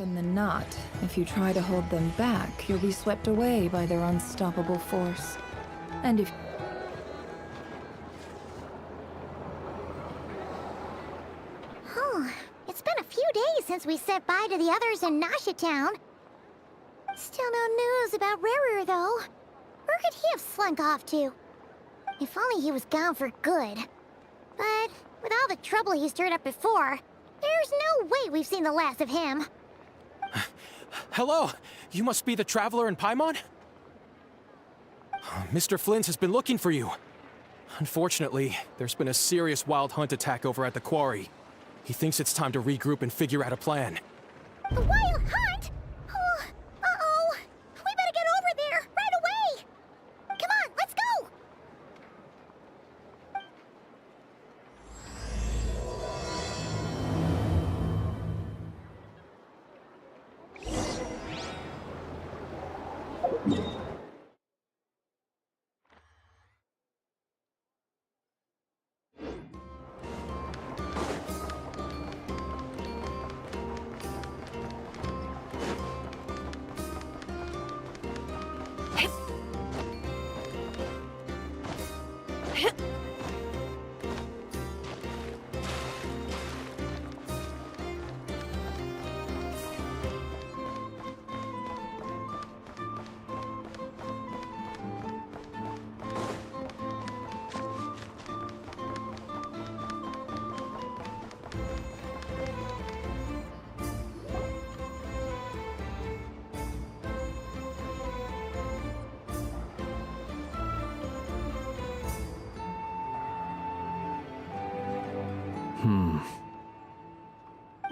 often than not, if you try to hold them back, you'll be swept away by their unstoppable force. And if... Oh, it's been a few days since we said bye to the others in Nasha Town. Still no news about Rarer, though. Where could he have slunk off to? If only he was gone for good. But with all the trouble he stirred up before, there's no way we've seen the last of him. Hello! You must be the traveler in Paimon? Mr. Flynn has been looking for you. Unfortunately, there's been a serious wild hunt attack over at the quarry. He thinks it's time to regroup and figure out a plan. A wild hunt? Oh, uh-oh. We better get over there, right away! Come on, let's go!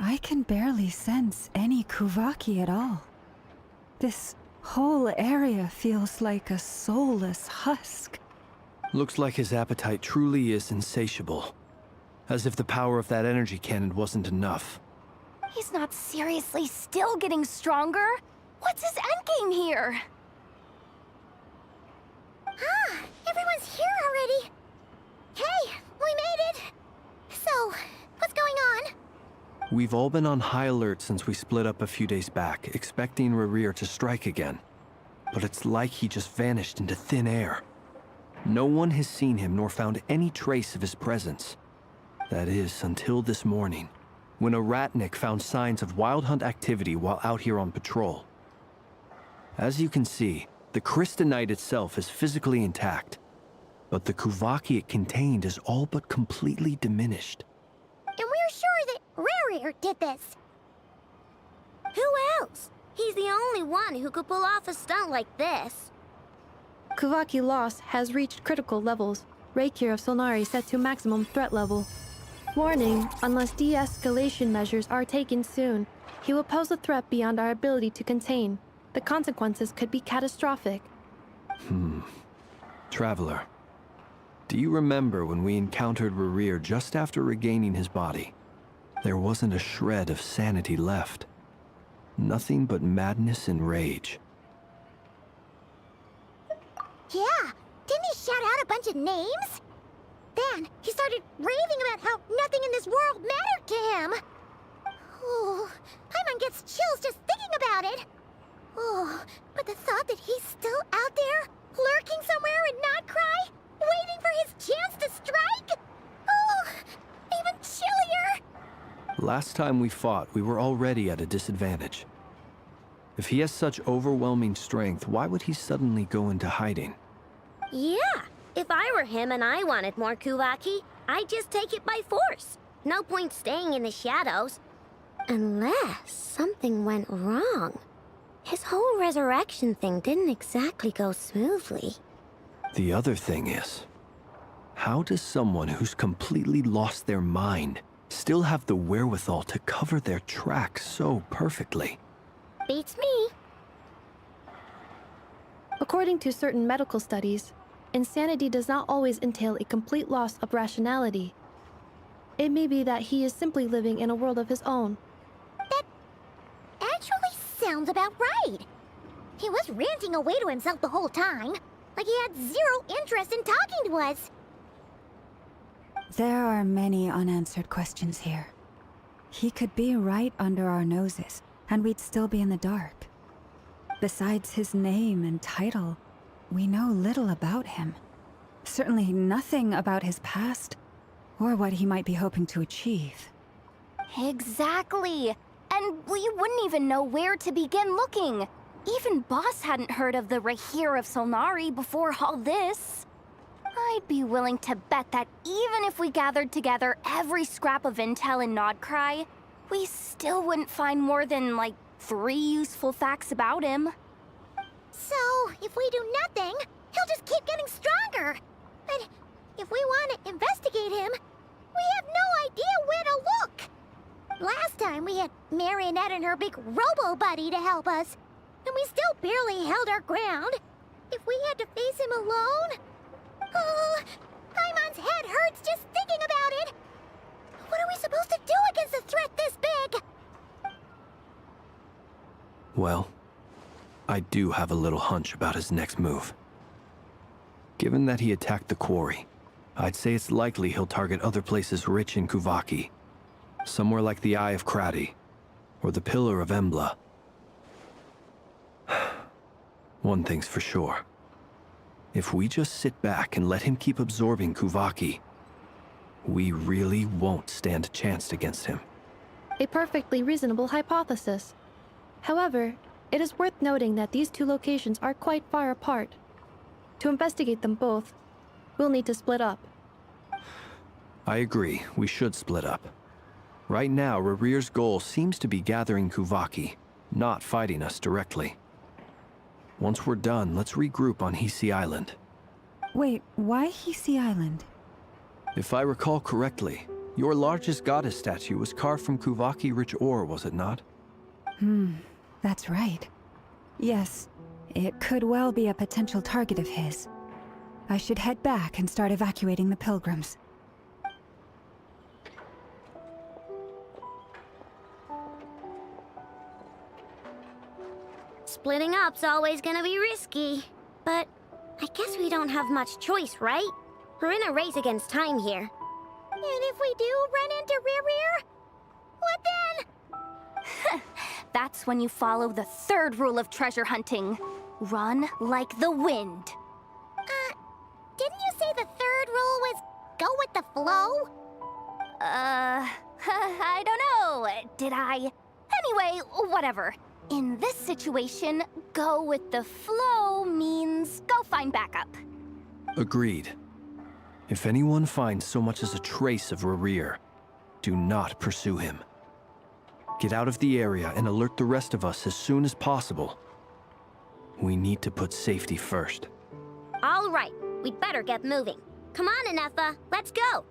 I can barely sense any Kuvaki at all. This whole area feels like a soulless husk. Looks like his appetite truly is insatiable. As if the power of that energy cannon wasn't enough. He's not seriously still getting stronger? What's his endgame here? Ah, everyone's here already. Hey, we made it. So, what's going on? We've all been on high alert since we split up a few days back, expecting Rarir to strike again. But it's like he just vanished into thin air. No one has seen him nor found any trace of his presence. That is, until this morning, when a ratnik found signs of wild hunt activity while out here on patrol. As you can see, the crystalline itself is physically intact, but the Kuvaki it contained is all but completely diminished. And we're sure that Rarir did this. Who else? He's the only one who could pull off a stunt like this. Kuvaki loss has reached critical levels. Reikir of Solnari set to maximum threat level. Warning, unless de-escalation measures are taken soon, he will pose a threat beyond our ability to contain. The consequences could be catastrophic. Traveler, do you remember when we encountered Rarir just after regaining his body? There wasn't a shred of sanity left. Nothing but madness and rage. Yeah, didn't he shout out a bunch of names? Then he started raving about how nothing in this world mattered to him. Oh, Paimon gets chills just thinking about it. Oh, but the thought that he's still out there, lurking somewhere and not cry, waiting for his chance to strike? Oh, even chillier. Last time we fought, we were already at a disadvantage. If he has such overwhelming strength, why would he suddenly go into hiding? Yeah, if I were him and I wanted more Kuvaki, I'd just take it by force. No point staying in the shadows. Unless something went wrong. His whole resurrection thing didn't exactly go smoothly. The other thing is, how does someone who's completely lost their mind still have the wherewithal to cover their tracks so perfectly? Beats me. According to certain medical studies, insanity does not always entail a complete loss of rationality. It may be that he is simply living in a world of his own. That actually sounds about right. He was ranting away to himself the whole time, like he had zero interest in talking to us. There are many unanswered questions here. He could be right under our noses, and we'd still be in the dark. Besides his name and title, we know little about him. Certainly nothing about his past, or what he might be hoping to achieve. Exactly. And we wouldn't even know where to begin looking. Even Boss hadn't heard of the Rahir of Solnari before all this. I'd be willing to bet that even if we gathered together every scrap of intel in Nodcry, we still wouldn't find more than, like, 3 useful facts about him. So, if we do nothing, he'll just keep getting stronger. And if we want to investigate him, we have no idea where to look. Last time we had Marionette and her big robo-buddy to help us, and we still barely held our ground. If we had to face him alone... Oh, Paimon's head hurts just thinking about it. What are we supposed to do against a threat this big? Well, I do have a little hunch about his next move. Given that he attacked the quarry, I'd say it's likely he'll target other places rich in Kuvaki. Somewhere like the Eye of Krati, or the Pillar of Embla. One thing's for sure. If we just sit back and let him keep absorbing Kuvaki, we really won't stand a chance against him. A perfectly reasonable hypothesis. However, it is worth noting that these 2 locations are quite far apart. To investigate them both, we'll need to split up. I agree, we should split up. Right now, Rarir's goal seems to be gathering Kuvaki, not fighting us directly. Once we're done, let's regroup on Hisi Island. Wait, why Hisi Island? If I recall correctly, your largest goddess statue was carved from Kuvaki-rich ore, was it not? That's right. Yes, it could well be a potential target of his. I should head back and start evacuating the pilgrims. Splitting up's always gonna be risky. But I guess we don't have much choice, right? We're in a race against time here. And if we do run into Rarir, what then? That's when you follow the 3rd rule of treasure hunting. Run like the wind. Didn't you say the 3rd rule was go with the flow? I don't know. Did I? Anyway, whatever. In this situation, go with the flow means go find backup. Agreed. If anyone finds so much as a trace of Rarir, do not pursue him. Get out of the area and alert the rest of us as soon as possible. We need to put safety first. All right, we'd better get moving. Come on, Anefa, let's go.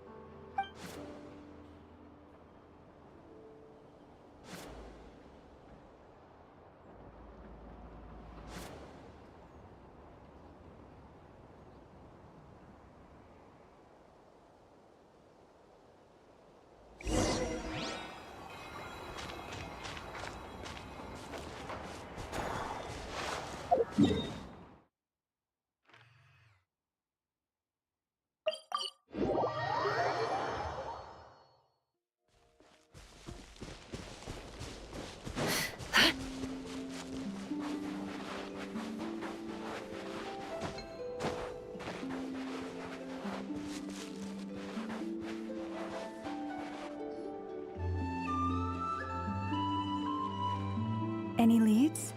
Any leads?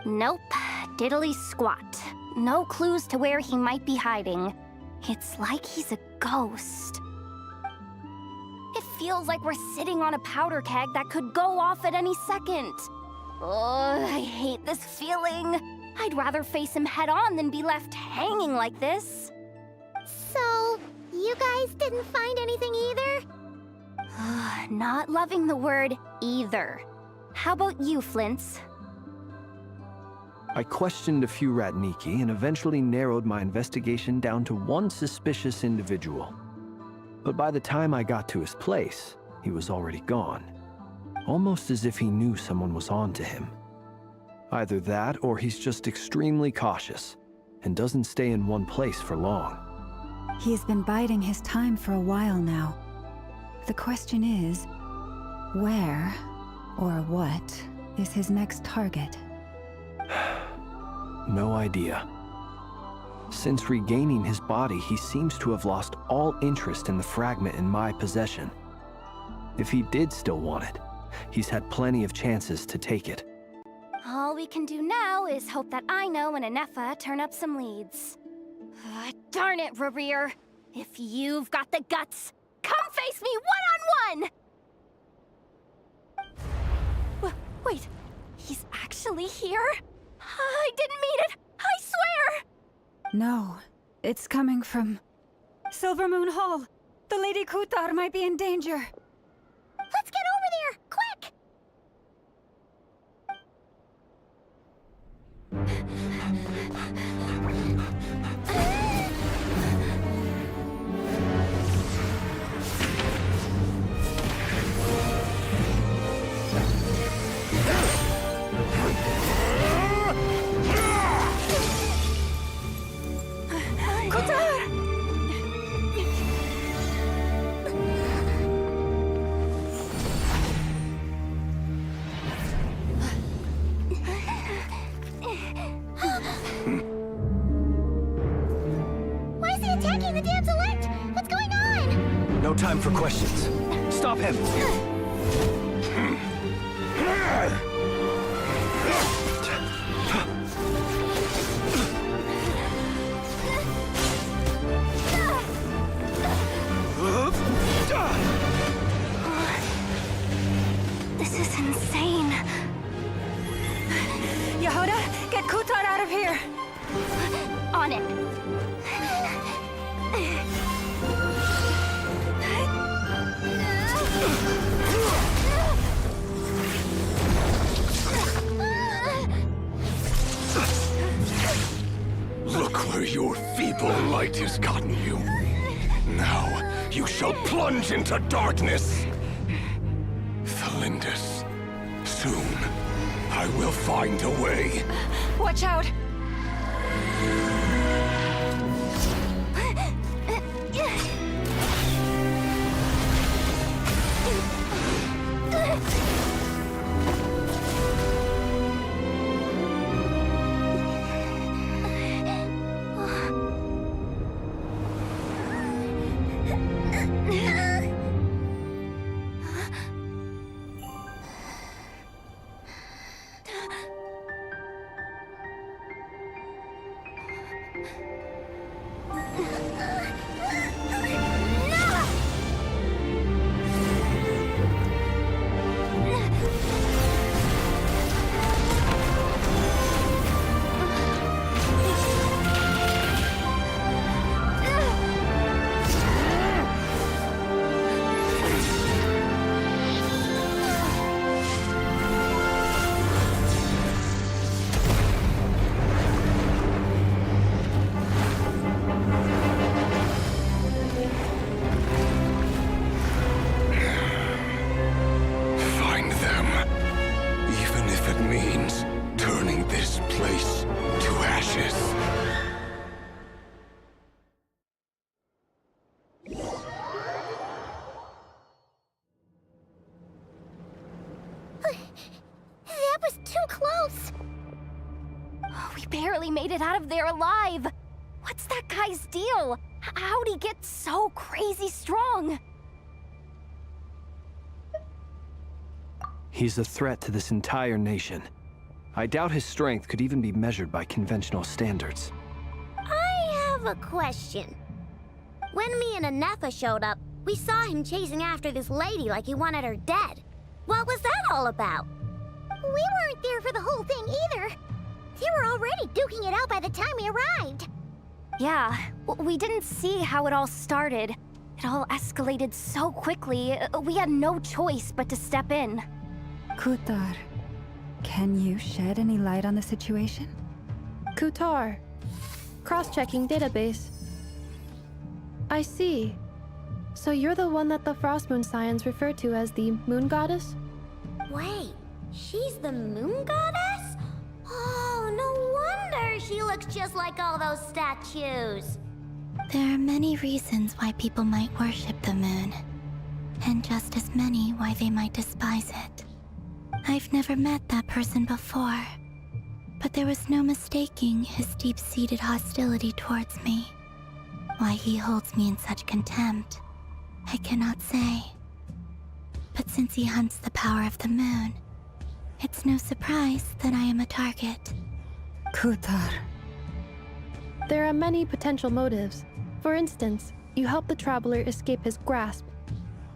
Nope. Diddly squat. No clues to where he might be hiding. It's like he's a ghost. It feels like we're sitting on a powder keg that could go off at any second. Ugh, I hate this feeling. I'd rather face him head on than be left hanging like this. So, you guys didn't find anything either? Not loving the word either. How about you, Flintz? I questioned a few Ratniki and eventually narrowed my investigation down to one suspicious individual. But by the time I got to his place, he was already gone. Almost as if he knew someone was on to him. Either that, or he's just extremely cautious and doesn't stay in one place for long. He's been biding his time for a while now. The question is, where Or what is his next target? No idea. Since regaining his body, he seems to have lost all interest in the fragment in my possession. If he did still want it, he's had plenty of chances to take it. All we can do now is hope that Ino and Anefa turn up some leads. Darn it, Rerir! If you've got the guts, come face me one-on-one! Wait, he's actually here? I didn't mean it! I swear! No, it's coming from Silver Moon Hall. The Lady Kutar might be in danger. Let's get over there, quick! Why is he attacking the damsel elect? What's going on? No time for questions. Stop him! This is insane. Yehuda, get Kutar out of here! On it. Look where your feeble light has gotten you. Now, you shall plunge into darkness. Thalindus, soon, I will find a way. Watch out! Find them. Even if it means turning this place to ashes. That was too close! We barely made it out of there alive. What's that guy's deal? How'd he get so crazy strong? He's a threat to this entire nation. I doubt his strength could even be measured by conventional standards. I have a question. When me and Anefa showed up, we saw him chasing after this lady like he wanted her dead. What was that all about? We weren't there for the whole thing either. They were already duking it out by the time we arrived. Yeah, we didn't see how it all started. It all escalated so quickly, we had no choice but to step in. Kutar, can you shed any light on the situation? Kutar. Cross-checking database. I see. So you're the one that the Frost Moon Scions refer to as the Moon Goddess? Wait, she's the moon goddess? Oh, no wonder she looks just like all those statues. There are many reasons why people might worship the moon, and just as many why they might despise it. I've never met that person before, but there was no mistaking his deep-seated hostility towards me. Why he holds me in such contempt, I cannot say. But since he hunts the power of the moon, it's no surprise that I am a target. Kutar. There are many potential motives. For instance, you help the traveler escape his grasp.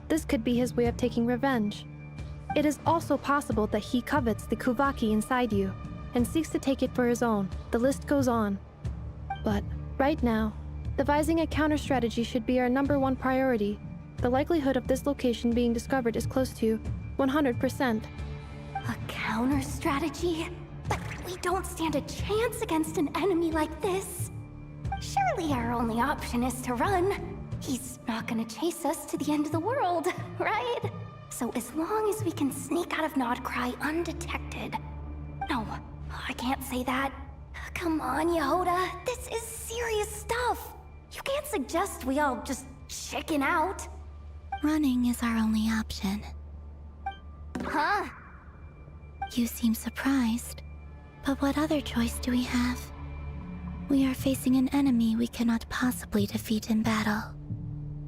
This could be his way of taking revenge. It is also possible that he covets the Kuvaki inside you and seeks to take it for his own. The list goes on. But right now, devising a counter-strategy should be our #1 priority. The likelihood of this location being discovered is close to 100%. A counter strategy? But we don't stand a chance against an enemy like this. Surely our only option is to run. He's not gonna chase us to the end of the world, right? So as long as we can sneak out of Nodcry undetected. No, I can't say that. Come on, Yehoda, this is serious stuff. You can't suggest we all just chicken out. Running is our only option. Huh? You seem surprised, but what other choice do we have? We are facing an enemy we cannot possibly defeat in battle.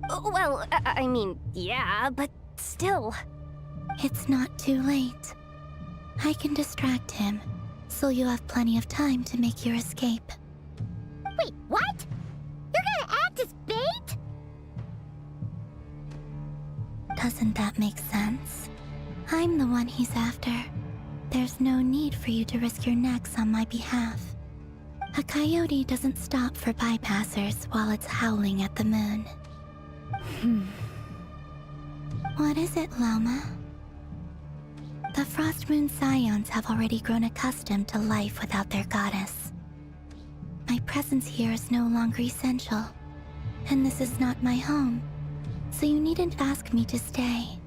Well, I mean, yeah, but still. It's not too late. I can distract him, so you have plenty of time to make your escape. Wait, what? You're gonna act as bait? Doesn't that make sense? I'm the one he's after. There's no need for you to risk your necks on my behalf. A coyote doesn't stop for bypassers while it's howling at the moon. What is it, Loma? The Frost Moon Scions have already grown accustomed to life without their goddess. My presence here is no longer essential, and this is not my home, so you needn't ask me to stay.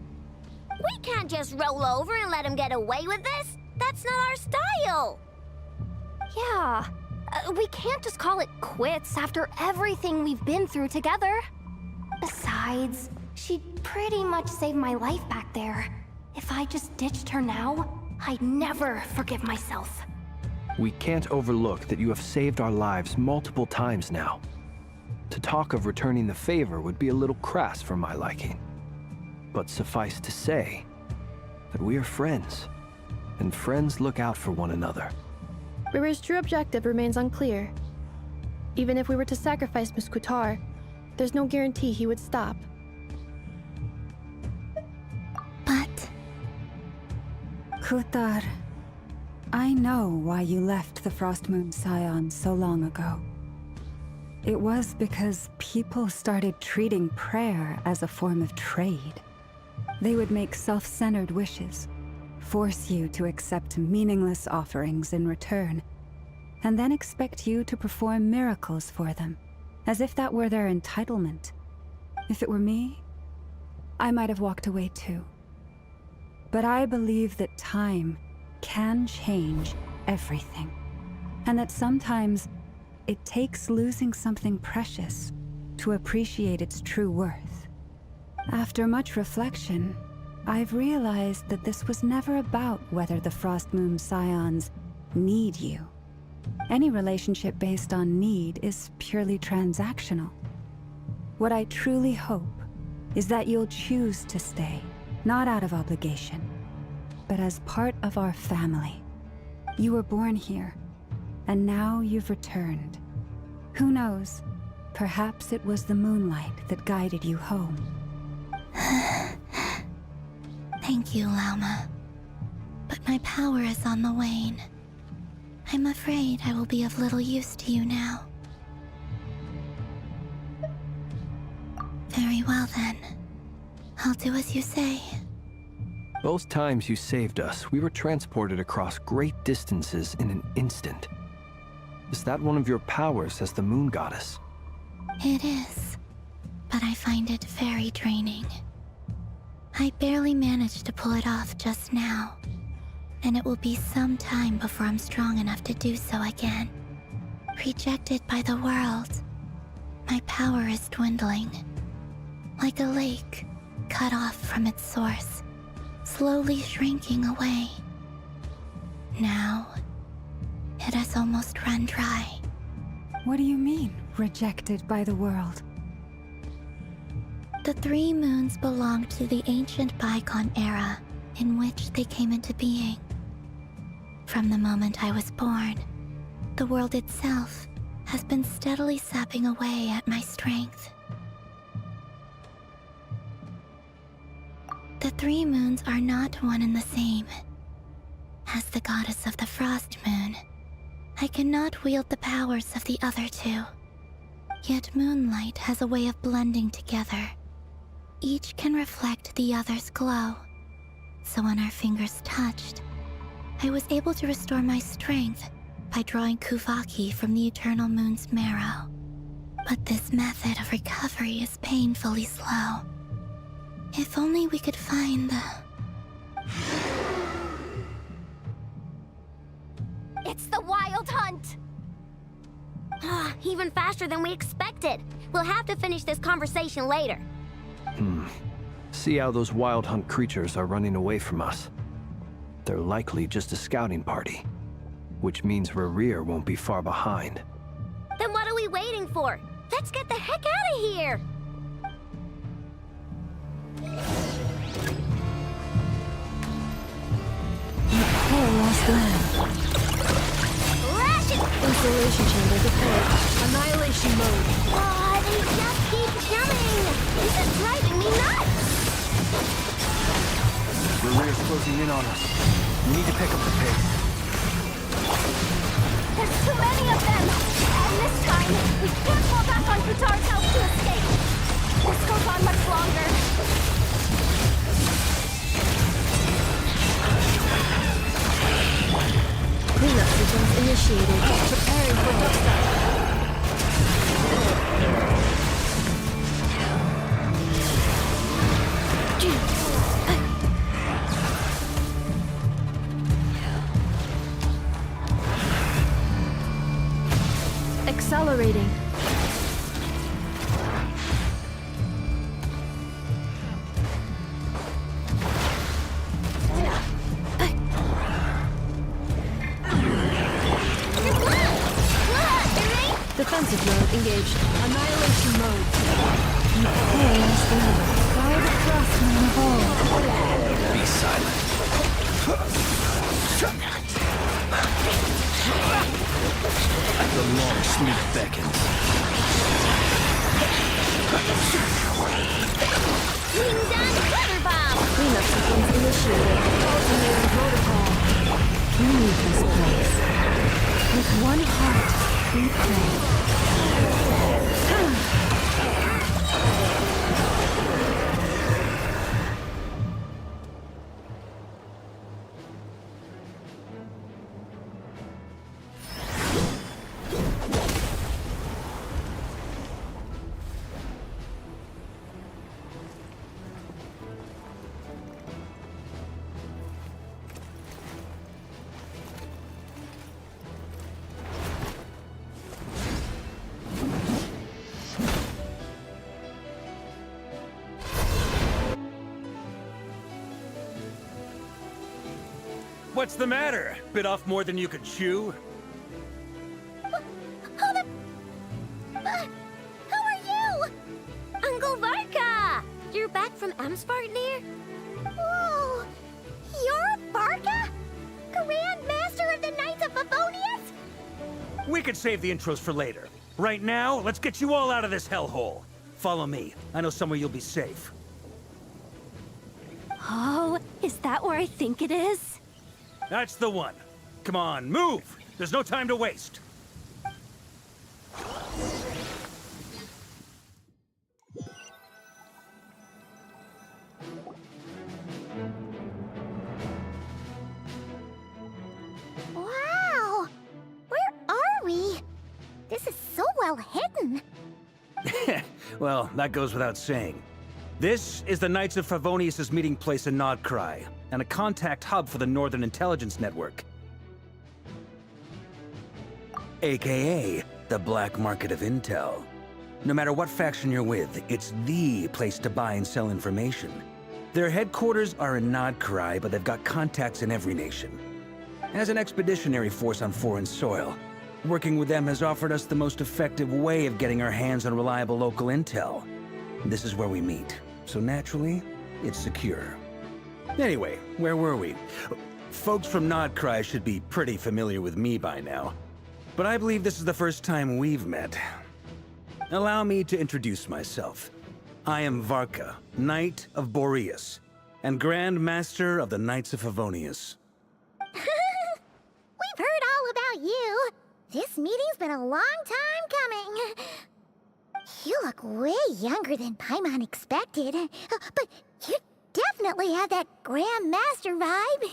We can't just roll over and let him get away with this. That's not our style. Yeah, we can't just call it quits after everything we've been through together. Besides, she'd pretty much saved my life back there. If I just ditched her now, I'd never forgive myself. We can't overlook that you have saved our lives multiple times now. To talk of returning the favor would be a little crass for my liking. But suffice to say that we are friends, and friends look out for one another. Riri's true objective remains unclear. Even if we were to sacrifice Miss Kutar, there's no guarantee he would stop. But Kutar, I know why you left the Frost Moon Scions so long ago. It was because people started treating prayer as a form of trade. They would make self-centered wishes, force you to accept meaningless offerings in return, and then expect you to perform miracles for them, as if that were their entitlement. If it were me, I might have walked away too. But I believe that time can change everything, and that sometimes it takes losing something precious to appreciate its true worth. After much reflection, I've realized that this was never about whether the Frost Moon Scions need you. Any relationship based on need is purely transactional. What I truly hope is that you'll choose to stay, not out of obligation, but as part of our family. You were born here, and now you've returned. Who knows? Perhaps it was the moonlight that guided you home. thank you, Lauma. But my power is on the wane. I'm afraid I will be of little use to you now. Very well then. I'll do as you say. Both times you saved us, we were transported across great distances in an instant. Is that one of your powers as the Moon Goddess? It is, but I find it very draining. I barely managed to pull it off just now, and it will be some time before I'm strong enough to do so again. Rejected by the world, my power is dwindling. Like a lake cut off from its source, slowly shrinking away. now, it has almost run dry. What do you mean, rejected by the world? The 3 moons belong to the ancient bygone era in which they came into being. From the moment I was born, the world itself has been steadily sapping away at my strength. The 3 moons are not one and the same. As the goddess of the Frost Moon, I cannot wield the powers of the other 2. Yet moonlight has a way of blending together. Each can reflect the other's glow. So when our fingers touched, I was able to restore my strength by drawing Kuvaki from the eternal moon's marrow. But this method of recovery is painfully slow. If only we could find the... It's the Wild Hunt! Even faster than we expected. We'll have to finish this conversation later. See how those Wild Hunt creatures are running away from us. They're likely just a scouting party, which means Rerir won't be far behind. Then what are we waiting for? Let's get the heck out of here! Oh, lost land. Rash it! Installation chamber deployed. Annihilation mode. Oh, they just keep coming! This is driving me nuts! Rerir's closing in on us. We need to pick up the pace. There's too many of them! And this time, we can't fall back on Kutar's house to escape! This goes on much longer. Cleanup sequence initiated. Preparing for dust-up. Accelerating. Defensive mode engaged. Annihilation mode. By the craftsman of old. Be silent. The long sneak beckons. King down weather bomb! Cleanup sequence initiated. Alternating protocol. We need this place. With one heart, we pray. What's the matter? Bit off more than you could chew? Who are you? Uncle Varka! You're back from Amsvartnir? Whoa! You're Varka? Grand Master of the Knights of Favonius? We could save the intros for later. Right now, let's get you all out of this hellhole. Follow me. I know somewhere you'll be safe. Oh, is that where I think it is? That's the one. Come on, move! There's no time to waste. Wow! Where are we? This is so well hidden. Well, that goes without saying. This is the Knights of Favonius' meeting place in Nodcry, and a contact hub for the Northern Intelligence Network. AKA, the black market of intel. No matter what faction you're with, it's the place to buy and sell information. Their headquarters are in Nodcry, but they've got contacts in every nation. as an expeditionary force on foreign soil. Working with them has offered us the most effective way of getting our hands on reliable local intel. This is where we meet, so naturally, it's secure. Anyway, where were we? Folks from Nodcry should be pretty familiar with me by now, but I believe this is the first time we've met. Allow me to introduce myself. I am Varka, Knight of Boreas, and Grand Master of the Knights of Favonius. We've heard all about you. This meeting's been a long time coming. You look way younger than Paimon expected, but you definitely have that Grand Master vibe.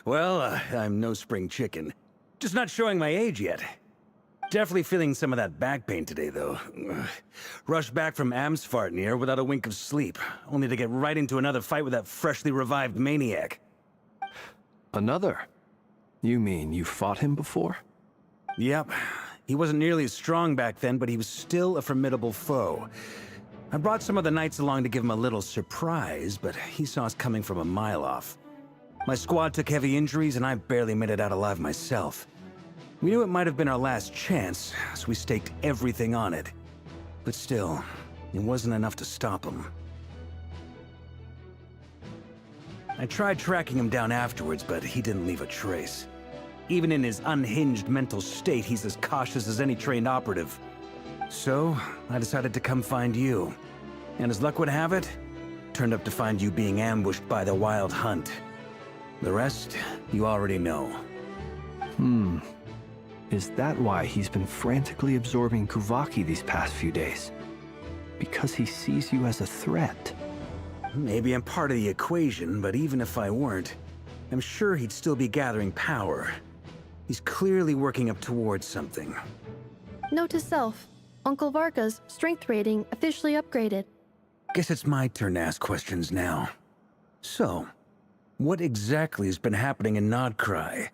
Well, I'm no spring chicken. Just not showing my age yet. Definitely feeling some of that back pain today, though. Rushed back from Amsfartnir without a wink of sleep, only to get right into another fight with that freshly revived maniac. Another? You mean you fought him before? Yep. He wasn't nearly as strong back then, but he was still a formidable foe. I brought some of the knights along to give him a little surprise, but he saw us coming from a mile off. My squad took heavy injuries, and I barely made it out alive myself. We knew it might have been our last chance, so we staked everything on it. But still, it wasn't enough to stop him. I tried tracking him down afterwards, but he didn't leave a trace. Even in his unhinged mental state, he's as cautious as any trained operative. So, I decided to come find you. And as luck would have it, turned up to find you being ambushed by the Wild Hunt. The rest, you already know. Is that why he's been frantically absorbing Kuvaki these past few days? Because he sees you as a threat? Maybe I'm part of the equation, but even if I weren't, I'm sure he'd still be gathering power. He's clearly working up towards something. Note to self, Uncle Varka's strength rating officially upgraded. Guess it's my turn to ask questions now. So, what exactly has been happening in Nodcry?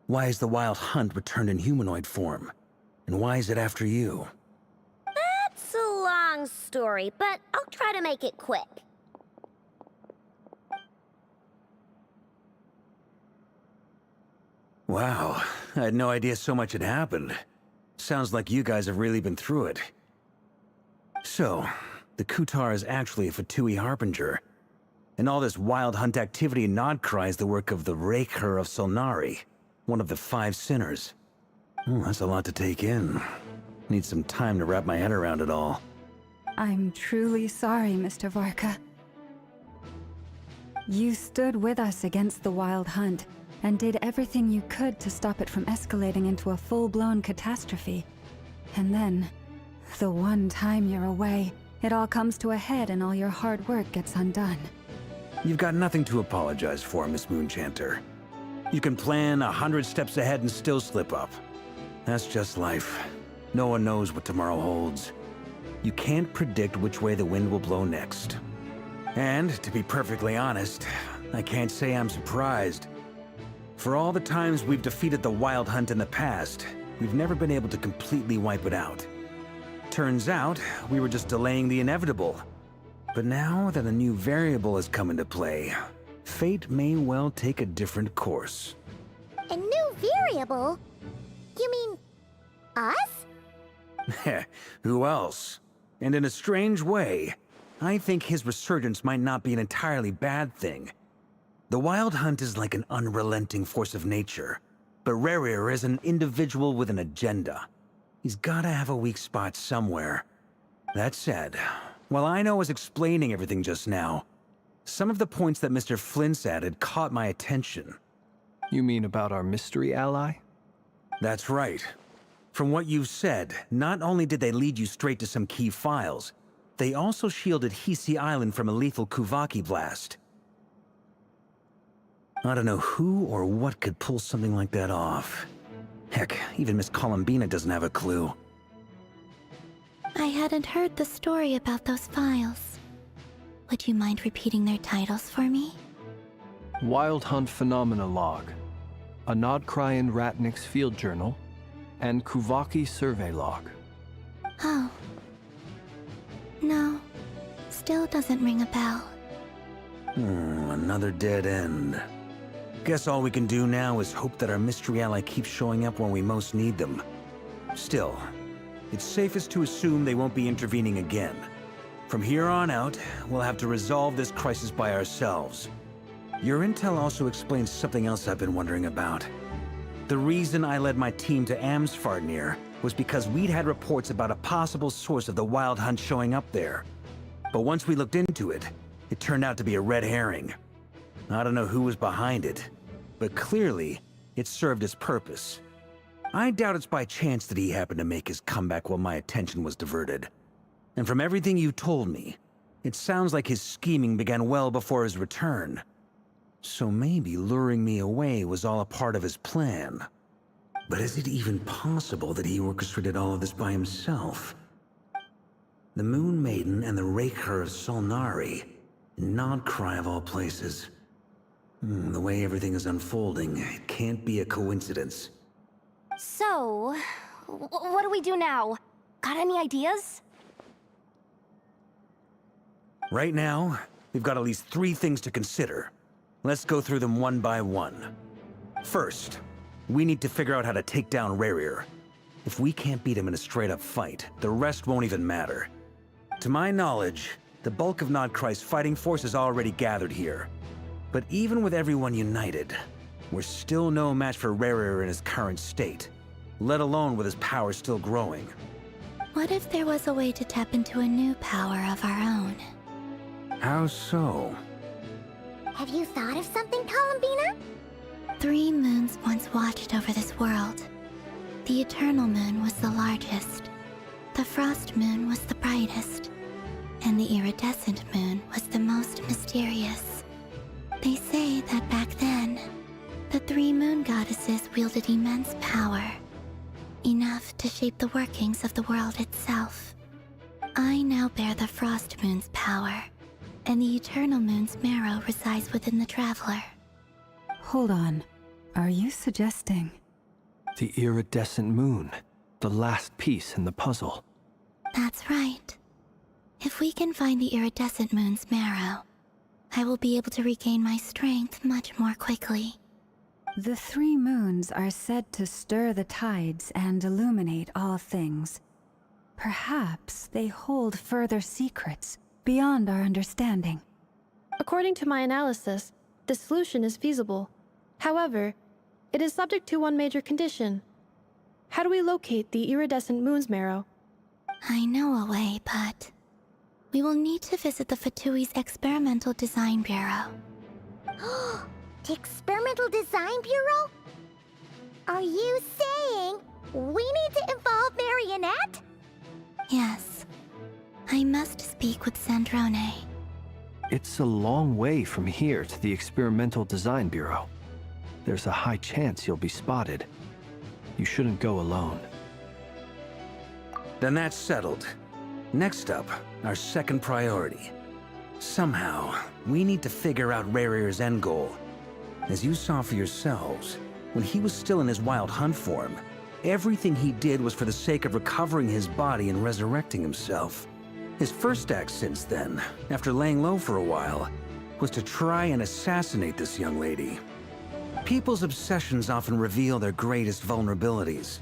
Why is the Wild Hunt returned in humanoid form? And why is it after you? That's a long story, but I'll try to make it quick. Wow, I had no idea so much had happened. Sounds like you guys have really been through it. So, the Kutar is actually a Fatui Harbinger. And all this Wild Hunt activity in Nodcry is the work of the Raker of Solnari, one of the 5 sinners. That's a lot to take in. Need some time to wrap my head around it all. I'm truly sorry, Mr. Varka. You stood with us against the Wild Hunt, and did everything you could to stop it from escalating into a full-blown catastrophe. And then, the one time you're away, it all comes to a head and all your hard work gets undone. You've got nothing to apologize for, Miss Moonchanter. You can plan 100 steps ahead and still slip up. That's just life. No one knows what tomorrow holds. You can't predict which way the wind will blow next. And, to be perfectly honest, I can't say I'm surprised. For all the times we've defeated the Wild Hunt in the past, we've never been able to completely wipe it out. Turns out, we were just delaying the inevitable. But now that a new variable has come into play, fate may well take a different course. A new variable? You mean us? Who else? And in a strange way, I think his resurgence might not be an entirely bad thing. The Wild Hunt is like an unrelenting force of nature, but Rerir is an individual with an agenda. He's gotta have a weak spot somewhere. That said, while I was explaining everything just now, some of the points that Mr. Flint's added caught my attention. You mean about our mystery ally? That's right. From what you've said, not only did they lead you straight to some key files, they also shielded Hisi Island from a lethal Kuvaki blast. I don't know who or what could pull something like that off. Heck, even Miss Columbina doesn't have a clue. I hadn't heard the story about those files. Would you mind repeating their titles for me? Wild Hunt Phenomena Log, a Nodcryan Ratnik's Field Journal, and Kuvaki Survey Log. Oh. No. Still doesn't ring a bell. Another dead end. Guess all we can do now is hope that our mystery ally keeps showing up when we most need them. Still, it's safest to assume they won't be intervening again. From here on out, we'll have to resolve this crisis by ourselves. Your intel also explains something else I've been wondering about. The reason I led my team to Amsfarnir was because we'd had reports about a possible source of the Wild Hunt showing up there. But once we looked into it, it turned out to be a red herring. I don't know who was behind it, but clearly, it served its purpose. I doubt it's by chance that he happened to make his comeback while my attention was diverted. And from everything you told me, it sounds like his scheming began well before his return. So maybe luring me away was all a part of his plan. But is it even possible that he orchestrated all of this by himself? The Moon Maiden and the Raker of Solnari, Nodcry of all places. The way everything is unfolding, it can't be a coincidence. So, what do we do now? Got any ideas? Right now, we've got at least 3 things to consider. Let's go through them one by one. First, we need to figure out how to take down Rerir. If we can't beat him in a straight-up fight, the rest won't even matter. To my knowledge, the bulk of Nodcry's fighting force is already gathered here. But even with everyone united, we're still no match for Rerir in his current state, let alone with his power still growing. What if there was a way to tap into a new power of our own? How so? Have you thought of something, Columbina? 3 moons once watched over this world. The Eternal Moon was the largest. The Frost Moon was the brightest. And the Iridescent Moon was the most mysterious. They say that back then, the 3 moon goddesses wielded immense power. Enough to shape the workings of the world itself. I now bear the Frost Moon's power, and the Eternal Moon's marrow resides within the Traveler. Hold on. Are you suggesting? The iridescent moon, the last piece in the puzzle. That's right. If we can find the Iridescent Moon's marrow, I will be able to regain my strength much more quickly. The 3 moons are said to stir the tides and illuminate all things. Perhaps they hold further secrets beyond our understanding. According to my analysis, the solution is feasible. However, it is subject to one major condition. How do we locate the iridescent moon's marrow? I know a way, but we will need to visit the Fatui's Experimental Design Bureau. The Experimental Design Bureau? Are you saying we need to involve Marionette? Yes. I must speak with Sandrone. It's a long way from here to the Experimental Design Bureau. There's a high chance you'll be spotted. You shouldn't go alone. Then that's settled. Next up, our second priority. Somehow, we need to figure out Rerir's end goal. As you saw for yourselves, when he was still in his Wild Hunt form, everything he did was for the sake of recovering his body and resurrecting himself. His first act since then, after laying low for a while, was to try and assassinate this young lady. People's obsessions often reveal their greatest vulnerabilities.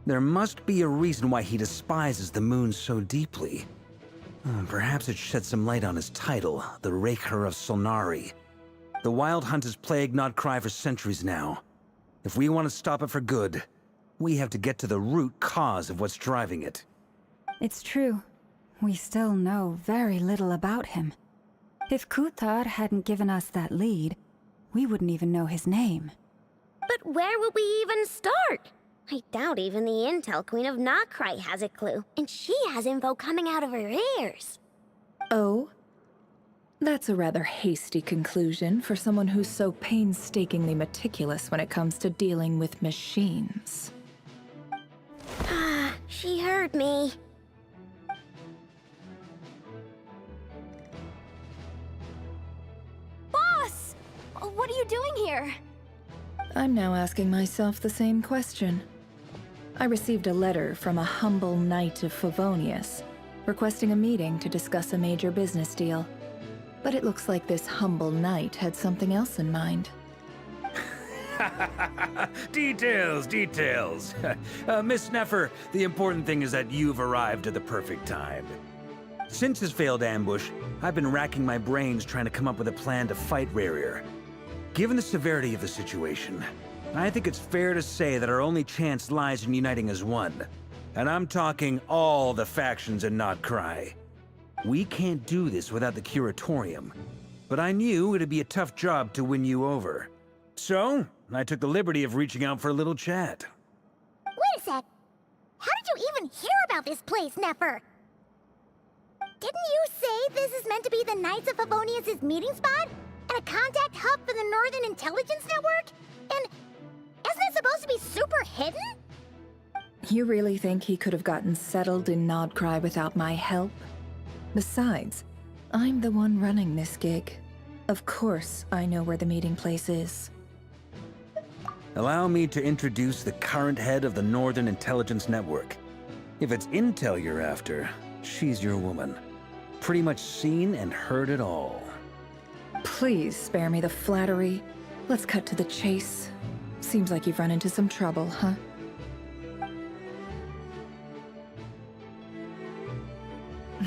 There must be a reason why he despises the moon so deeply. Perhaps it sheds some light on his title, the Raker of Solnari. The Wild Hunt has plagued Nodcry for centuries now. If we want to stop it for good, we have to get to the root cause of what's driving it. It's true. We still know very little about him. If Kuthar hadn't given us that lead, we wouldn't even know his name. But where would we even start? I doubt even the Intel Queen of Nodcry has a clue, and she has info coming out of her ears. Oh? That's a rather hasty conclusion for someone who's so painstakingly meticulous when it comes to dealing with machines. Ah, she heard me. Boss! What are you doing here? I'm now asking myself the same question. I received a letter from a humble knight of Favonius, requesting a meeting to discuss a major business deal. But it looks like this humble knight had something else in mind. Details, details. Miss Sneffer, the important thing is that you've arrived at the perfect time. Since his failed ambush, I've been racking my brains trying to come up with a plan to fight Rerir. Given the severity of the situation, I think it's fair to say that our only chance lies in uniting as one. And I'm talking all the factions in Notcry. We can't do this without the Curatorium, but I knew it'd be a tough job to win you over. So, I took the liberty of reaching out for a little chat. Wait a sec. How did you even hear about this place, Nefer? Didn't you say this is meant to be the Knights of Favonius' meeting spot? And a contact hub for the Northern Intelligence Network? And isn't it supposed to be super hidden? You really think he could have gotten settled in Nodcry without my help? Besides, I'm the one running this gig. Of course I know where the meeting place is. Allow me to introduce the current head of the Northern Intelligence Network. If it's intel you're after, she's your woman. Pretty much seen and heard it all. Please spare me the flattery. Let's cut to the chase. Seems like you've run into some trouble, huh?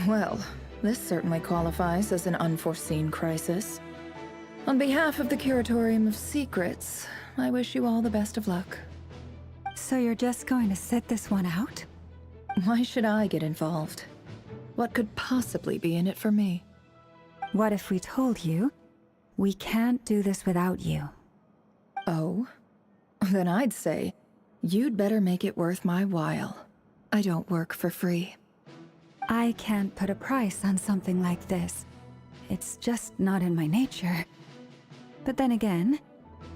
Well, this certainly qualifies as an unforeseen crisis. On behalf of the Curatorium of Secrets, I wish you all the best of luck. So you're just going to sit this one out? Why should I get involved? What could possibly be in it for me? What if we told you we can't do this without you? Oh? Then I'd say, you'd better make it worth my while. I don't work for free. I can't put a price on something like this. It's just not in my nature. But then again,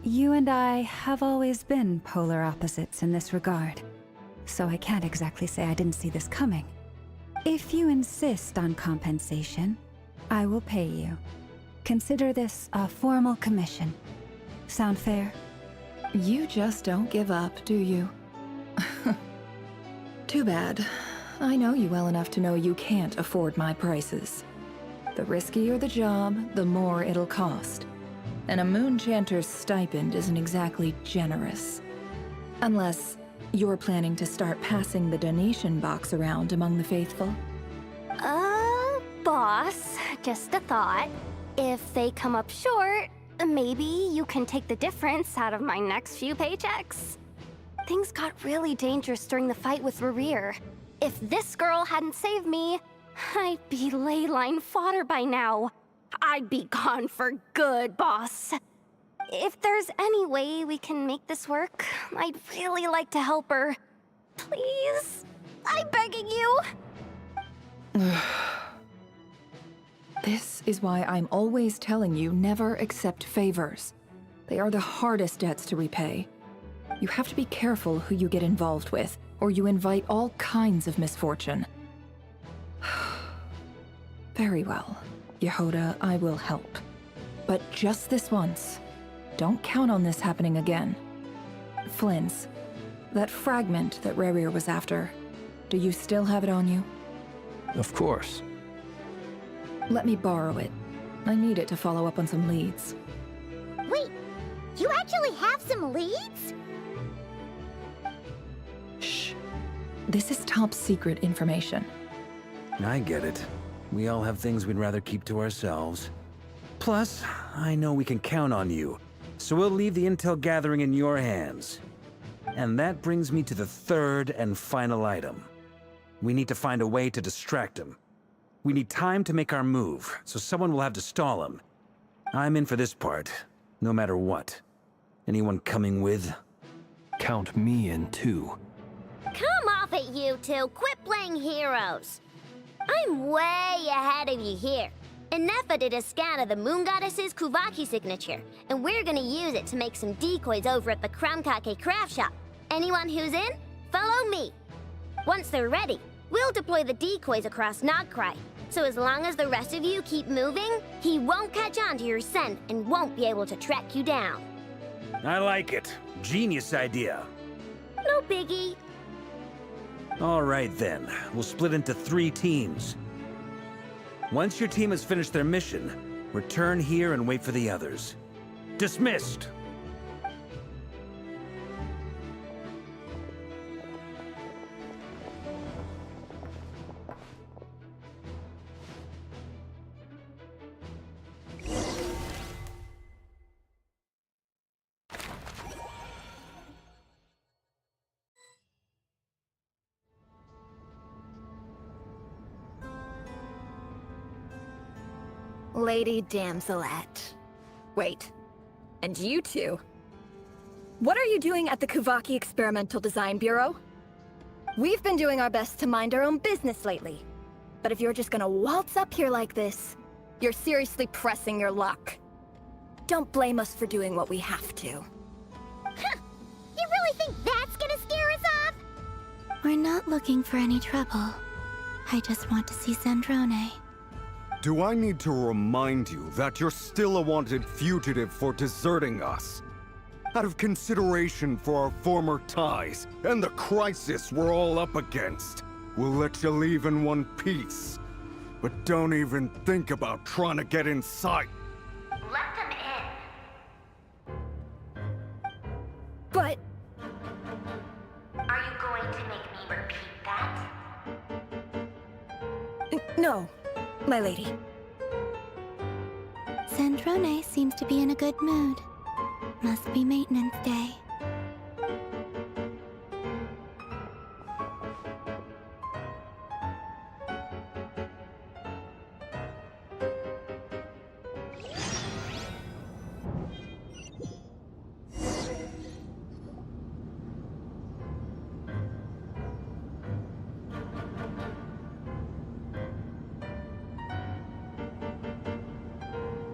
you and I have always been polar opposites in this regard. So I can't exactly say I didn't see this coming. If you insist on compensation, I will pay you. Consider this a formal commission. Sound fair? You just don't give up, do you? Too bad. I know you well enough to know you can't afford my prices. The riskier the job, the more it'll cost. And a Moonchanter's stipend isn't exactly generous. Unless you're planning to start passing the donation box around among the faithful. Boss, just a thought. If they come up short, maybe you can take the difference out of my next few paychecks. Things got really dangerous during the fight with Rerir. If this girl hadn't saved me, I'd be ley line fodder by now. I'd be gone for good, boss. If there's any way we can make this work, I'd really like to help her. Please? I'm begging you. This is why I'm always telling you never accept favors. They are the hardest debts to repay. You have to be careful who you get involved with, or you invite all kinds of misfortune. Very well, Yehoda, I will help. But just this once. Don't count on this happening again. Flynn's, that fragment that Rerir was after, do you still have it on you? Of course. Let me borrow it. I need it to follow up on some leads. Wait, you actually have some leads? Shh. This is top secret information. I get it. We all have things we'd rather keep to ourselves. Plus, I know we can count on you, so we'll leave the intel gathering in your hands. And that brings me to the third and final item. We need to find a way to distract him. We need time to make our move, so someone will have to stall him. I'm in for this part, no matter what. Anyone coming with? Count me in too. Come off it, you two. Quit playing heroes. I'm way ahead of you here. Nefa did a scan of the Moon Goddess's Kuvaki signature, and we're gonna use it to make some decoys over at the Kramkake craft shop. Anyone who's in, follow me. Once they're ready, we'll deploy the decoys across Nogcry. So as long as the rest of you keep moving, he won't catch on to your scent and won't be able to track you down. I like it. Genius idea. No biggie. All right then, we'll split into 3 teams. Once your team has finished their mission, return here and wait for the others. Dismissed! Lady Damselette. Wait, and you two? What are you doing at the Kuvaki Experimental Design Bureau? We've been doing our best to mind our own business lately. But if you're just gonna waltz up here like this, you're seriously pressing your luck. Don't blame us for doing what we have to. Huh. You really think that's gonna scare us off? We're not looking for any trouble. I just want to see Zandrone. Do I need to remind you that you're still a wanted fugitive for deserting us? Out of consideration for our former ties and the crisis we're all up against, we'll let you leave in one piece. But don't even think about trying to get inside. Let them in. But... Are you going to make me repeat that? No, my lady. Zandrone seems to be in a good mood. Must be maintenance day.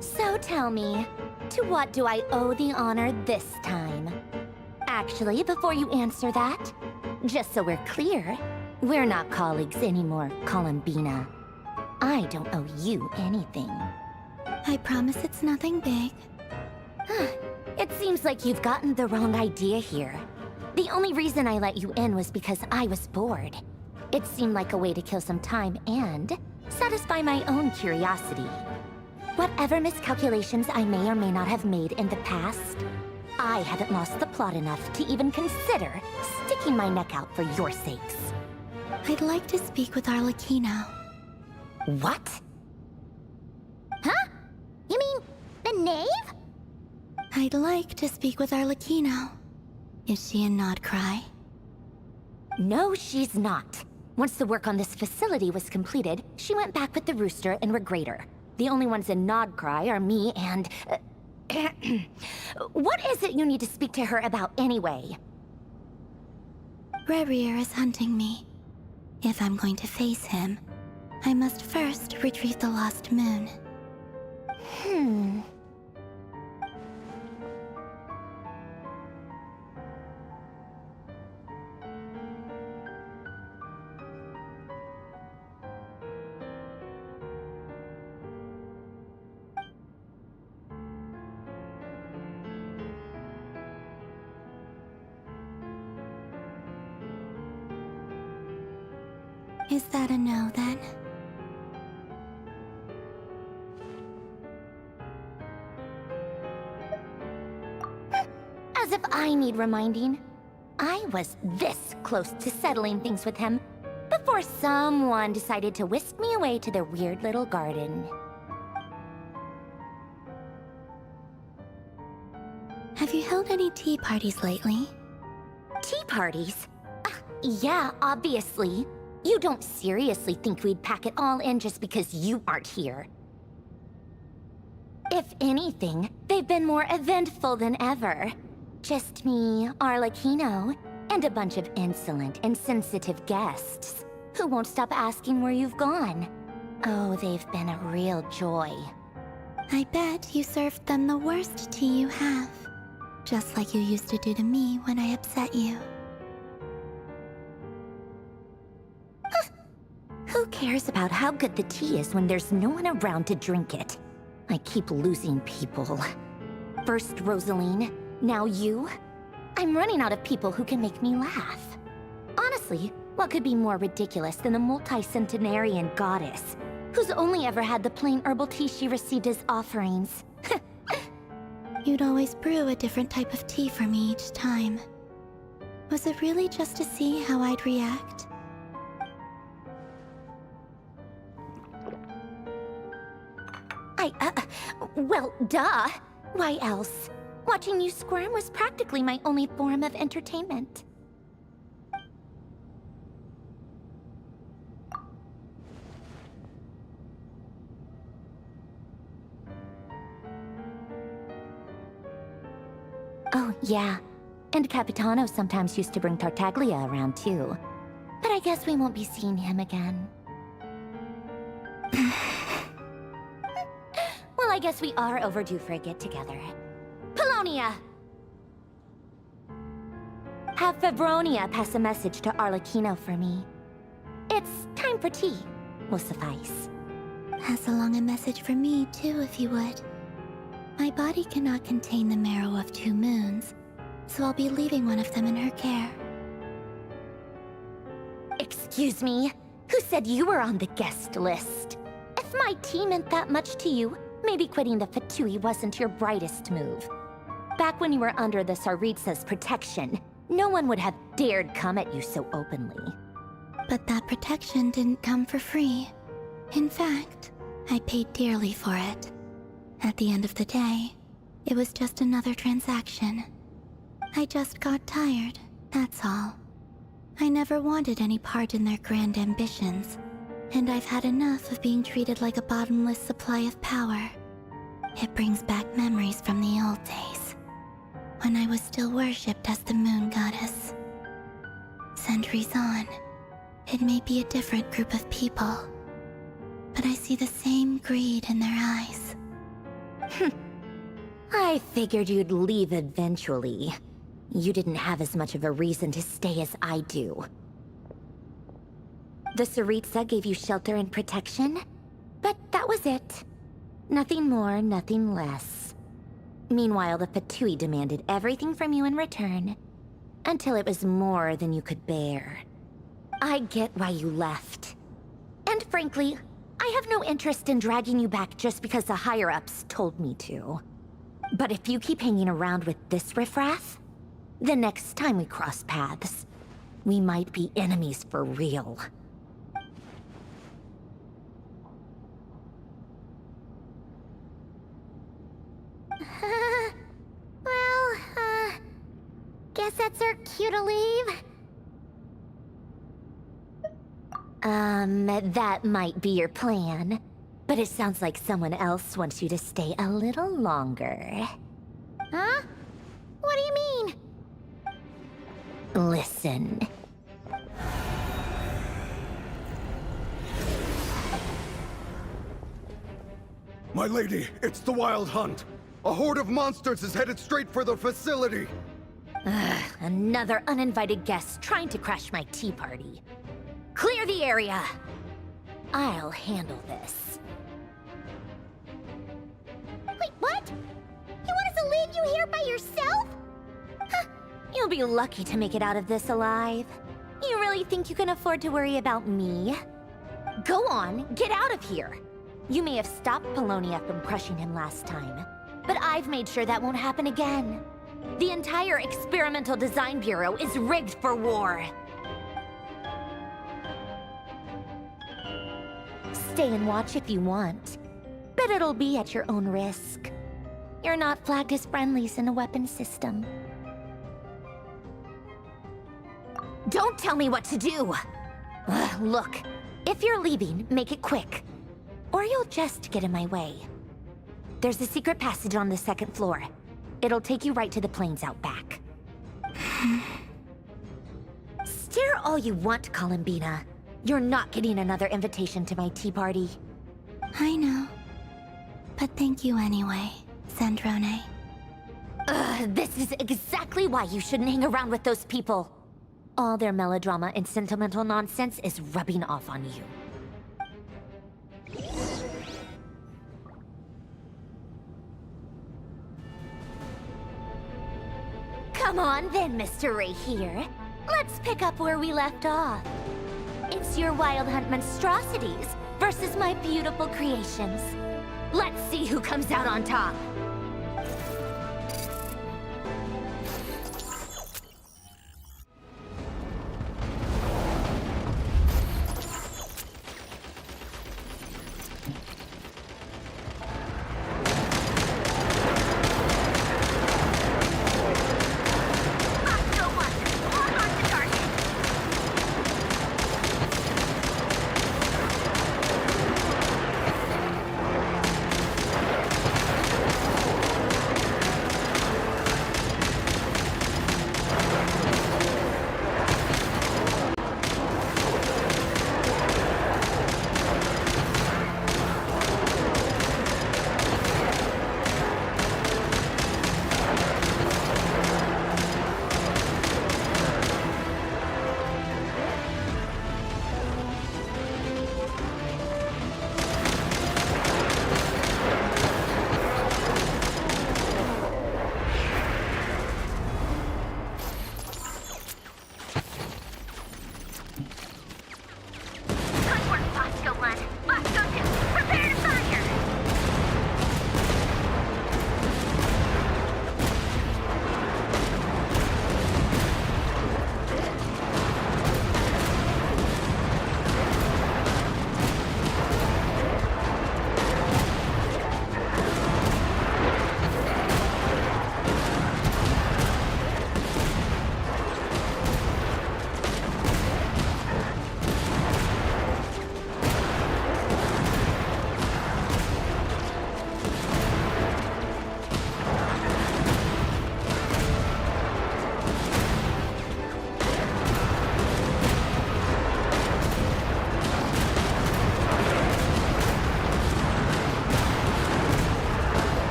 So tell me, to what do I owe the honor this time? Actually, before you answer that, just so we're clear, we're not colleagues anymore, Columbina. I don't owe you anything. I promise it's nothing big. It seems like you've gotten the wrong idea here. The only reason I let you in was because I was bored. It seemed like a way to kill some time and satisfy my own curiosity. Whatever miscalculations I may or may not have made in the past, I haven't lost the plot enough to even consider sticking my neck out for your sakes. I'd like to speak with Arlecchino. What? Huh? You mean the knave? I'd like to speak with Arlecchino. Is she in Nodcry? No, she's not. Once the work on this facility was completed, she went back with the Rooster and Regrator. The only ones in Nodcry are me and... What is it you need to speak to her about anyway? Rerir is hunting me. If I'm going to face him, I must first retrieve the lost moon. Is that a no, then? As if I need reminding. I was this close to settling things with him before someone decided to whisk me away to their weird little garden. Have you held any tea parties lately? Tea parties? Yeah, obviously. You don't seriously think we'd pack it all in just because you aren't here. If anything, they've been more eventful than ever. Just me, Arlecchino, and a bunch of insolent, insensitive guests who won't stop asking where you've gone. Oh, they've been a real joy. I bet you served them the worst tea you have. Just like you used to do to me when I upset you. Who cares about how good the tea is when there's no one around to drink it? I keep losing people. First Rosaline, now you. I'm running out of people who can make me laugh. Honestly, what could be more ridiculous than a multi-centenarian goddess who's only ever had the plain herbal tea she received as offerings? You'd always brew a different type of tea for me each time. Was it really just to see how I'd react? Well, duh. Why else? Watching you squirm was practically my only form of entertainment. Yeah, and Capitano sometimes used to bring Tartaglia around too. But I guess we won't be seeing him again. Well, I guess we are overdue for a get-together. Polonia! Have Febronia pass a message to Arlecchino for me. It's time for tea. Will suffice. Pass along a message for me, too, if you would. My body cannot contain the marrow of 2 moons, so I'll be leaving one of them in her care. Excuse me? Who said you were on the guest list? If my tea meant that much to you, maybe quitting the Fatui wasn't your brightest move. Back when you were under the Tsaritsa's protection, no one would have dared come at you so openly. But that protection didn't come for free. In fact, I paid dearly for it. At the end of the day, it was just another transaction. I just got tired, that's all. I never wanted any part in their grand ambitions, and I've had enough of being treated like a bottomless supply of power. It brings back memories from the old days, when I was still worshipped as the moon goddess. Centuries on, it may be a different group of people, but I see the same greed in their eyes. I figured you'd leave eventually. You didn't have as much of a reason to stay as I do. The Tsaritsa gave you shelter and protection, but that was it. Nothing more, nothing less. Meanwhile, the Fatui demanded everything from you in return, until it was more than you could bear. I get why you left. And frankly, I have no interest in dragging you back just because the higher-ups told me to. But if you keep hanging around with this riffraff, the next time we cross paths, we might be enemies for real. Guess that's our cue to leave. That might be your plan. But it sounds like someone else wants you to stay a little longer. Huh? What do you mean? Listen. My lady, it's the Wild Hunt. A horde of monsters is headed straight for the facility. Ugh, another uninvited guest trying to crash my tea party. Clear the area! I'll handle this. Wait, what? You want us to leave you here by yourself? Huh, you'll be lucky to make it out of this alive. You really think you can afford to worry about me? Go on, get out of here. You may have stopped Polonia from crushing him last time, but I've made sure that won't happen again. The entire Experimental Design Bureau is rigged for war. Stay and watch if you want, but it'll be at your own risk. You're not flagged as friendlies in a weapons system. Don't tell me what to do! Ugh, look, if you're leaving, make it quick. Or you'll just get in my way. There's a secret passage on the 2nd floor. It'll take you right to the plains out back. Stare all you want, Columbina. You're not getting another invitation to my tea party. I know. But thank you anyway, Sandrone. This is exactly why you shouldn't hang around with those people. All their melodrama and sentimental nonsense is rubbing off on you. Come on then, Mr. Ray here. Let's pick up where we left off. It's your Wild Hunt monstrosities versus my beautiful creations. Let's see who comes out on top.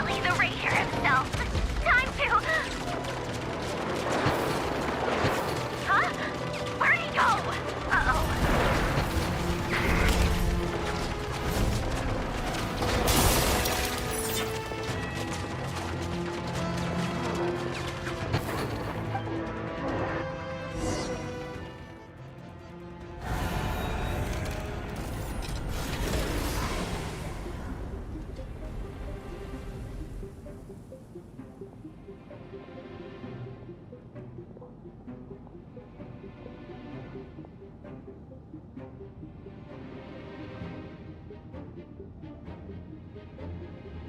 Finally, the Ranger himself. Time to... Huh? Where'd he go? Uh-oh.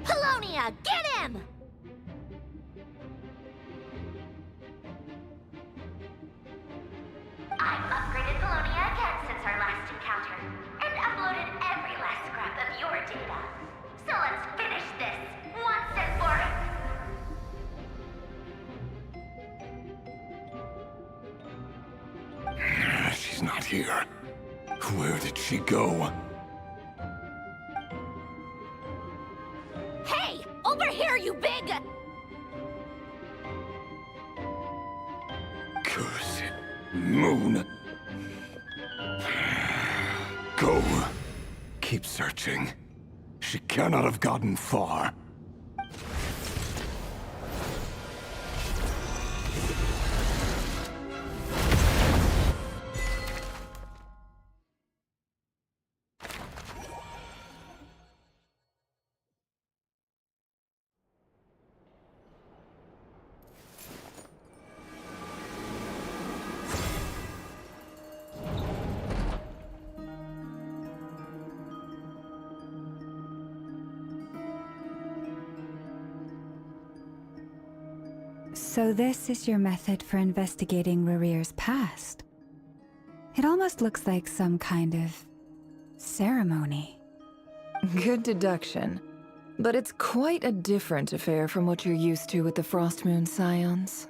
Polonia, get him! I've upgraded Polonia again since our last encounter, and uploaded every last scrap of your data. So let's finish this, once and for... She's not here. Where did she go? Hey! Over here, you big... Curse it. Moon. Go. Keep searching. She cannot have gotten far. So this is your method for investigating Rarir's past. It almost looks like some kind of ceremony. Good deduction. But it's quite a different affair from what you're used to with the Frost Moon Scions.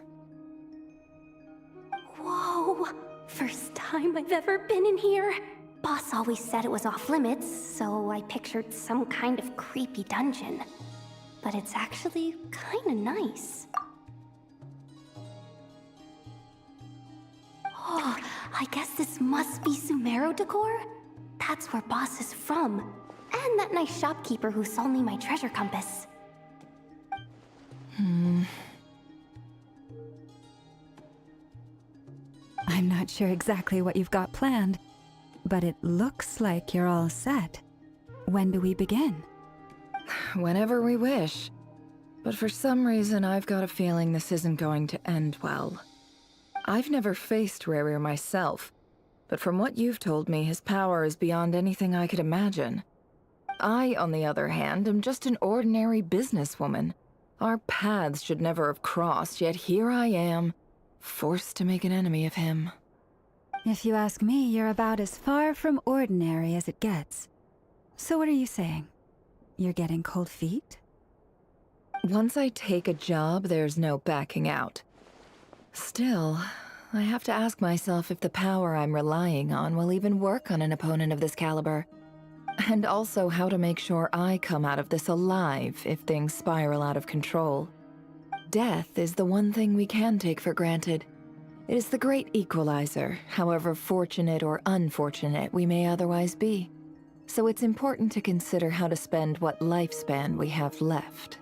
Whoa! First time I've ever been in here. Boss always said it was off limits, so I pictured some kind of creepy dungeon. But it's actually kinda nice. Oh, I guess this must be Sumero decor? That's where Boss is from. And that nice shopkeeper who sold me my treasure compass. I'm not sure exactly what you've got planned, but it looks like you're all set. When do we begin? Whenever we wish. But for some reason, I've got a feeling this isn't going to end well. I've never faced Rarir myself, but from what you've told me, his power is beyond anything I could imagine. I, on the other hand, am just an ordinary businesswoman. Our paths should never have crossed, yet here I am, forced to make an enemy of him. If you ask me, you're about as far from ordinary as it gets. So what are you saying? You're getting cold feet? Once I take a job, there's no backing out. Still, I have to ask myself if the power I'm relying on will even work on an opponent of this caliber. And also how to make sure I come out of this alive if things spiral out of control. Death is the one thing we can take for granted. It is the great equalizer, however fortunate or unfortunate we may otherwise be. So it's important to consider how to spend what lifespan we have left.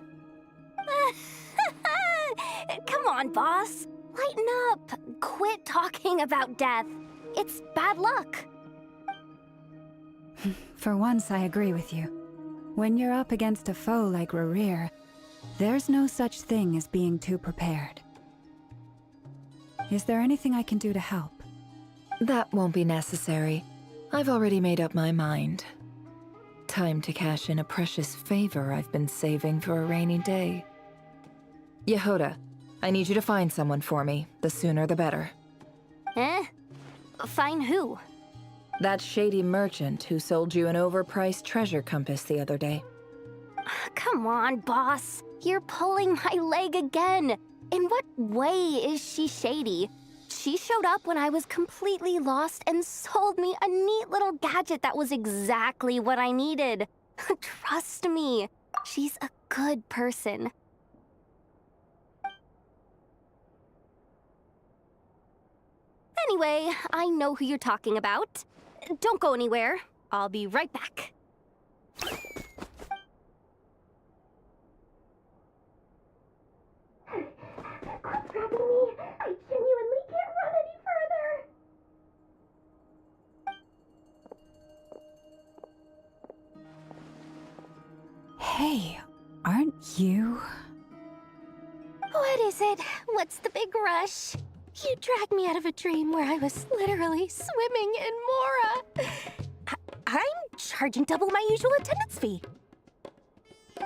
Come on, boss. Lighten up. Quit talking about death. It's bad luck. For once, I agree with you. When you're up against a foe like Rarir, there's no such thing as being too prepared. Is there anything I can do to help? That won't be necessary. I've already made up my mind. Time to cash in a precious favor I've been saving for a rainy day. Yehoda, I need you to find someone for me. The sooner the better. Eh? Find who? That shady merchant who sold you an overpriced treasure compass the other day. Come on, boss. You're pulling my leg again. In what way is she shady? She showed up when I was completely lost and sold me a neat little gadget that was exactly what I needed. Trust me. She's a good person. Anyway, I know who you're talking about. Don't go anywhere. I'll be right back. Quit grabbing me. I genuinely can't run any further. Hey, aren't you? What is it? What's the big rush? You dragged me out of a dream where I was literally swimming in Mora. I'm charging double my usual attendance fee.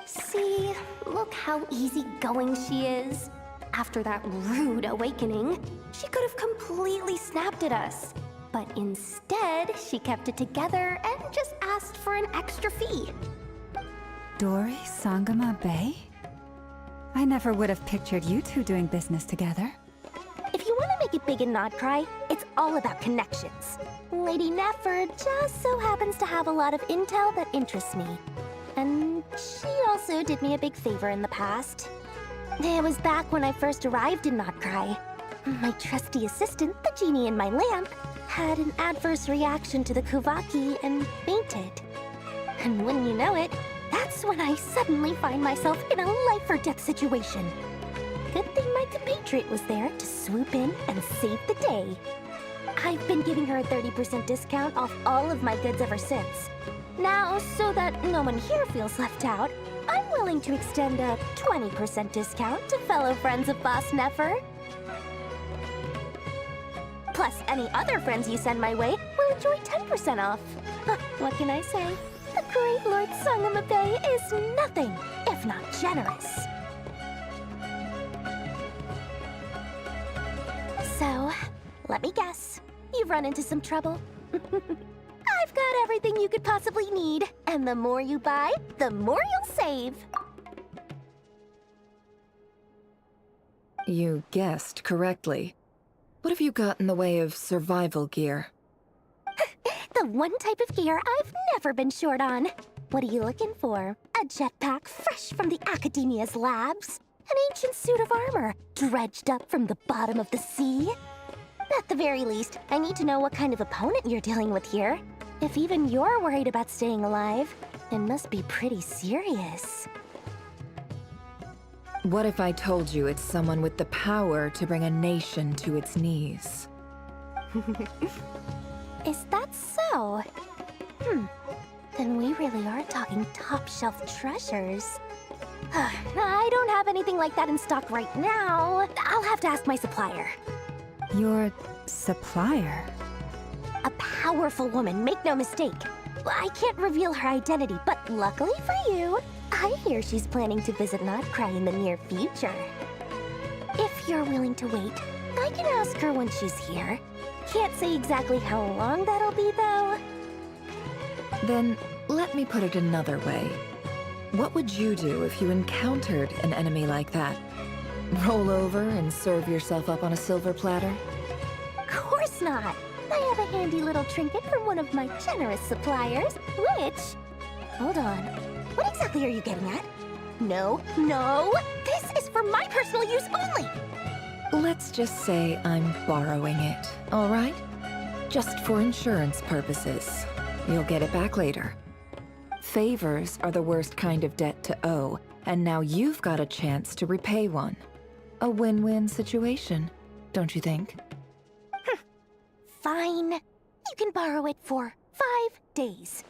See, look how easygoing she is. After that rude awakening, she could have completely snapped at us. But instead, she kept it together and just asked for an extra fee. Dory Sangama Bay? I never would have pictured you two doing business together. If you want to make it big in Nodcry, it's all about connections. Lady Nefer just so happens to have a lot of intel that interests me. And she also did me a big favor in the past. It was back when I first arrived in Nodcry. My trusty assistant, the genie in my lamp, had an adverse reaction to the Kuvaki and fainted. And wouldn't you know it, that's when I suddenly find myself in a life-or-death situation. Good thing my compatriot was there to swoop in and save the day. I've been giving her a 30% discount off all of my goods ever since. Now, so that no one here feels left out, I'm willing to extend a 20% discount to fellow friends of Boss Nefer. Plus, any other friends you send my way will enjoy 10% off. What can I say? The great Lord Sangama Bay is nothing if not generous. So, let me guess. You've run into some trouble? I've got everything you could possibly need. And the more you buy, the more you'll save. You guessed correctly. What have you got in the way of survival gear? The one type of gear I've never been short on. What are you looking for? A jetpack fresh from the Academia's labs? An ancient suit of armor dredged up from the bottom of the sea? At the very least, I need to know what kind of opponent you're dealing with here. If even you're worried about staying alive, it must be pretty serious. What if I told you it's someone with the power to bring a nation to its knees? Is that so? Then we really are talking top-shelf treasures. I don't have anything like that in stock right now. I'll have to ask my supplier. Your supplier? A powerful woman, make no mistake. I can't reveal her identity, but luckily for you, I hear she's planning to visit Nodcry in the near future. If you're willing to wait, I can ask her when she's here. Can't say exactly how long that'll be, though. Then, let me put it another way. What would you do if you encountered an enemy like that? Roll over and serve yourself up on a silver platter? Of course not. I have a handy little trinket from one of my generous suppliers, which... Hold on. What exactly are you getting at? No, no! This is for my personal use only! Let's just say I'm borrowing it, all right? Just for insurance purposes. You'll get it back later. Favors are the worst kind of debt to owe, and now you've got a chance to repay one. A win-win situation, don't you think? Fine. You can borrow it for 5 days.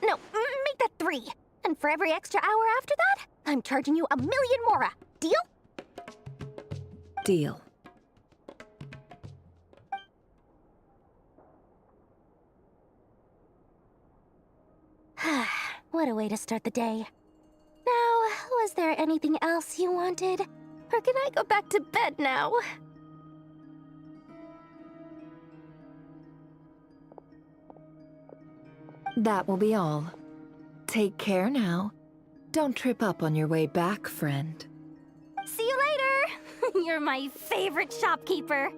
No, make that 3. And for every extra hour after that, I'm charging you 1,000,000 mora. Deal? Deal. What a way to start the day. Now, was there anything else you wanted? Or can I go back to bed now? That will be all. Take care now. Don't trip up on your way back, friend. See you later! You're my favorite shopkeeper.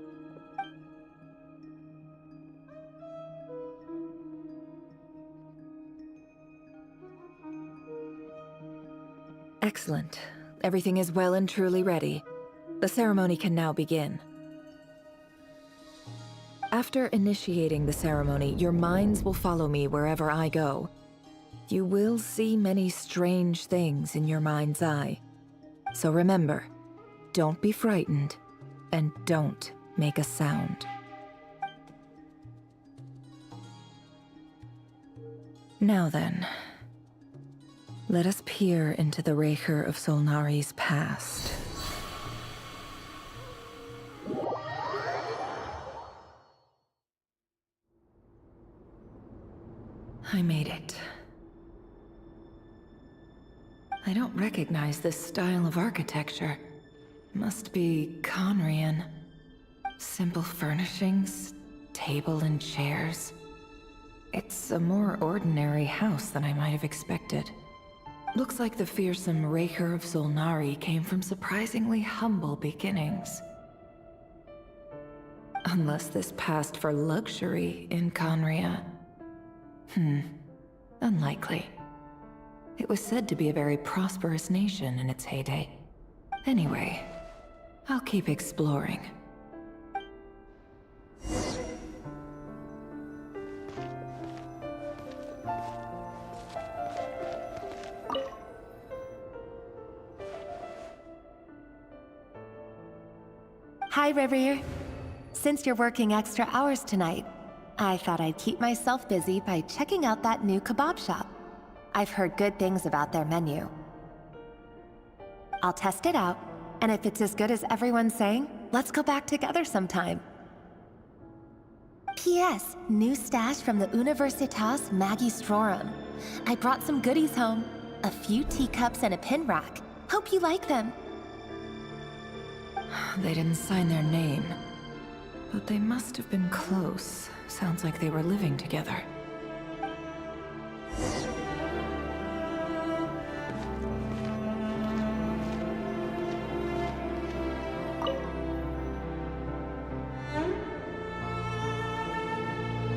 Excellent. Everything is well and truly ready. The ceremony can now begin. After initiating the ceremony, your minds will follow me wherever I go. You will see many strange things in your mind's eye. So remember, don't be frightened, and don't make a sound. Now then, let us peer into the Raker of Solnari's past. I made it. I don't recognize this style of architecture. Must be Conrian. Simple furnishings, table and chairs. It's a more ordinary house than I might have expected. Looks like the fearsome Raker of Solnari came from surprisingly humble beginnings. Unless this passed for luxury in Conria. Unlikely. It was said to be a very prosperous nation in its heyday. Anyway, I'll keep exploring. Hi, Rivier. Since you're working extra hours tonight, I thought I'd keep myself busy by checking out that new kebab shop. I've heard good things about their menu. I'll test it out, and if it's as good as everyone's saying, let's go back together sometime. P.S. New stash from the Universitas Magistrorum. I brought some goodies home. A few teacups and a pin rack. Hope you like them. They didn't sign their name, but they must have been close. Sounds like they were living together.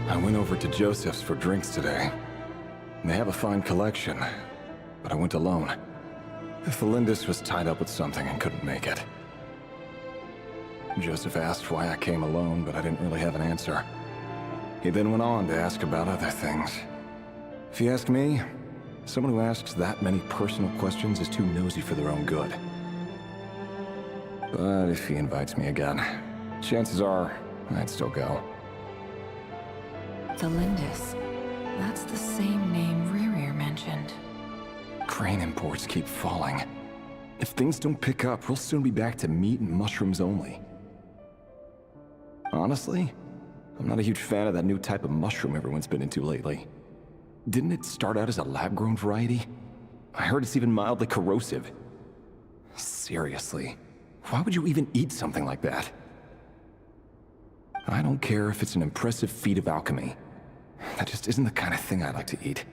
I went over to Joseph's for drinks today. They have a fine collection, but I went alone. Felindis was tied up with something and couldn't make it. Joseph asked why I came alone, but I didn't really have an answer. He then went on to ask about other things. If you ask me, someone who asks that many personal questions is too nosy for their own good. But if he invites me again, chances are I'd still go. Felindis. That's the same name Rerir mentioned. Crane imports keep falling. If things don't pick up, we'll soon be back to meat and mushrooms only. Honestly, I'm not a huge fan of that new type of mushroom everyone's been into lately. Didn't it start out as a lab-grown variety? I heard it's even mildly corrosive. Seriously, why would you even eat something like that? I don't care if it's an impressive feat of alchemy. That just isn't the kind of thing I like to eat.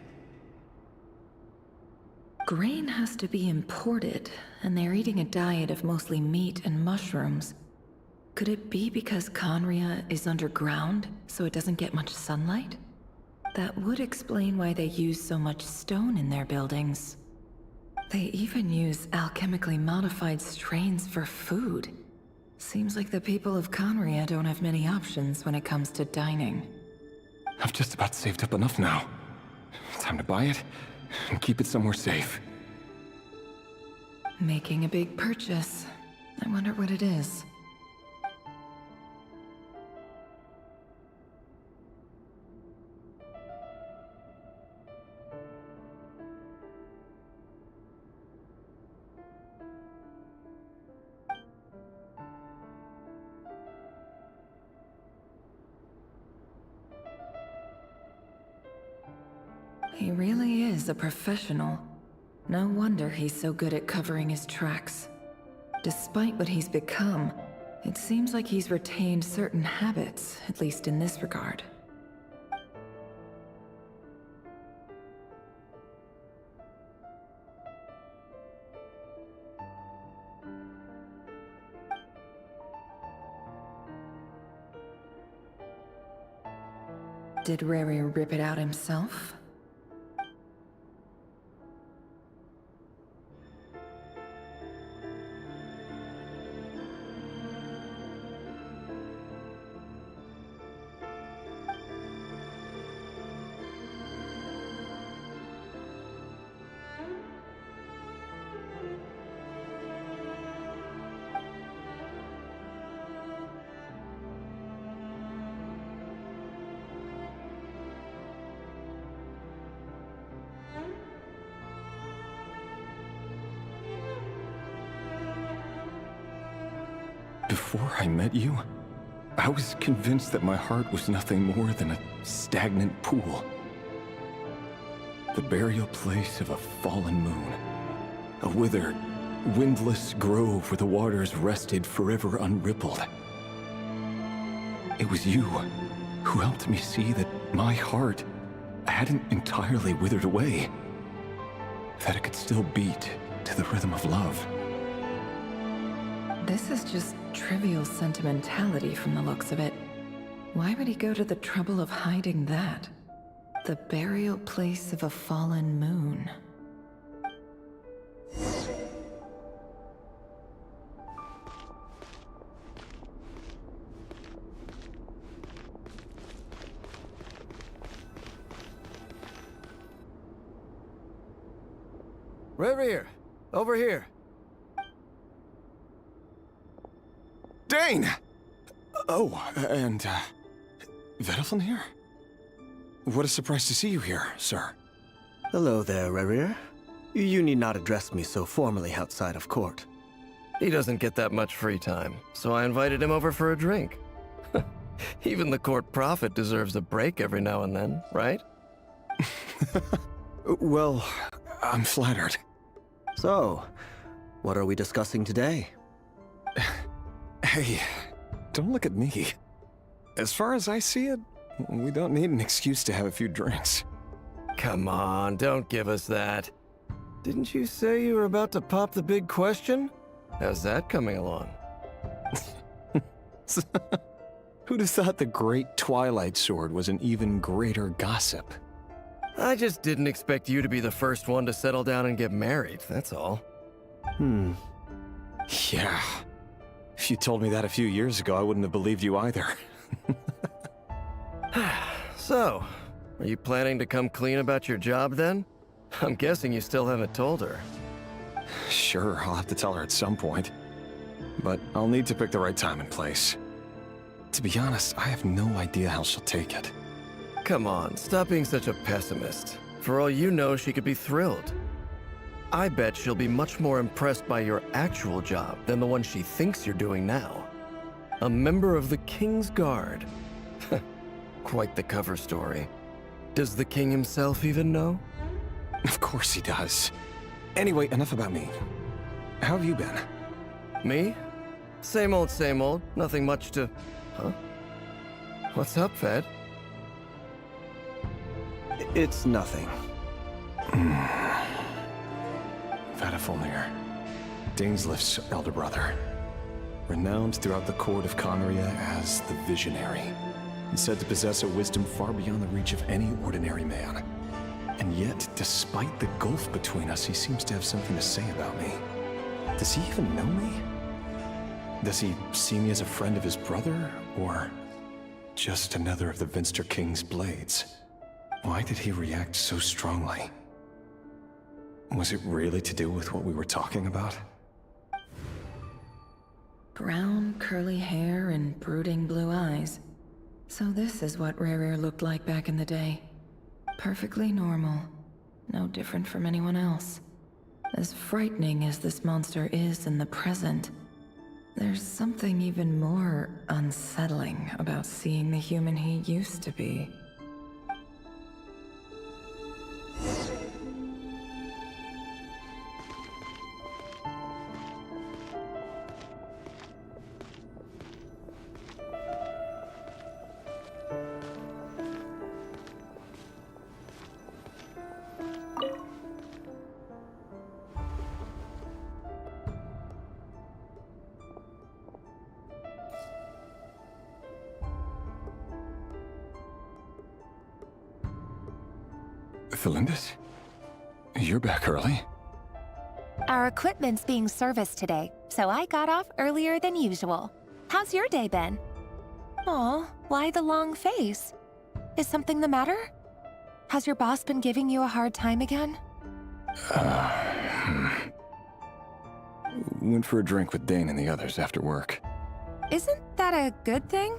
Grain has to be imported, and they're eating a diet of mostly meat and mushrooms. Could it be because Conria is underground, so it doesn't get much sunlight? That would explain why they use so much stone in their buildings. They even use alchemically modified strains for food. Seems like the people of Conria don't have many options when it comes to dining. I've just about saved up enough now. Time to buy it and keep it somewhere safe. Making a big purchase. I wonder what it is. He really is a professional. No wonder he's so good at covering his tracks. Despite what he's become, it seems like he's retained certain habits, at least in this regard. Did Rary rip it out himself? Before I met you, I was convinced that my heart was nothing more than a stagnant pool. The burial place of a fallen moon. A withered, windless grove where the waters rested forever unrippled. It was you who helped me see that my heart hadn't entirely withered away. That it could still beat to the rhythm of love. This is just trivial sentimentality from the looks of it. Why would he go to the trouble of hiding that? The burial place of a fallen moon. Reverie, over here. Dane! Oh, and, Vedaflin here? What a surprise to see you here, sir. Hello there, Reverie. You need not address me so formally outside of court. He doesn't get that much free time, so I invited him over for a drink. Even the court prophet deserves a break every now and then, right? Well, I'm flattered. So, what are we discussing today? Hey, don't look at me. As far as I see it, we don't need an excuse to have a few drinks. Come on, don't give us that. Didn't you say you were about to pop the big question? How's that coming along? Who'd have thought the great Twilight Sword was an even greater gossip? I just didn't expect you to be the first one to settle down and get married, that's all. Yeah. If you told me that a few years ago, I wouldn't have believed you either. So, are you planning to come clean about your job then? I'm guessing you still haven't told her. Sure, I'll have to tell her at some point. But I'll need to pick the right time and place. To be honest, I have no idea how she'll take it. Come on, stop being such a pessimist. For all you know, she could be thrilled. I bet she'll be much more impressed by your actual job than the one she thinks you're doing now. A member of the King's Guard. Quite the cover story. Does the king himself even know? Of course he does. Anyway, enough about me. How have you been? Me? Same old, same old. Nothing much to... Huh? What's up, Fed? It's nothing. Vedaflin, Dainslift's elder brother. Renowned throughout the court of Conria as the Visionary. And said to possess a wisdom far beyond the reach of any ordinary man. And yet, despite the gulf between us, he seems to have something to say about me. Does he even know me? Does he see me as a friend of his brother, or just another of the Vinster King's blades? Why did he react so strongly? Was it really to do with what we were talking about? Brown, curly hair and brooding blue eyes. So this is what Rerir looked like back in the day. Perfectly normal. No different from anyone else. As frightening as this monster is in the present, there's something even more unsettling about seeing the human he used to be. Felindis? You're back early? Our equipment's being serviced today, so I got off earlier than usual. How's your day been? Aw, why the long face? Is something the matter? Has your boss been giving you a hard time again? Went for a drink with Dane and the others after work. Isn't that a good thing?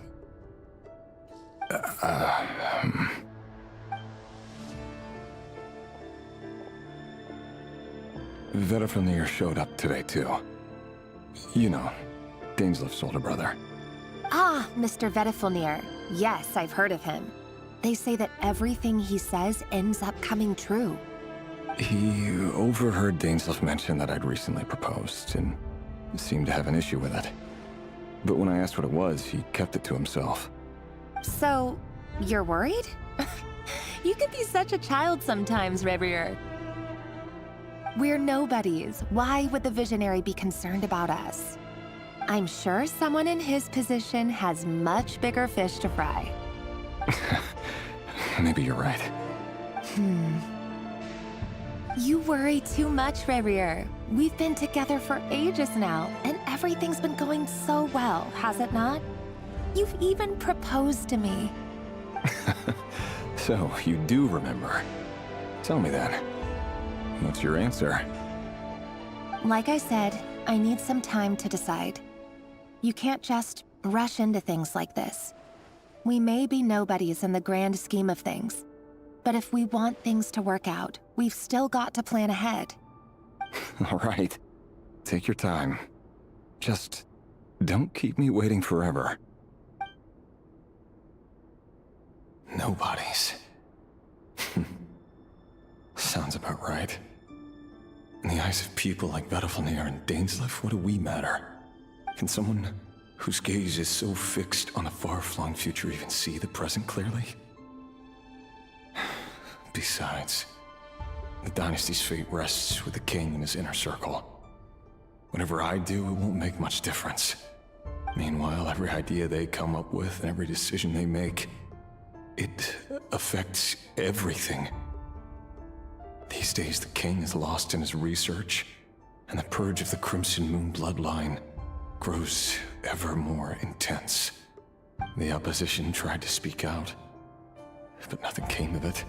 Vedaflin showed up today, too. You know, Dainslef's older brother. Ah, Mr. Vedifilnir. Yes, I've heard of him. They say that everything he says ends up coming true. He overheard Dainslef mention that I'd recently proposed, and seemed to have an issue with it. But when I asked what it was, he kept it to himself. So, you're worried? You can be such a child sometimes, Revier. We're nobodies. Why would the Visionary be concerned about us? I'm sure someone in his position has much bigger fish to fry. Maybe you're right. You worry too much, Revier. We've been together for ages now, and everything's been going so well, has it not? You've even proposed to me. So, you do remember. Tell me then. What's your answer? Like I said, I need some time to decide. You can't just rush into things like this. We may be nobodies in the grand scheme of things, but if we want things to work out, we've still got to plan ahead. All right. Take your time. Just don't keep me waiting forever. Nobodies. Sounds about right. In the eyes of people like Vedifilnir and Dainslef, what do we matter? Can someone whose gaze is so fixed on a far-flung future even see the present clearly? Besides, the dynasty's fate rests with the king and his inner circle. Whatever I do, it won't make much difference. Meanwhile, every idea they come up with and every decision they make, it affects everything. These days, the king is lost in his research, and the purge of the Crimson Moon bloodline grows ever more intense. The opposition tried to speak out, but nothing came of it.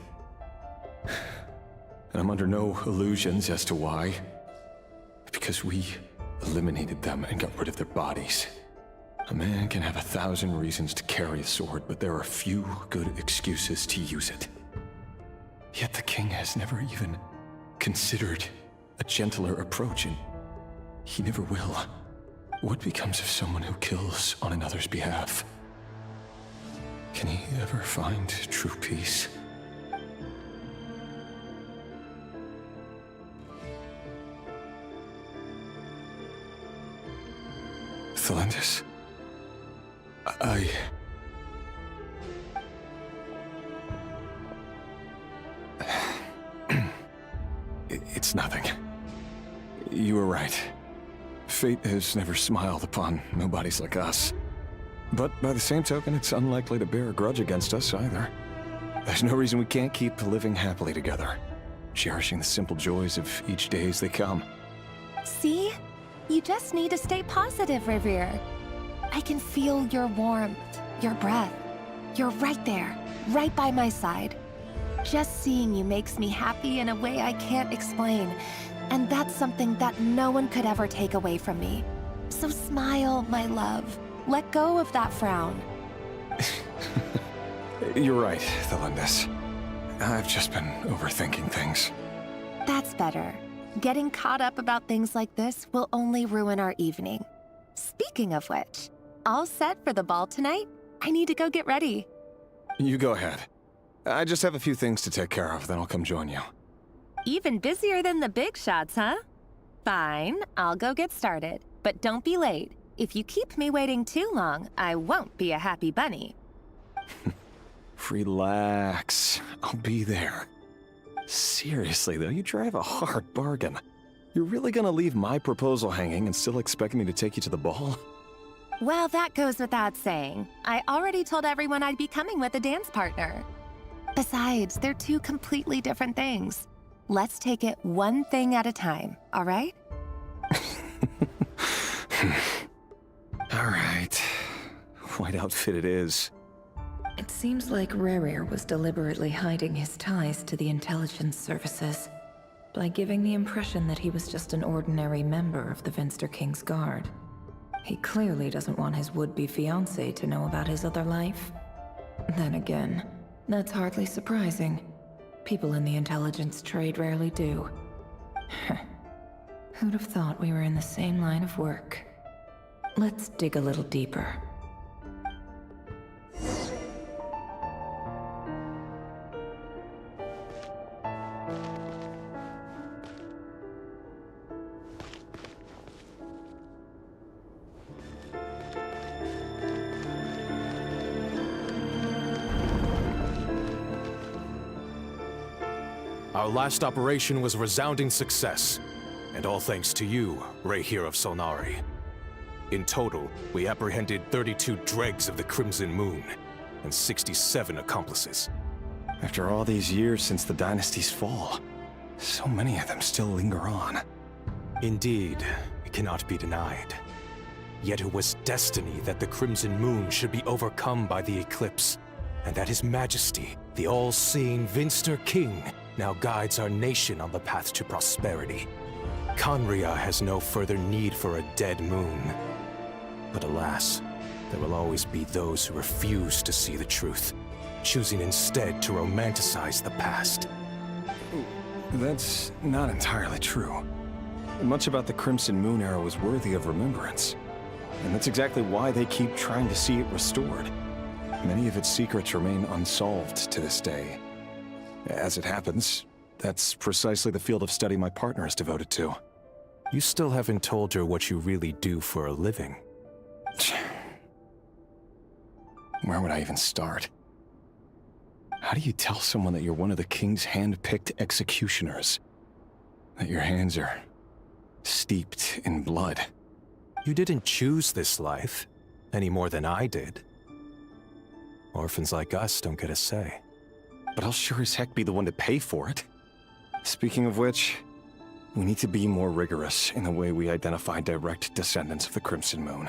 And I'm under no illusions as to why. Because we eliminated them and got rid of their bodies. A man can have 1,000 reasons to carry a sword, but there are few good excuses to use it. Yet the king has never even considered a gentler approach, and he never will. What becomes of someone who kills on another's behalf? Can he ever find true peace? Thelendis? It's nothing. You were right. Fate has never smiled upon nobodies like us. But by the same token, it's unlikely to bear a grudge against us either. There's no reason we can't keep living happily together, cherishing the simple joys of each day as they come. See? You just need to stay positive, Revier. I can feel your warmth, your breath. You're right there, right by my side. Just seeing you makes me happy in a way I can't explain. And that's something that no one could ever take away from me. So smile, my love. Let go of that frown. You're right, Thelendis. I've just been overthinking things. That's better. Getting caught up about things like this will only ruin our evening. Speaking of which, all set for the ball tonight? I need to go get ready. You go ahead. I just have a few things to take care of, then I'll come join you. Even busier than the big shots, huh? Fine, I'll go get started. But don't be late. If you keep me waiting too long, I won't be a happy bunny. Relax. I'll be there. Seriously, though, you drive a hard bargain. You're really gonna leave my proposal hanging and still expect me to take you to the ball? Well, that goes without saying. I already told everyone I'd be coming with a dance partner. Besides, they're two completely different things. Let's take it one thing at a time, all right? All right. White outfit it is. It seems like Rerir was deliberately hiding his ties to the intelligence services by giving the impression that he was just an ordinary member of the Venster King's Guard. He clearly doesn't want his would-be fiancée to know about his other life. Then again, that's hardly surprising. People in the intelligence trade rarely do. Who'd have thought we were in the same line of work? Let's dig a little deeper. Our last operation was a resounding success, and all thanks to you, Rahier of Solnari. In total, we apprehended 32 dregs of the Crimson Moon, and 67 accomplices. After all these years since the dynasty's fall, so many of them still linger on. Indeed, it cannot be denied. Yet it was destiny that the Crimson Moon should be overcome by the eclipse, and that His Majesty, the all-seeing Vinster King, now guides our nation on the path to prosperity. Conria has no further need for a dead moon. But alas, there will always be those who refuse to see the truth, choosing instead to romanticize the past. That's not entirely true. Much about the Crimson Moon era was worthy of remembrance. And that's exactly why they keep trying to see it restored. Many of its secrets remain unsolved to this day. As it happens, that's precisely the field of study my partner is devoted to. You still haven't told her what you really do for a living. Where would I even start? How do you tell someone that you're one of the King's hand-picked executioners? That your hands are steeped in blood? You didn't choose this life, any more than I did. Orphans like us don't get a say. But I'll sure as heck be the one to pay for it. Speaking of which, we need to be more rigorous in the way we identify direct descendants of the Crimson Moon.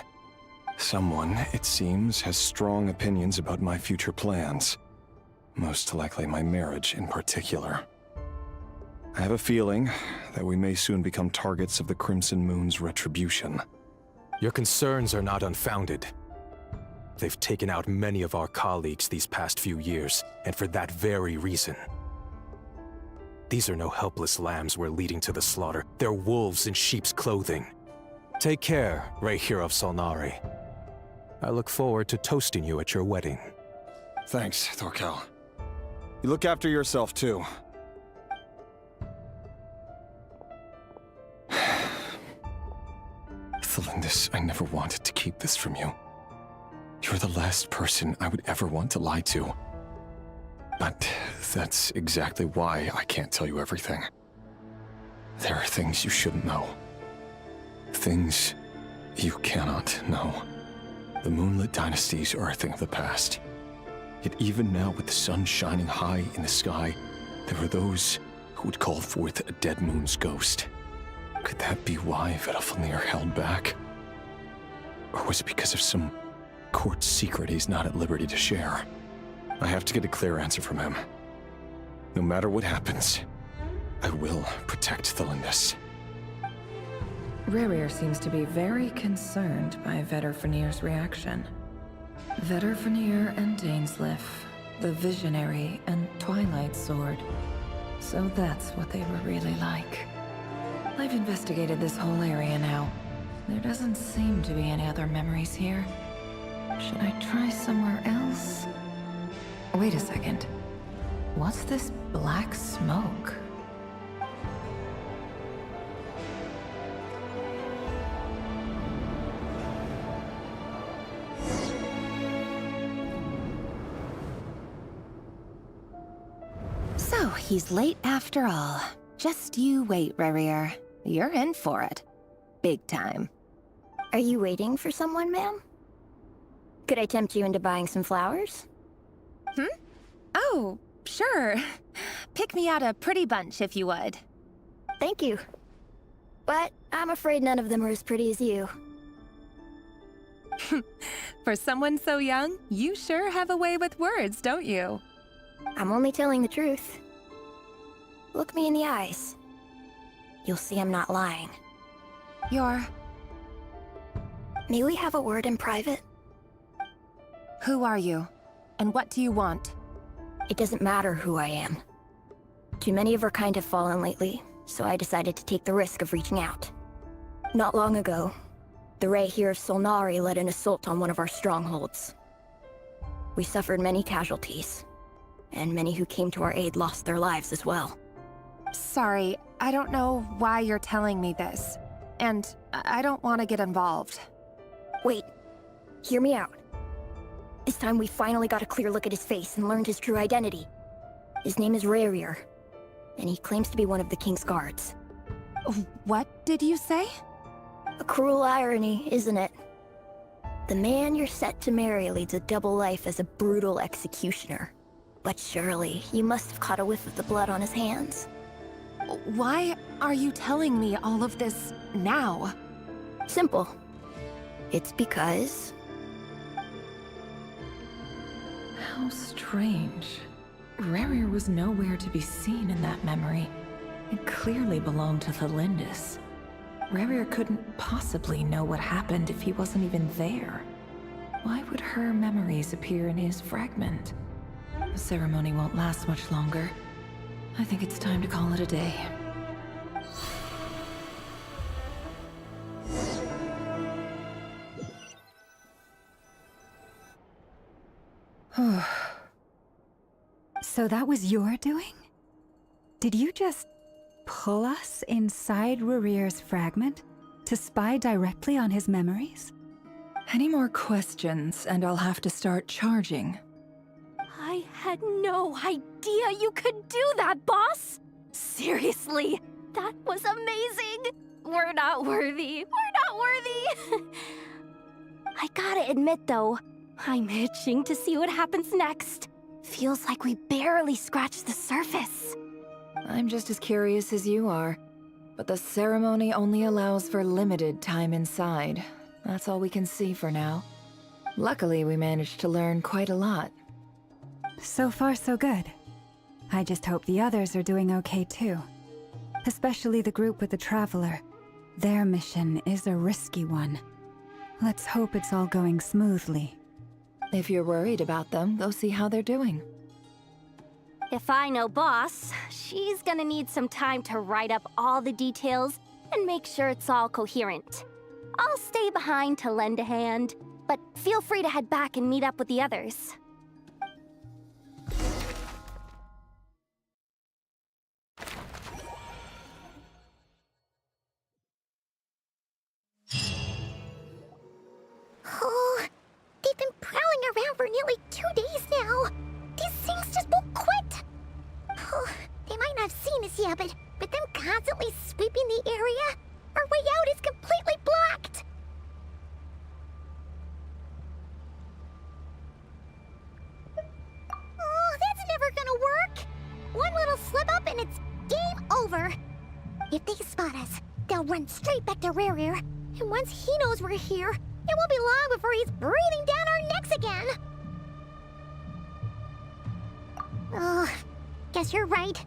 Someone, it seems, has strong opinions about my future plans. Most likely my marriage in particular. I have a feeling that we may soon become targets of the Crimson Moon's retribution. Your concerns are not unfounded. They've taken out many of our colleagues these past few years, and for that very reason. These are no helpless lambs we're leading to the slaughter. They're wolves in sheep's clothing. Take care, Rahier of Solnari. I look forward to toasting you at your wedding. Thanks, Thorkel. You look after yourself, too. Thelindis, I never wanted to keep this from you. You're the last person I would ever want to lie to. But that's exactly why I can't tell you everything. There are things you shouldn't know. Things you cannot know. The moonlit dynasties are a thing of the past. Yet even now, with the sun shining high in the sky, there are those who would call forth a dead moon's ghost. Could that be why Vedalfnir held back? Or was it because of some court secret he's not at liberty to share? I have to get a clear answer from him. No matter what happens, I will protect Thelindis. Rahier seems to be very concerned by Vedalfnir's reaction. Vedalfnir and Dainsleif, the Visionary and Twilight Sword. So that's what they were really like. I've investigated this whole area now. There doesn't seem to be any other memories here. Should I try somewhere else? Wait a second. What's this black smoke? So, he's late after all. Just you wait, Rahier. You're in for it. Big time. Are you waiting for someone, ma'am? Could I tempt you into buying some flowers? Oh, sure. Pick me out a pretty bunch if you would. Thank you. But I'm afraid none of them are as pretty as you. For someone so young, you sure have a way with words, don't you? I'm only telling the truth. Look me in the eyes. You'll see I'm not lying. May we have a word in private? Who are you? And what do you want? It doesn't matter who I am. Too many of our kind have fallen lately, so I decided to take the risk of reaching out. Not long ago, The Ray here of Solnari led an assault on one of our strongholds. We suffered many casualties, and many who came to our aid lost their lives as well. Sorry, I don't know why you're telling me this, and I don't want to get involved. Wait, hear me out. This time we finally got a clear look at his face and learned his true identity. His name is Rerir, and he claims to be one of the King's guards. What did you say? A cruel irony, isn't it? The man you're set to marry leads a double life as a brutal executioner. But surely, you must have caught a whiff of the blood on his hands. Why are you telling me all of this now? Simple. It's because... How strange. Rerir was nowhere to be seen in that memory. It clearly belonged to the Lindis. Rerir couldn't possibly know what happened if he wasn't even there. Why would her memories appear in his fragment? The ceremony won't last much longer. I think it's time to call it a day. So that was your doing? Did you just pull us inside Rerir's fragment to spy directly on his memories? Any more questions, and I'll have to start charging. I had no idea you could do that, boss! Seriously, that was amazing! We're not worthy. We're not worthy! I gotta admit, though, I'm itching to see what happens next. Feels like we barely scratched the surface. I'm just as curious as you are, but the ceremony only allows for limited time inside. That's all we can see for now. Luckily, we managed to learn quite a lot. So far, so good. I just hope the others are doing okay too. Especially the group with the Traveler. Their mission is a risky one. Let's hope it's all going smoothly. If you're worried about them, go see how they're doing. If I know Boss, she's gonna need some time to write up all the details and make sure it's all coherent. I'll stay behind to lend a hand, but feel free to head back and meet up with the others. Oh, they've been prowling around for nearly 2 days now. These things just won't quit. Oh, they might not have seen us yet, but them constantly sweeping the area, our way out is completely blocked. Oh, that's never gonna work. One little slip up and it's game over. If they spot us, they'll run straight back to Rerir, and once he knows we're here, it won't be long before he's breathing down our necks again. Oh, guess you're right.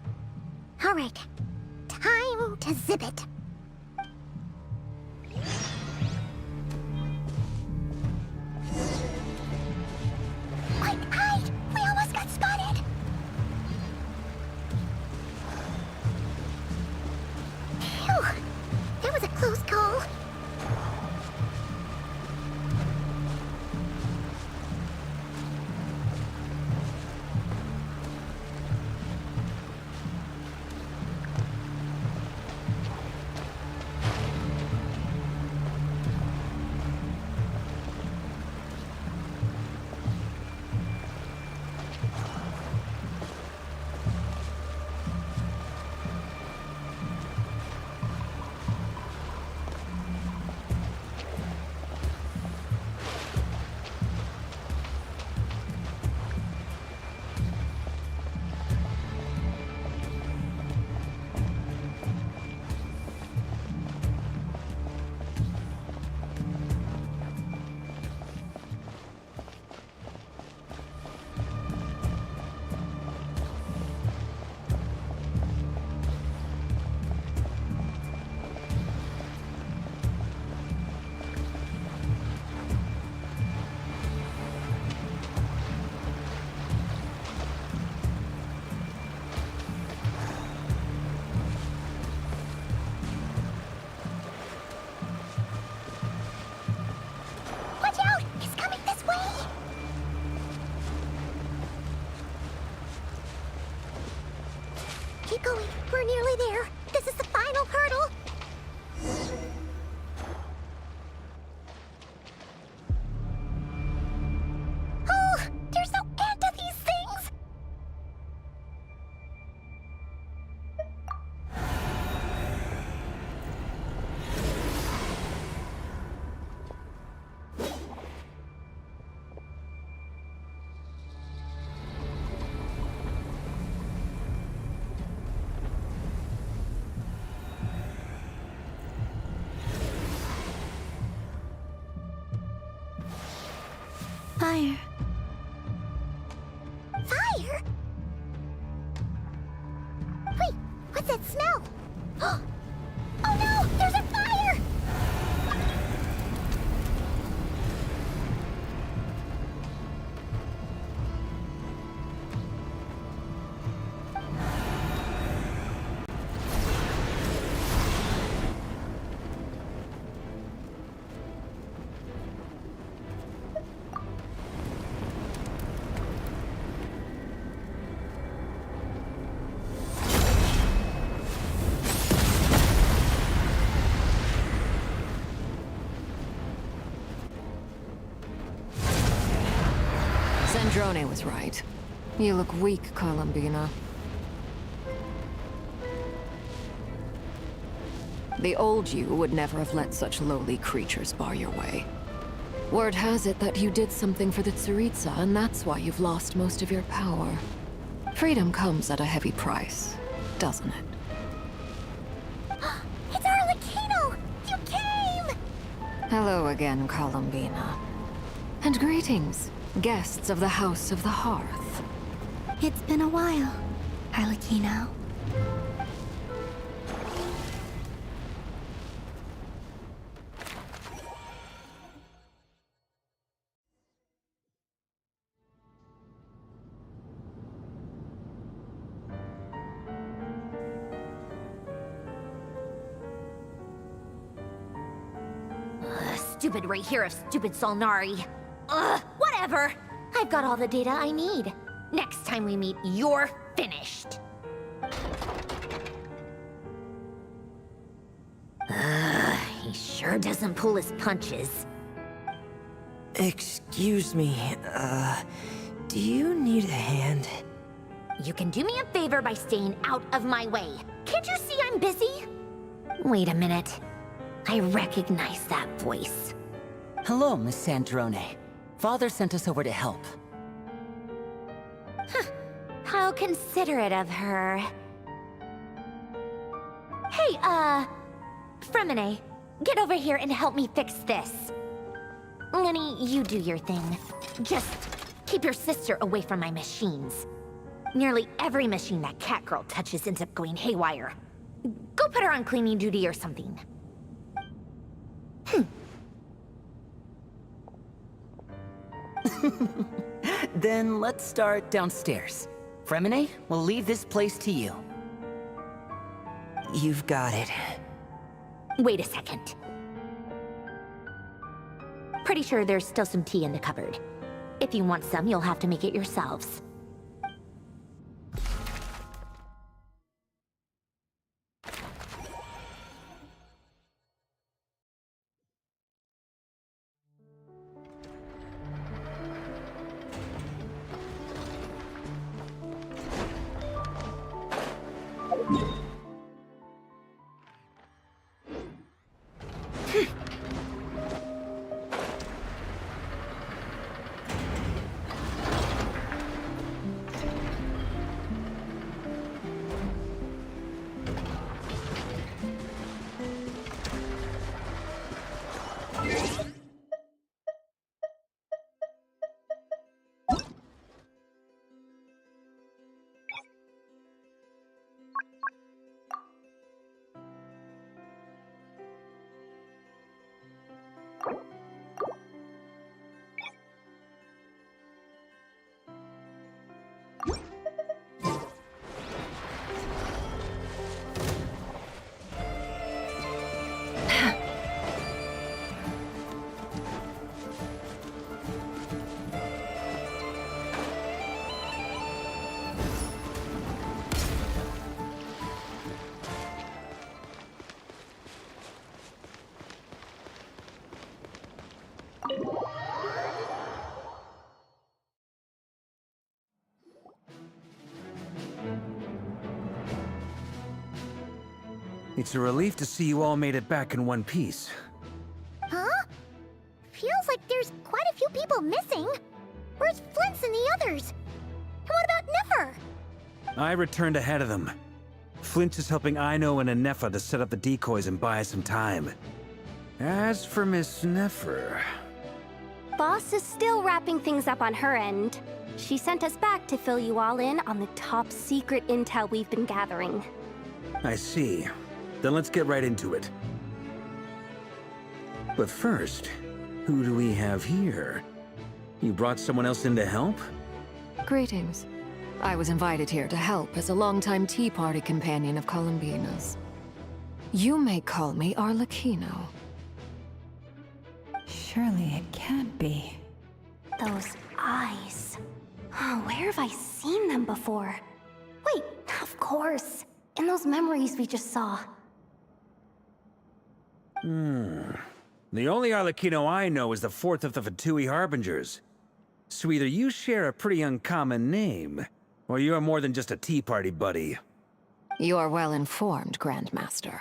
All right, time to zip it. Quick, hide! We almost got spotted! Phew, that was a close call. Drone was right. You look weak, Columbina. The old you would never have let such lowly creatures bar your way. Word has it that you did something for the Tsaritsa, and that's why you've lost most of your power. Freedom comes at a heavy price, doesn't it? It's Arlecchino! You came! Hello again, Columbina. And greetings, guests of the House of the Hearth. It's been a while, Arlecchino. Stupid right here of stupid Solnari. Ugh, whatever. I've got all the data I need. Next time we meet, you're finished. He sure doesn't pull his punches. Excuse me, do you need a hand? You can do me a favor by staying out of my way. Can't you see I'm busy? Wait a minute. I recognize that voice. Hello, Miss Sandrone. Father sent us over to help. How considerate of her. Hey, Fremine, get over here and help me fix this. Lenny, you do your thing. Just keep your sister away from my machines. Nearly every machine that cat girl touches ends up going haywire. Go put her on cleaning duty or something. Then let's start downstairs. Fremine, we'll leave this place to you. You've got it. Wait a second. Pretty sure there's still some tea in the cupboard. If you want some, you'll have to make it yourselves. It's a relief to see you all made it back in one piece. Huh? Feels like there's quite a few people missing. Where's Flint's and the others? And what about Nefer? I returned ahead of them. Flint is helping Ino and Anefa to set up the decoys and buy some time. As for Miss Nefer... Boss is still wrapping things up on her end. She sent us back to fill you all in on the top secret intel we've been gathering. I see. Then let's get right into it. But first, who do we have here? You brought someone else in to help? Greetings. I was invited here to help as a longtime Tea Party companion of Columbina's. You may call me Arlecchino. Surely it can't be. Those eyes. Oh, where have I seen them before? Wait, of course. In those memories we just saw. The only Arlecchino I know is the fourth of the Fatui Harbingers. So either you share a pretty uncommon name, or you're more than just a tea party buddy. You're well informed, Grandmaster.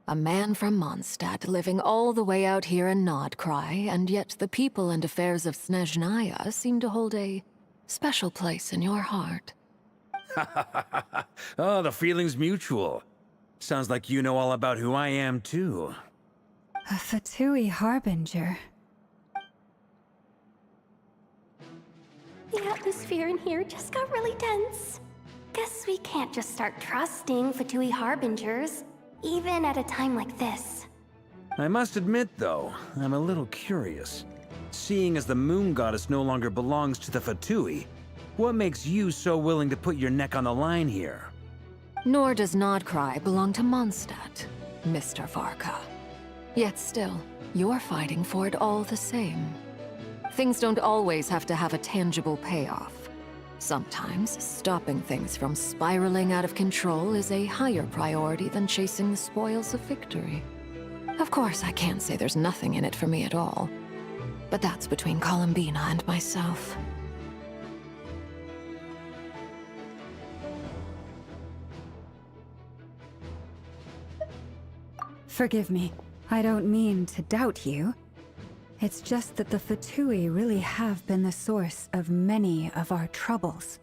A man from Mondstadt living all the way out here in Nodcry, and yet the people and affairs of Snezhnaya seem to hold a special place in your heart. Oh, the feeling's mutual. Sounds like you know all about who I am, too. A Fatui harbinger. The atmosphere in here just got really tense. Guess we can't just start trusting Fatui harbingers, even at a time like this. I must admit, though, I'm a little curious. Seeing as the moon goddess no longer belongs to the Fatui, what makes you so willing to put your neck on the line here? Nor does Nodcry belong to Mondstadt, Mr. Varka. Yet still, you're fighting for it all the same. Things don't always have to have a tangible payoff. Sometimes, stopping things from spiraling out of control is a higher priority than chasing the spoils of victory. Of course, I can't say there's nothing in it for me at all. But that's between Columbina and myself. Forgive me. I don't mean to doubt you. It's just that the Fatui really have been the source of many of our troubles.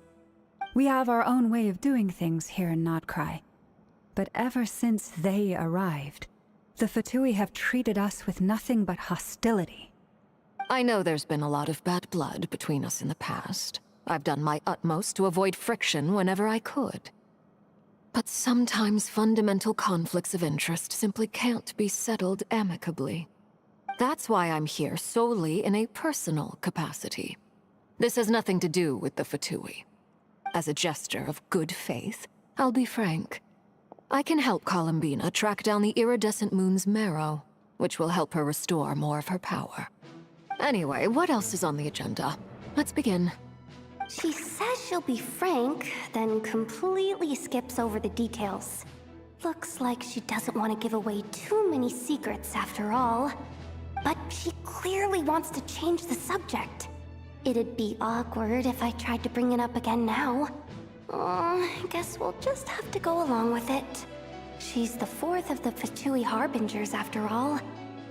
We have our own way of doing things here in Nodcry. But ever since they arrived, the Fatui have treated us with nothing but hostility. I know there's been a lot of bad blood between us in the past. I've done my utmost to avoid friction whenever I could. But sometimes fundamental conflicts of interest simply can't be settled amicably. That's why I'm here solely in a personal capacity. This has nothing to do with the Fatui. As a gesture of good faith, I'll be frank. I can help Columbina track down the iridescent moon's marrow, which will help her restore more of her power. Anyway, what else is on the agenda? Let's begin. She says she'll be frank, then completely skips over the details. Looks like she doesn't want to give away too many secrets after all. But she clearly wants to change the subject. It'd be awkward if I tried to bring it up again now. I guess we'll just have to go along with it. She's the fourth of the Fatui harbingers after all.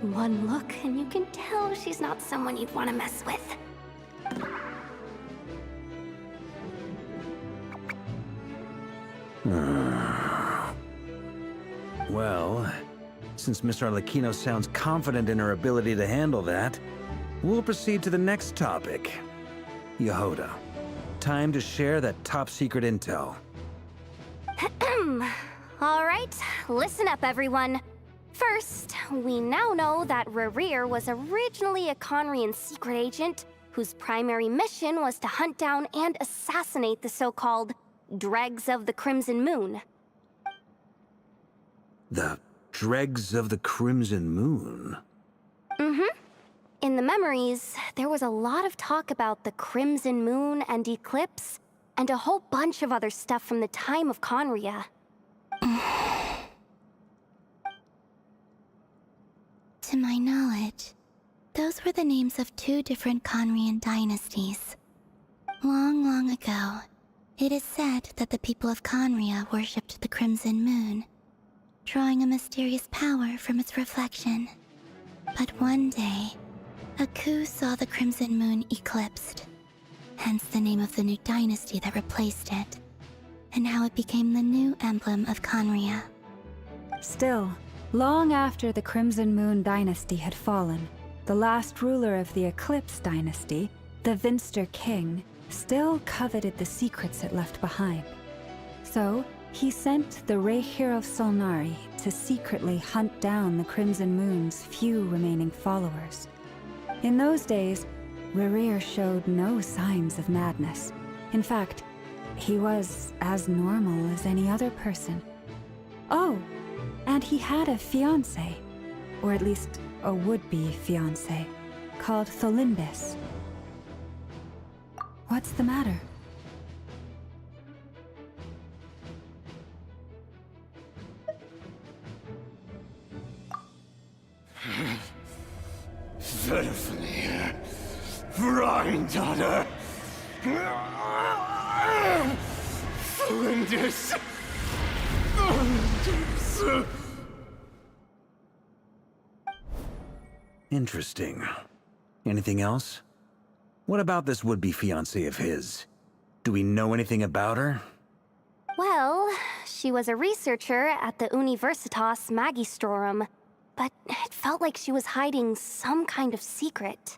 One look and you can tell she's not someone you'd want to mess with. Well, since Miss Arlecchino sounds confident in her ability to handle that, we'll proceed to the next topic. Yehoda, time to share that top-secret intel. All right, listen up, everyone. First, we now know that Rerir was originally a Conrian secret agent whose primary mission was to hunt down and assassinate the so-called Dregs of the Crimson Moon. The Dregs of the Crimson Moon? Mm-hmm. In the memories, there was a lot of talk about the Crimson Moon and Eclipse, and a whole bunch of other stuff from the time of Conria. To my knowledge, those were the names of two different Conrian dynasties. Long, long ago, it is said that the people of Conria worshipped the Crimson Moon, drawing a mysterious power from its reflection. But one day, a coup saw the Crimson Moon eclipsed, hence the name of the new dynasty that replaced it, and how it became the new emblem of Conria. Still, long after the Crimson Moon dynasty had fallen, the last ruler of the Eclipse dynasty, the Vinster King, still coveted the secrets it left behind. So, he sent the Rehir of Solnari to secretly hunt down the Crimson Moon's few remaining followers. In those days, Rerir showed no signs of madness. In fact, he was as normal as any other person. Oh, and he had a fiancé, or at least a would-be fiancé, called Tholindis. What's the matter? Daughter! Flinders! Interesting. Anything else? What about this would-be fiancée of his? Do we know anything about her? Well, she was a researcher at the Universitas Magistrorum, but it felt like she was hiding some kind of secret.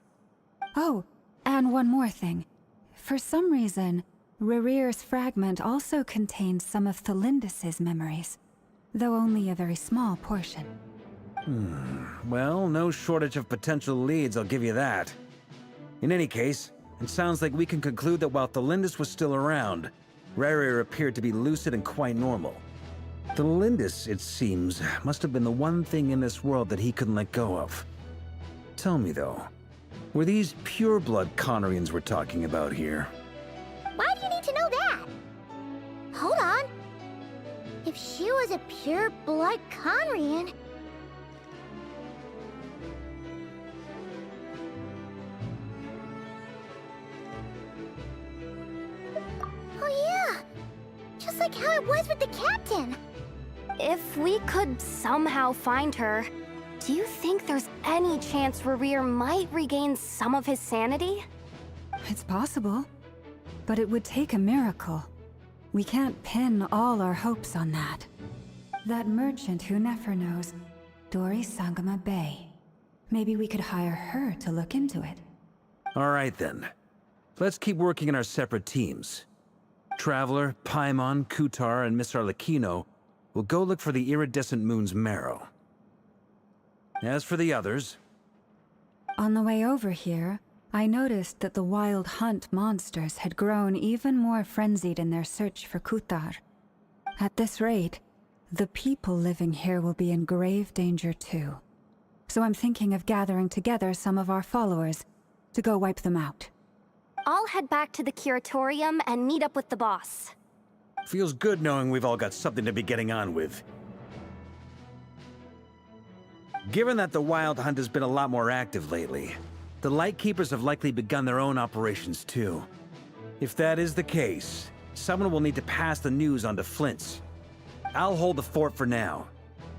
Oh, and one more thing. For some reason, Rerear's fragment also contains some of Thelindis' memories, though only a very small portion. Well, no shortage of potential leads, I'll give you that. In any case, it sounds like we can conclude that while Thelindis was still around, Rerear appeared to be lucid and quite normal. Thelindis, it seems, must have been the one thing in this world that he couldn't let go of. Tell me though, were these pure-blood Conorians we're talking about here? Why do you need to know that? Hold on. If she was a pure-blood Conrian... Oh yeah! Just like how it was with the captain! If we could somehow find her, do you think there's any chance Rerear might regain some of his sanity? It's possible, but it would take a miracle. We can't pin all our hopes on that. That merchant who Nefer knows, Dori Sangama Bay. Maybe we could hire her to look into it. All right then. Let's keep working in our separate teams. Traveler, Paimon, Kutar, and Miss Arlecchino will go look for the iridescent moon's marrow. As for the others... On the way over here, I noticed that the wild hunt monsters had grown even more frenzied in their search for Kutar. At this rate, the people living here will be in grave danger too. So I'm thinking of gathering together some of our followers to go wipe them out. I'll head back to the Curatorium and meet up with the boss. Feels good knowing we've all got something to be getting on with. Given that the Wild Hunt has been a lot more active lately, the Lightkeepers have likely begun their own operations too. If that is the case, someone will need to pass the news on to Flint's. I'll hold the fort for now,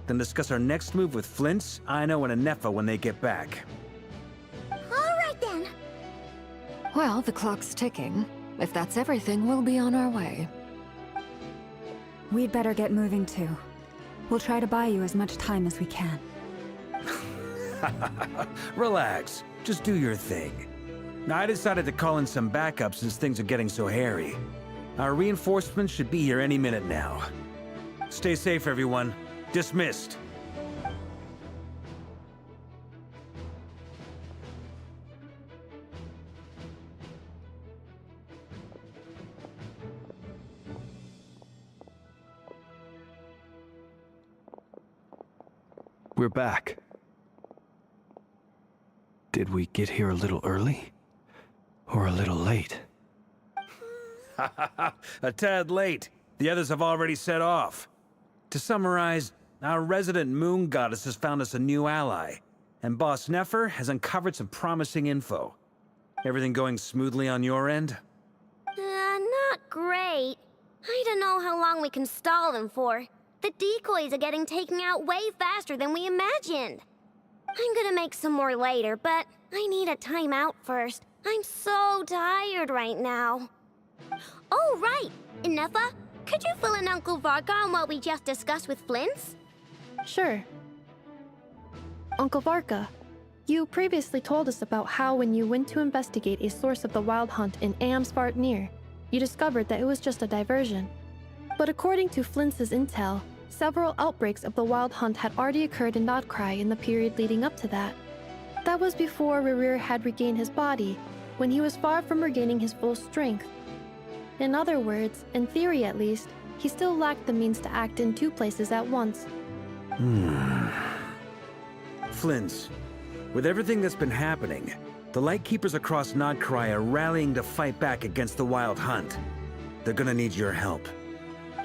then discuss our next move with Flint's, Aino, and Anefa when they get back. Alright then! Well, the clock's ticking. If that's everything, we'll be on our way. We'd better get moving too. We'll try to buy you as much time as we can. Relax. Just do your thing. I decided to call in some backup since things are getting so hairy. Our reinforcements should be here any minute now. Stay safe, everyone. Dismissed. We're back. Did we get here a little early? Or a little late? A tad late. The others have already set off. To summarize, our resident moon goddess has found us a new ally, and Boss Nefer has uncovered some promising info. Everything going smoothly on your end? Not great. I don't know how long we can stall them for. The decoys are getting taken out way faster than we imagined. I'm gonna make some more later, but I need a timeout first. I'm so tired right now. Oh, right! Inefa, could you fill in Uncle Varka on what we just discussed with Flint's? Sure. Uncle Varka, you previously told us about how when you went to investigate a source of the Wild Hunt in Amsvartnir, you discovered that it was just a diversion. But according to Flint's intel, several outbreaks of the Wild Hunt had already occurred in Nodcry in the period leading up to that. That was before Rerear had regained his body, when he was far from regaining his full strength. In other words, in theory at least, he still lacked the means to act in two places at once. Flint's, with everything that's been happening, the Lightkeepers across Nodcry are rallying to fight back against the Wild Hunt. They're gonna need your help.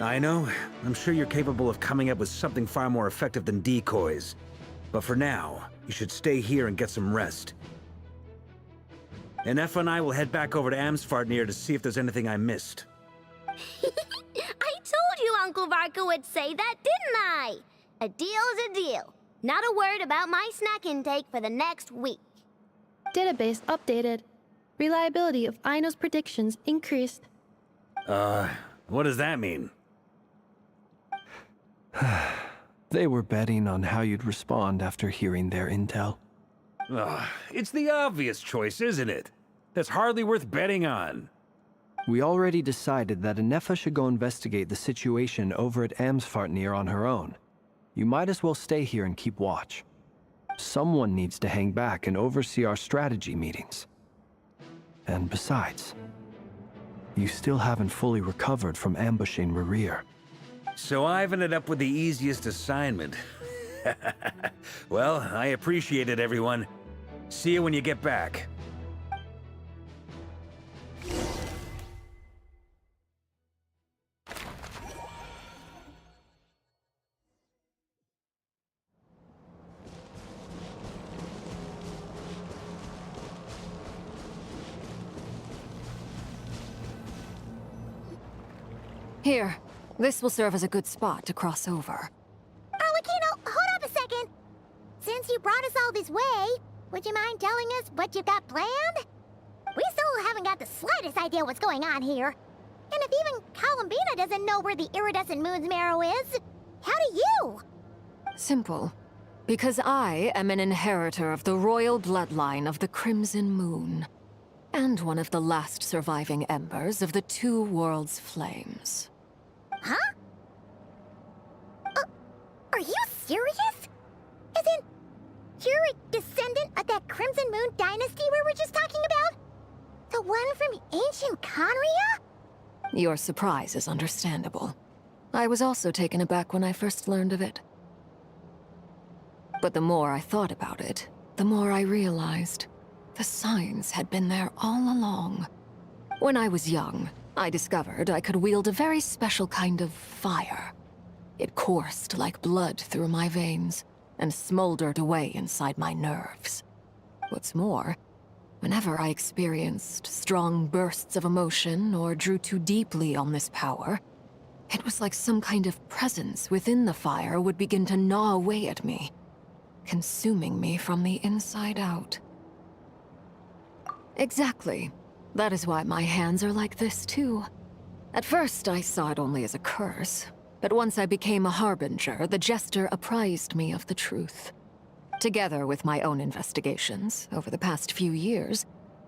I know, I'm sure you're capable of coming up with something far more effective than decoys. But for now, you should stay here and get some rest. Ineffa and I will head back over to Amsfartnir to see if there's anything I missed. I told you Uncle Varka would say that, didn't I? A deal's a deal. Not a word about my snack intake for the next week. Database updated. Reliability of Aino's predictions increased. What does that mean? They were betting on how you'd respond after hearing their intel. It's the obvious choice, isn't it? That's hardly worth betting on. We already decided that Ineffa should go investigate the situation over at Amsfartnir on her own. You might as well stay here and keep watch. Someone needs to hang back and oversee our strategy meetings. And besides, you still haven't fully recovered from ambushing Rerir. So I've ended up with the easiest assignment. Well, I appreciate it, everyone. See you when you get back. Here, this will serve as a good spot to cross over. Arlecchino, hold up a second. Since you brought us all this way, would you mind telling us what you've got planned? We still haven't got the slightest idea what's going on here. And if even Columbina doesn't know where the iridescent moon's marrow is, how do you? Simple. Because I am an inheritor of the royal bloodline of the Crimson Moon. And one of the last surviving embers of the Two Worlds' flames. Huh? Are you serious? As in, you're a descendant of that Crimson Moon dynasty we were just talking about? The one from ancient Conria? Your surprise is understandable. I was also taken aback when I first learned of it. But the more I thought about it, the more I realized the signs had been there all along. When I was young, I discovered I could wield a very special kind of fire. It coursed like blood through my veins and smoldered away inside my nerves. What's more, whenever I experienced strong bursts of emotion or drew too deeply on this power, it was like some kind of presence within the fire would begin to gnaw away at me, consuming me from the inside out. Exactly. That is why my hands are like this, too. At first, I saw it only as a curse, but once I became a harbinger, the Jester apprised me of the truth. Together with my own investigations, over the past few years,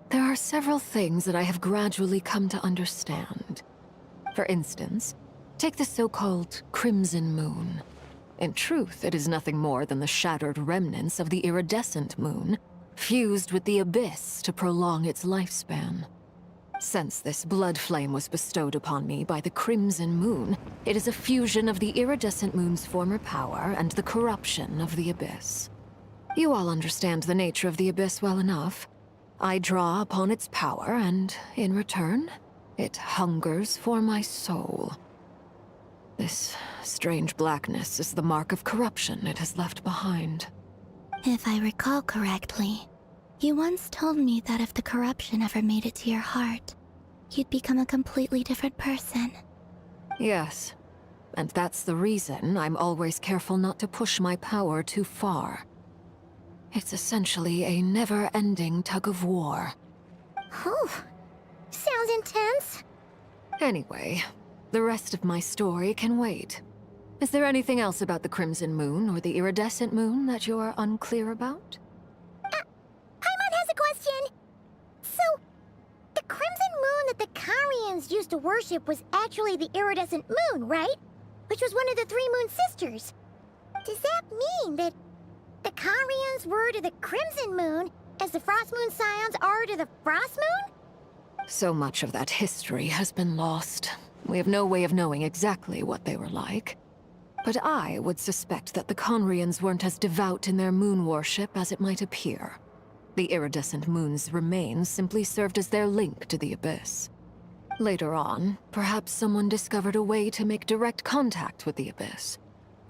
there are several things that I have gradually come to understand. For instance, take the so-called Crimson Moon. In truth, it is nothing more than the shattered remnants of the iridescent moon, fused with the Abyss to prolong its lifespan. Since this blood flame was bestowed upon me by the Crimson Moon, it is a fusion of the iridescent moon's former power and the corruption of the Abyss. You all understand the nature of the Abyss well enough. I draw upon its power, and in return, it hungers for my soul. This strange blackness is the mark of corruption it has left behind. If I recall correctly, you once told me that if the corruption ever made it to your heart, you'd become a completely different person. Yes, and that's the reason I'm always careful not to push my power too far. It's essentially a never-ending tug-of-war. Whew. Sounds intense. Anyway, the rest of my story can wait. Is there anything else about the Crimson Moon or the Iridescent Moon that you're unclear about? Paimon has a question. So, the Crimson Moon that the Carians used to worship was actually the Iridescent Moon, right? Which was one of the three Moon Sisters. Does that mean that the Carians were to the Crimson Moon as the Frost Moon Scions are to the Frost Moon? So much of that history has been lost. We have no way of knowing exactly what they were like. But I would suspect that the Conrians weren't as devout in their moon worship as it might appear. The iridescent moon's remains simply served as their link to the Abyss. Later on, perhaps someone discovered a way to make direct contact with the Abyss.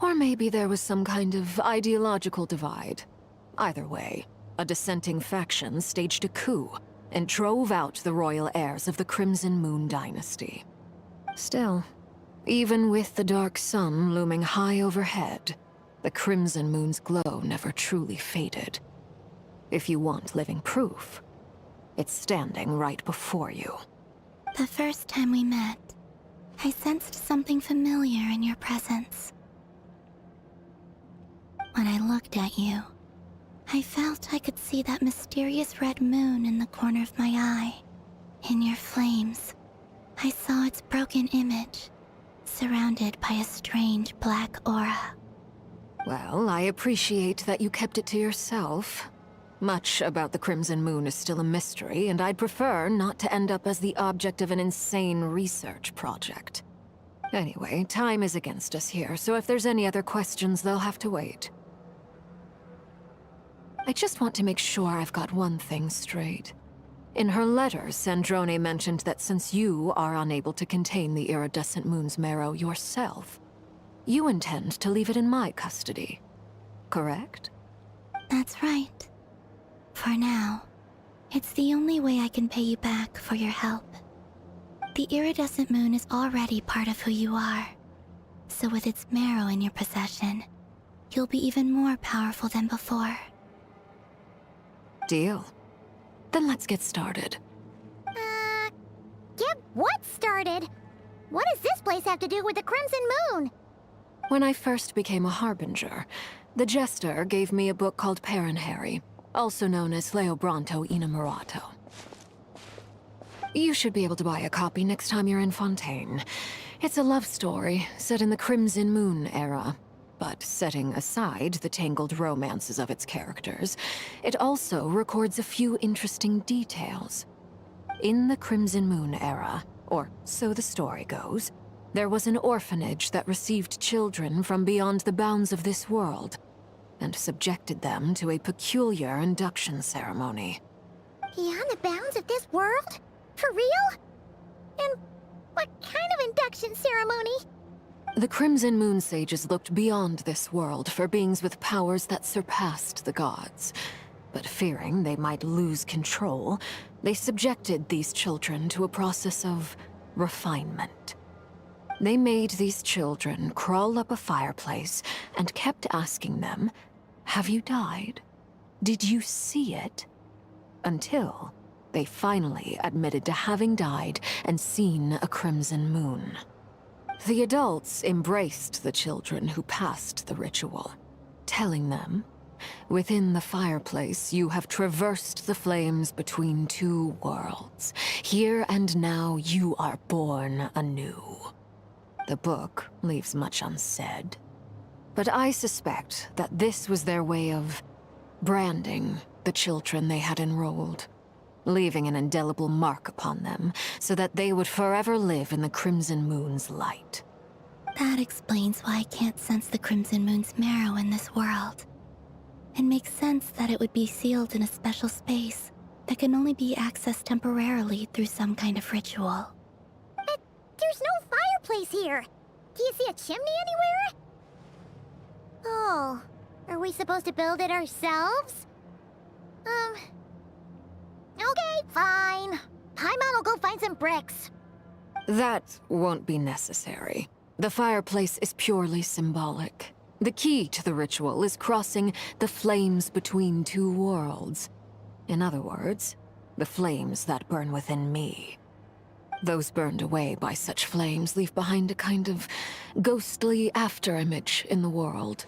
Or maybe there was some kind of ideological divide. Either way, a dissenting faction staged a coup, and drove out the royal heirs of the Crimson Moon dynasty. Still, even with the dark sun looming high overhead, the Crimson Moon's glow never truly faded. If you want living proof, it's standing right before you. The first time we met, I sensed something familiar in your presence. When I looked at you, I felt I could see that mysterious red moon in the corner of my eye. In your flames, I saw its broken image, surrounded by a strange black aura. Well, I appreciate that you kept it to yourself. Much about the Crimson Moon is still a mystery, and I'd prefer not to end up as the object of an insane research project. Anyway, time is against us here, so if there's any other questions, they'll have to wait. I just want to make sure I've got one thing straight. In her letters, Sandrone mentioned that since you are unable to contain the iridescent moon's marrow yourself, you intend to leave it in my custody, correct? That's right. For now, it's the only way I can pay you back for your help. The iridescent moon is already part of who you are, so with its marrow in your possession, you'll be even more powerful than before. Deal. Then let's get started. Get what started? What does this place have to do with the Crimson Moon? When I first became a Harbinger, the Jester gave me a book called Parenheri, also known as Leobranto Innamorato. You should be able to buy a copy next time you're in Fontaine. It's a love story set in the Crimson Moon era, but setting aside the tangled romances of its characters, it also records a few interesting details. In the Crimson Moon era, or so the story goes, there was an orphanage that received children from beyond the bounds of this world, and subjected them to a peculiar induction ceremony. Beyond the bounds of this world? For real? And what kind of induction ceremony? The Crimson Moon sages looked beyond this world for beings with powers that surpassed the gods. But fearing they might lose control, they subjected these children to a process of refinement. They made these children crawl up a fireplace and kept asking them, "Have you died? Did you see it?" Until they finally admitted to having died and seen a crimson moon. The adults embraced the children who passed the ritual, telling them, "Within the fireplace, you have traversed the flames between two worlds. Here and now, you are born anew." The book leaves much unsaid, but I suspect that this was their way of branding the children they had enrolled, leaving an indelible mark upon them so that they would forever live in the Crimson Moon's light. That explains why I can't sense the Crimson Moon's marrow in this world. It makes sense that it would be sealed in a special space that can only be accessed temporarily through some kind of ritual. But there's no fireplace here. Do you see a chimney anywhere? Oh, are we supposed to build it ourselves? Okay, fine. Paimon will go find some bricks. That won't be necessary. The fireplace is purely symbolic. The key to the ritual is crossing the flames between two worlds. In other words, the flames that burn within me. Those burned away by such flames leave behind a kind of ghostly afterimage in the world.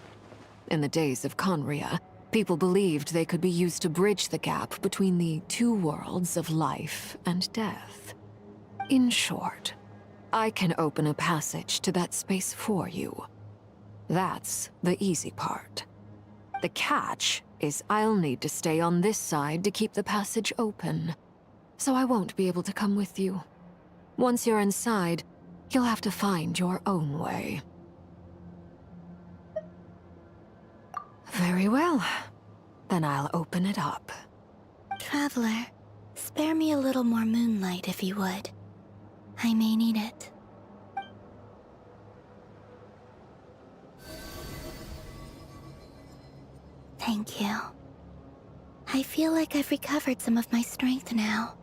In the days of Conria, people believed they could be used to bridge the gap between the two worlds of life and death. In short, I can open a passage to that space for you. That's the easy part. The catch is I'll need to stay on this side to keep the passage open, so I won't be able to come with you. Once you're inside, you'll have to find your own way. Very well. Then I'll open it up. Traveler, spare me a little more moonlight if you would. I may need it. Thank you. I feel like I've recovered some of my strength now.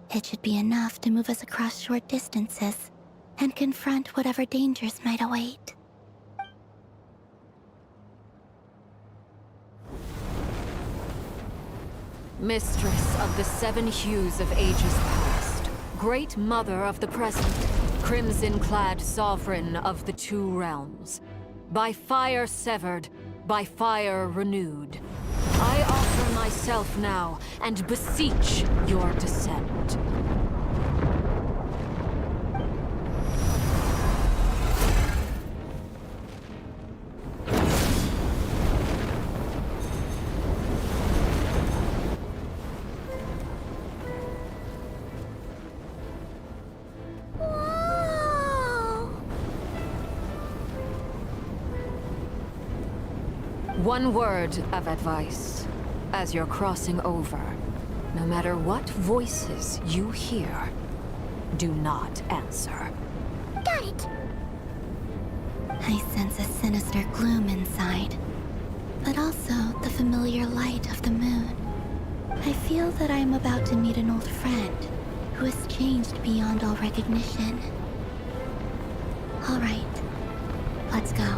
It should be enough to move us across short distances and confront whatever dangers might await. Mistress of the 7 hues of ages past, Great Mother of the present, crimson-clad sovereign of the 2 realms, by fire severed, by fire renewed, I offer myself now and beseech your descent. One word of advice. As you're crossing over, no matter what voices you hear, do not answer. Got it! I sense a sinister gloom inside, but also the familiar light of the moon. I feel that I am about to meet an old friend who has changed beyond all recognition. All right, let's go.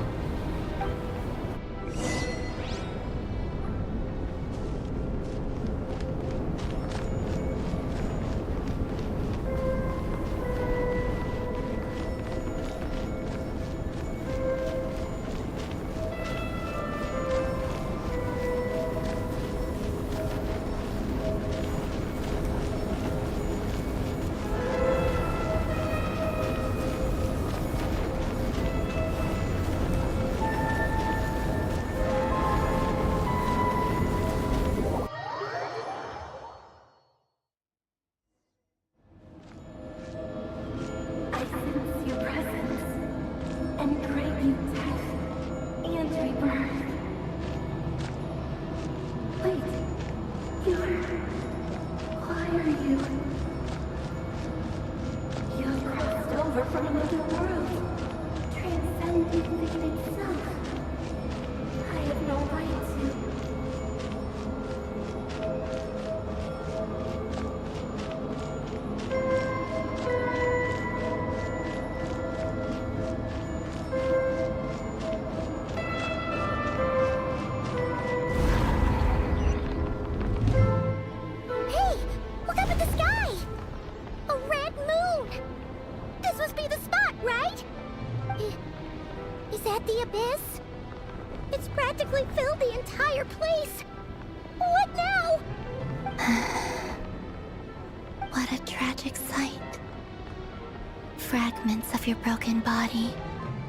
Fragments of your broken body,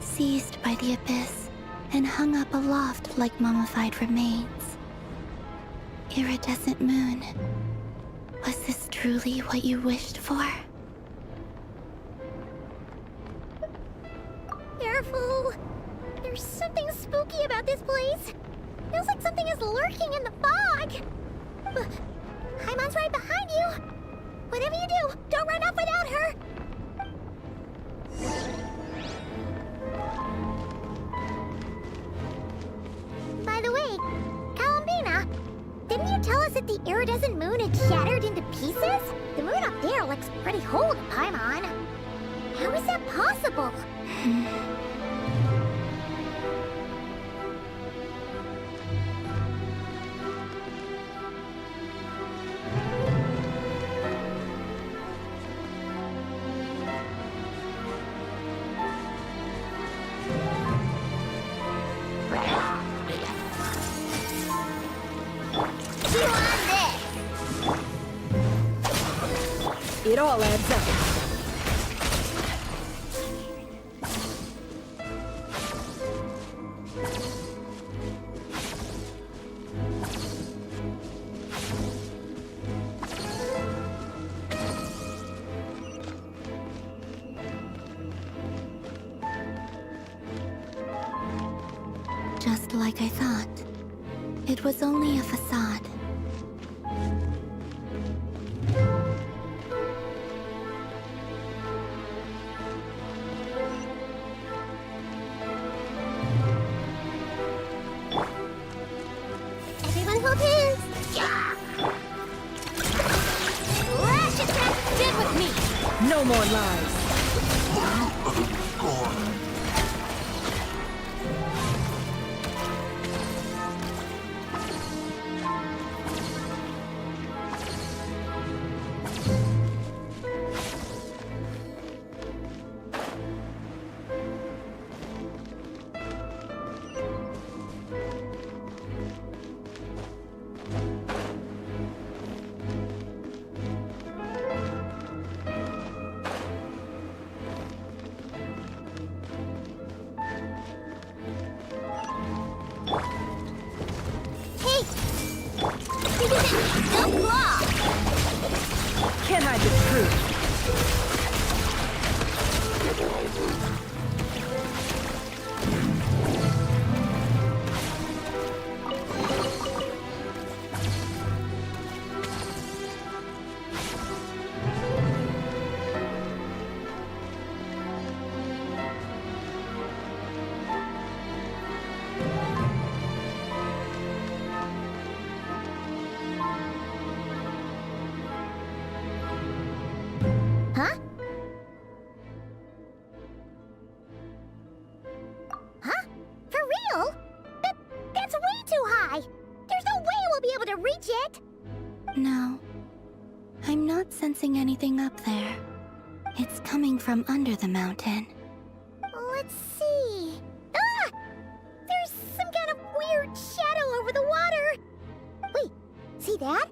seized by the abyss, and hung up aloft like mummified remains. Iridescent moon, was this truly what you wished for? Careful! There's something spooky about this place. Feels like something is lurking in the fog. Paimon's right behind you. Whatever you do, don't run off without her. By the way, Kalambina, didn't you tell us that the iridescent moon had shattered into pieces? The moon up there looks pretty whole to Paimon. How is that possible? It all adds up. Just like I thought. It was only a facade. Everyone hold hands. Yeah. No more lies. Can't hide the truth. Huh? Huh? For real? That's way too high! There's no way we'll be able to reach it! No. I'm not sensing anything up there. It's coming from under the mountain. Let's see... Ah! There's some kind of weird shadow over the water! Wait, see that?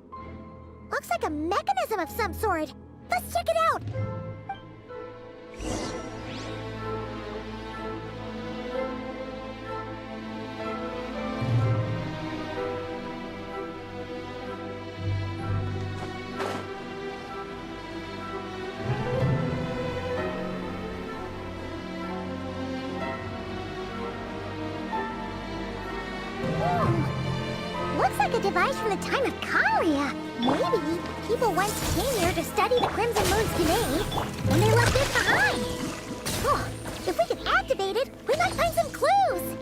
Looks like a mechanism of some sort. Let's check it out! Looks like a device from the time of Kalia. Maybe people once came here to study the Crimson Moon's DNA, and they left this behind. Oh, if we can activate it, we might find some clues.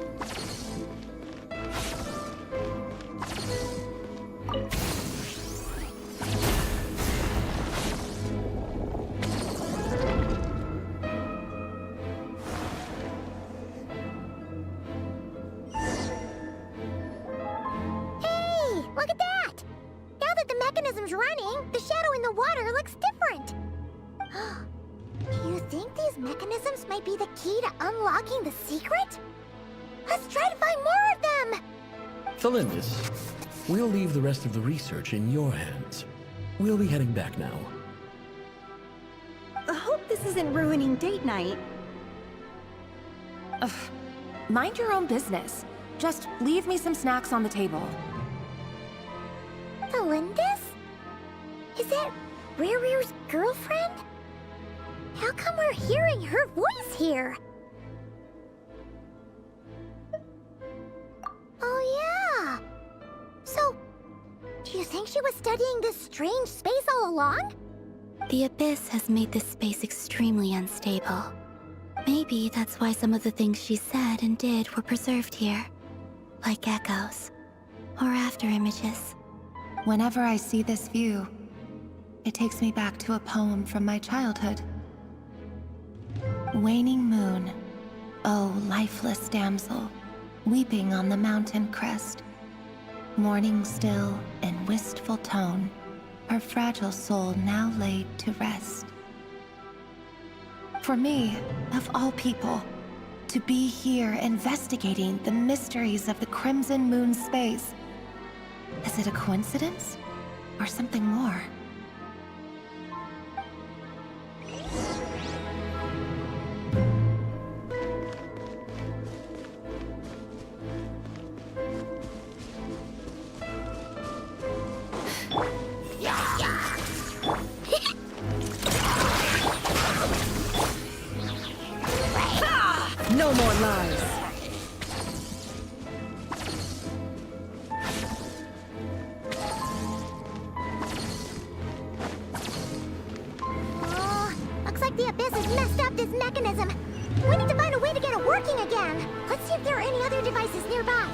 Look at that! Now that the mechanism's running, the shadow in the water looks different. Do you think these mechanisms might be the key to unlocking the secret? Let's try to find more of them! Thalindis, we'll leave the rest of the research in your hands. We'll be heading back now. I hope this isn't ruining date night. Ugh. Mind your own business. Just leave me some snacks on the table. Thalindis? Is that Rere's girlfriend? How come we're hearing her voice here? Oh yeah! So, do you think she was studying this strange space all along? The Abyss has made this space extremely unstable. Maybe that's why some of the things she said and did were preserved here. Like echoes. Or after images. Whenever I see this view, it takes me back to a poem from my childhood. Waning moon, oh lifeless damsel, weeping on the mountain crest. Mourning still in wistful tone, her fragile soul now laid to rest. For me, of all people, to be here investigating the mysteries of the Crimson Moon space, is it a coincidence or something more? No more lies. Looks like the Abyss has messed up this mechanism. We need to find a way to get it working again. Let's see if there are any other devices nearby.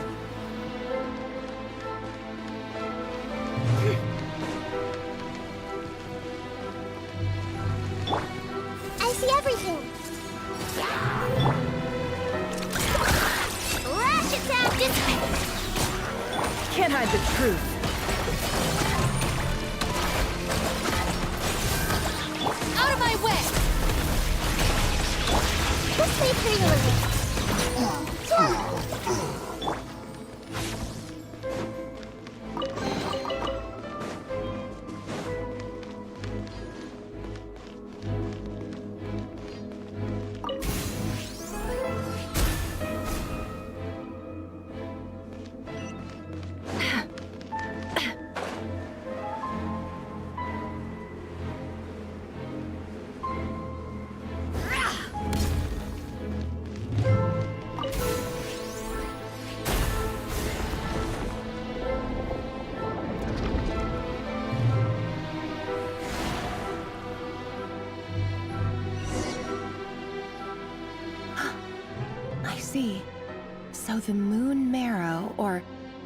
So the moon marrow, or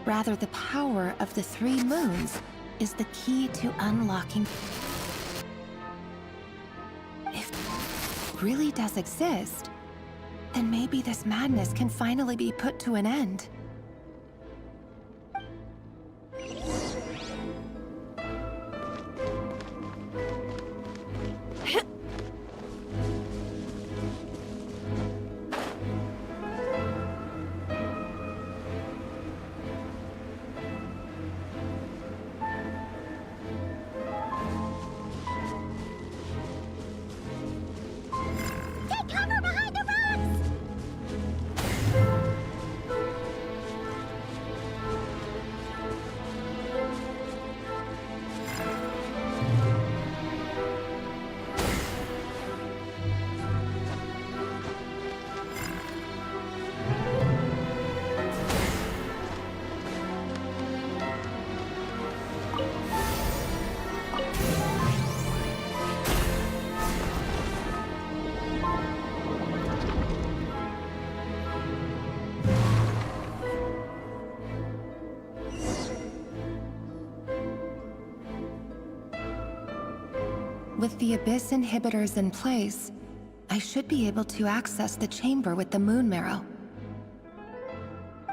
rather the power of the 3 moons, is the key to unlocking... If it really does exist, then maybe this madness can finally be put to an end. With the Abyss inhibitors in place, I should be able to access the chamber with the moon marrow.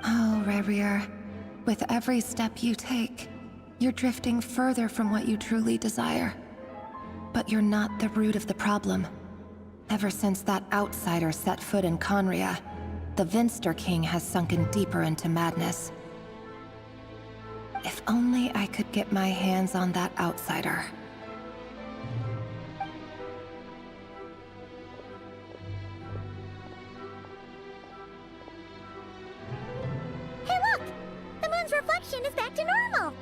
Oh, Rerir, with every step you take, you're drifting further from what you truly desire. But you're not the root of the problem. Ever since that outsider set foot in Conria, the Vinster King has sunken deeper into madness. If only I could get my hands on that outsider. Reflection is back to normal.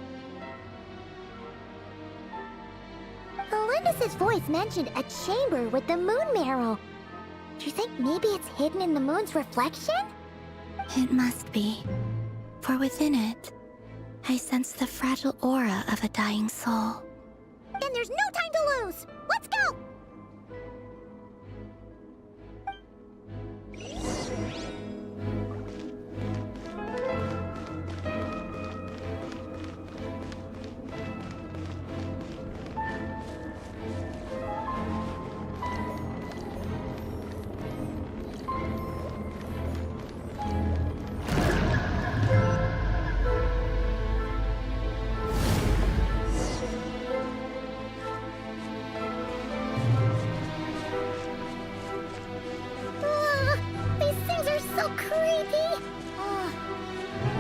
Olympus's voice mentioned a chamber with the moon marrow. Do you think maybe it's hidden in the moon's reflection? It must be. For within it, I sense the fragile aura of a dying soul. Then there's no time to lose! Let's go!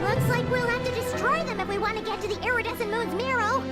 Looks like we'll have to destroy them if we want to get to the iridescent moon's marrow.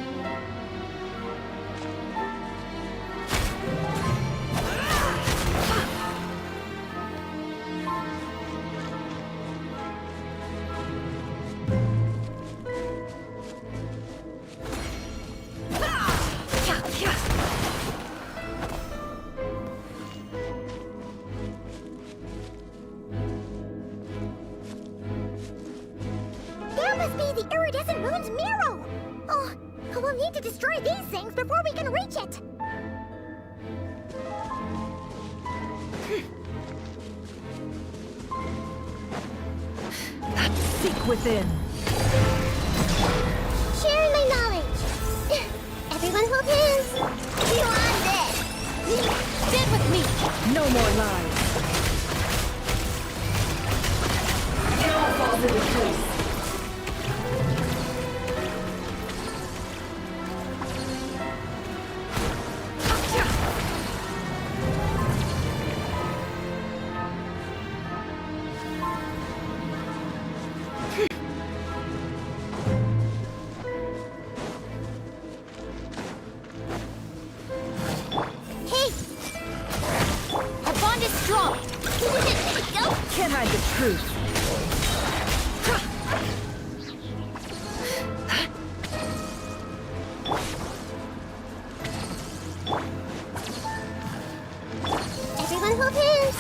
That must be the iridescent moon's marrow! Oh, we'll need to destroy these things before we can reach it! Seek within. Sharing my knowledge! Everyone hold hands! You on this! Stand with me! No more lies. It all falls into place. Can't hide the truth. Everyone hold hands!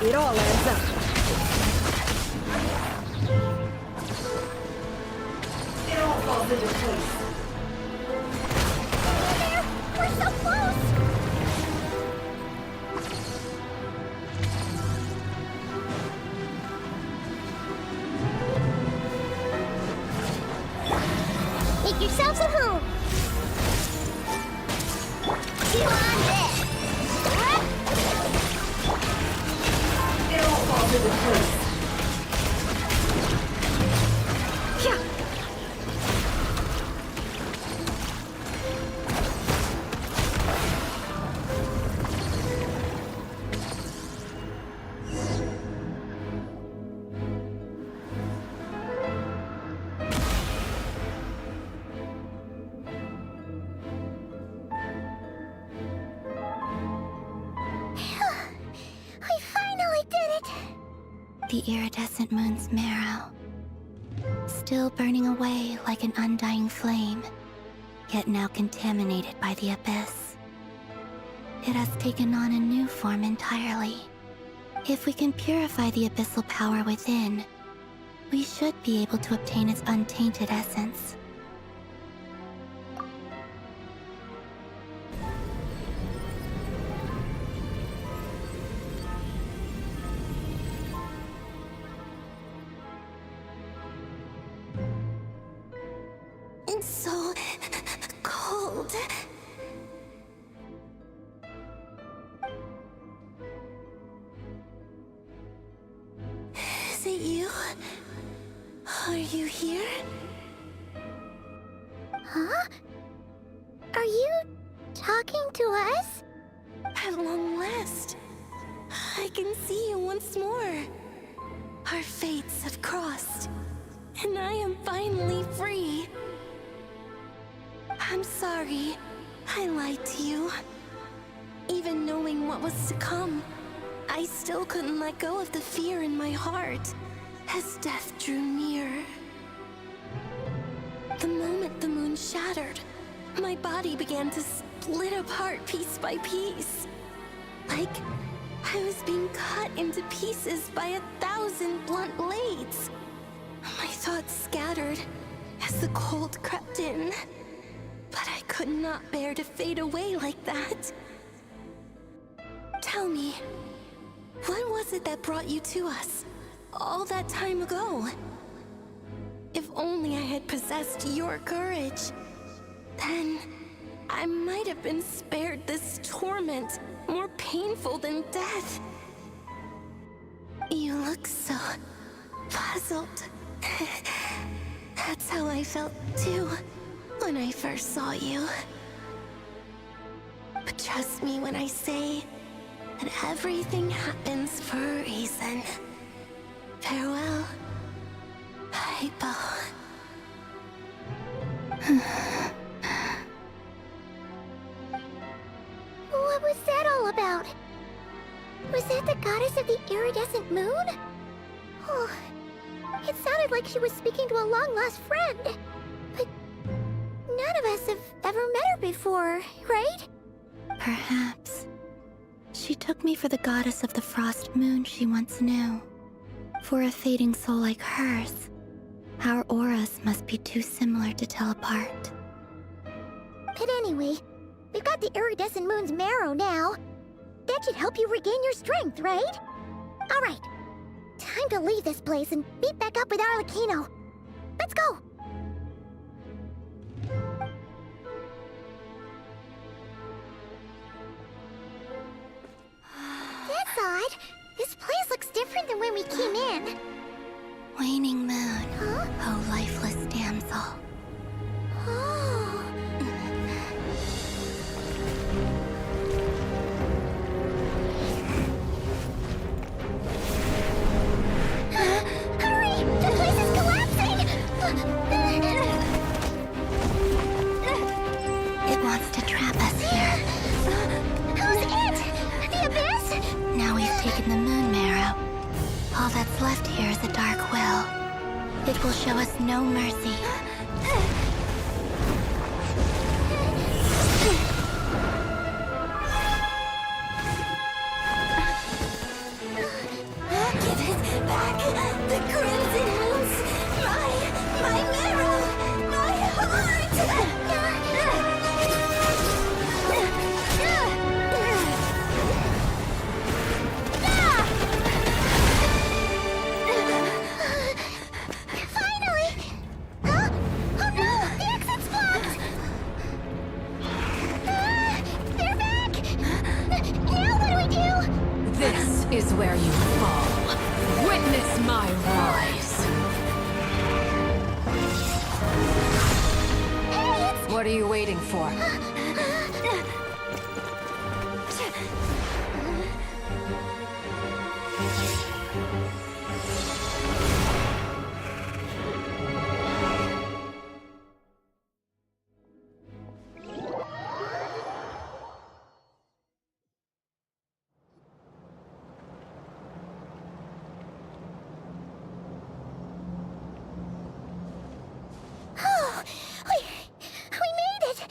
It all adds up. It all falls into place. There! We're so close! Make yourselves at home. You on this? It all falls into place. Yeah. We finally did it! The iridescent moon's marrow, still burning away like an undying flame, yet now contaminated by the abyss. It has taken on a new form entirely. If we can purify the abyssal power within, we should be able to obtain its untainted essence. It's so cold. Is it you? Are you here? Huh? Are you talking to us? At long last, I can see you once more. Our fates have crossed, and I am finally free. I'm sorry, I lied to you. Even knowing what was to come, I still couldn't let go of the fear in my heart as death drew near. The moment the moon shattered, my body began to split apart piece by piece. Like I was being cut into pieces by 1,000 blunt blades. My thoughts scattered as the cold crept in. But I could not bear to fade away like that. Tell me, what was it that brought you to us all that time ago? If only I had possessed your courage, then I might have been spared this torment more painful than death. You look so puzzled. That's how I felt too when I first saw you. But trust me when I say that everything happens for a reason. Farewell, Hypo. What was that all about? Was that the goddess of the iridescent moon? Oh, it sounded like she was speaking to a long-lost friend. But none of us have ever met her before, right? Perhaps. She took me for the goddess of the frost moon she once knew. For a fading soul like hers, our auras must be too similar to tell apart. But anyway, we've got the iridescent moon's marrow now. That should help you regain your strength, right? Alright, time to leave this place and meet back up with Arlecchino. Let's go! That's odd. This place looks different than when we came in. Waning moon, Huh? oh lifeless damsel. Oh. Hurry! The place is collapsing! It wants to trap us here. Who's it? The abyss? Now we've taken the moon marrow. All that's left here is a dark will. It will show us no mercy. Give it back! The crimson moons! My marrow! My heart! Finally! Huh? Oh no! The exit's What are you waiting for? Oh, we made it!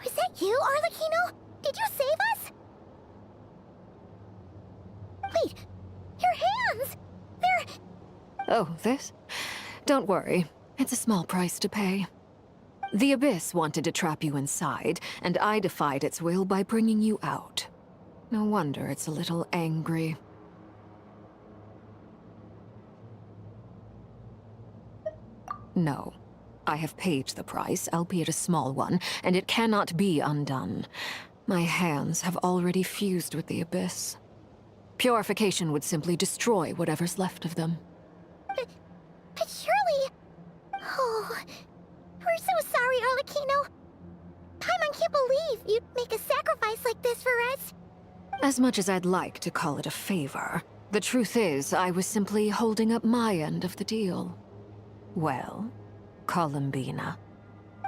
Was that you, Arlecchino? Did you save us? Wait, your hands! They're... Oh, this? Don't worry. It's a small price to pay. The Abyss wanted to trap you inside, and I defied its will by bringing you out. No wonder it's a little angry. No. I have paid the price, albeit a small one, and it cannot be undone. My hands have already fused with the Abyss. Purification would simply destroy whatever's left of them. But surely... Oh... We're so sorry, Arlecchino. Paimon can't believe you'd make a sacrifice like this for us. As much as I'd like to call it a favor, the truth is I was simply holding up my end of the deal. Well, Columbina.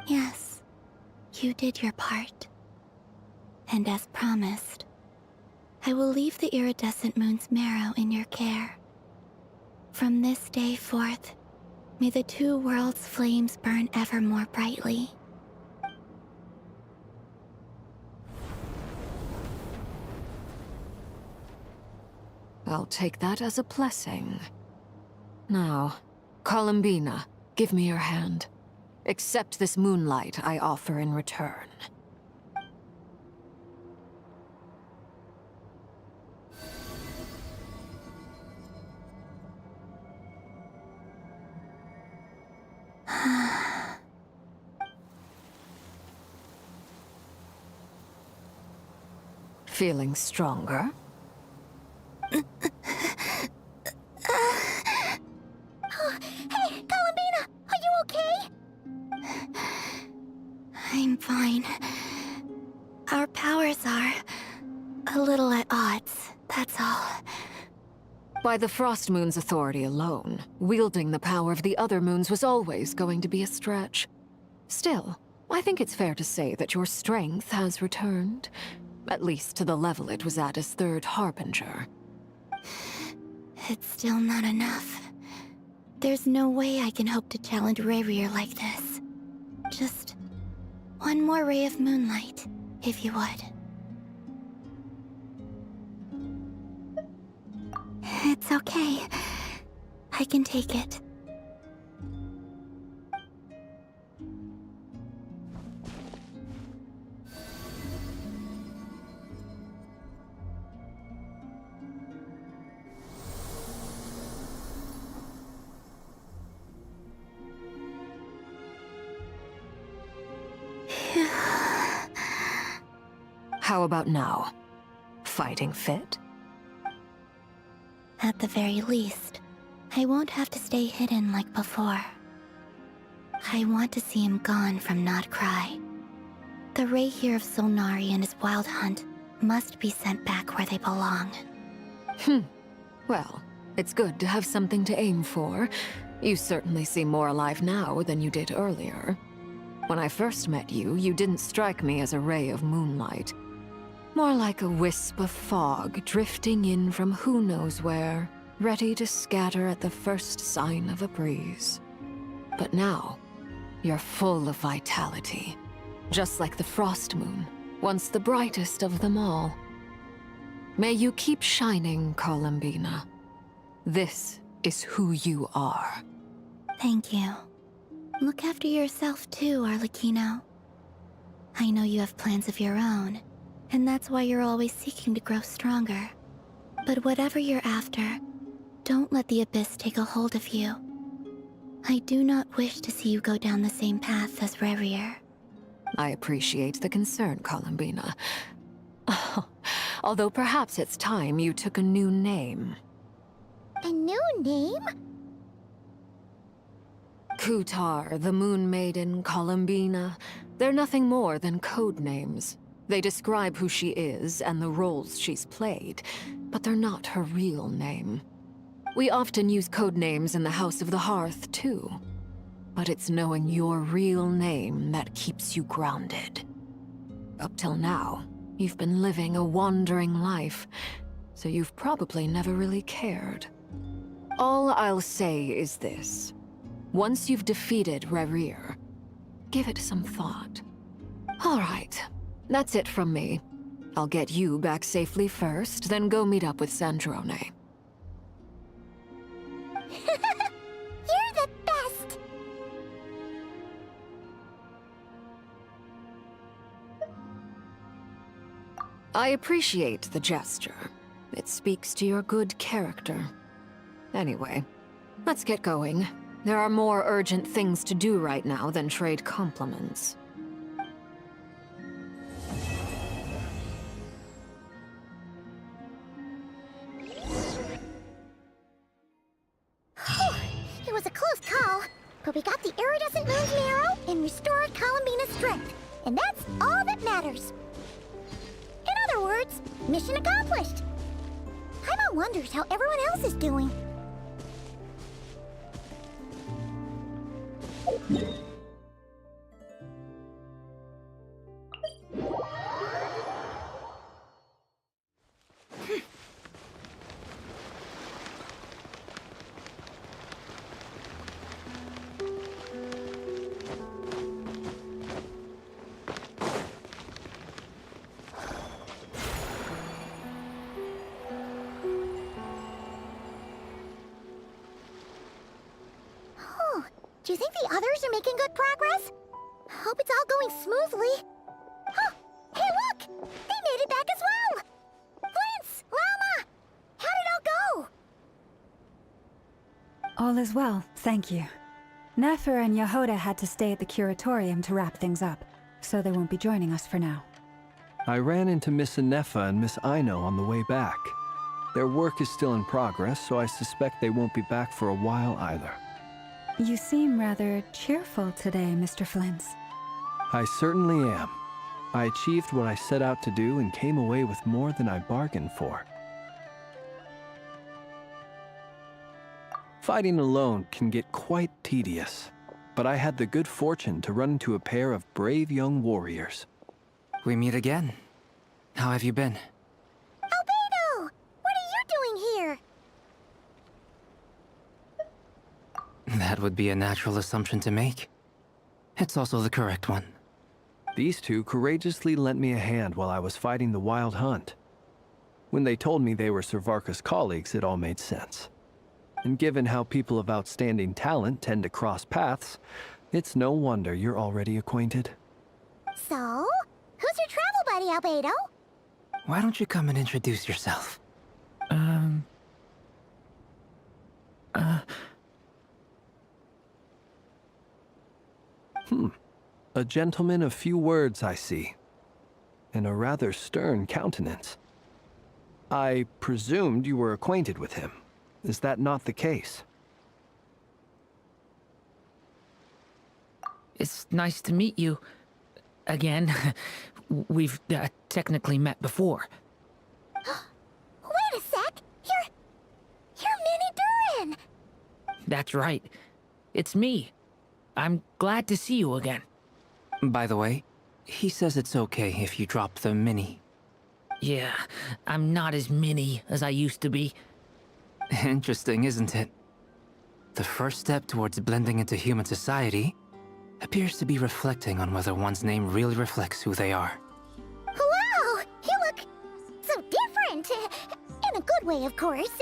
Yes, you did your part. And as promised, I will leave the iridescent moon's marrow in your care. From this day forth, may the two worlds' flames burn ever more brightly. I'll take that as a blessing. Now, Columbina, give me your hand. Accept this moonlight I offer in return. Feeling stronger? Oh, hey, Columbina! Are you okay? I'm fine. Our powers are a little at odds, that's all. By the Frost Moon's authority alone, wielding the power of the other moons was always going to be a stretch. Still, I think it's fair to say that your strength has returned. At least to the level it was at as Third Harbinger. It's still not enough. There's no way I can hope to challenge Rayrier like this. Just one more ray of moonlight, if you would. It's okay. I can take it. How about now? Fighting fit? At the very least, I won't have to stay hidden like before. I want to see him gone from Not Cry. The Rayheer of Solnari and his wild hunt must be sent back where they belong. Well, it's good to have something to aim for. You certainly seem more alive now than you did earlier. When I first met you, you didn't strike me as a ray of moonlight. More like a wisp of fog drifting in from who knows where, ready to scatter at the first sign of a breeze. But now, you're full of vitality. Just like the Frost Moon, once the brightest of them all. May you keep shining, Columbina. This is who you are. Thank you. Look after yourself too, Arlecchino. I know you have plans of your own, and that's why you're always seeking to grow stronger. But whatever you're after, don't let the Abyss take a hold of you. I do not wish to see you go down the same path as Rayrier. I appreciate the concern, Columbina. Although perhaps it's time you took a new name. A new name? Kutar, the Moon Maiden, Columbina, they're nothing more than code names. They describe who she is and the roles she's played, but they're not her real name. We often use code names in the House of the Hearth, too. But it's knowing your real name that keeps you grounded. Up till now, you've been living a wandering life, so you've probably never really cared. All I'll say is this. Once you've defeated Rerir, give it some thought. All right, that's it from me. I'll get you back safely first, then go meet up with Sandrone. You're the best! I appreciate the gesture. It speaks to your good character. Anyway, let's get going. There are more urgent things to do right now than trade compliments. It was a close call, but we got the iridescent moon's marrow and restored Columbina's strength, and that's all that matters. In other words, mission accomplished. Paimon wonders how everyone else is doing. Do you think the others are making good progress? Hope it's all going smoothly. Huh! Hey, look! They made it back as well! Flintz! Llama! How did it all go? All is well, thank you. Nefer and Yehoda had to stay at the curatorium to wrap things up, so they won't be joining us for now. I ran into Miss Anefa and Miss Aino on the way back. Their work is still in progress, so I suspect they won't be back for a while either. You seem rather cheerful today, Mr. Flintz. I certainly am. I achieved what I set out to do and came away with more than I bargained for. Fighting alone can get quite tedious, but I had the good fortune to run into a pair of brave young warriors. We meet again. How have you been? Albedo! What are you doing here? That would be a natural assumption to make. It's also the correct one. These two courageously lent me a hand while I was fighting the Wild Hunt. When they told me they were Servarka's colleagues, it all made sense. And given how people of outstanding talent tend to cross paths, it's no wonder you're already acquainted. So, who's your travel buddy, Albedo? Why don't you come and introduce yourself? A gentleman of few words, I see. And a rather stern countenance. I presumed you were acquainted with him. Is that not the case? It's nice to meet you. Again. We've technically met before. Wait a sec! You're Minnie Durin! That's right. It's me. I'm glad to see you again. By the way, he says it's okay if you drop the mini. Yeah, I'm not as mini as I used to be. Interesting, isn't it? The first step towards blending into human society appears to be reflecting on whether one's name really reflects who they are. Wow! You look so different! In a good way, of course.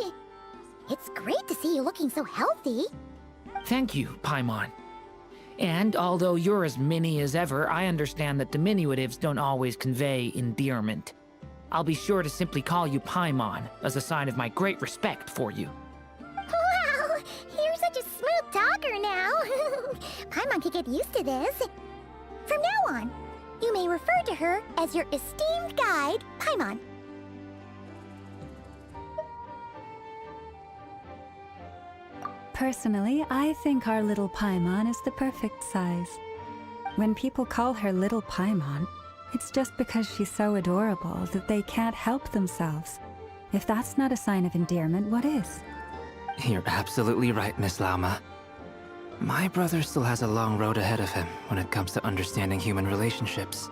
It's great to see you looking so healthy. Thank you, Paimon. And although you're as mini as ever, I understand that diminutives don't always convey endearment. I'll be sure to simply call you Paimon, as a sign of my great respect for you. Wow! You're such a smooth talker now. Paimon could get used to this. From now on, you may refer to her as your esteemed guide, Paimon. Personally, I think our little Paimon is the perfect size. When people call her Little Paimon, it's just because she's so adorable that they can't help themselves. If that's not a sign of endearment, what is? You're absolutely right, Miss Lauma. My brother still has a long road ahead of him when it comes to understanding human relationships.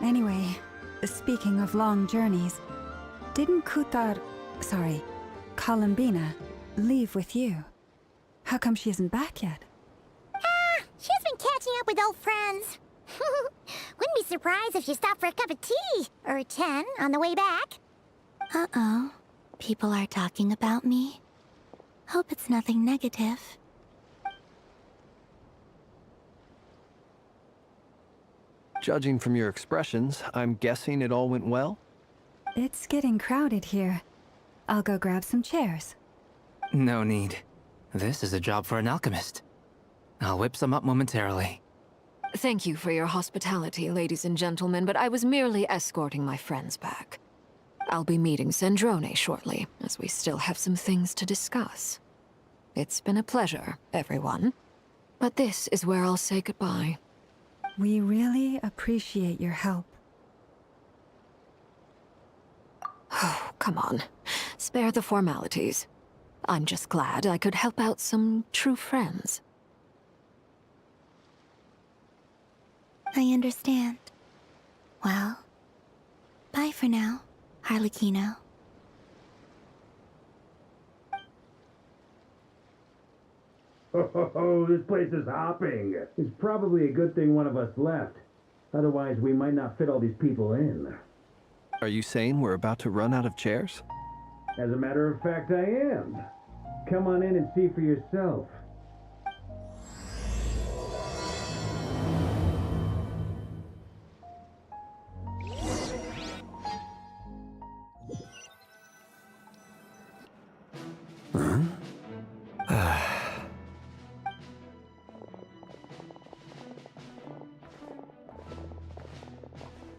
Anyway, speaking of long journeys, didn't Columbina, leave with you? How come she isn't back yet? She's been catching up with old friends. Wouldn't be surprised if she stopped for a cup of tea or 10 on the way back. Uh-oh. People are talking about me. Hope it's nothing negative. Judging from your expressions, I'm guessing it all went well? It's getting crowded here. I'll go grab some chairs. No need. This is a job for an alchemist. I'll whip some up momentarily. Thank you for your hospitality, ladies and gentlemen, but I was merely escorting my friends back. I'll be meeting Zandrone shortly, as we still have some things to discuss. It's been a pleasure, everyone. But this is where I'll say goodbye. We really appreciate your help. Oh, come on. Spare the formalities. I'm just glad I could help out some true friends. I understand. Well, bye for now, Harlequino. Oh, this place is hopping. It's probably a good thing one of us left. Otherwise, we might not fit all these people in. Are you saying we're about to run out of chairs? As a matter of fact, I am. Come on in and see for yourself.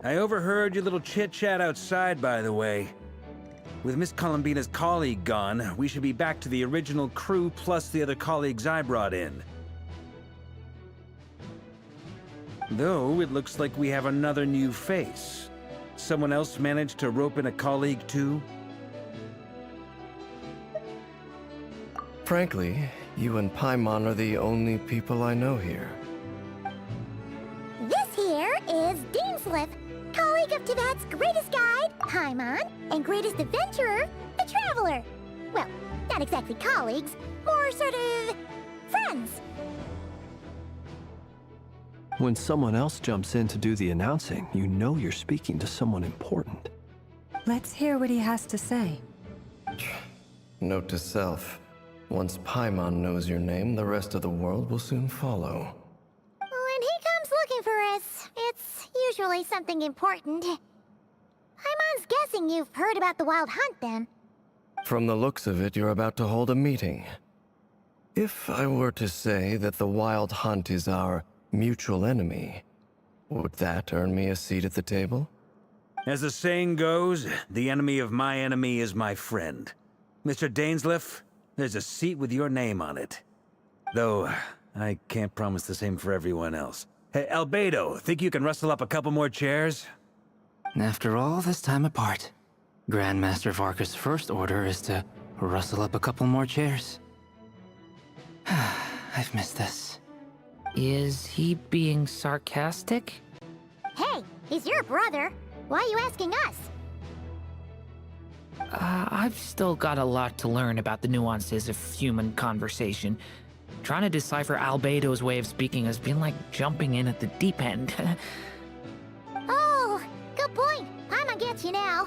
I overheard your little chit-chat outside, by the way. With Miss Columbina's colleague gone, we should be back to the original crew plus the other colleagues I brought in. Though, it looks like we have another new face. Someone else managed to rope in a colleague too? Frankly, you and Paimon are the only people I know here. This here is Dainsliff, colleague of Tibet's greatest guide, Paimon, and greatest adventurer, the Traveler. Well, not exactly colleagues, more sort of friends. When someone else jumps in to do the announcing, you know you're speaking to someone important. Let's hear what he has to say. Note to self. Once Paimon knows your name, the rest of the world will soon follow. When he comes looking for us, it's usually something important. Paimon's guessing you've heard about the Wild Hunt, then. From the looks of it, you're about to hold a meeting. If I were to say that the Wild Hunt is our mutual enemy, would that earn me a seat at the table? As the saying goes, the enemy of my enemy is my friend. Mr. Dainsliff, there's a seat with your name on it. Though, I can't promise the same for everyone else. Hey, Albedo, think you can rustle up a couple more chairs? After all this time apart, Grandmaster Varka's first order is to rustle up a couple more chairs. I've missed this. Is he being sarcastic? Hey, he's your brother. Why are you asking us? I've still got a lot to learn about the nuances of human conversation. Trying to decipher Albedo's way of speaking has been like jumping in at the deep end. Oh, good point. Paimon gets you now.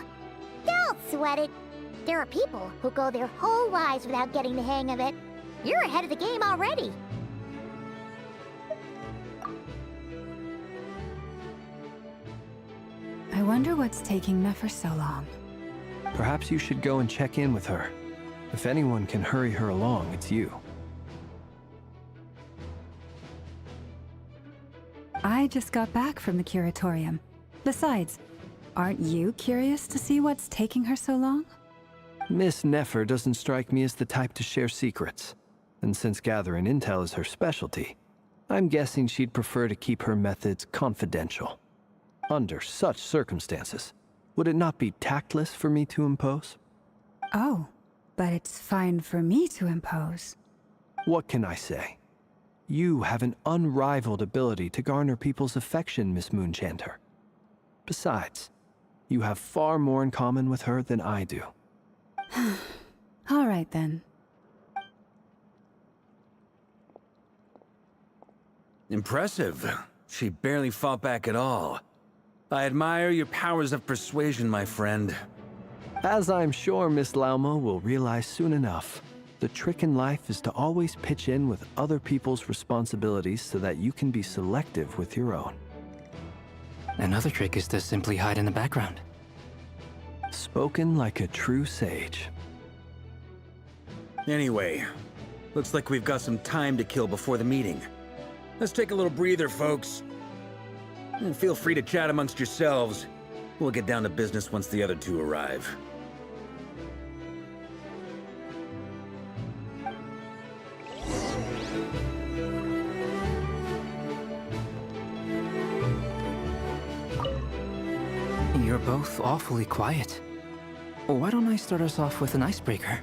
Don't sweat it. There are people who go their whole lives without getting the hang of it. You're ahead of the game already. I wonder what's taking Nefer so long. Perhaps you should go and check in with her. If anyone can hurry her along, it's you. I just got back from the curatorium. Besides, aren't you curious to see what's taking her so long? Miss Nefer doesn't strike me as the type to share secrets. And since gathering intel is her specialty, I'm guessing she'd prefer to keep her methods confidential. Under such circumstances, would it not be tactless for me to impose? Oh, but it's fine for me to impose. What can I say? You have an unrivaled ability to garner people's affection, Miss Moonchanter. Besides, you have far more in common with her than I do. All right then. Impressive. She barely fought back at all. I admire your powers of persuasion, my friend. As I'm sure Miss Lauma will realize soon enough, the trick in life is to always pitch in with other people's responsibilities so that you can be selective with your own. Another trick is to simply hide in the background. Spoken like a true sage. Anyway, looks like we've got some time to kill before the meeting. Let's take a little breather, folks. And feel free to chat amongst yourselves. We'll get down to business once the other two arrive. You're both awfully quiet. Why don't I start us off with an icebreaker?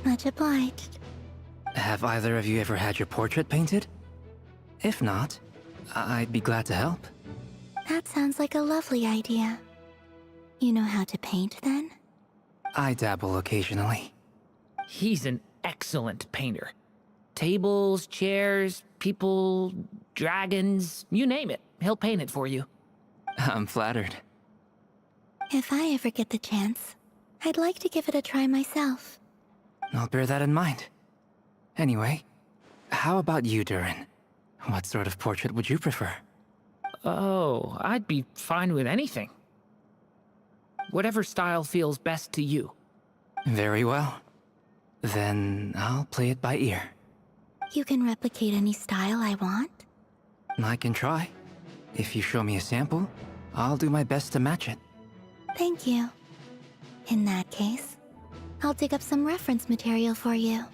Much obliged. Have either of you ever had your portrait painted? If not, I'd be glad to help. That sounds like a lovely idea. You know how to paint, then? I dabble occasionally. He's an excellent painter. Tables, chairs, people, dragons, you name it. He'll paint it for you. I'm flattered. If I ever get the chance, I'd like to give it a try myself. I'll bear that in mind. Anyway, how about you, Durin? What sort of portrait would you prefer? Oh, I'd be fine with anything. Whatever style feels best to you. Very well. Then I'll play it by ear. You can replicate any style I want? I can try. If you show me a sample, I'll do my best to match it. Thank you. In that case, I'll dig up some reference material for you.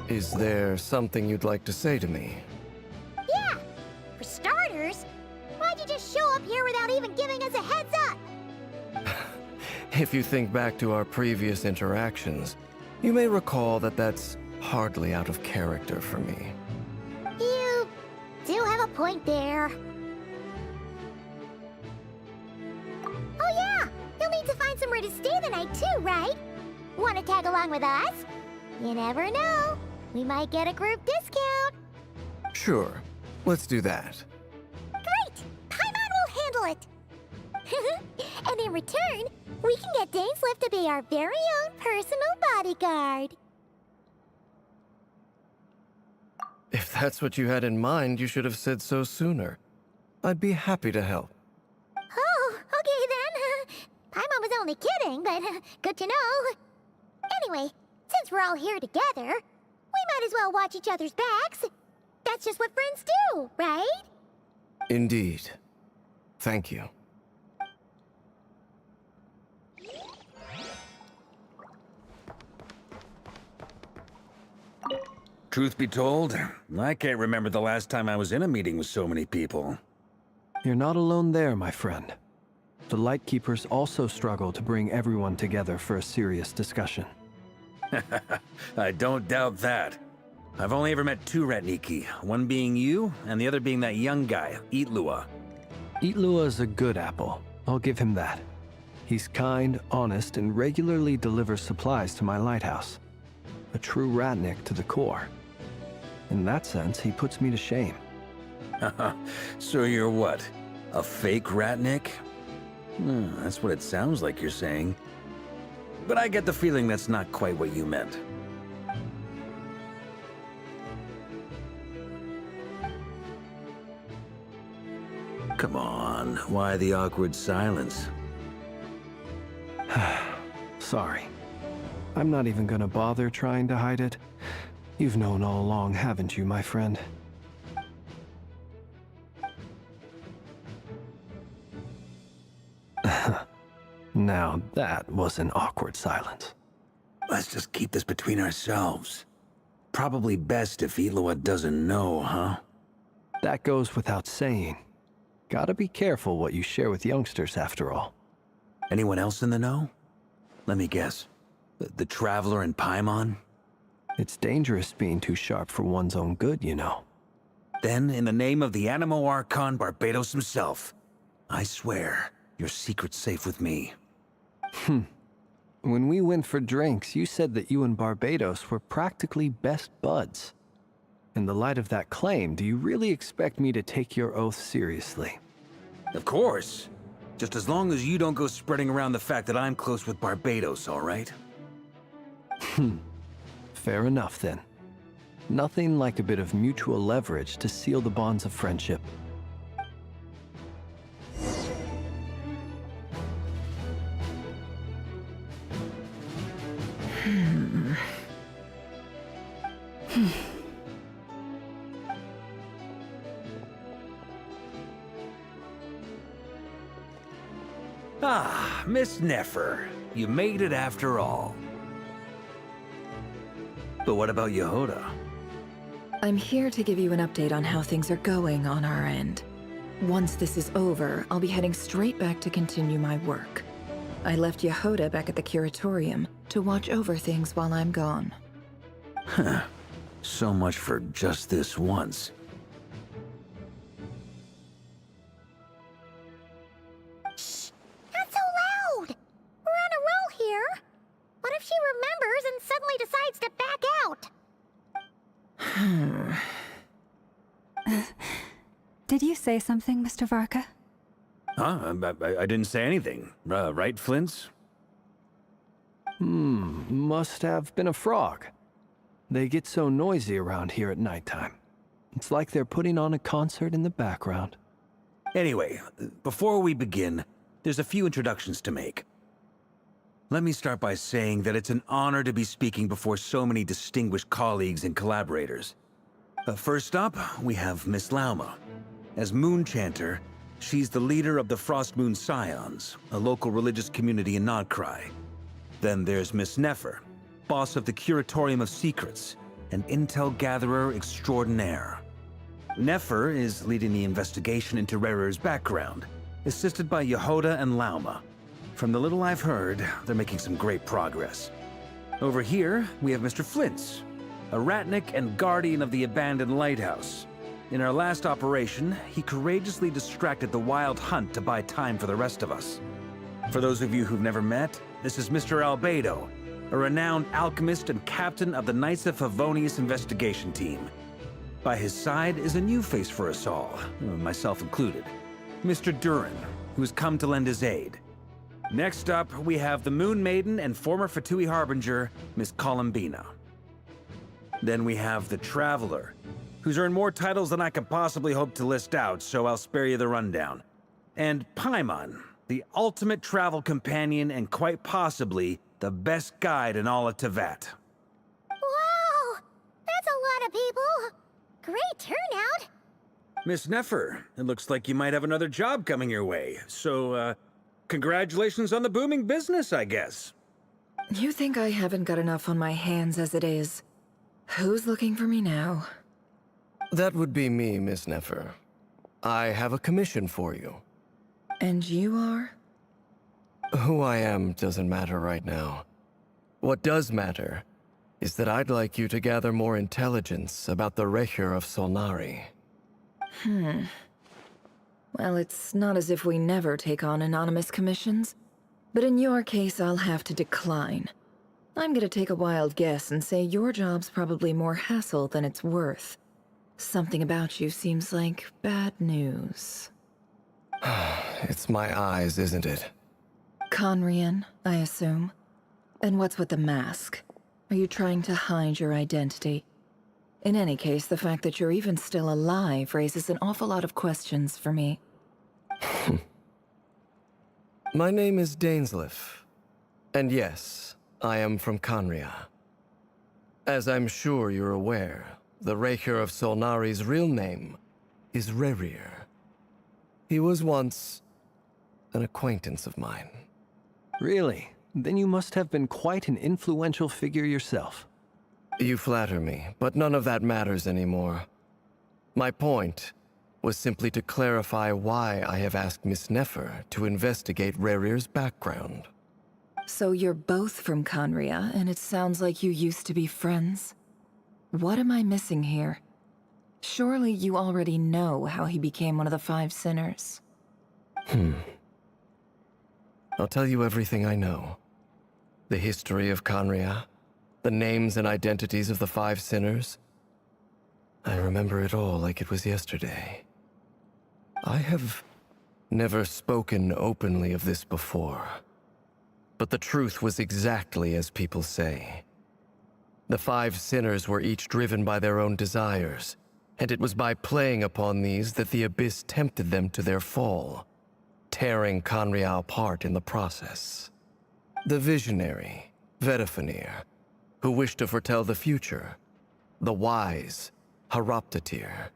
Is there something you'd like to say to me? Yeah! For starters, why'd you just show up here without even giving us a heads up? If you think back to our previous interactions, you may recall that that's hardly out of character for me. You do have a point there. Oh yeah! You'll need to find somewhere to stay the night too, right? Want to tag along with us? You never know. We might get a group discount. Sure, let's do that. Great! Paimon will handle it! And in return, we can get Dainslift to be our very own personal bodyguard. If that's what you had in mind, you should have said so sooner. I'd be happy to help. Oh, okay then. Paimon was only kidding, but good to know. Anyway, since we're all here together, we might as well watch each other's backs. That's just what friends do, right? Indeed. Thank you. Truth be told, I can't remember the last time I was in a meeting with so many people. You're not alone there, my friend. The Lightkeepers also struggle to bring everyone together for a serious discussion. I don't doubt that. I've only ever met two Ratniki, one being you, and the other being that young guy, Itlua. Itlua is a good apple. I'll give him that. He's kind, honest, and regularly delivers supplies to my lighthouse. A true Ratnik to the core. In that sense, he puts me to shame. So you're what? A fake Ratnik? That's what it sounds like you're saying. But I get the feeling that's not quite what you meant. Come on, why the awkward silence? Sorry. I'm not even gonna bother trying to hide it. You've known all along, haven't you, my friend? Now that was an awkward silence. Let's just keep this between ourselves. Probably best if Eloa doesn't know, huh? That goes without saying. Gotta be careful what you share with youngsters, after all. Anyone else in the know? Let me guess. The Traveler and Paimon? It's dangerous being too sharp for one's own good, you know. Then, in the name of the Animo Archon Barbados himself, I swear, your secret's safe with me. When we went for drinks, you said that you and Barbados were practically best buds. In the light of that claim, do you really expect me to take your oath seriously? Of course. Just as long as you don't go spreading around the fact that I'm close with Barbados, all right? Fair enough, then. Nothing like a bit of mutual leverage to seal the bonds of friendship. Ah, Miss Nefer. You made it after all. But what about Yehoda? I'm here to give you an update on how things are going on our end. Once this is over, I'll be heading straight back to continue my work. I left Yehoda back at the Curatorium to watch over things while I'm gone. Huh. So much for just this once. Shh! Not so loud! We're on a roll here. What if she remembers and suddenly decides to back out? Did you say something, Mr. Varka? Huh? I didn't say anything. Right, Flint's? Must have been a frog. They get so noisy around here at nighttime. It's like they're putting on a concert in the background. Anyway, before we begin, there's a few introductions to make. Let me start by saying that it's an honor to be speaking before so many distinguished colleagues and collaborators. First up, we have Miss Lauma. As Moon Chanter, she's the leader of the Frost Moon Scions, a local religious community in Nodcry. Then there's Miss Nefer, boss of the Curatorium of Secrets, an intel gatherer extraordinaire. Nefer is leading the investigation into Rerer's background, assisted by Yehoda and Lauma. From the little I've heard, they're making some great progress. Over here, we have Mr. Flint's, a ratnik and guardian of the abandoned lighthouse. In our last operation, he courageously distracted the Wild Hunt to buy time for the rest of us. For those of you who've never met, this is Mr. Albedo, a renowned alchemist and captain of the Knights of Favonius investigation team. By his side is a new face for us all, myself included, Mr. Durin, who's come to lend his aid. Next up, we have the Moon Maiden and former Fatui Harbinger, Miss Columbina. Then we have the Traveler, who's earned more titles than I could possibly hope to list out, so I'll spare you the rundown. And Paimon, the ultimate travel companion and quite possibly the best guide in all of Tevat. Wow! That's a lot of people! Great turnout! Miss Nefer, it looks like you might have another job coming your way, so, congratulations on the booming business, I guess. You think I haven't got enough on my hands as it is? Who's looking for me now? That would be me, Miss Nefer. I have a commission for you. And you are? Who I am doesn't matter right now. What does matter is that I'd like you to gather more intelligence about the Recher of Solnari. Well, it's not as if we never take on anonymous commissions. But in your case, I'll have to decline. I'm gonna take a wild guess and say your job's probably more hassle than it's worth. Something about you seems like bad news. It's my eyes, isn't it? Conrian, I assume. And what's with the mask? Are you trying to hide your identity? In any case, the fact that you're even still alive raises an awful lot of questions for me. My name is Dainsleif. And yes, I am from Conria. As I'm sure you're aware, the Recher of Solnari's real name is Rerir. He was once an acquaintance of mine. Really? Then you must have been quite an influential figure yourself. You flatter me, but none of that matters anymore. My point was simply to clarify why I have asked Miss Nefer to investigate Rerir's background. So you're both from Conria, and it sounds like you used to be friends. What am I missing here? Surely you already know how he became one of the Five Sinners. I'll tell you everything I know. The history of Conria, the names and identities of the Five Sinners. I remember it all like it was yesterday. I have never spoken openly of this before, but the truth was exactly as people say. The Five Sinners were each driven by their own desires, and it was by playing upon these that the Abyss tempted them to their fall, tearing Conria apart in the process. The visionary, Vedifenir, who wished to foretell the future. The wise, Haroptatir,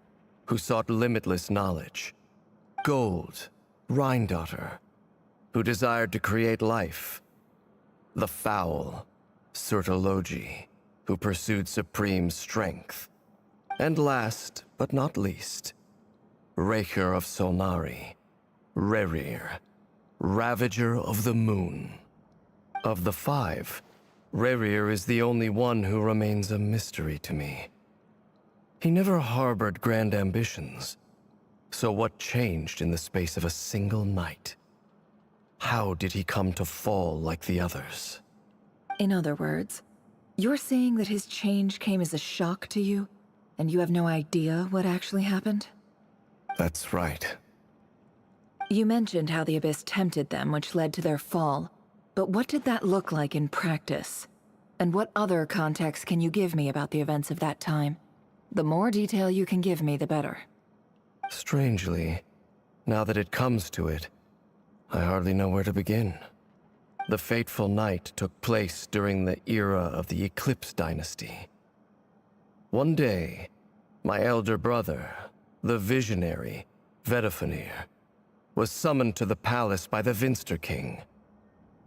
who sought limitless knowledge. Gold, Rhindaughter, who desired to create life. The foul, Surtologi, who pursued supreme strength. And last, but not least, Raker of Solnari, Rerir, Ravager of the Moon. Of the five, Rerir is the only one who remains a mystery to me. He never harbored grand ambitions. So what changed in the space of a single night? How did he come to fall like the others? In other words, you're saying that his change came as a shock to you, and you have no idea what actually happened? That's right. You mentioned how the Abyss tempted them, which led to their fall. But what did that look like in practice? And what other context can you give me about the events of that time? The more detail you can give me, the better. Strangely, now that it comes to it, I hardly know where to begin. The fateful night took place during the era of the Eclipse Dynasty. One day, my elder brother, the visionary, Vedifenir, was summoned to the palace by the Vinster King,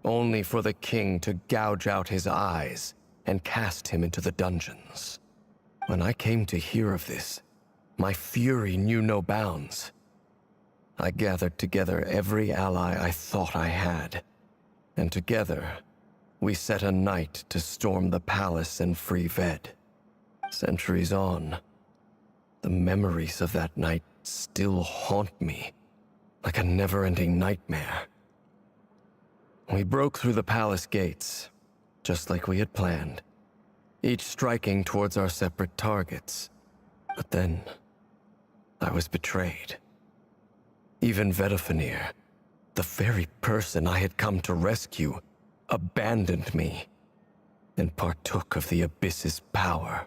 only for the king to gouge out his eyes and cast him into the dungeons. When I came to hear of this, my fury knew no bounds. I gathered together every ally I thought I had, and together, we set a night to storm the palace and free Ved. Centuries on, the memories of that night still haunt me like a never-ending nightmare. We broke through the palace gates, just like we had planned, each striking towards our separate targets. But then, I was betrayed. Even Vedifenir, the very person I had come to rescue, abandoned me and partook of the Abyss's power.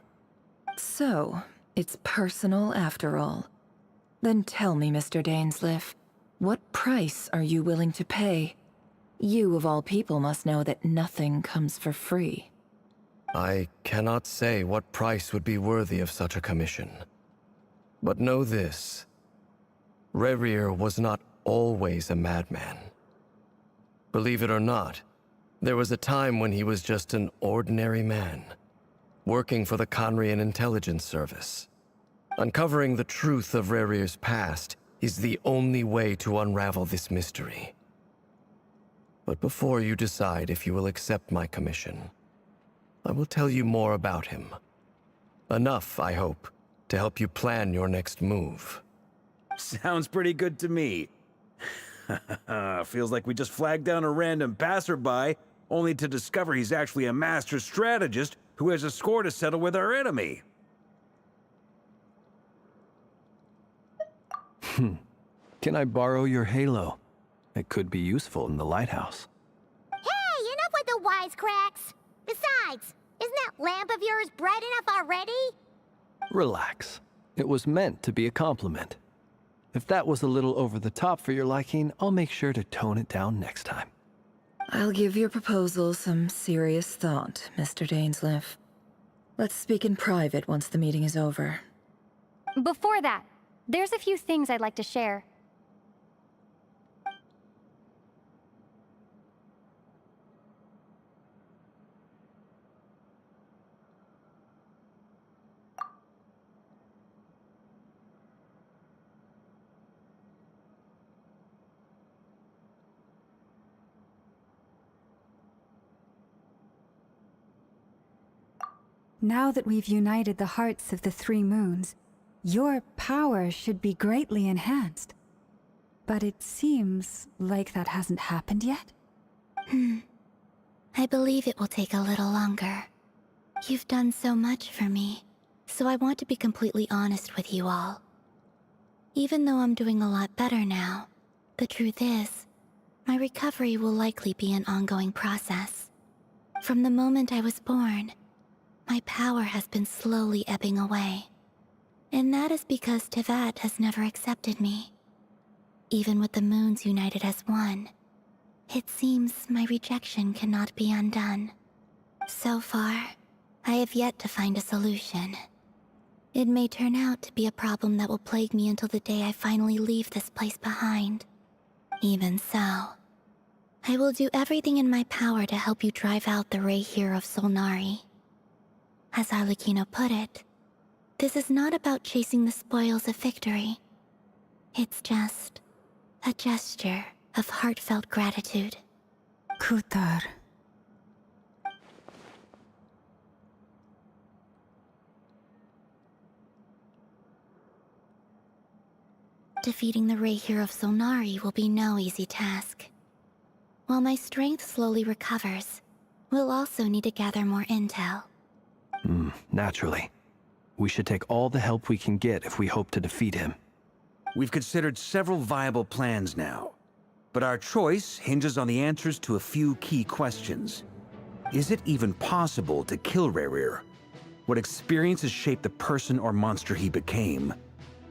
So, it's personal after all. Then tell me, Mr. Dainsleif, what price are you willing to pay? You, of all people, must know that nothing comes for free. I cannot say what price would be worthy of such a commission. But know this. Rerir was not always a madman. Believe it or not, there was a time when he was just an ordinary man, working for the Conrian Intelligence Service. Uncovering the truth of Rerir's past is the only way to unravel this mystery. But before you decide if you will accept my commission, I will tell you more about him. Enough, I hope, to help you plan your next move. Sounds pretty good to me. Feels like we just flagged down a random passerby, only to discover he's actually a master strategist who has a score to settle with our enemy. Can I borrow your halo? It could be useful in the lighthouse. Hey, enough with the wisecracks! Besides, isn't that lamp of yours bright enough already? Relax. It was meant to be a compliment. If that was a little over the top for your liking, I'll make sure to tone it down next time. I'll give your proposal some serious thought, Mr. Dainsleif. Let's speak in private once the meeting is over. Before that, there's a few things I'd like to share. Now that we've united the hearts of the three moons, your power should be greatly enhanced. But it seems like that hasn't happened yet? I believe it will take a little longer. You've done so much for me, so I want to be completely honest with you all. Even though I'm doing a lot better now, the truth is, my recovery will likely be an ongoing process. From the moment I was born, my power has been slowly ebbing away. And that is because Tevat has never accepted me. Even with the moons united as one, it seems my rejection cannot be undone. So far, I have yet to find a solution. It may turn out to be a problem that will plague me until the day I finally leave this place behind. Even so, I will do everything in my power to help you drive out the Ray here of Solnari. As Arlecchino put it, this is not about chasing the spoils of victory. It's just a gesture of heartfelt gratitude. Kutar. Defeating the Ray here of Solnari will be no easy task. While my strength slowly recovers, we'll also need to gather more intel. Naturally. We should take all the help we can get if we hope to defeat him. We've considered several viable plans now, but our choice hinges on the answers to a few key questions. Is it even possible to kill Rerir? What experiences shaped the person or monster he became?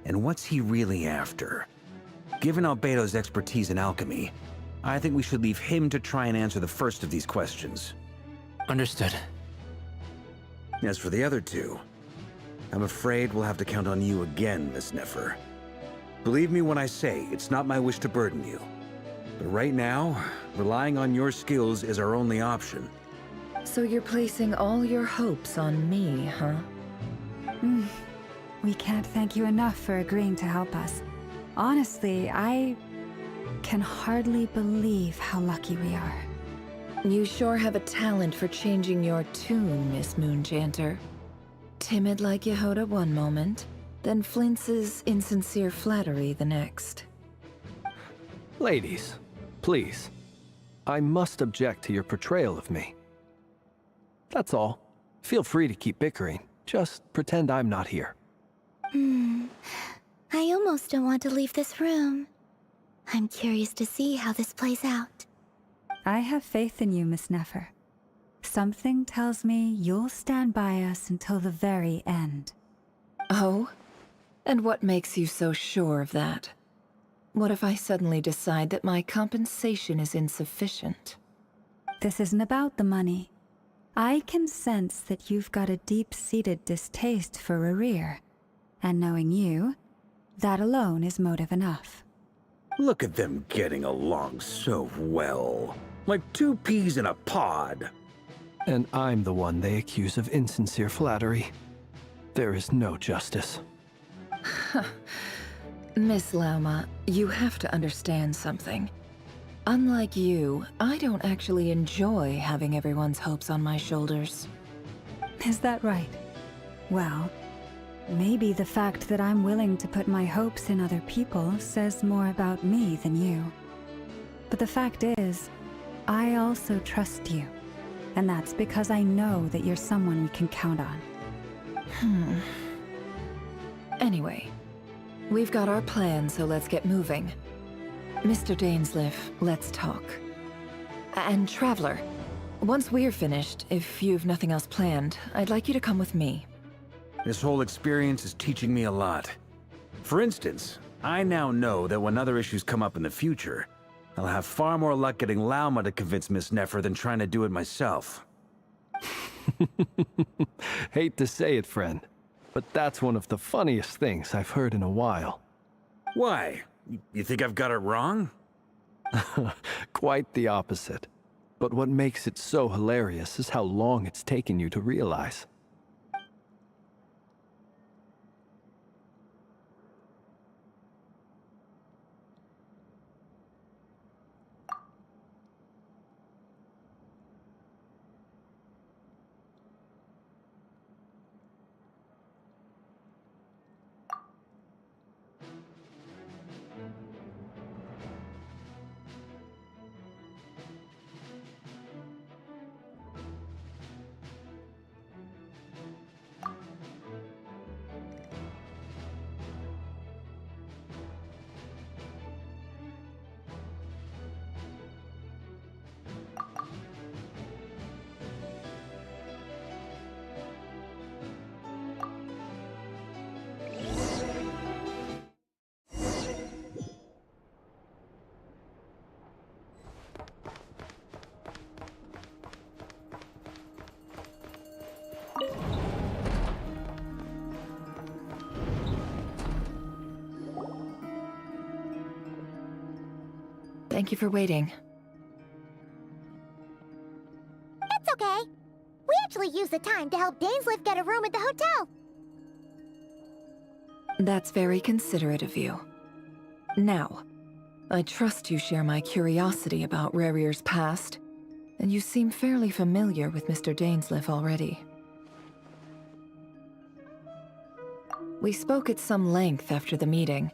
And what's he really after? Given Albedo's expertise in alchemy, I think we should leave him to try and answer the first of these questions. Understood. As for the other two, I'm afraid we'll have to count on you again, Miss Nefer. Believe me when I say it's not my wish to burden you. But right now, relying on your skills is our only option. So you're placing all your hopes on me, huh? We can't thank you enough for agreeing to help us. Honestly, I can hardly believe how lucky we are. You sure have a talent for changing your tune, Miss Moonchanter. Timid like Yehoda one moment, then flinches insincere flattery the next. Ladies, please. I must object to your portrayal of me. That's all. Feel free to keep bickering. Just pretend I'm not here. I almost don't want to leave this room. I'm curious to see how this plays out. I have faith in you, Miss Nefer. Something tells me you'll stand by us until the very end. Oh? And what makes you so sure of that? What if I suddenly decide that my compensation is insufficient? This isn't about the money. I can sense that you've got a deep-seated distaste for Rerir. And knowing you, that alone is motive enough. Look at them getting along so well. Like two peas in a pod. And I'm the one they accuse of insincere flattery. There is no justice. Miss Lauma, you have to understand something. Unlike you, I don't actually enjoy having everyone's hopes on my shoulders. Is that right? Well, maybe the fact that I'm willing to put my hopes in other people says more about me than you. But the fact is, I also trust you. And that's because I know that you're someone we can count on. Anyway, we've got our plan, so let's get moving. Mr. Dainsleif, let's talk. And Traveler, once we're finished, if you've nothing else planned, I'd like you to come with me. This whole experience is teaching me a lot. For instance, I now know that when other issues come up in the future, I'll have far more luck getting Lauma to convince Miss Nefer than trying to do it myself. Hate to say it, friend, but that's one of the funniest things I've heard in a while. Why? You think I've got it wrong? Quite the opposite. But what makes it so hilarious is how long it's taken you to realize. Thank you for waiting. It's okay. We actually used the time to help Dainsliff get a room at the hotel. That's very considerate of you. Now, I trust you share my curiosity about Rarier's past, and you seem fairly familiar with Mr. Dainsliff already. We spoke at some length after the meeting.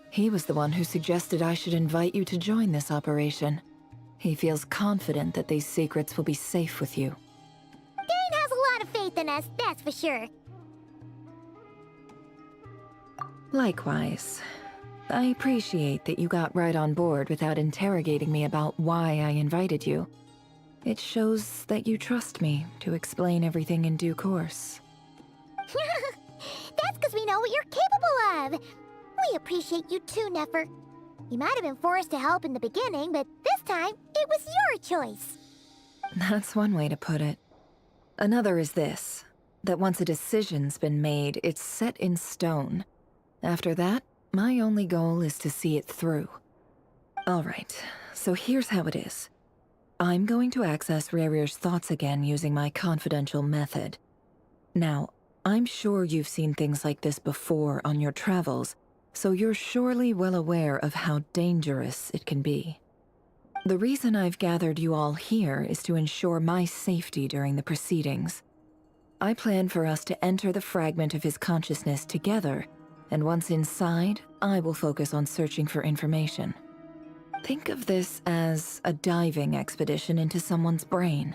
He was the one who suggested I should invite you to join this operation. He feels confident that these secrets will be safe with you. Dane has a lot of faith in us, that's for sure. Likewise. I appreciate that you got right on board without interrogating me about why I invited you. It shows that you trust me to explain everything in due course. That's because we know what you're capable of. We appreciate you too, Nefer. You might have been forced to help in the beginning, but this time, it was your choice. That's one way to put it. Another is this, that once a decision's been made, it's set in stone. After that, my only goal is to see it through. Alright, so here's how it is. I'm going to access Rarier's thoughts again using my confidential method. Now, I'm sure you've seen things like this before on your travels, so you're surely well aware of how dangerous it can be. The reason I've gathered you all here is to ensure my safety during the proceedings. I plan for us to enter the fragment of his consciousness together, and once inside, I will focus on searching for information. Think of this as a diving expedition into someone's brain.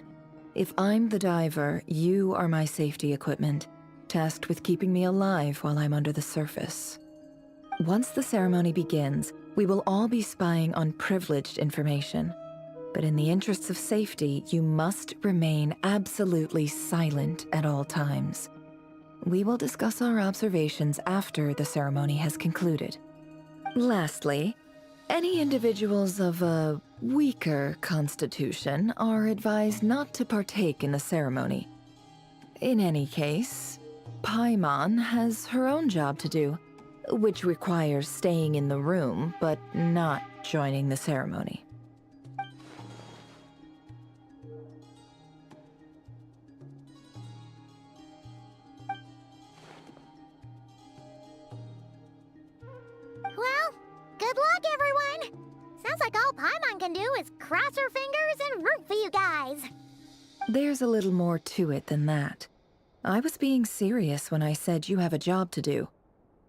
If I'm the diver, you are my safety equipment, tasked with keeping me alive while I'm under the surface. Once the ceremony begins, we will all be spying on privileged information. But in the interests of safety, you must remain absolutely silent at all times. We will discuss our observations after the ceremony has concluded. Lastly, any individuals of a weaker constitution are advised not to partake in the ceremony. In any case, Paimon has her own job to do, which requires staying in the room, but not joining the ceremony. Well, good luck, everyone! Sounds like all Paimon can do is cross her fingers and root for you guys. There's a little more to it than that. I was being serious when I said you have a job to do.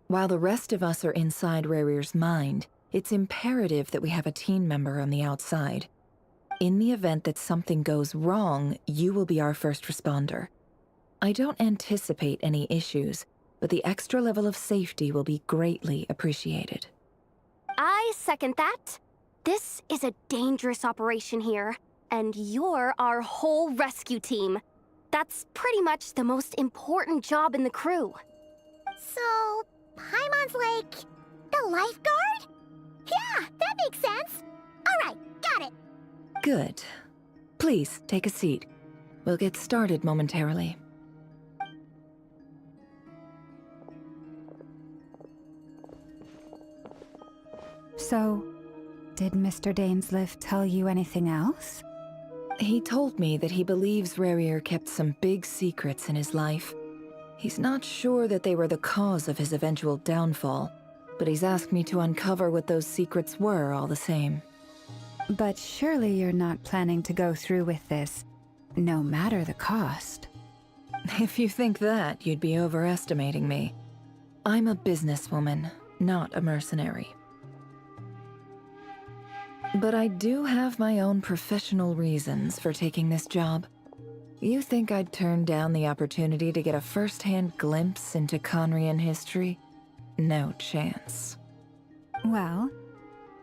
While the rest of us are inside Rarier's mind, it's imperative that we have a team member on the outside. In the event that something goes wrong, you will be our first responder. I don't anticipate any issues, but the extra level of safety will be greatly appreciated. I second that. This is a dangerous operation here, and you're our whole rescue team. That's pretty much the most important job in the crew. So, Paimon's like the lifeguard? Yeah, that makes sense. Alright, got it. Good. Please, take a seat. We'll get started momentarily. So, did Mr. Dainsliff tell you anything else? He told me that he believes Rarier kept some big secrets in his life. He's not sure that they were the cause of his eventual downfall, but he's asked me to uncover what those secrets were all the same. But surely you're not planning to go through with this, no matter the cost. If you think that, you'd be overestimating me. I'm a businesswoman, not a mercenary. But I do have my own professional reasons for taking this job. You think I'd turn down the opportunity to get a first-hand glimpse into Conrian history? No chance. Well,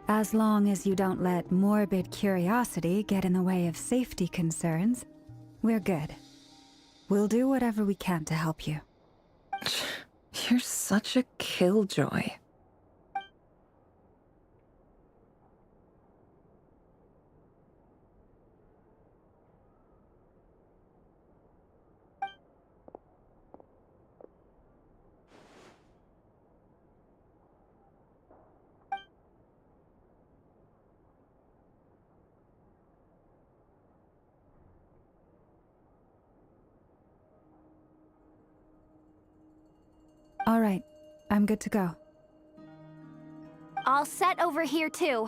as long as you don't let morbid curiosity get in the way of safety concerns, we're good. We'll do whatever we can to help you. You're such a killjoy. I'm good to go. All set over here, too.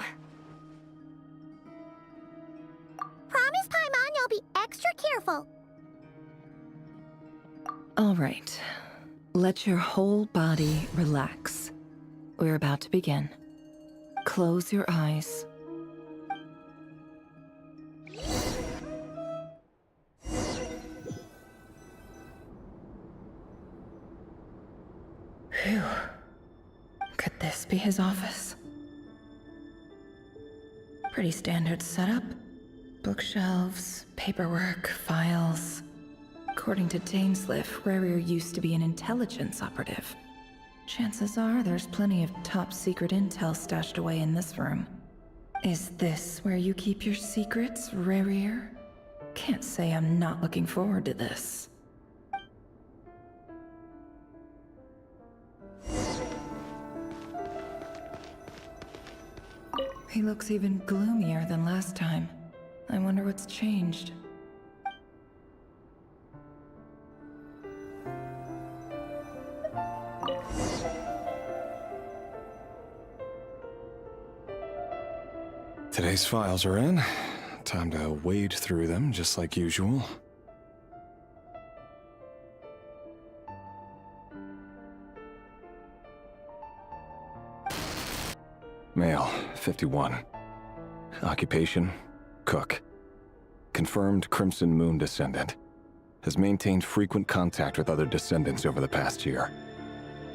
Promise, Paimon, you'll be extra careful. All right. Let your whole body relax. We're about to begin. Close your eyes. Phew. Could this be his office? Pretty standard setup. Bookshelves, paperwork, files. According to Dainsliff, Rarier used to be an intelligence operative. Chances are there's plenty of top-secret intel stashed away in this room. Is this where you keep your secrets, Rarier? Can't say I'm not looking forward to this. He looks even gloomier than last time. I wonder what's changed. Today's files are in. Time to wade through them just like usual. Male, 51. Occupation, cook. Confirmed Crimson Moon descendant. Has maintained frequent contact with other descendants over the past year.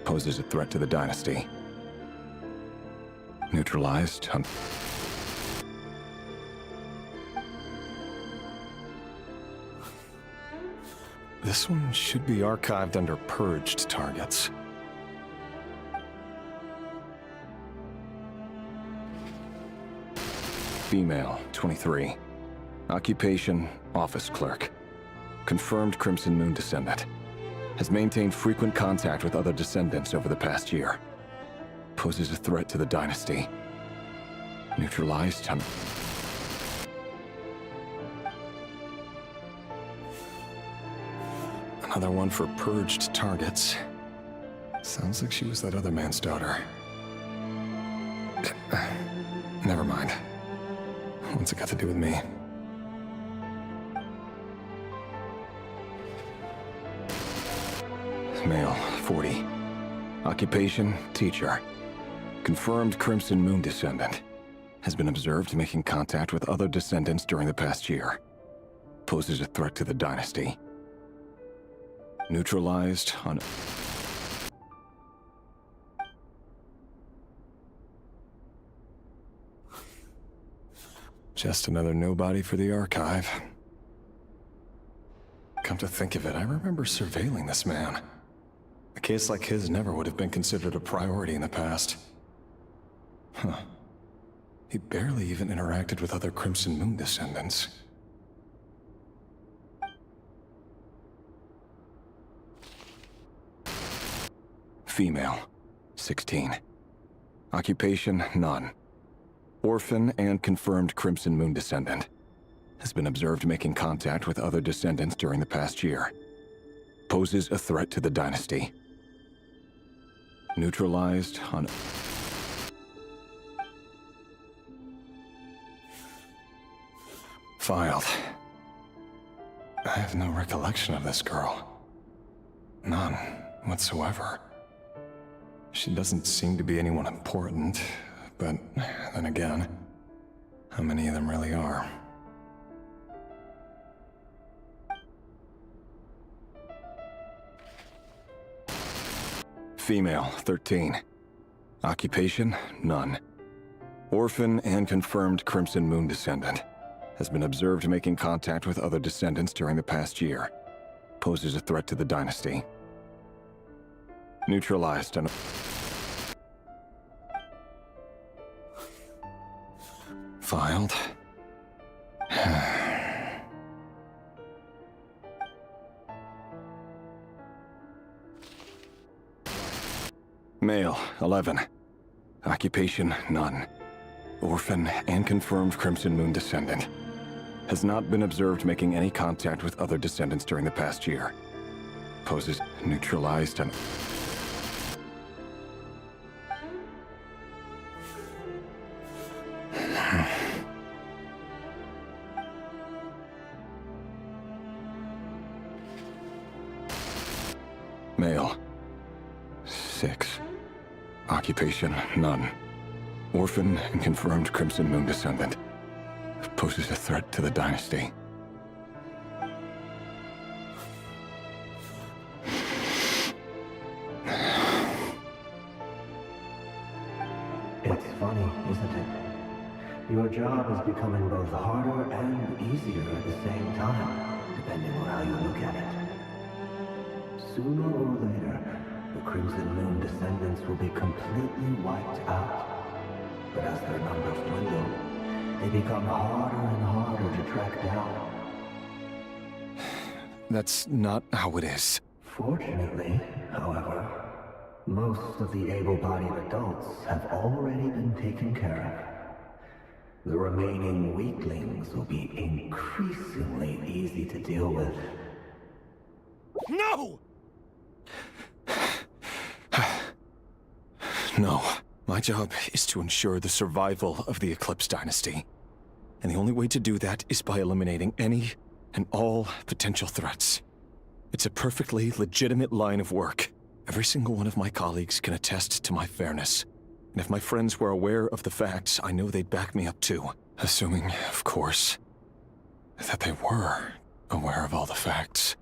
Poses a threat to the dynasty. Neutralized. This one should be archived under purged targets. Female, 23. Occupation, office clerk. Confirmed Crimson Moon descendant. Has maintained frequent contact with other descendants over the past year. Poses a threat to the dynasty. Neutralized. Another one for purged targets. Sounds like she was that other man's daughter. Never mind. What's it got to do with me? Male, 40. Occupation, teacher. Confirmed Crimson Moon descendant. Has been observed making contact with other descendants during the past year. Poses a threat to the dynasty. Neutralized on... Just another nobody for the archive. Come to think of it, I remember surveilling this man. A case like his never would have been considered a priority in the past. Huh. He barely even interacted with other Crimson Moon descendants. Female, 16. Occupation, none. Orphan and confirmed Crimson Moon descendant. Has been observed making contact with other descendants during the past year. Poses a threat to the dynasty. Neutralized on... Filed. I have no recollection of this girl. None whatsoever. She doesn't seem to be anyone important, but then again, how many of them really are? Female, 13. Occupation, none. Orphan and confirmed Crimson Moon descendant. Has been observed making contact with other descendants during the past year. Poses a threat to the dynasty. Neutralized and... Filed. Male, 11. Occupation, none. Orphan and confirmed Crimson Moon descendant. Has not been observed making any contact with other descendants during the past year. Poses neutralized and... Male. 6. Occupation, none. Orphan and confirmed Crimson Moon descendant. Poses a threat to the dynasty. It's funny, isn't it? Your job is becoming both harder and easier at the same time, depending on how you look at it. Sooner or later, the Crimson Moon descendants will be completely wiped out. But as their numbers dwindle, they become harder and harder to track down. That's not how it is. Fortunately, however, most of the able-bodied adults have already been taken care of. The remaining weaklings will be increasingly easy to deal with. No! No. My job is to ensure the survival of the Eclipse Dynasty. And the only way to do that is by eliminating any and all potential threats. It's a perfectly legitimate line of work. Every single one of my colleagues can attest to my fairness. And if my friends were aware of the facts, I know they'd back me up too. Assuming, of course, that they were aware of all the facts.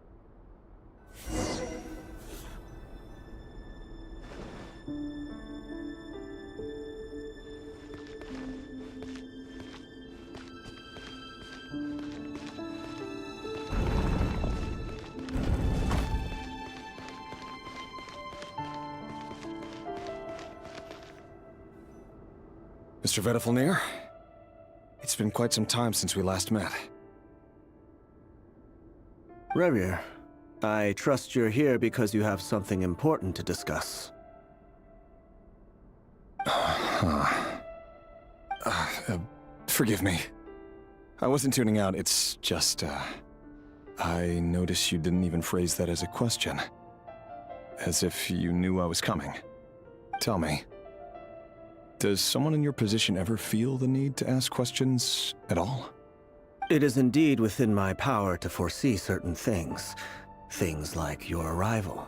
Mr. Vedifalnir, it's been quite some time since we last met. Rerir, I trust you're here because you have something important to discuss. Forgive me. I wasn't tuning out, it's just, I noticed you didn't even phrase that as a question. As if you knew I was coming. Tell me. Does someone in your position ever feel the need to ask questions at all? It is indeed within my power to foresee certain things. Things like your arrival.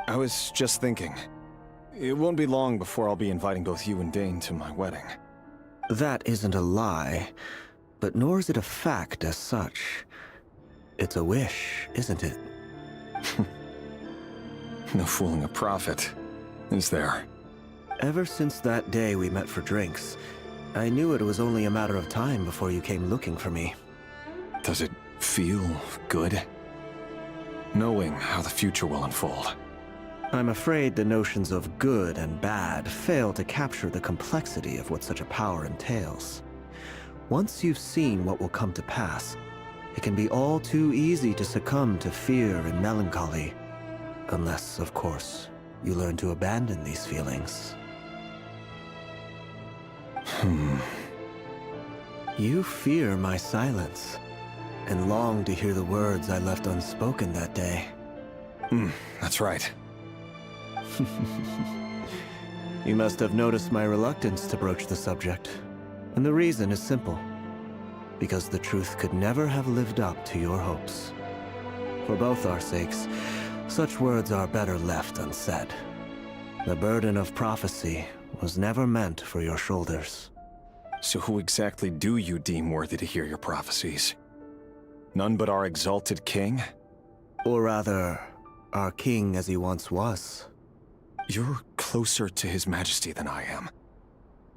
I was just thinking. It won't be long before I'll be inviting both you and Dane to my wedding. That isn't a lie, but nor is it a fact as such. It's a wish, isn't it? No fooling a prophet, is there? Ever since that day we met for drinks, I knew it was only a matter of time before you came looking for me. Does it feel good? Knowing how the future will unfold. I'm afraid the notions of good and bad fail to capture the complexity of what such a power entails. Once you've seen what will come to pass, it can be all too easy to succumb to fear and melancholy. Unless, of course, you learn to abandon these feelings. You fear my silence, and long to hear the words I left unspoken that day. That's right. You must have noticed my reluctance to broach the subject. And the reason is simple. Because the truth could never have lived up to your hopes. For both our sakes, such words are better left unsaid. The burden of prophecy was never meant for your shoulders. So who exactly do you deem worthy to hear your prophecies? None but our exalted king? Or rather, our king as he once was. You're closer to his majesty than I am.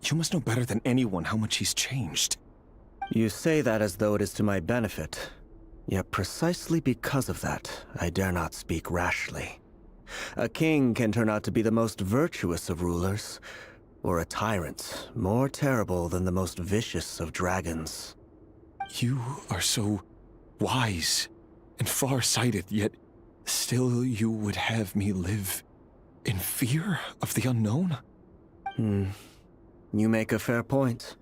You must know better than anyone how much he's changed. You say that as though it is to my benefit. Yet precisely because of that, I dare not speak rashly. A king can turn out to be the most virtuous of rulers, or a tyrant more terrible than the most vicious of dragons. You are so wise and far-sighted, yet still you would have me live in fear of the unknown? You make a fair point.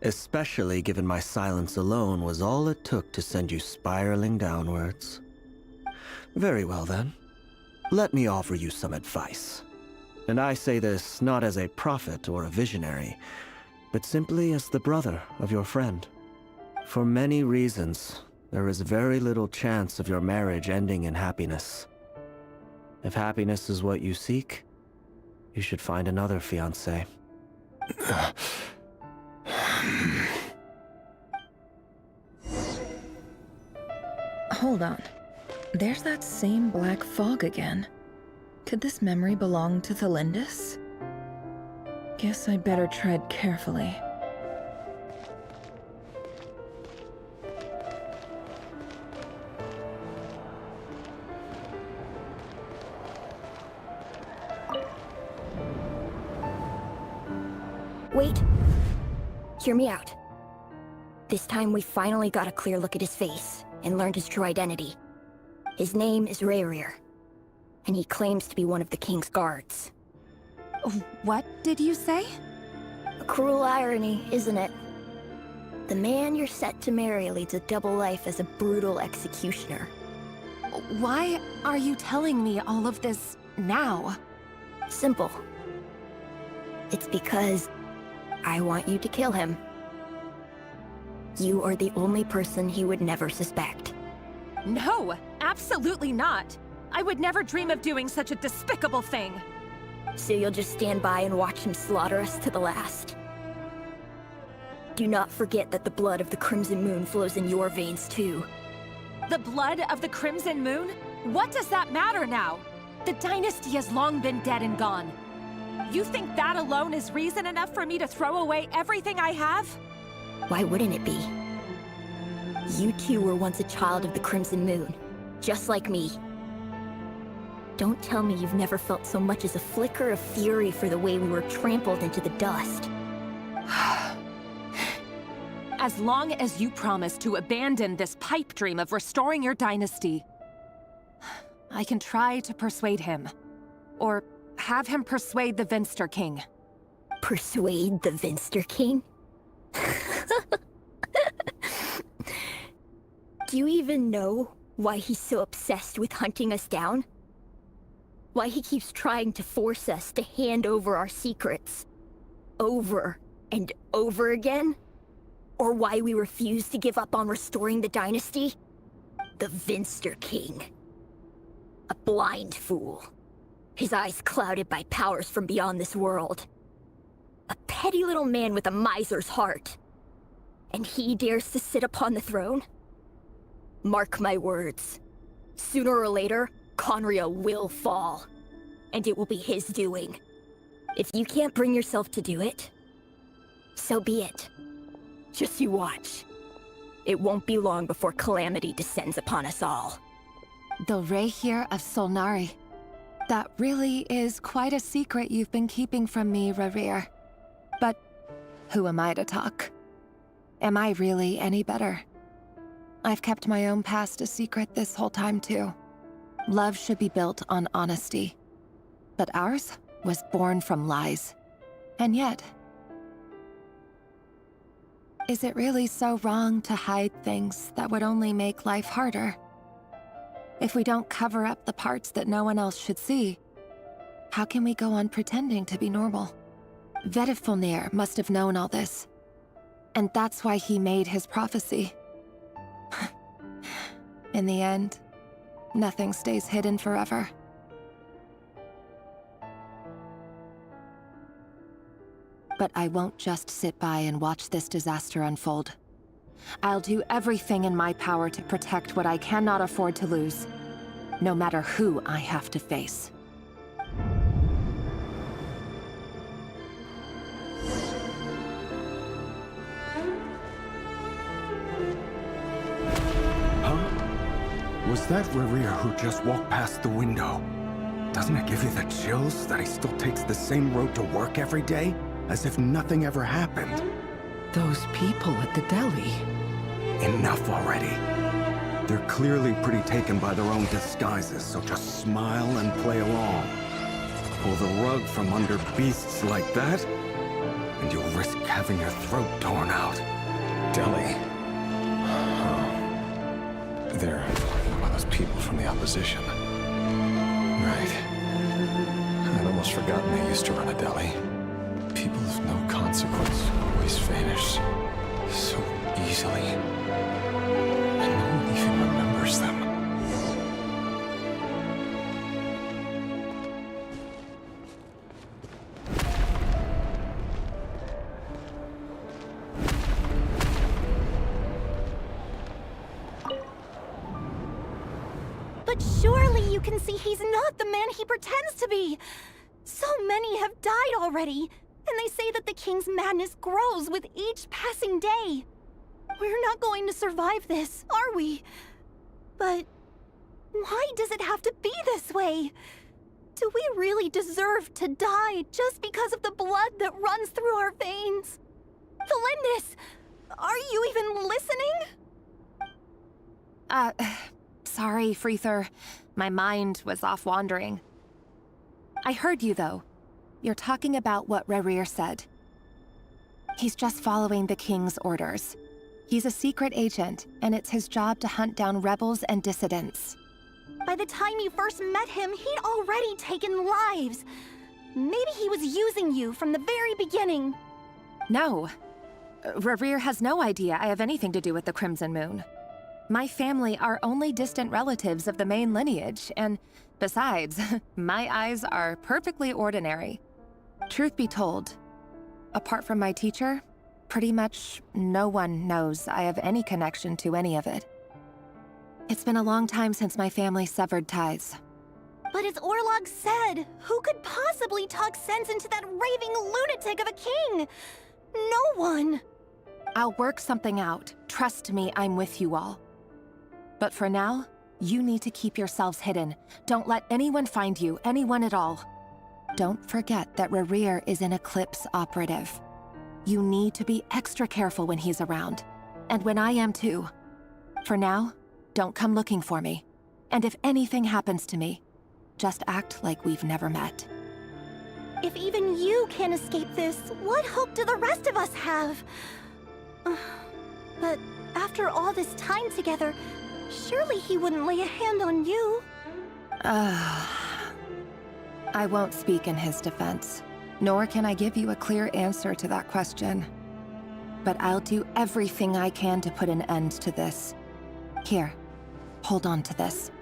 Especially given my silence alone was all it took to send you spiraling downwards. Very well then. Let me offer you some advice. And I say this not as a prophet or a visionary, but simply as the brother of your friend. For many reasons, there is very little chance of your marriage ending in happiness. If happiness is what you seek, you should find another fiancé. Hold on. There's that same black fog again. Could this memory belong to Thelindis? Guess I'd better tread carefully. Wait. Hear me out. This time we finally got a clear look at his face and learned his true identity. His name is Rayrir, and he claims to be one of the king's guards. What did you say? A cruel irony, isn't it? The man you're set to marry leads a double life as a brutal executioner. Why are you telling me all of this now? Simple. It's because I want you to kill him. You are the only person he would never suspect. No, absolutely not. I would never dream of doing such a despicable thing. So you'll just stand by and watch him slaughter us to the last? Do not forget that the blood of the Crimson Moon flows in your veins too. The blood of the Crimson Moon? What does that matter now? The dynasty has long been dead and gone. You think that alone is reason enough for me to throw away everything I have? Why wouldn't it be? You two were once a child of the Crimson Moon, just like me. Don't tell me you've never felt so much as a flicker of fury for the way we were trampled into the dust. As long as you promise to abandon this pipe dream of restoring your dynasty, I can try to persuade him. Or have him persuade the Vinster King. Persuade the Vinster King? Do you even know why he's so obsessed with hunting us down? Why he keeps trying to force us to hand over our secrets? Over and over again? Or why we refuse to give up on restoring the dynasty? The Vinster King. A blind fool. His eyes clouded by powers from beyond this world. A petty little man with a miser's heart. And he dares to sit upon the throne? Mark my words. Sooner or later, Conria will fall. And it will be his doing. If you can't bring yourself to do it, so be it. Just you watch. It won't be long before calamity descends upon us all. The Rayrir of Solnari. That really is quite a secret you've been keeping from me, Rayrir. But who am I to talk? Am I really any better? I've kept my own past a secret this whole time, too. Love should be built on honesty. But ours was born from lies. And yet, is it really so wrong to hide things that would only make life harder? If we don't cover up the parts that no one else should see, how can we go on pretending to be normal? Vedifulnir must have known all this. And that's why he made his prophecy. In the end, nothing stays hidden forever. But I won't just sit by and watch this disaster unfold. I'll do everything in my power to protect what I cannot afford to lose, no matter who I have to face. Was that Rayrir who just walked past the window? Doesn't it give you the chills that he still takes the same road to work every day? As if nothing ever happened. Those people at the deli. Enough already. They're clearly pretty taken by their own disguises, so just smile and play along. Pull the rug from under beasts like that, and you'll risk having your throat torn out. Deli? They're talking about those people from the opposition. Right. I'd almost forgotten they used to run a deli. People of no consequence always vanish so easily. And no one even remembers them. But surely you can see he's not the man he pretends to be. So many have died already, and they say that the king's madness grows with each passing day. We're not going to survive this, are we? But why does it have to be this way? Do we really deserve to die just because of the blood that runs through our veins? Felindis, are you even listening? Sorry, Freether. My mind was off wandering. I heard you, though. You're talking about what Rerir said. He's just following the king's orders. He's a secret agent, and it's his job to hunt down rebels and dissidents. By the time you first met him, he'd already taken lives. Maybe he was using you from the very beginning. No. Rerir has no idea I have anything to do with the Crimson Moon. My family are only distant relatives of the main lineage, and besides, my eyes are perfectly ordinary. Truth be told, apart from my teacher, pretty much no one knows I have any connection to any of it. It's been a long time since my family severed ties. But as Orlog said, who could possibly talk sense into that raving lunatic of a king? No one. I'll work something out. Trust me, I'm with you all. But for now, you need to keep yourselves hidden. Don't let anyone find you, anyone at all. Don't forget that Rerir is an Eclipse operative. You need to be extra careful when he's around. And when I am too. For now, don't come looking for me. And if anything happens to me, just act like we've never met. If even you can't escape this, what hope do the rest of us have? But after all this time together, surely he wouldn't lay a hand on you. I won't speak in his defense, nor can I give you a clear answer to that question. But I'll do everything I can to put an end to this. Here, hold on to this.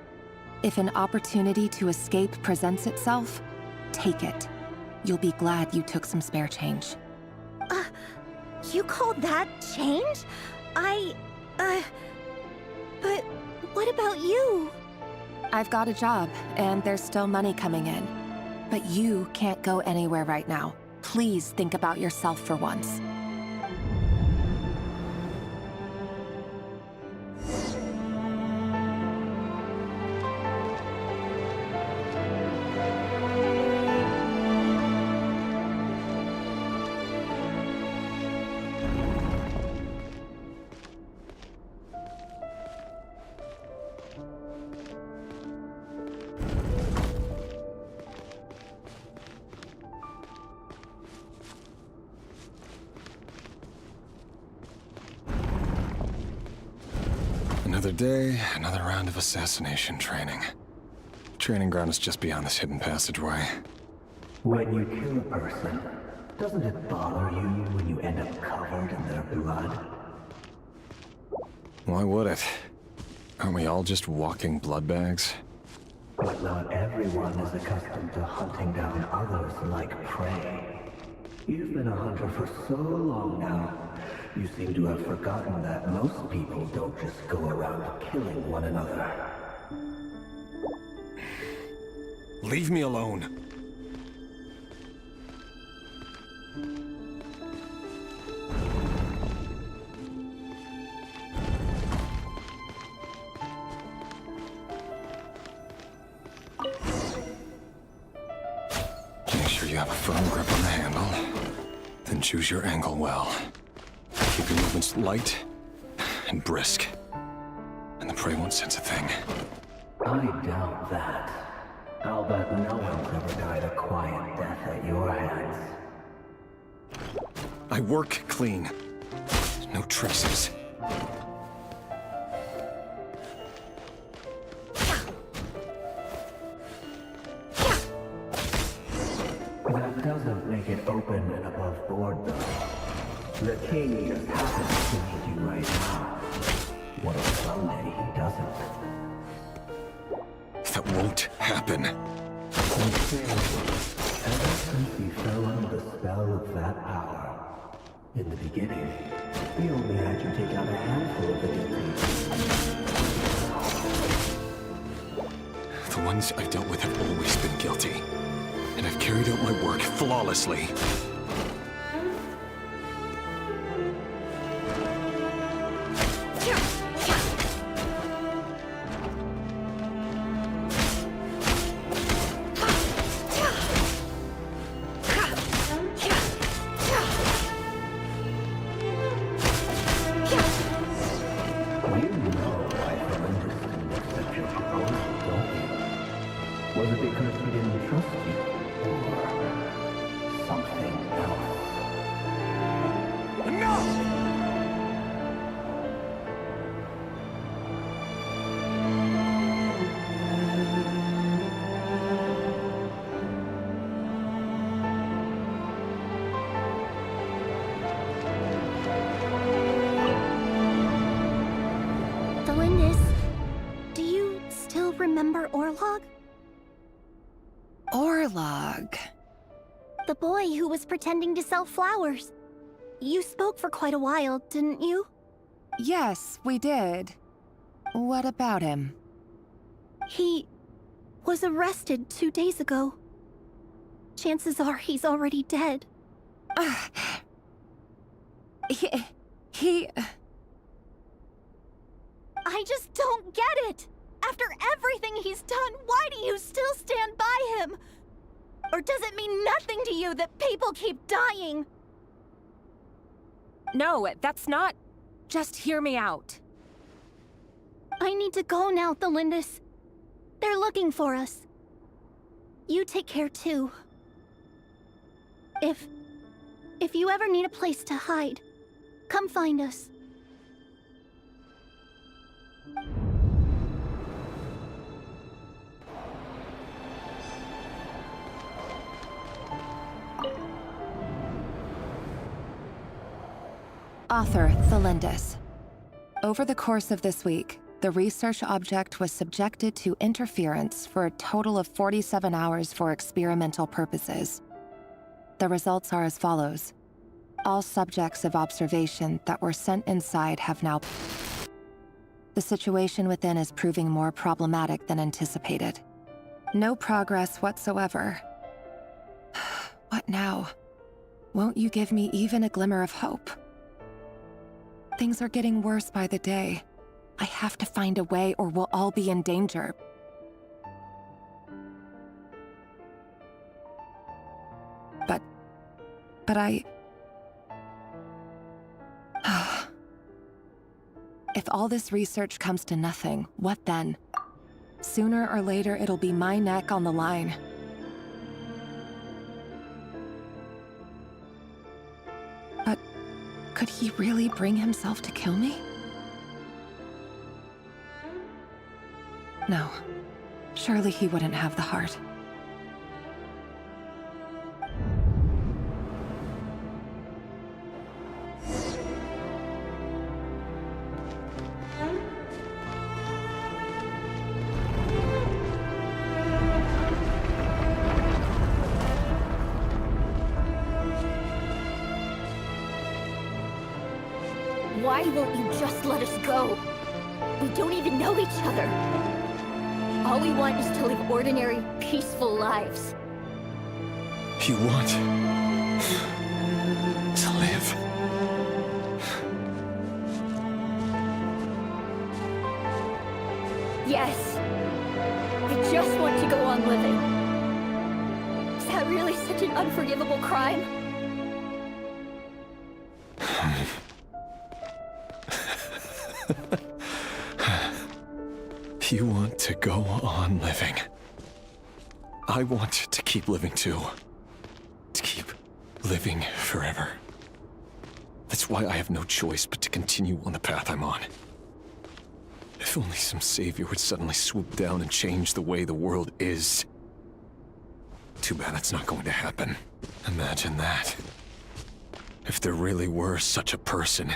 If an opportunity to escape presents itself, take it. You'll be glad you took some spare change. You call that change? But what about you? I've got a job, and there's still money coming in. But you can't go anywhere right now. Please think about yourself for once. Another day, another round of assassination training. Training ground is just beyond this hidden passageway. When you kill a person, doesn't it bother you when you end up covered in their blood? Why would it? Aren't we all just walking blood bags? But not everyone is accustomed to hunting down others like prey. You've been a hunter for so long now, you seem to have forgotten that most people don't just go around killing one another. Leave me alone. Make sure you have a firm grip on the handle, then choose your angle well. Keep your movements light and brisk, and the prey won't sense a thing. I doubt that. I'll bet no one's ever died a quiet death at your hands. I work clean. No traces. That doesn't make it open and above board, though. The king just happens to need you right now. What if someday he doesn't? That won't happen. Ever since we fell under the spell of that power, in the beginning, we only had you take out a handful of the defeats. ones I've dealt with have always been guilty. And I've carried out my work flawlessly. Was it because he didn't trust you? Or something else? Delindis, do you still remember Orlog? Orlog. The boy who was pretending to sell flowers. You spoke for quite a while, didn't you? Yes, we did. What about him? He was arrested 2 days ago. Chances are he's already dead. He... I just don't get it! After everything he's done, why do you still stand by him? Or does it mean nothing to you that people keep dying? No, that's not... Just hear me out. I need to go now, Delindis. They're looking for us. You take care too. If you ever need a place to hide, come find us. Author, Delindis. Over the course of this week, the research object was subjected to interference for a total of 47 hours for experimental purposes. The results are as follows. All subjects of observation that were sent inside have now... The situation within is proving more problematic than anticipated. No progress whatsoever. What now? Won't you give me even a glimmer of hope? Things are getting worse by the day. I have to find a way or we'll all be in danger. But I... If all this research comes to nothing, what then? Sooner or later, it'll be my neck on the line. But could he really bring himself to kill me? No. Surely he wouldn't have the heart. Why won't you just let us go? We don't even know each other. All we want is to live ordinary, peaceful lives. You want to live? Yes. I just want to go on living. Is that really such an unforgivable crime? You want to go on living. I want to keep living too. To keep living forever. That's why I have no choice but to continue on the path I'm on. If only some savior would suddenly swoop down and change the way the world is. Too bad that's not going to happen. Imagine that. If there really were such a person,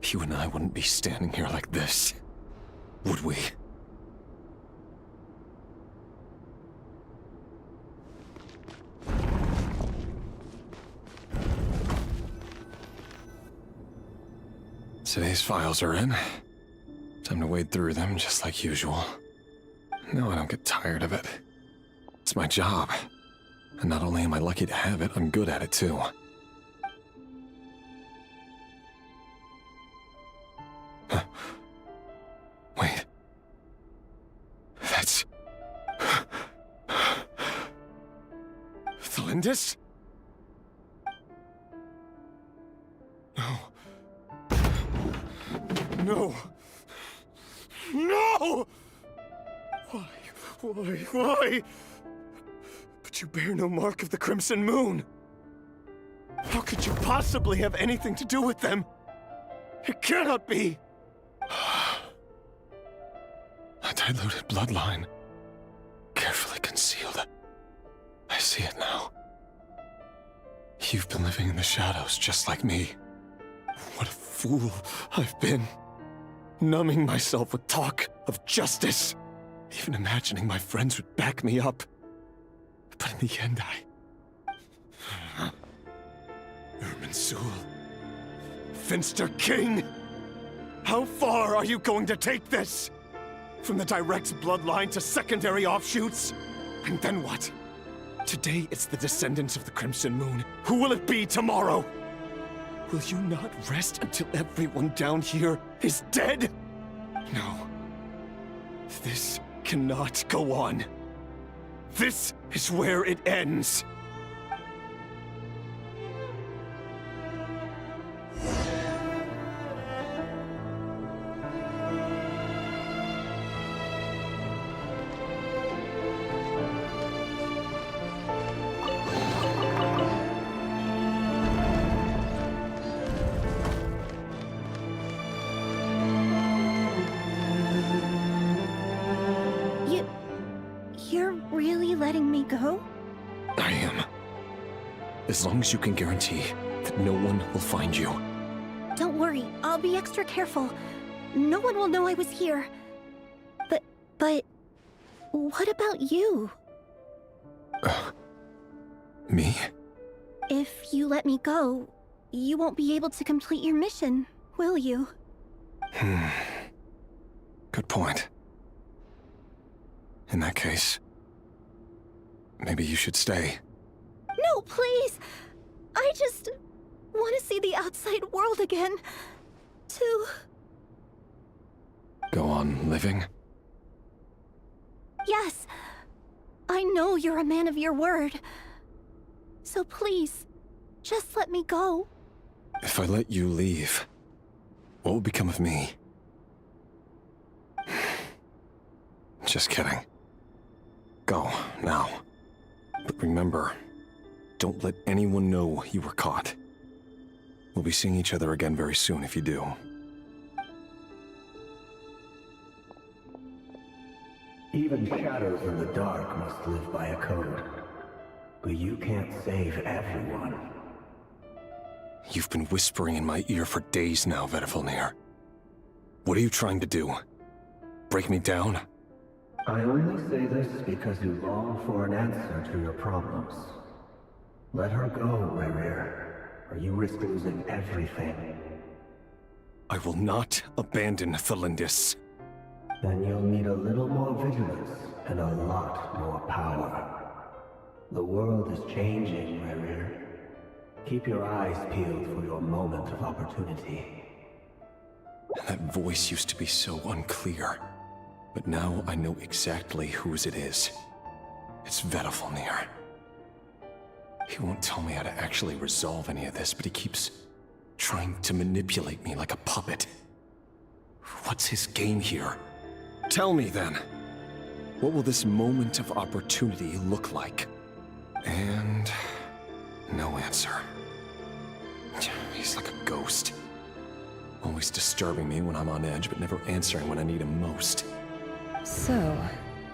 you and I wouldn't be standing here like this, would we? Today's files are in. Time to wade through them just like usual. No, I don't get tired of it. It's my job. And not only am I lucky to have it, I'm good at it too. Wait. That's... Thalindis? No. No! No! Why? But you bear no mark of the Crimson Moon. How could you possibly have anything to do with them? It cannot be! A diluted bloodline. Carefully concealed. I see it now. You've been living in the shadows just like me. What a fool I've been. Numbing myself with talk of justice. Even imagining my friends would back me up. But in the end, Irminsul. Finster King! How far are you going to take this? From the direct bloodline to secondary offshoots? And then what? Today it's the descendants of the Crimson Moon. Who will it be tomorrow? Will you not rest until everyone down here is dead? No. This cannot go on. This is where it ends. You're really letting me go? I am. As long as you can guarantee that no one will find you. Don't worry, I'll be extra careful. No one will know I was here. But... what about you? Me? If you let me go, you won't be able to complete your mission, will you? Good point. In that case, maybe you should stay. No, please! I just want to see the outside world again. To... Go on living? Yes. I know you're a man of your word. So please, just let me go. If I let you leave, what will become of me? Just kidding. Go, now. But remember, don't let anyone know you were caught. We'll be seeing each other again very soon if you do. Even shadows in the dark must live by a code. But you can't save everyone. You've been whispering in my ear for days now, Vedifalnir. What are you trying to do? Break me down? I only say this because you long for an answer to your problems. Let her go, Rerir, or you risk losing everything. I will not abandon Thalindis. Then you'll need a little more vigilance and a lot more power. The world is changing, Rerir. Keep your eyes peeled for your moment of opportunity. That voice used to be so unclear. But now I know exactly whose it is. It's Vedifalnir. He won't tell me how to actually resolve any of this, but he keeps trying to manipulate me like a puppet. What's his game here? Tell me then. What will this moment of opportunity look like? And... no answer. He's like a ghost. Always disturbing me when I'm on edge, but never answering when I need him most. So,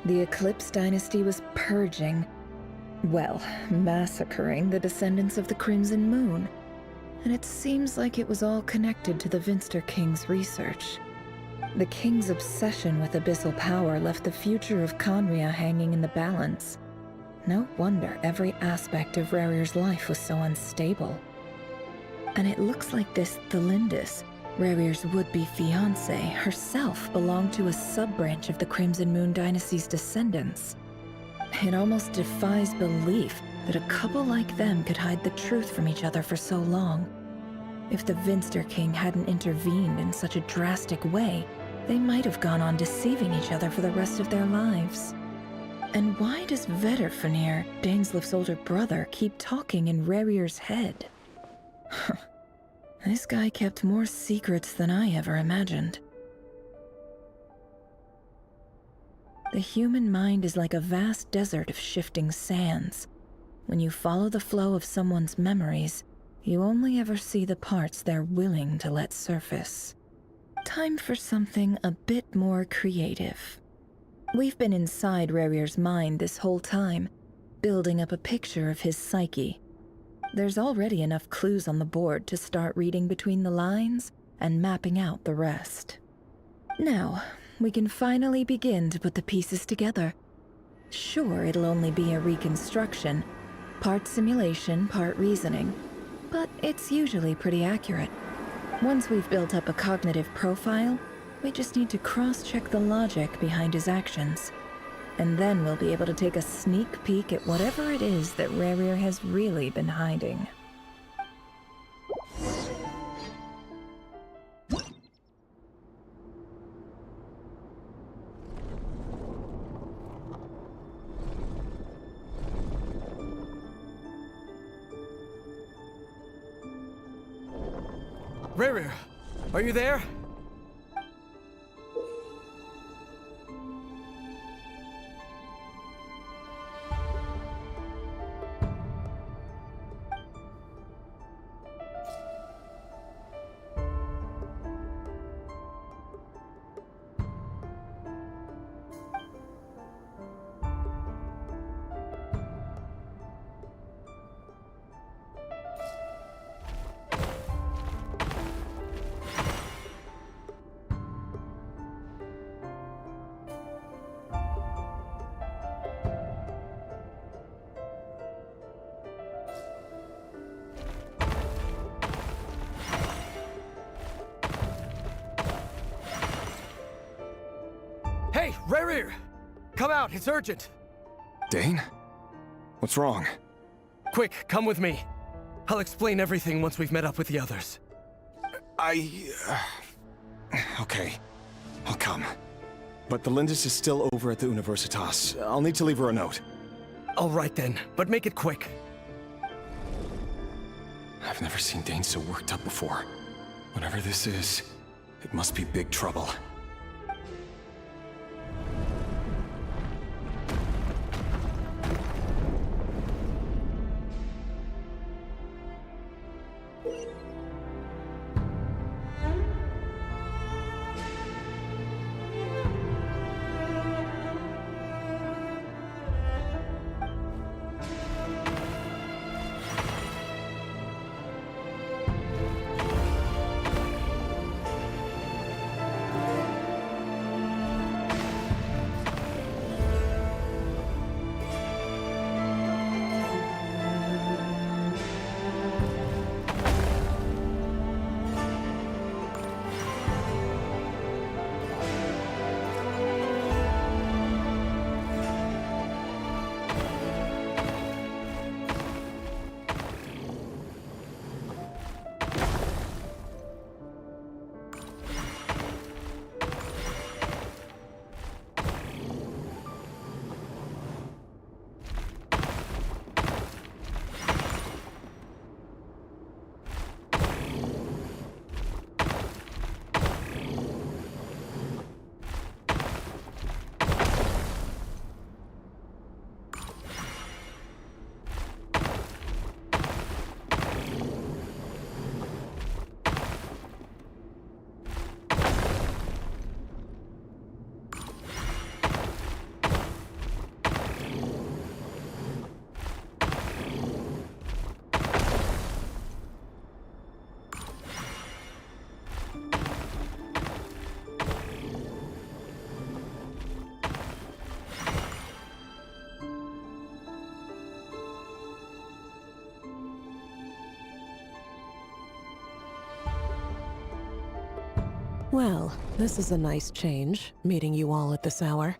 the Eclipse Dynasty was purging, well, massacring the descendants of the Crimson Moon. And it seems like it was all connected to the Finster King's research. The King's obsession with abyssal power left the future of Conria hanging in the balance. No wonder every aspect of Rerir's life was so unstable. And it looks like this Thalindis, Rerir's would-be fiancée herself belonged to a sub-branch of the Crimson Moon Dynasty's descendants. It almost defies belief that a couple like them could hide the truth from each other for so long. If the Vinster King hadn't intervened in such a drastic way, they might have gone on deceiving each other for the rest of their lives. And why does Vedderfanir, Daneslif's older brother, keep talking in Rerir's head? This guy kept more secrets than I ever imagined. The human mind is like a vast desert of shifting sands. When you follow the flow of someone's memories, you only ever see the parts they're willing to let surface. Time for something a bit more creative. We've been inside Rerir's mind this whole time, building up a picture of his psyche. There's already enough clues on the board to start reading between the lines and mapping out the rest. Now, we can finally begin to put the pieces together. Sure, it'll only be a reconstruction, part simulation, part reasoning, but it's usually pretty accurate. Once we've built up a cognitive profile, we just need to cross-check the logic behind his actions. And then we'll be able to take a sneak peek at whatever it is that Rerir has really been hiding. Rerir, are you there? Hey, Rerir! Come out, it's urgent! Dane? What's wrong? Quick, come with me. I'll explain everything once we've met up with the others. Okay. I'll come. But the Lindis is still over at the Universitas. I'll need to leave her a note. All right then, but make it quick. I've never seen Dane so worked up before. Whatever this is, it must be big trouble. Well, this is a nice change, meeting you all at this hour.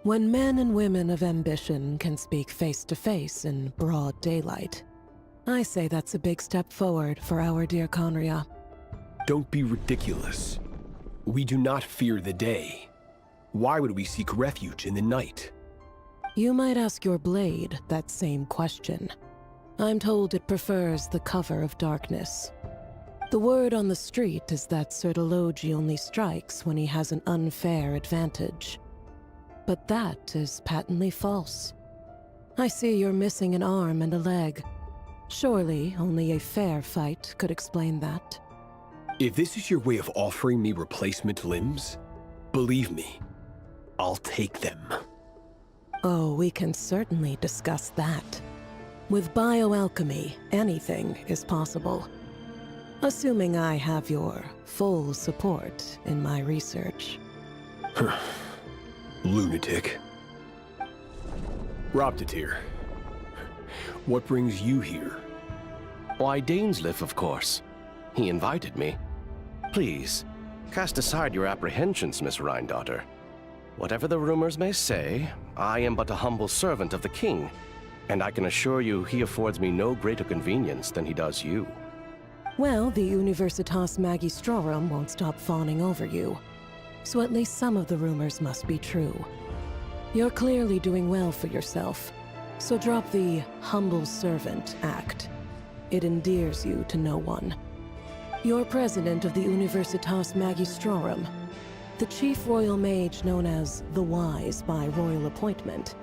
When men and women of ambition can speak face to face in broad daylight, I say that's a big step forward for our dear Conria. Don't be ridiculous. We do not fear the day. Why would we seek refuge in the night? You might ask your blade that same question. I'm told it prefers the cover of darkness. The word on the street is that Sertologi only strikes when he has an unfair advantage. But that is patently false. I see you're missing an arm and a leg. Surely only a fair fight could explain that. If this is your way of offering me replacement limbs, believe me, I'll take them. Oh, we can certainly discuss that. With bioalchemy, anything is possible. Assuming I have your full support in my research. Lunatic. Robtatir, what brings you here? Why, Dainsleif, of course. He invited me. Please, cast aside your apprehensions, Miss Rhindaughter. Whatever the rumors may say, I am but a humble servant of the king, and I can assure you he affords me no greater convenience than he does you. Well, the Universitas Magistrorum won't stop fawning over you, so at least some of the rumors must be true. You're clearly doing well for yourself, so drop the humble servant act. It endears you to no one. You're president of the Universitas Magistrorum, the chief royal mage known as the Wise by royal appointment,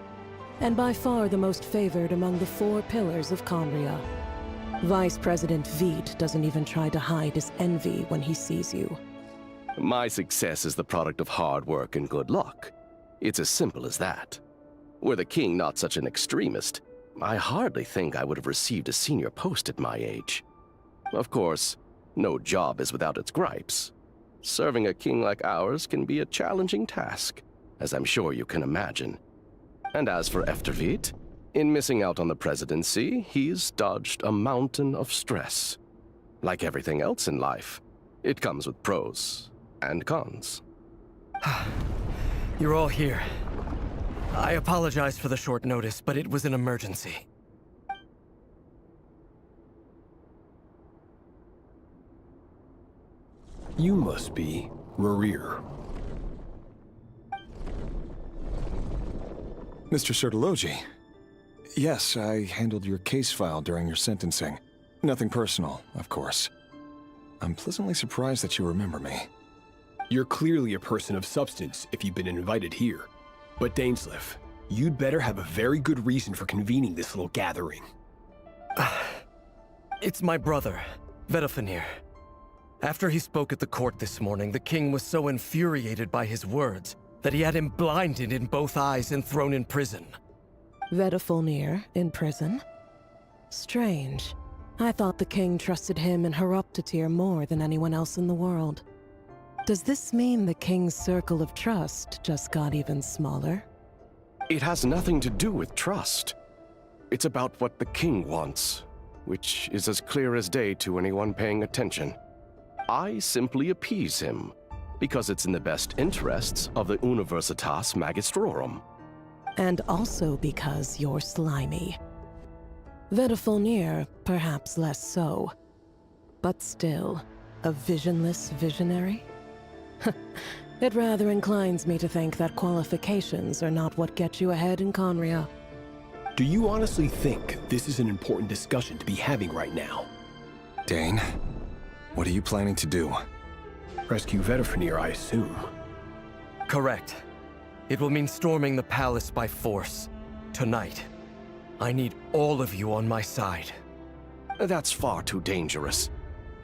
and by far the most favored among the 4 pillars of Conria. Vice President Veet doesn't even try to hide his envy when he sees you. My success is the product of hard work and good luck. It's as simple as that. Were the king not such an extremist, I hardly think I would have received a senior post at my age. Of course, no job is without its gripes. Serving a king like ours can be a challenging task, as I'm sure you can imagine. And as for Efterveet, in missing out on the presidency, he's dodged a mountain of stress. Like everything else in life, it comes with pros and cons. You're all here. I apologize for the short notice, but it was an emergency. You must be Rerir. Mr. Sertologi. Yes, I handled your case file during your sentencing. Nothing personal, of course. I'm pleasantly surprised that you remember me. You're clearly a person of substance if you've been invited here. But Dainsleif, you'd better have a very good reason for convening this little gathering. It's my brother, Vedafenir. After he spoke at the court this morning, the king was so infuriated by his words that he had him blinded in both eyes and thrown in prison. Vedafenir in prison? Strange. I thought the king trusted him and Horoptatir more than anyone else in the world. Does this mean the king's circle of trust just got even smaller? It has nothing to do with trust. It's about what the king wants, which is as clear as day to anyone paying attention. I simply appease him, because it's in the best interests of the Universitas Magistrorum. And also because you're slimy. Vedafenir, perhaps less so. But still, a visionless visionary? It rather inclines me to think that qualifications are not what get you ahead in Conria. Do you honestly think this is an important discussion to be having right now? Dane, what are you planning to do? Rescue Vedafenir, I assume. Correct. It will mean storming the palace by force. Tonight. I need all of you on my side. That's far too dangerous.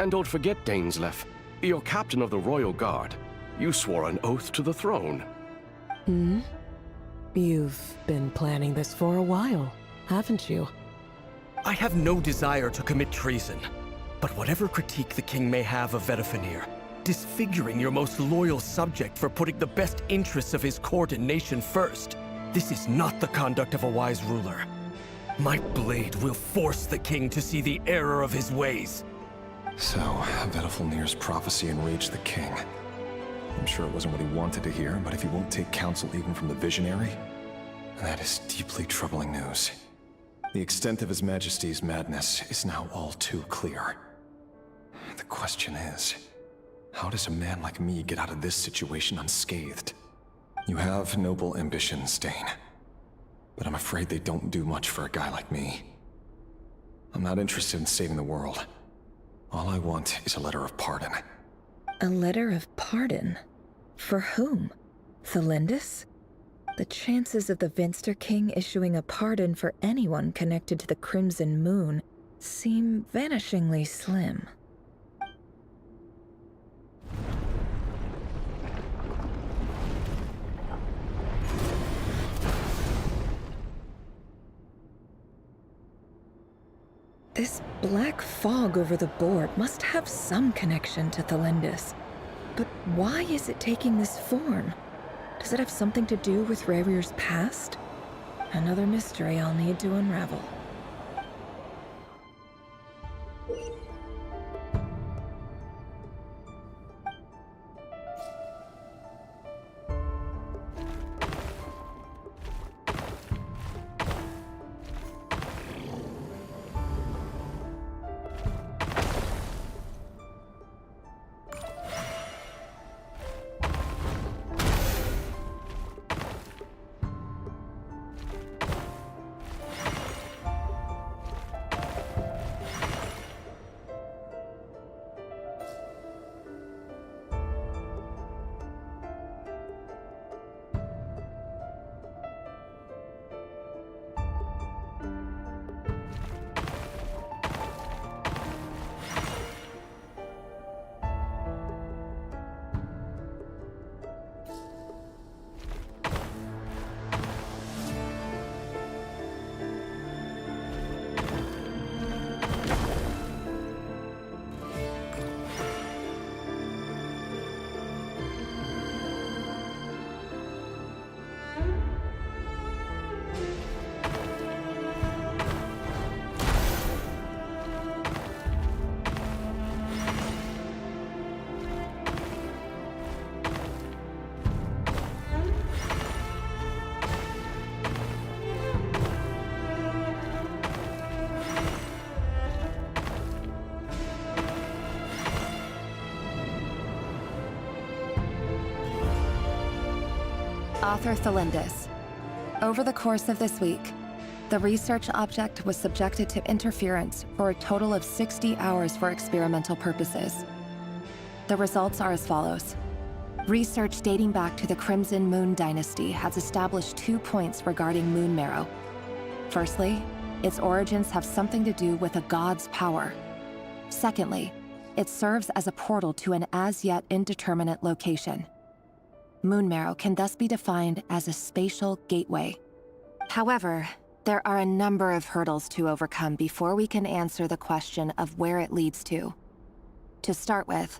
And don't forget, Dainsleif, you're captain of the Royal Guard. You swore an oath to the throne. Hmm? You've been planning this for a while, haven't you? I have no desire to commit treason. But whatever critique the king may have of Vedafenir, disfiguring your most loyal subject for putting the best interests of his court and nation first, this is not the conduct of a wise ruler. My blade will force the king to see the error of his ways. So, Vedafenir's prophecy enraged the king. I'm sure it wasn't what he wanted to hear, but if he won't take counsel even from the visionary, that is deeply troubling news. The extent of His Majesty's madness is now all too clear. The question is, how does a man like me get out of this situation unscathed? You have noble ambitions, Dane, but I'm afraid they don't do much for a guy like me. I'm not interested in saving the world. All I want is a letter of pardon. A letter of pardon? For whom? Thelindis? The chances of the Vinster King issuing a pardon for anyone connected to the Crimson Moon seem vanishingly slim. This black fog over the board must have some connection to Thelindis. But why is it taking this form? Does it have something to do with Rarir's past? Another mystery I'll need to unravel. Author Thelindis. Over the course of this week, the research object was subjected to interference for a total of 60 hours for experimental purposes. The results are as follows. Research dating back to the Crimson Moon dynasty has established 2 points regarding moon marrow. Firstly, its origins have something to do with a god's power. Secondly, it serves as a portal to an as-yet indeterminate location. Moon marrow can thus be defined as a spatial gateway. However, there are a number of hurdles to overcome before we can answer the question of where it leads to. To start with,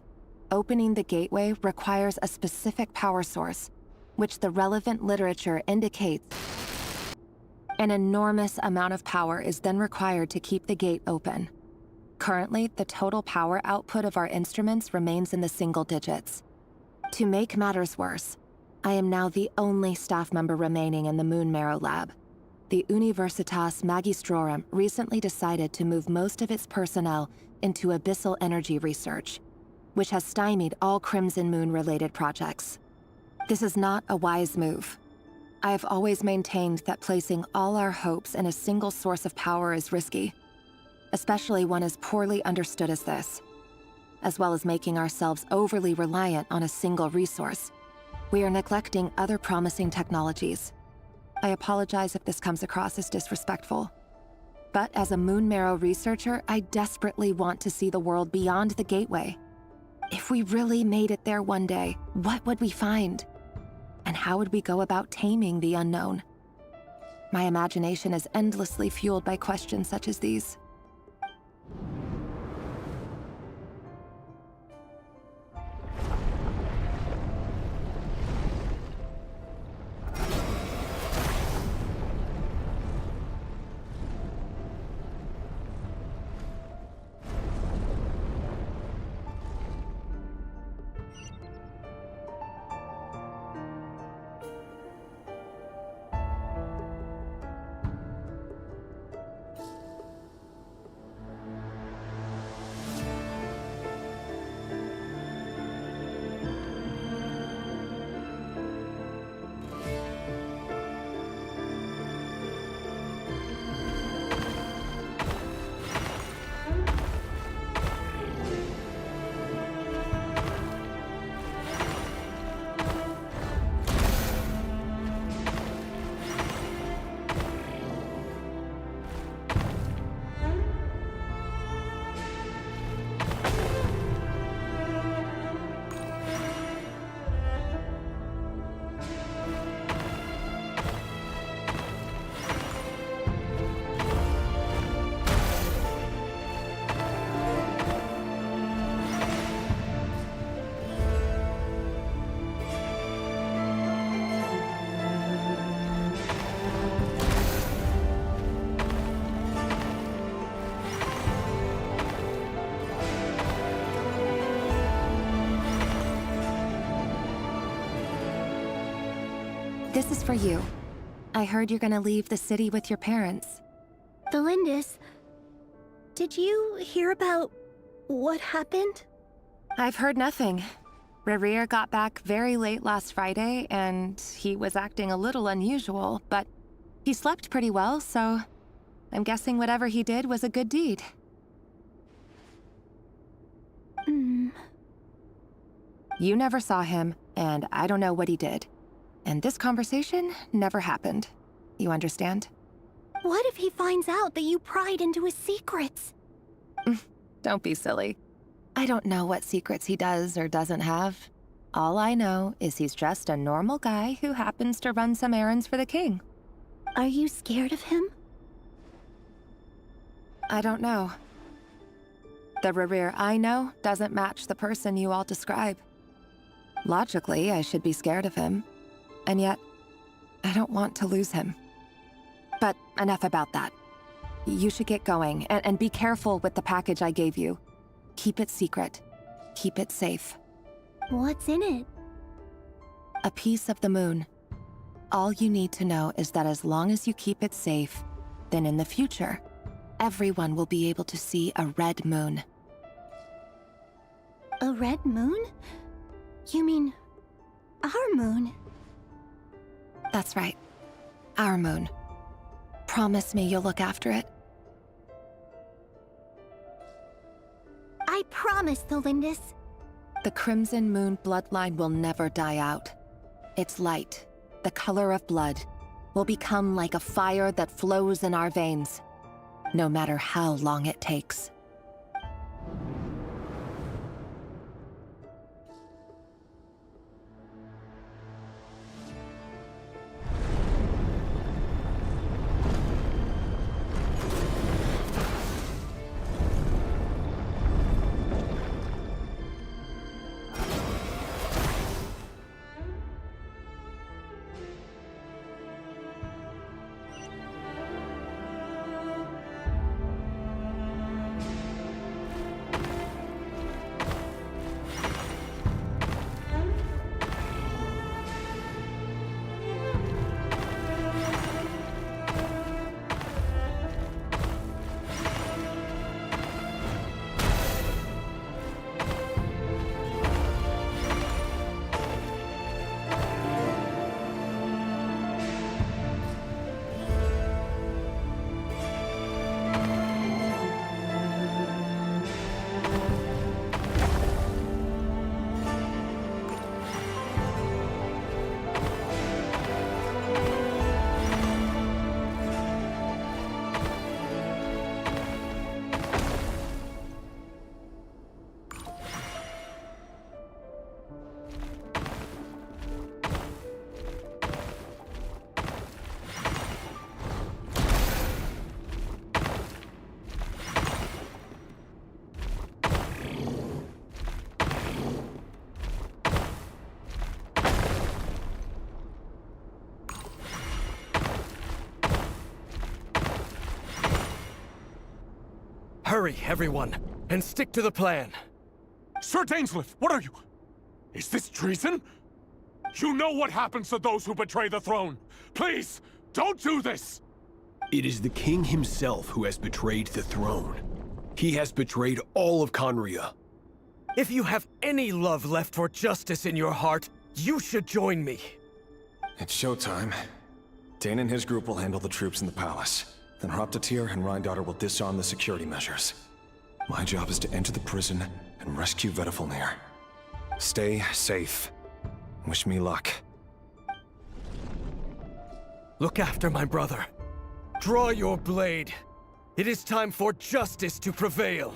opening the gateway requires a specific power source, which the relevant literature indicates. An enormous amount of power is then required to keep the gate open. Currently, the total power output of our instruments remains in the single digits. To make matters worse, I am now the only staff member remaining in the Moon Marrow lab. The Universitas Magistrorum recently decided to move most of its personnel into abyssal energy research, which has stymied all Crimson Moon-related projects. This is not a wise move. I have always maintained that placing all our hopes in a single source of power is risky, especially one as poorly understood as this. As well as making ourselves overly reliant on a single resource, we are neglecting other promising technologies. I apologize if this comes across as disrespectful. But as a Moon Marrow researcher, I desperately want to see the world beyond the gateway. If we really made it there one day, what would we find? And how would we go about taming the unknown? My imagination is endlessly fueled by questions such as these. This is for you. I heard you're gonna leave the city with your parents. The Lindis... Did you hear about what happened? I've heard nothing. Rerir got back very late last Friday, and he was acting a little unusual, but he slept pretty well, so I'm guessing whatever he did was a good deed. You never saw him, and I don't know what he did. And this conversation never happened. You understand? What if he finds out that you pried into his secrets? Don't be silly. I don't know what secrets he does or doesn't have. All I know is he's just a normal guy who happens to run some errands for the king. Are you scared of him? I don't know. The Rerir I know doesn't match the person you all describe. Logically, I should be scared of him. And yet, I don't want to lose him. But enough about that. You should get going, and be careful with the package I gave you. Keep it secret. Keep it safe. What's in it? A piece of the moon. All you need to know is that as long as you keep it safe, then in the future, everyone will be able to see a red moon. A red moon? You mean... our moon? That's right. Our moon. Promise me you'll look after it. I promise, the Lindis. The Crimson Moon bloodline will never die out. Its light, the color of blood, will become like a fire that flows in our veins, no matter how long it takes. Hurry, everyone, and stick to the plan. Sir Dainsleif, what are you? Is this treason? You know what happens to those who betray the throne. Please, don't do this! It is the king himself who has betrayed the throne. He has betrayed all of Conria. If you have any love left for justice in your heart, you should join me. It's showtime. Dane and his group will handle the troops in the palace. Then Hraptatir and Rhindaughter will disarm the security measures. My job is to enter the prison and rescue Vedifalnir. Stay safe. Wish me luck. Look after my brother. Draw your blade. It is time for justice to prevail.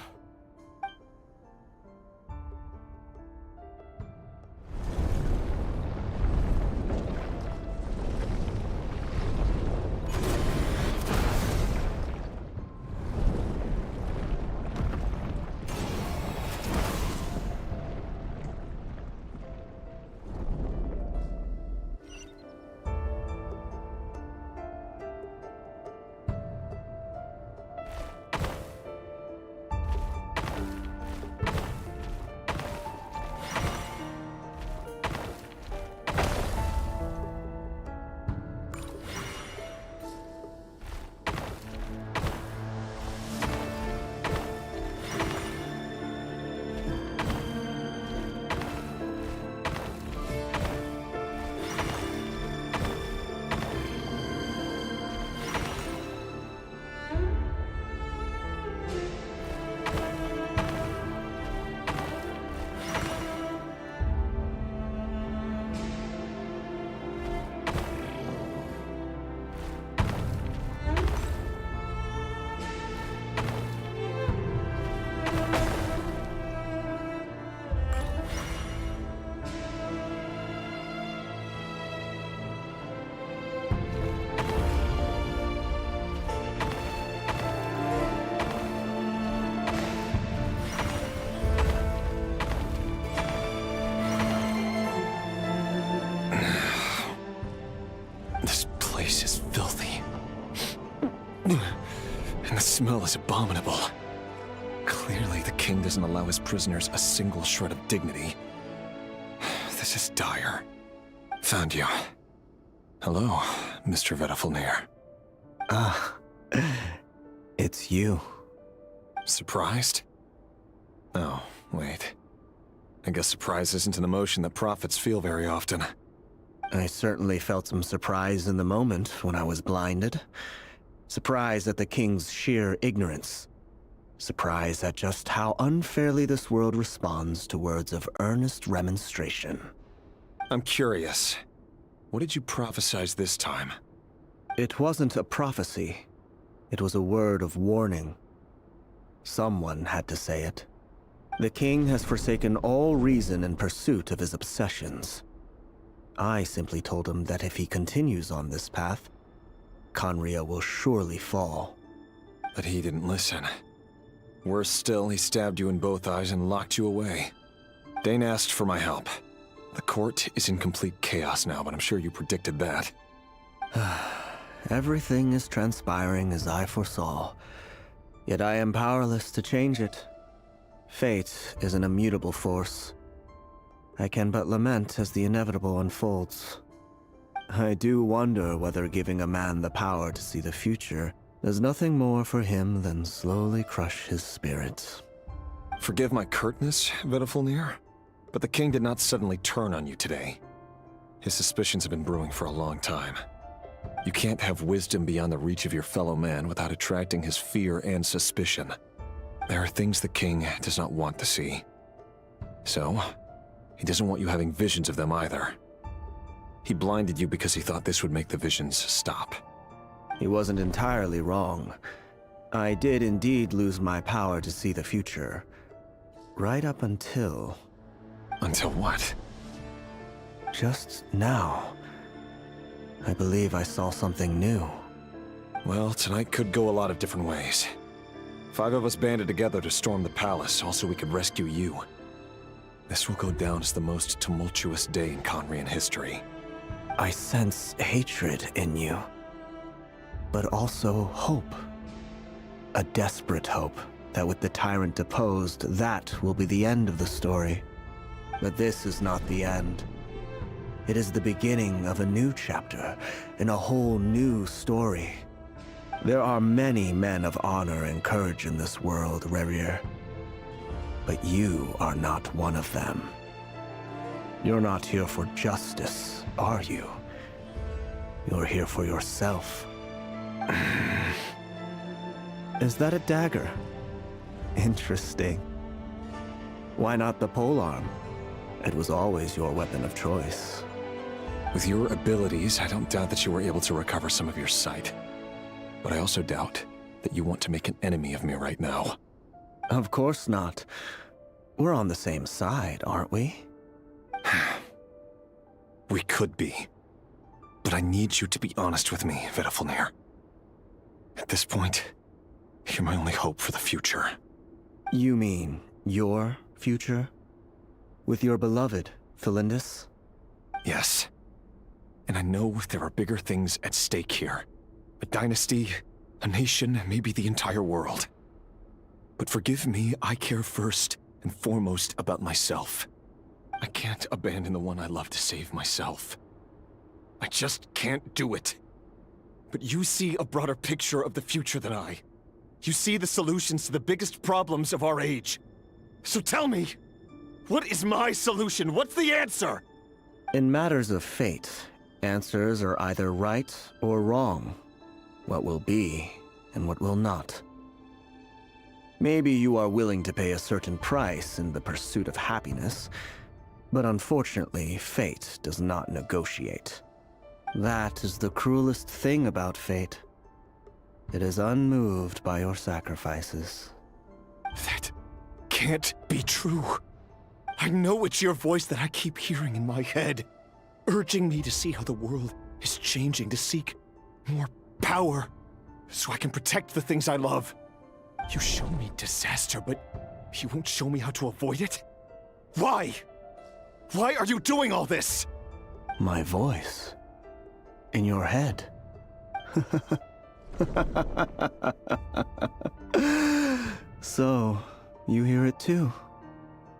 place is filthy. And the smell is abominable. Clearly, the king doesn't allow his prisoners a single shred of dignity. This is dire. Found you. Hello, Mr. Vedafulnir. Ah, it's you. Surprised? Oh, wait. I guess surprise isn't an emotion that prophets feel very often. I certainly felt some surprise in the moment when I was blinded. Surprise at the king's sheer ignorance. Surprise at just how unfairly this world responds to words of earnest remonstration. I'm curious. What did you prophesize this time? It wasn't a prophecy. It was a word of warning. Someone had to say it. The king has forsaken all reason in pursuit of his obsessions. I simply told him that if he continues on this path, Conria will surely fall. But he didn't listen. Worse still, he stabbed you in both eyes and locked you away. Dane asked for my help. The court is in complete chaos now, but I'm sure you predicted that. Everything is transpiring as I foresaw, yet I am powerless to change it. Fate is an immutable force. I can but lament as the inevitable unfolds. I do wonder whether giving a man the power to see the future does nothing more for him than slowly crush his spirit. Forgive my curtness, Vedafulnir, but the king did not suddenly turn on you today. His suspicions have been brewing for a long time. You can't have wisdom beyond the reach of your fellow man without attracting his fear and suspicion. There are things the king does not want to see. So, he doesn't want you having visions of them either. He blinded you because he thought this would make the visions stop. He wasn't entirely wrong. I did indeed lose my power to see the future. Right up until... Until what? Just now. I believe I saw something new. Well, tonight could go a lot of different ways. 5 of us banded together to storm the palace, also we could rescue you. This will go down as the most tumultuous day in Conrian history. I sense hatred in you, but also hope. A desperate hope that with the tyrant deposed, that will be the end of the story. But this is not the end. It is the beginning of a new chapter, in a whole new story. There are many men of honor and courage in this world, Rerir. But you are not one of them. You're not here for justice, are you? You're here for yourself. Is that a dagger? Interesting. Why not the polearm? It was always your weapon of choice. With your abilities, I don't doubt that you were able to recover some of your sight. But I also doubt that you want to make an enemy of me right now. Of course not. We're on the same side, aren't we? We could be. But I need you to be honest with me, Vedafulnir. At this point, you're my only hope for the future. You mean your future? With your beloved, Felindus? Yes. And I know there are bigger things at stake here. A dynasty, a nation, maybe the entire world. But forgive me, I care first and foremost about myself. I can't abandon the one I love to save myself. I just can't do it. But you see a broader picture of the future than I. You see the solutions to the biggest problems of our age. So tell me, what is my solution? What's the answer? In matters of fate, answers are either right or wrong. What will be, and what will not. Maybe you are willing to pay a certain price in the pursuit of happiness, but unfortunately, fate does not negotiate. That is the cruelest thing about fate. It is unmoved by your sacrifices. That can't be true. I know it's your voice that I keep hearing in my head, urging me to see how the world is changing, to seek more power, so I can protect the things I love. You show me disaster, but you won't show me how to avoid it? Why? Why are you doing all this? My voice. In your head. So, you hear it too?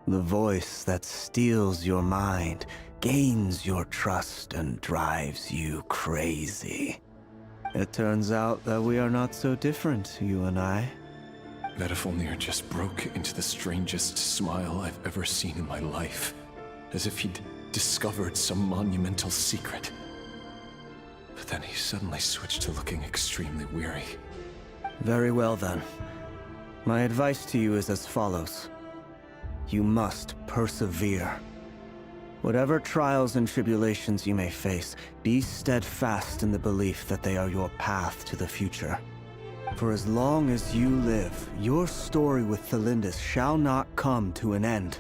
The voice that steals your mind, gains your trust, and drives you crazy. It turns out that we are not so different, you and I. Vedifalnir just broke into the strangest smile I've ever seen in my life, as if he'd discovered some monumental secret. But then he suddenly switched to looking extremely weary. Very well then. My advice to you is as follows. You must persevere. Whatever trials and tribulations you may face, be steadfast in the belief that they are your path to the future. For as long as you live, your story with Thelindis shall not come to an end.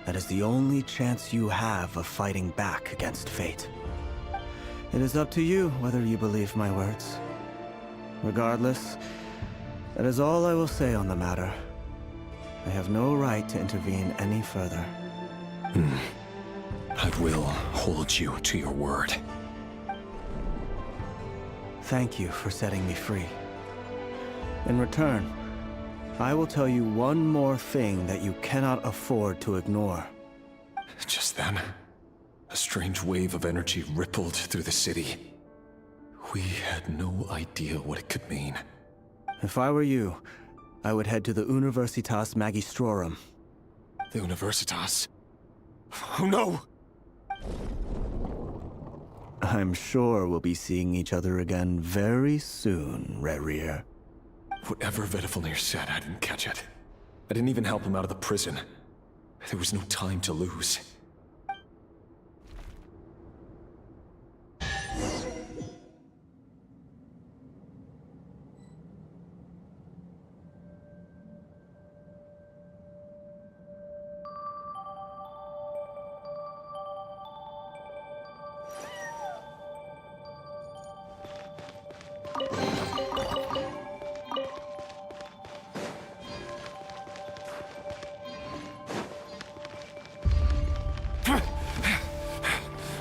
That is the only chance you have of fighting back against fate. It is up to you whether you believe my words. Regardless, that is all I will say on the matter. I have no right to intervene any further. I will hold you to your word. Thank you for setting me free. In return, I will tell you one more thing that you cannot afford to ignore. Just then, a strange wave of energy rippled through the city. We had no idea what it could mean. If I were you, I would head to the Universitas Magistrorum. The Universitas? Oh no! I'm sure we'll be seeing each other again very soon, Rerir. Whatever Vedifalnir said, I didn't catch it. I didn't even help him out of the prison. There was no time to lose.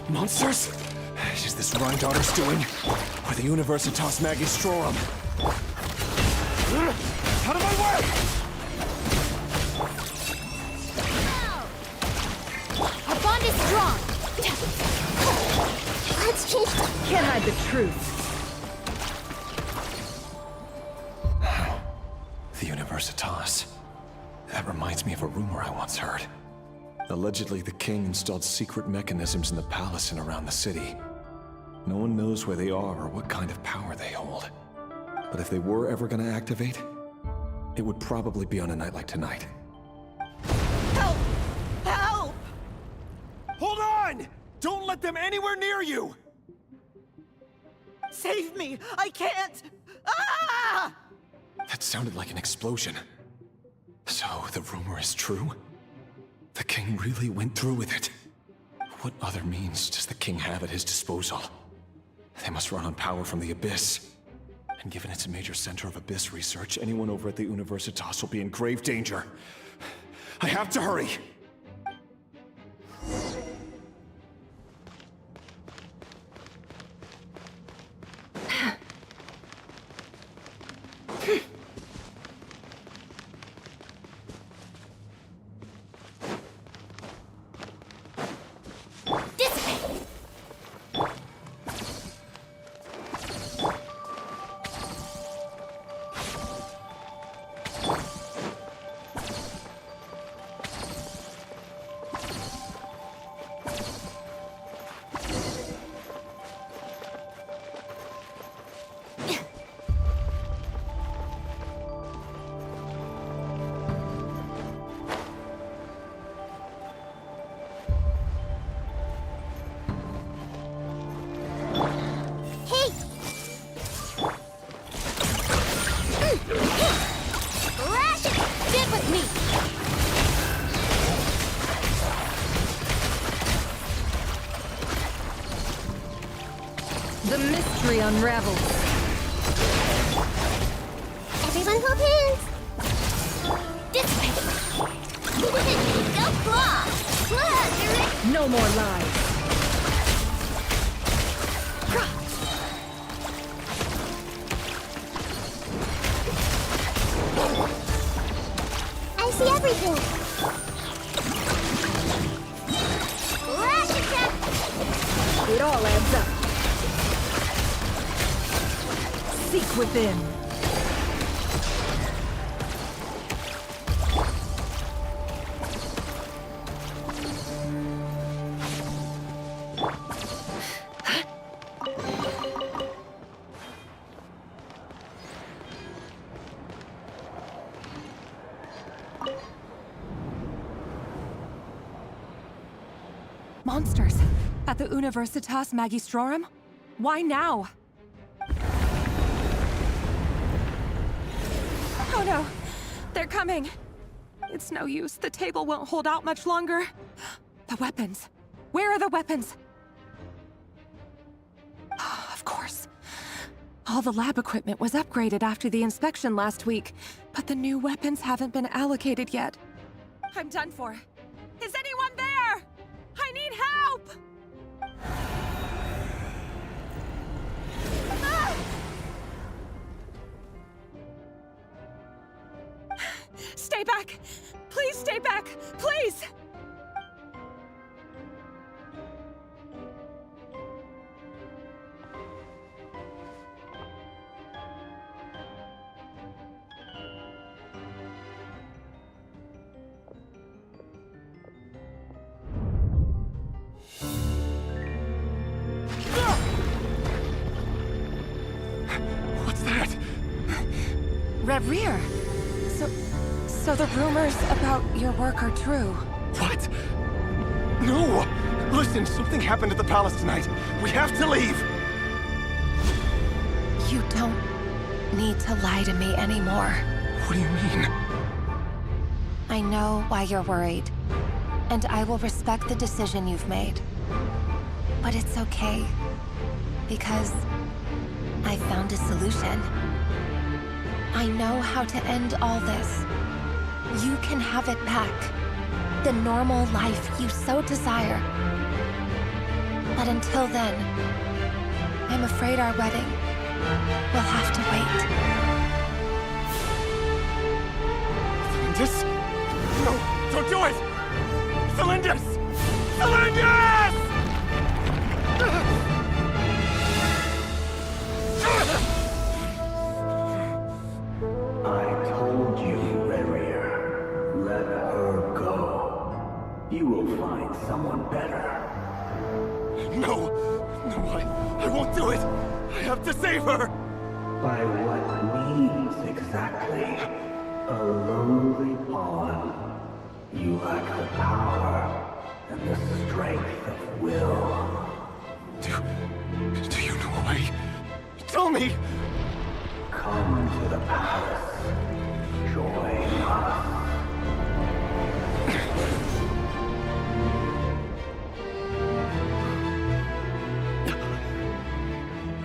Monsters? Is this Rhindaughter's doing? Or the Universitas Magistrorum? Out of my way! Our bond is strong. Let's change. Can't hide the truth. The Universitas. That reminds me of a rumor I once heard. Allegedly, the king installed secret mechanisms in the palace and around the city. No one knows where they are or what kind of power they hold. But if they were ever going to activate, it would probably be on a night like tonight. Help! Help! Hold on! Don't let them anywhere near you! Save me! I can't! Ah! That sounded like an explosion. So, the rumor is true? The king really went through with it. What other means does the king have at his disposal? They must run on power from the Abyss. And given it's a major center of Abyss research, anyone over at the Universitas will be in grave danger. I have to hurry! The mystery unravels. Everyone hold hands. This way. Go claw. No more lies. within. Monsters! At the Universitas Magistrorum? Why now? Oh no! They're coming! It's no use. The table won't hold out much longer. The weapons. Where are the weapons? Of course. All the lab equipment was upgraded after the inspection last week, but the new weapons haven't been allocated yet. I'm done for. Is anyone there? I need help! Ah! Stay back! Please stay back! Please! What's that? Rear. So the rumors about your work are true. What? No! Listen, something happened at the palace tonight. We have to leave! You don't need to lie to me anymore. What do you mean? I know why you're worried, and I will respect the decision you've made. But it's okay, because I found a solution. I know how to end all this. You can have it back. The normal life you so desire. But until then, I'm afraid our wedding will have to wait. Cylindus? No, don't do it! Cylindus! Cylindus! I told you, Rerir. Let her go. You will find someone better. No! No, I won't do it! I have to save her! By what means exactly? A lowly pawn. You lack the power and the strength of will. Do you know why? Tell me! Come to the palace. Join us.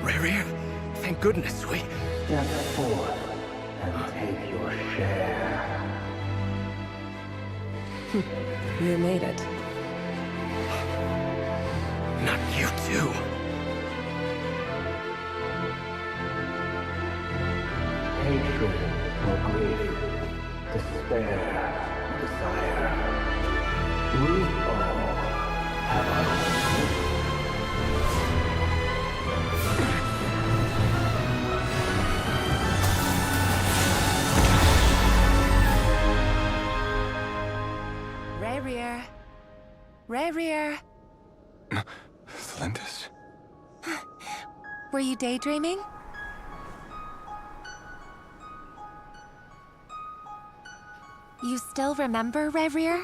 Rerir, thank goodness we... Step forth and take your share. You made it. Not you too. Hatred or grief, despair, desire. We all have our own. Rerir. Cylindus? Were you daydreaming? You still remember, Rerir?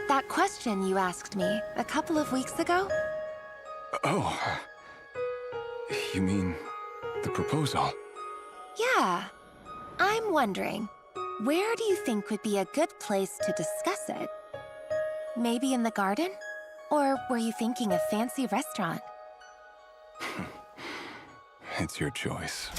That question you asked me a couple of weeks ago? Oh. You mean the proposal? Yeah. I'm wondering, where do you think would be a good place to discuss it? Maybe in the garden? Or were you thinking a fancy restaurant? It's your choice.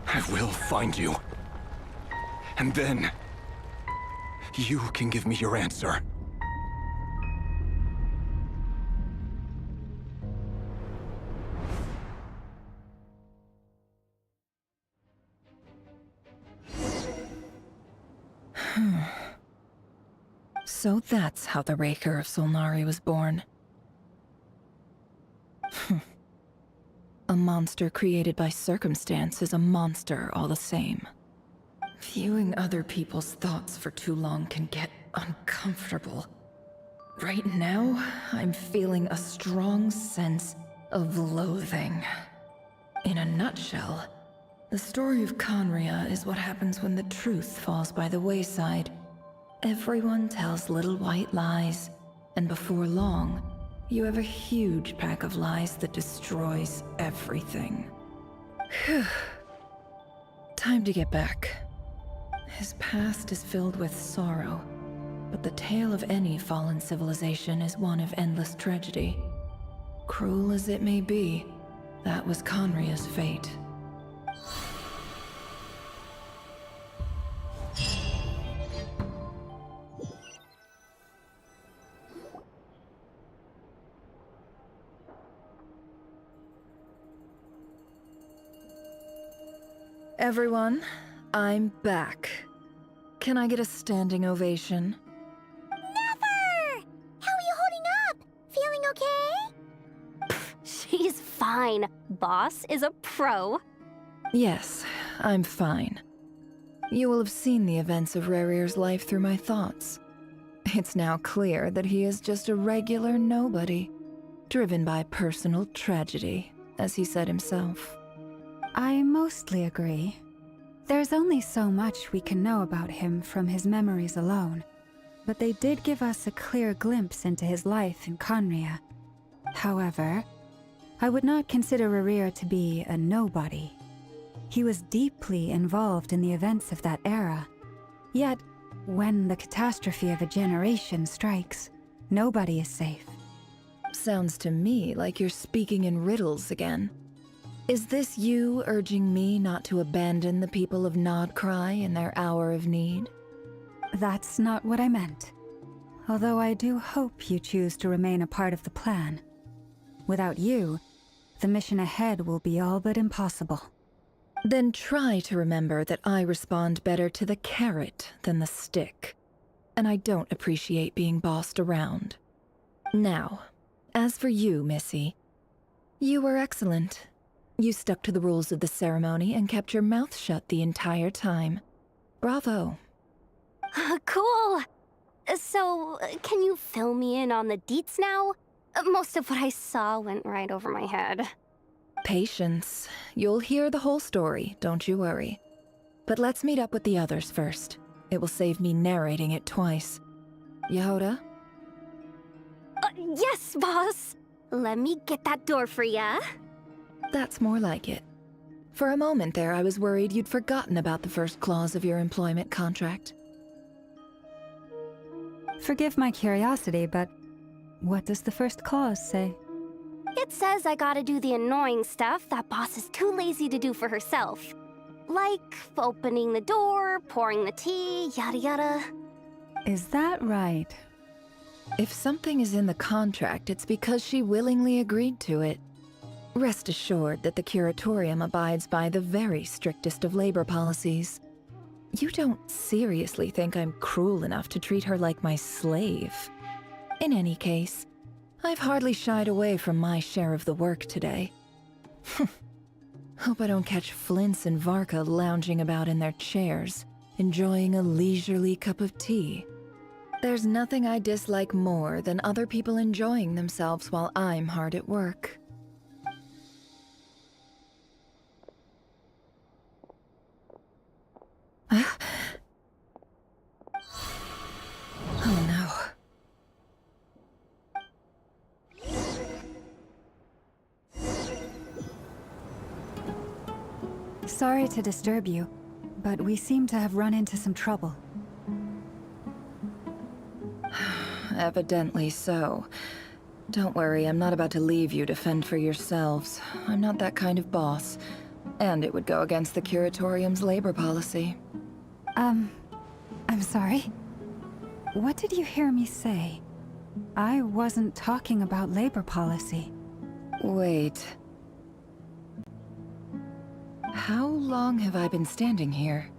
I will find you. And then, you can give me your answer. So that's how the Raker of Solnari was born. A monster created by circumstance is a monster all the same. Viewing other people's thoughts for too long can get uncomfortable. Right now, I'm feeling a strong sense of loathing. In a nutshell, the story of Conria is what happens when the truth falls by the wayside. Everyone tells little white lies, and before long, you have a huge pack of lies that destroys everything. Whew. Time to get back. His past is filled with sorrow, but the tale of any fallen civilization is one of endless tragedy. Cruel as it may be, that was Conria's fate. Everyone, I'm back. Can I get a standing ovation? Never! How are you holding up? Feeling okay? She's fine. Boss is a pro. Yes, I'm fine. You will have seen the events of Rarir's life through my thoughts. It's now clear that he is just a regular nobody, driven by personal tragedy, as he said himself. I mostly agree. There's only so much we can know about him from his memories alone, but they did give us a clear glimpse into his life in Conria. However, I would not consider Rarir to be a nobody. He was deeply involved in the events of that era. Yet, when the catastrophe of a generation strikes, nobody is safe. Sounds to me like you're speaking in riddles again. Is this you urging me not to abandon the people of Nodcry in their hour of need? That's not what I meant. Although I do hope you choose to remain a part of the plan. Without you, the mission ahead will be all but impossible. Then try to remember that I respond better to the carrot than the stick. And I don't appreciate being bossed around. Now, as for you, Missy, you were excellent. You stuck to the rules of the ceremony and kept your mouth shut the entire time. Bravo. Cool. So, can you fill me in on the deets now? Most of what I saw went right over my head. Patience. You'll hear the whole story, don't you worry. But let's meet up with the others first. It will save me narrating it twice. Yehoda? Yes, boss. Let me get that door for ya. That's more like it. For a moment there, I was worried you'd forgotten about the first clause of your employment contract. Forgive my curiosity, but what does the first clause say? It says I gotta do the annoying stuff that boss is too lazy to do for herself. Like opening the door, pouring the tea, yada yada. Is that right? If something is in the contract, it's because she willingly agreed to it. Rest assured that the Curatorium abides by the very strictest of labor policies. You don't seriously think I'm cruel enough to treat her like my slave. In any case, I've hardly shied away from my share of the work today. Hope I don't catch Flintz and Varka lounging about in their chairs, enjoying a leisurely cup of tea. There's nothing I dislike more than other people enjoying themselves while I'm hard at work. Oh no. Sorry to disturb you, but we seem to have run into some trouble. Evidently so. Don't worry, I'm not about to leave you to fend for yourselves. I'm not that kind of boss. And it would go against the Curatorium's labor policy. I'm sorry. What did you hear me say? I wasn't talking about labor policy. Wait. How long have I been standing here?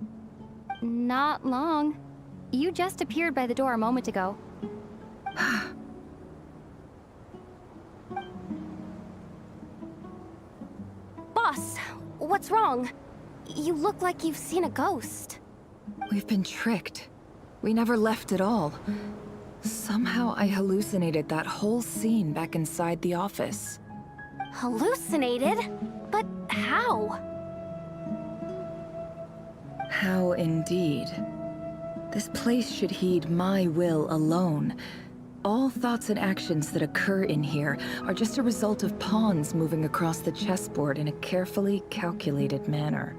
Not long. You just appeared by the door a moment ago. Boss, what's wrong? You look like you've seen a ghost. We've been tricked. We never left at all. Somehow I hallucinated that whole scene back inside the office. Hallucinated? But how? How indeed. This place should heed my will alone. All thoughts and actions that occur in here are just a result of pawns moving across the chessboard in a carefully calculated manner.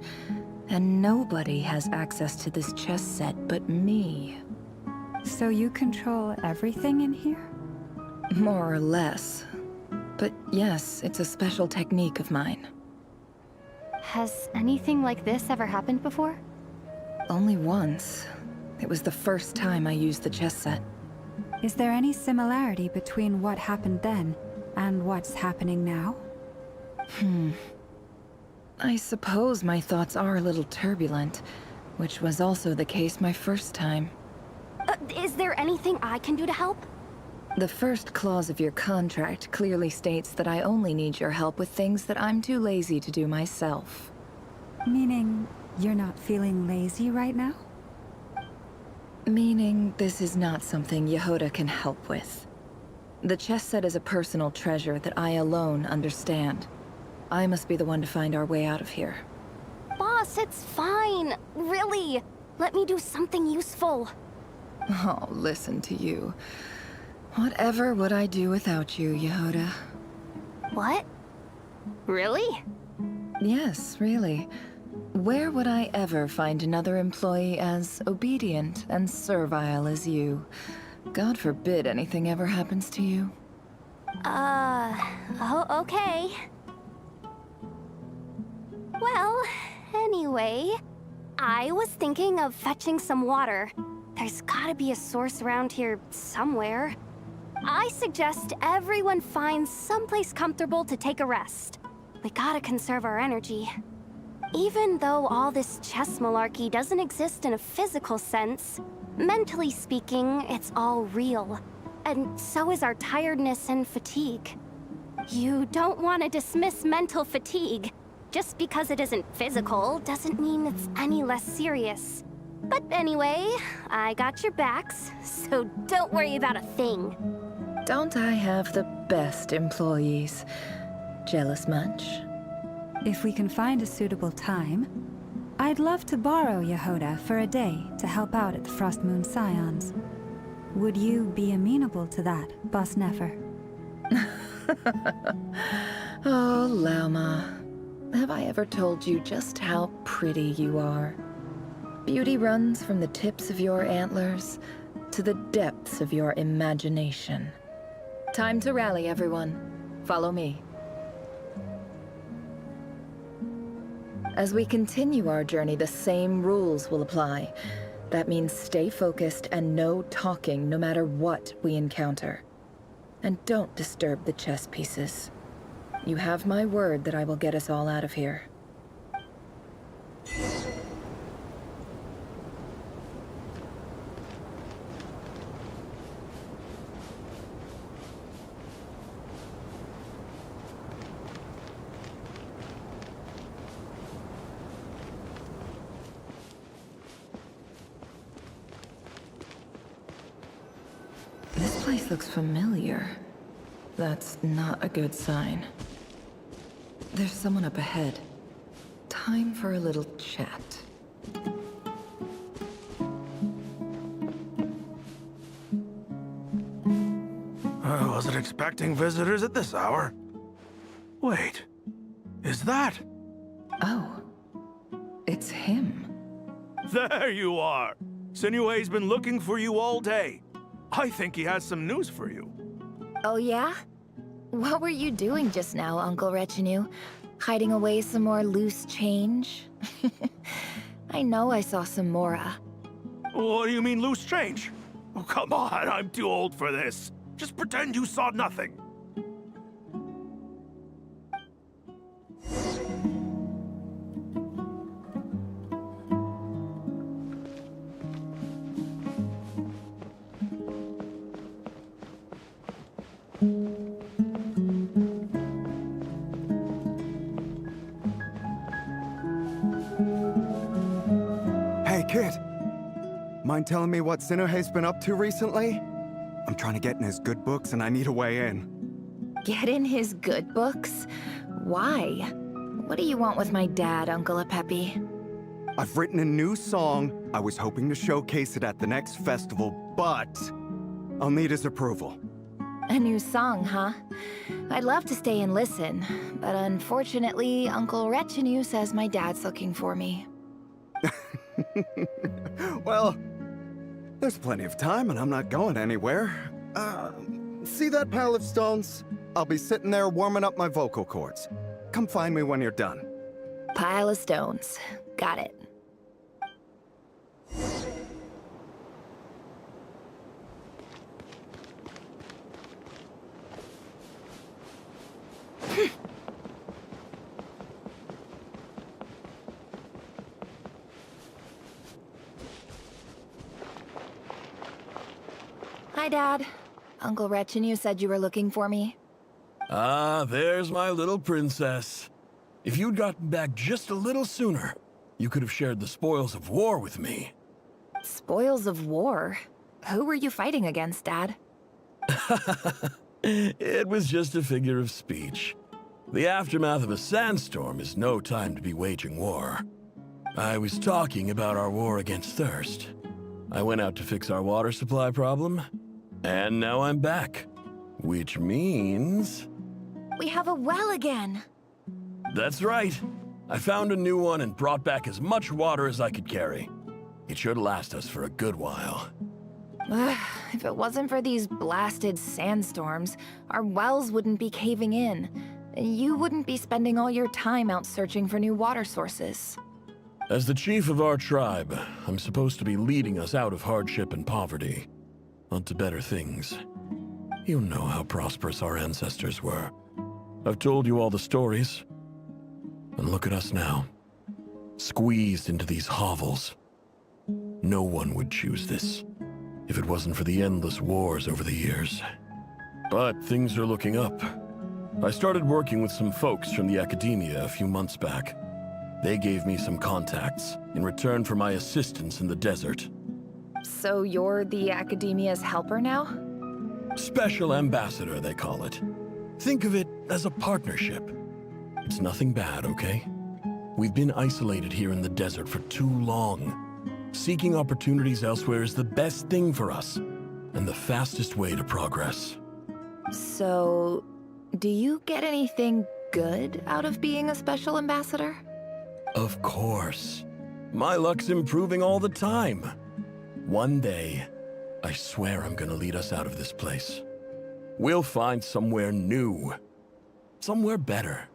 And nobody has access to this chess set but me. So you control everything in here? More or less. But yes, it's a special technique of mine. Has anything like this ever happened before? Only once. It was the first time I used the chess set. Is there any similarity between what happened then and what's happening now? I suppose my thoughts are a little turbulent, which was also the case my first time. Is there anything I can do to help? The first clause of your contract clearly states that I only need your help with things that I'm too lazy to do myself. Meaning, you're not feeling lazy right now? Meaning, this is not something Yehoda can help with. The chess set is a personal treasure that I alone understand. I must be the one to find our way out of here. Boss, it's fine. Really. Let me do something useful. Oh, listen to you. Whatever would I do without you, Yehoda? What? Really? Yes, really. Where would I ever find another employee as obedient and servile as you? God forbid anything ever happens to you. Oh, okay. Well, anyway, I was thinking of fetching some water. There's gotta be a source around here somewhere. I suggest everyone finds someplace comfortable to take a rest. We gotta conserve our energy. Even though all this chess malarkey doesn't exist in a physical sense, mentally speaking, it's all real. And so is our tiredness and fatigue. You don't want to dismiss mental fatigue. Just because it isn't physical doesn't mean it's any less serious. But anyway, I got your backs, so don't worry about a thing. Don't I have the best employees? Jealous much? If we can find a suitable time, I'd love to borrow Yehoda for a day to help out at the Frost Moon Scions. Would you be amenable to that, Boss Nefer? Oh, Lauma. Have I ever told you just how pretty you are? Beauty runs from the tips of your antlers to the depths of your imagination. Time to rally, everyone. Follow me. As we continue our journey, the same rules will apply. That means stay focused and no talking no matter what we encounter. And don't disturb the chess pieces. You have my word that I will get us all out of here. This place looks familiar. That's not a good sign. There's someone up ahead. Time for a little chat. I wasn't expecting visitors at this hour. Wait, is that? Oh, it's him. There you are! Sinue's been looking for you all day. I think he has some news for you. Oh yeah? What were you doing just now, Uncle Retinue? Hiding away some more loose change? I know I saw some Mora. What do you mean, loose change? Oh, come on, I'm too old for this. Just pretend you saw nothing. Hey, kid. Mind telling me what Sinnohe's been up to recently? I'm trying to get in his good books and I need a way in. Get in his good books? Why? What do you want with my dad, Uncle Apepi? I've written a new song. I was hoping to showcase it at the next festival, but I'll need his approval. A new song, huh? I'd love to stay and listen, but unfortunately, Uncle Retinue says my dad's looking for me. Well, there's plenty of time and I'm not going anywhere. See that pile of stones? I'll be sitting there warming up my vocal cords. Come find me when you're done. Pile of stones. Got it. Hi, Dad. Uncle Retinue said you were looking for me. Ah, there's my little princess. If you'd gotten back just a little sooner, you could have shared the spoils of war with me. Spoils of war? Who were you fighting against, Dad? It was just a figure of speech. The aftermath of a sandstorm is no time to be waging war. I was talking about our war against thirst. I went out to fix our water supply problem, and now I'm back. Which means... We have a well again! That's right. I found a new one and brought back as much water as I could carry. It should last us for a good while. If it wasn't for these blasted sandstorms, our wells wouldn't be caving in. You wouldn't be spending all your time out searching for new water sources. As the chief of our tribe, I'm supposed to be leading us out of hardship and poverty, onto better things. You know how prosperous our ancestors were. I've told you all the stories. And look at us now, squeezed into these hovels. No one would choose this, if it wasn't for the endless wars over the years. But things are looking up. I started working with some folks from the academia a few months back. They gave me some contacts in return for my assistance in the desert. So you're the academia's helper now? Special ambassador, they call it. Think of it as a partnership. It's nothing bad, okay? We've been isolated here in the desert for too long. Seeking opportunities elsewhere is the best thing for us, and the fastest way to progress. So, do you get anything good out of being a special ambassador? Of course. My luck's improving all the time. One day, I swear I'm gonna lead us out of this place. We'll find somewhere new. Somewhere better.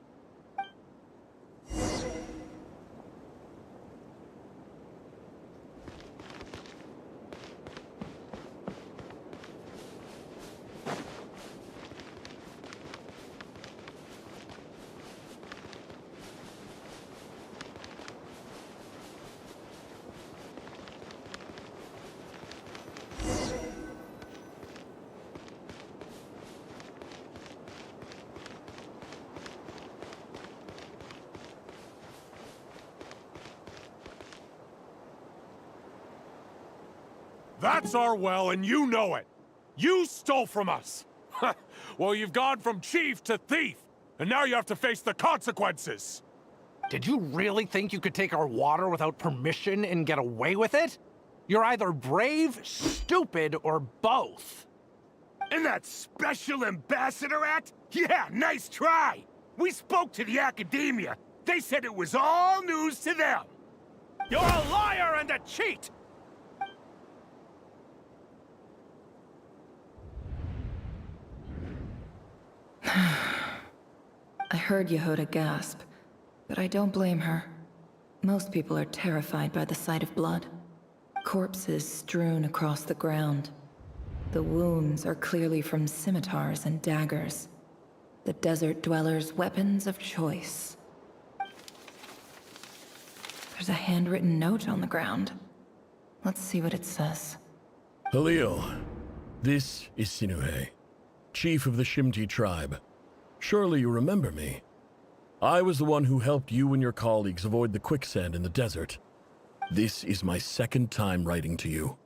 That's our well, and you know it. You stole from us. Well, you've gone from chief to thief, and now you have to face the consequences. Did you really think you could take our water without permission and get away with it? You're either brave, stupid, or both. And that special ambassador act? Yeah, nice try. We spoke to the academia. They said it was all news to them. You're a liar and a cheat! heard Yehuda gasp, but I don't blame her. Most people are terrified by the sight of blood. Corpses strewn across the ground. The wounds are clearly from scimitars and daggers. The desert dwellers' weapons of choice. There's a handwritten note on the ground. Let's see what it says. Halil, this is Sinuhe, chief of the Shimti tribe. Surely you remember me. I was the one who helped you and your colleagues avoid the quicksand in the desert. This is my second time writing to you.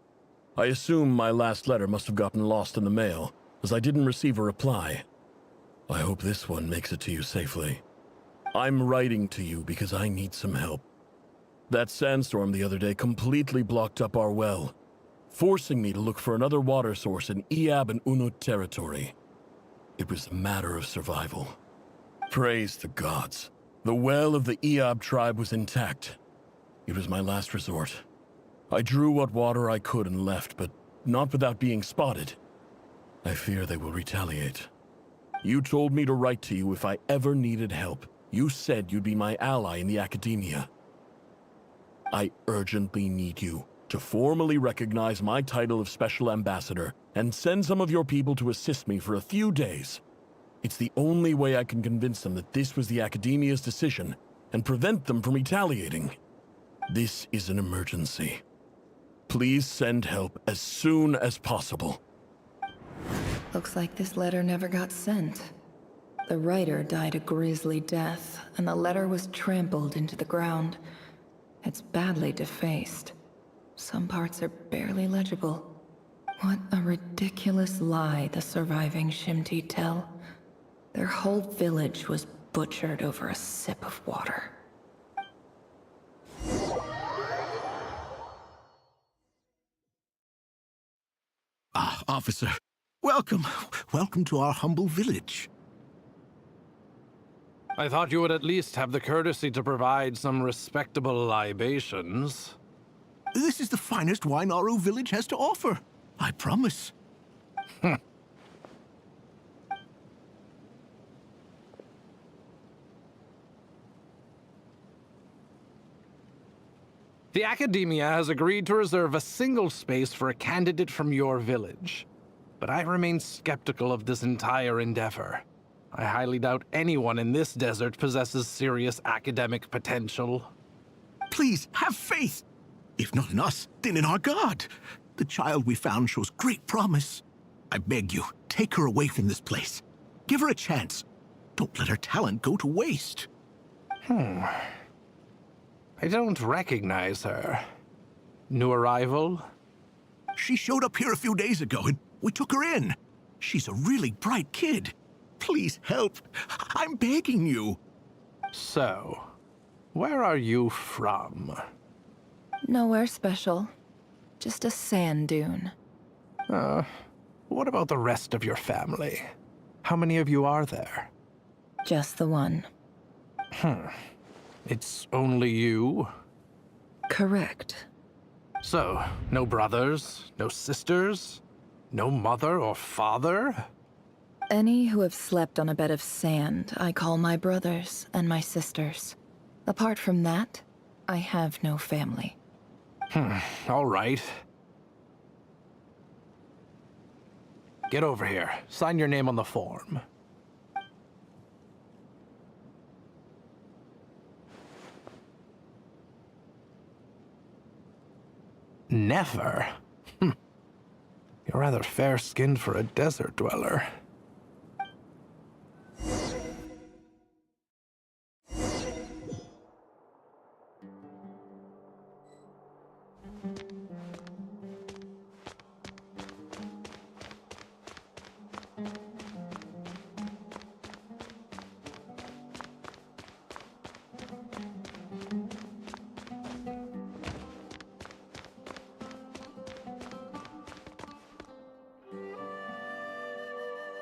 I assume my last letter must have gotten lost in the mail, as I didn't receive a reply. I hope this one makes it to you safely. I'm writing to you because I need some help. That sandstorm the other day completely blocked up our well, forcing me to look for another water source in Iab and Unut territory. It was a matter of survival. Praise the gods. The well of the Iab tribe was intact. It was my last resort. I drew what water I could and left, but not without being spotted. I fear they will retaliate. You told me to write to you if I ever needed help. You said you'd be my ally in the academia. I urgently need you to formally recognize my title of Special Ambassador and send some of your people to assist me for a few days. It's the only way I can convince them that this was the academia's decision and prevent them from retaliating. This is an emergency. Please send help as soon as possible. Looks like this letter never got sent. The writer died a grisly death, and the letter was trampled into the ground. It's badly defaced. Some parts are barely legible. What a ridiculous lie the surviving Shimti tell. Their whole village was butchered over a sip of water. Ah, officer. Welcome. Welcome to our humble village. I thought you would at least have the courtesy to provide some respectable libations. This is the finest wine Aru village has to offer. I promise. The Academia has agreed to reserve a single space for a candidate from your village. But I remain skeptical of this entire endeavor. I highly doubt anyone in this desert possesses serious academic potential. Please, have faith. If not in us, then in our god. The child we found shows great promise. I beg you, take her away from this place. Give her a chance. Don't let her talent go to waste. I don't recognize her. New arrival? She showed up here a few days ago and we took her in. She's a really bright kid. Please help. I'm begging you. So, where are you from? Nowhere special. Just a sand dune. What about the rest of your family? How many of you are there? Just the one. It's only you? Correct. So, no brothers, no sisters, no mother or father? Any who have slept on a bed of sand, I call my brothers and my sisters. Apart from that, I have no family. All right. Get over here. Sign your name on the form. Never? You're rather fair-skinned for a desert dweller.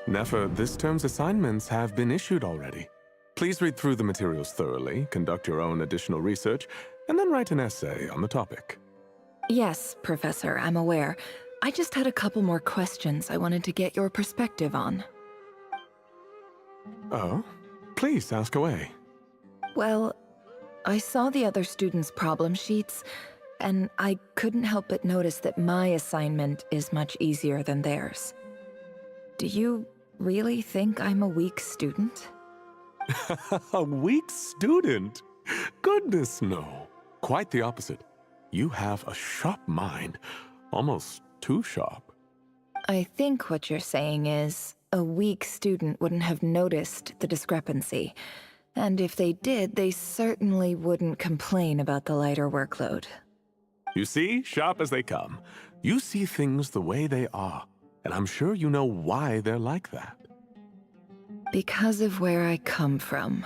Nefer, this term's assignments have been issued already. Please read through the materials thoroughly, conduct your own additional research, and then write an essay on the topic. Yes, Professor, I'm aware. I just had a couple more questions I wanted to get your perspective on. Oh? Please, ask away. Well, I saw the other students' problem sheets, and I couldn't help but notice that my assignment is much easier than theirs. Do you really think I'm a weak student? A weak student? Goodness, no. Quite the opposite. You have a sharp mind. Almost too sharp. I think what you're saying is, a weak student wouldn't have noticed the discrepancy. And if they did, they certainly wouldn't complain about the lighter workload. You see, sharp as they come. You see things the way they are. And I'm sure you know why they're like that. Because of where I come from.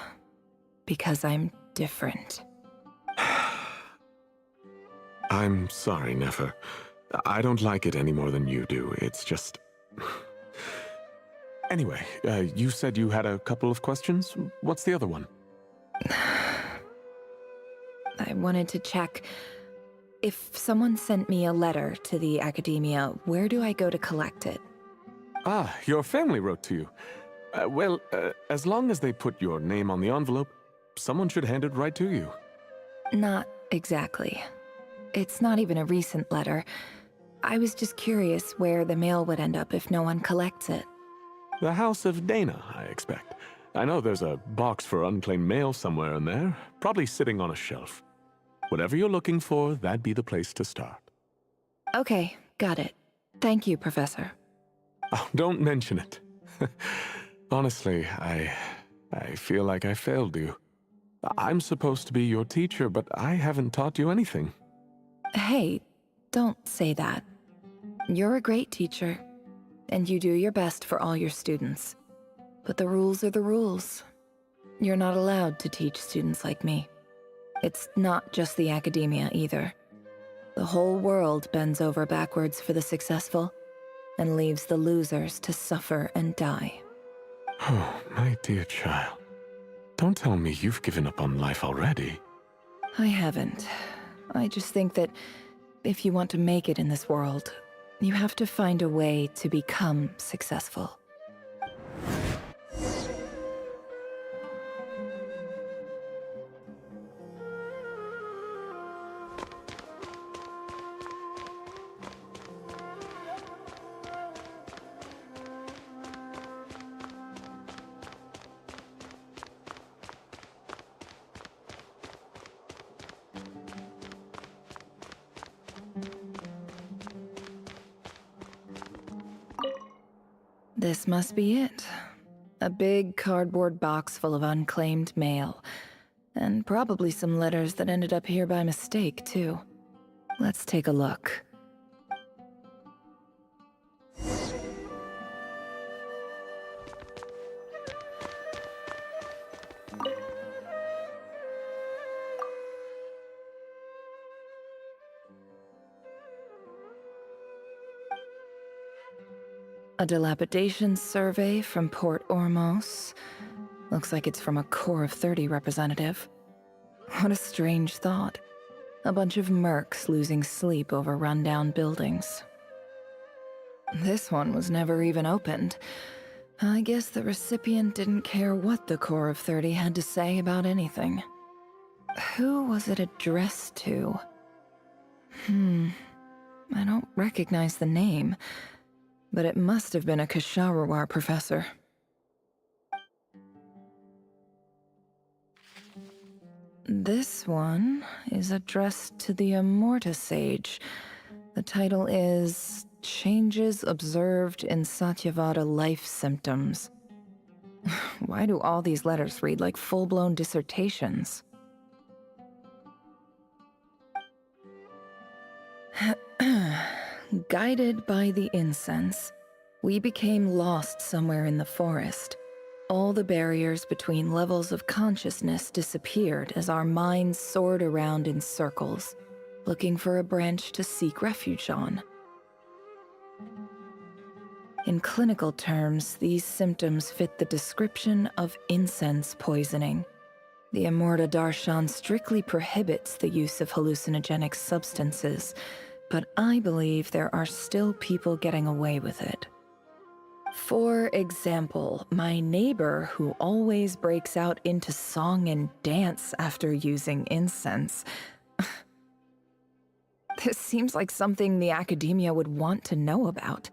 Because I'm different. I'm sorry, Nefer. I don't like it any more than you do. It's just... Anyway, you said you had a couple of questions. What's the other one? I wanted to check... If someone sent me a letter to the academia, where do I go to collect it? Ah, your family wrote to you. Well, as long as they put your name on the envelope, someone should hand it right to you. Not exactly. It's not even a recent letter. I was just curious where the mail would end up if no one collects it. The House of Dana, I expect. I know there's a box for unclaimed mail somewhere in there, probably sitting on a shelf. Whatever you're looking for, that'd be the place to start. Okay, got it. Thank you, Professor. Oh, don't mention it. Honestly, I feel like I failed you. I'm supposed to be your teacher, but I haven't taught you anything. Hey, don't say that. You're a great teacher, and you do your best for all your students. But the rules are the rules. You're not allowed to teach students like me. It's not just the academia either. The whole world bends over backwards for the successful, and leaves the losers to suffer and die. Oh, my dear child. Don't tell me you've given up on life already. I haven't. I just think that if you want to make it in this world, you have to find a way to become successful. This must be it. A big cardboard box full of unclaimed mail. And probably some letters that ended up here by mistake, too. Let's take a look. A dilapidation survey from Port Ormos. Looks like it's from a Core of 30 representative. What a strange thought. A bunch of mercs losing sleep over rundown buildings. This one was never even opened. I guess the recipient didn't care what the Core of 30 had to say about anything. Who was it addressed to? I don't recognize the name. But it must have been a Kasharawar professor. This one is addressed to the Immorta Sage. The title is Changes Observed in Satyavada Life Symptoms. Why do all these letters read like full-blown dissertations? Guided by the incense, we became lost somewhere in the forest. All the barriers between levels of consciousness disappeared as our minds soared around in circles, looking for a branch to seek refuge on. In clinical terms, these symptoms fit the description of incense poisoning. The Immorta Darshan strictly prohibits the use of hallucinogenic substances, but I believe there are still people getting away with it. For example, my neighbor who always breaks out into song and dance after using incense. This seems like something the academia would want to know about.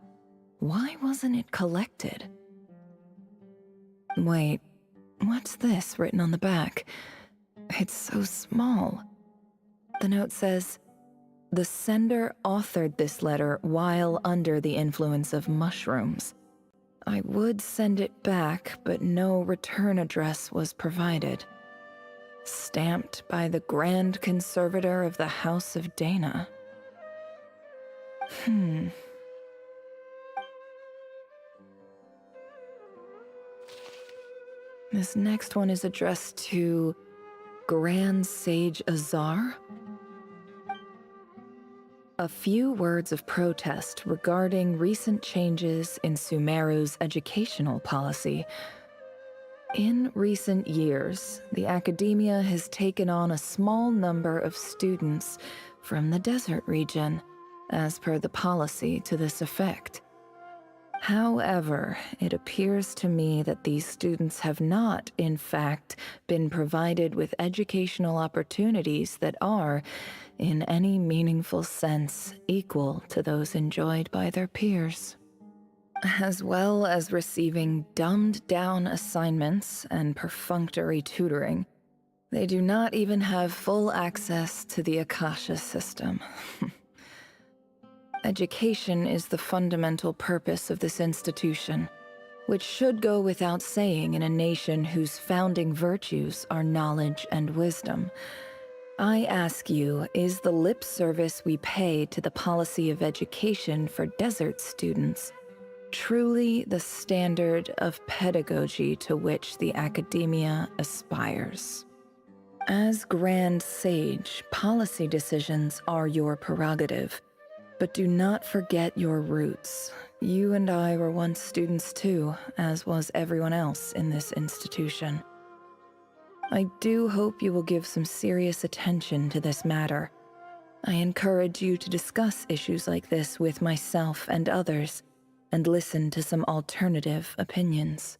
Why wasn't it collected? Wait, what's this written on the back? It's so small. The note says, "The sender authored this letter while under the influence of mushrooms. I would send it back, but no return address was provided. Stamped by the Grand Conservator of the House of Dana." This next one is addressed to Grand Sage Azar. A few words of protest regarding recent changes in Sumeru's educational policy. In recent years, the academia has taken on a small number of students from the desert region, as per the policy to this effect. However, it appears to me that these students have not, in fact, been provided with educational opportunities that are, in any meaningful sense, equal to those enjoyed by their peers. As well as receiving dumbed-down assignments and perfunctory tutoring, they do not even have full access to the Akasha system. Education is the fundamental purpose of this institution, which should go without saying in a nation whose founding virtues are knowledge and wisdom. I ask you, is the lip service we pay to the policy of education for desert students truly the standard of pedagogy to which the academia aspires? As Grand Sage, policy decisions are your prerogative. But do not forget your roots. You and I were once students too, as was everyone else in this institution. I do hope you will give some serious attention to this matter. I encourage you to discuss issues like this with myself and others, and listen to some alternative opinions.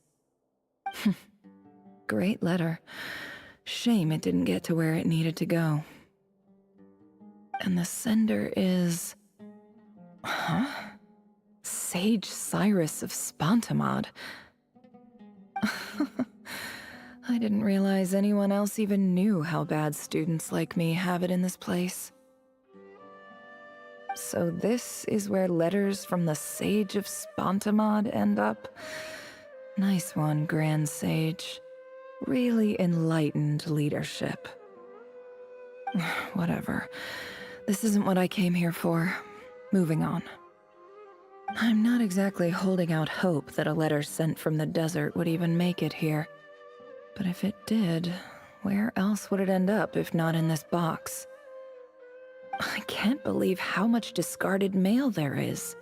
Great letter. Shame it didn't get to where it needed to go. And the sender is... Huh? Sage Cyrus of Spontamod. I didn't realize anyone else even knew how bad students like me have it in this place. So this is where letters from the Sage of Spontamod end up? Nice one, Grand Sage. Really enlightened leadership. Whatever. This isn't what I came here for. Moving on. I'm not exactly holding out hope that a letter sent from the desert would even make it here. But if it did, where else would it end up if not in this box? I can't believe how much discarded mail there is.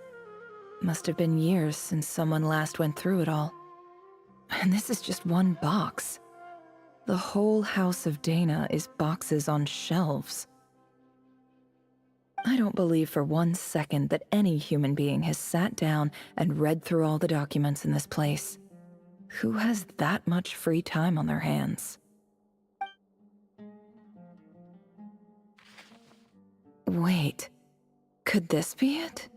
Must have been years since someone last went through it all. And this is just one box. The whole House of Dana is boxes on shelves. I don't believe for 1 second that any human being has sat down and read through all the documents in this place. Who has that much free time on their hands? Wait, could this be it?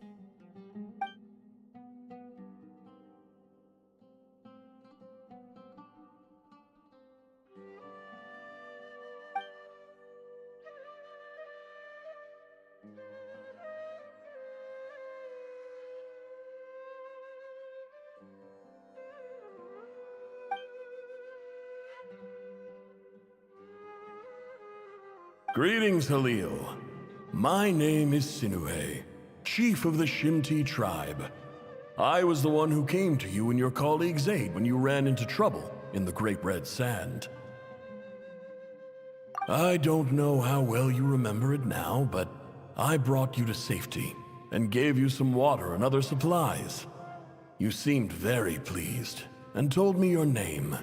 Greetings, Halil. My name is Sinuhe, chief of the Shimti tribe. I was the one who came to you and your colleague Zaid when you ran into trouble in the Great Red Sand. I don't know how well you remember it now, but I brought you to safety and gave you some water and other supplies. You seemed very pleased and told me your name.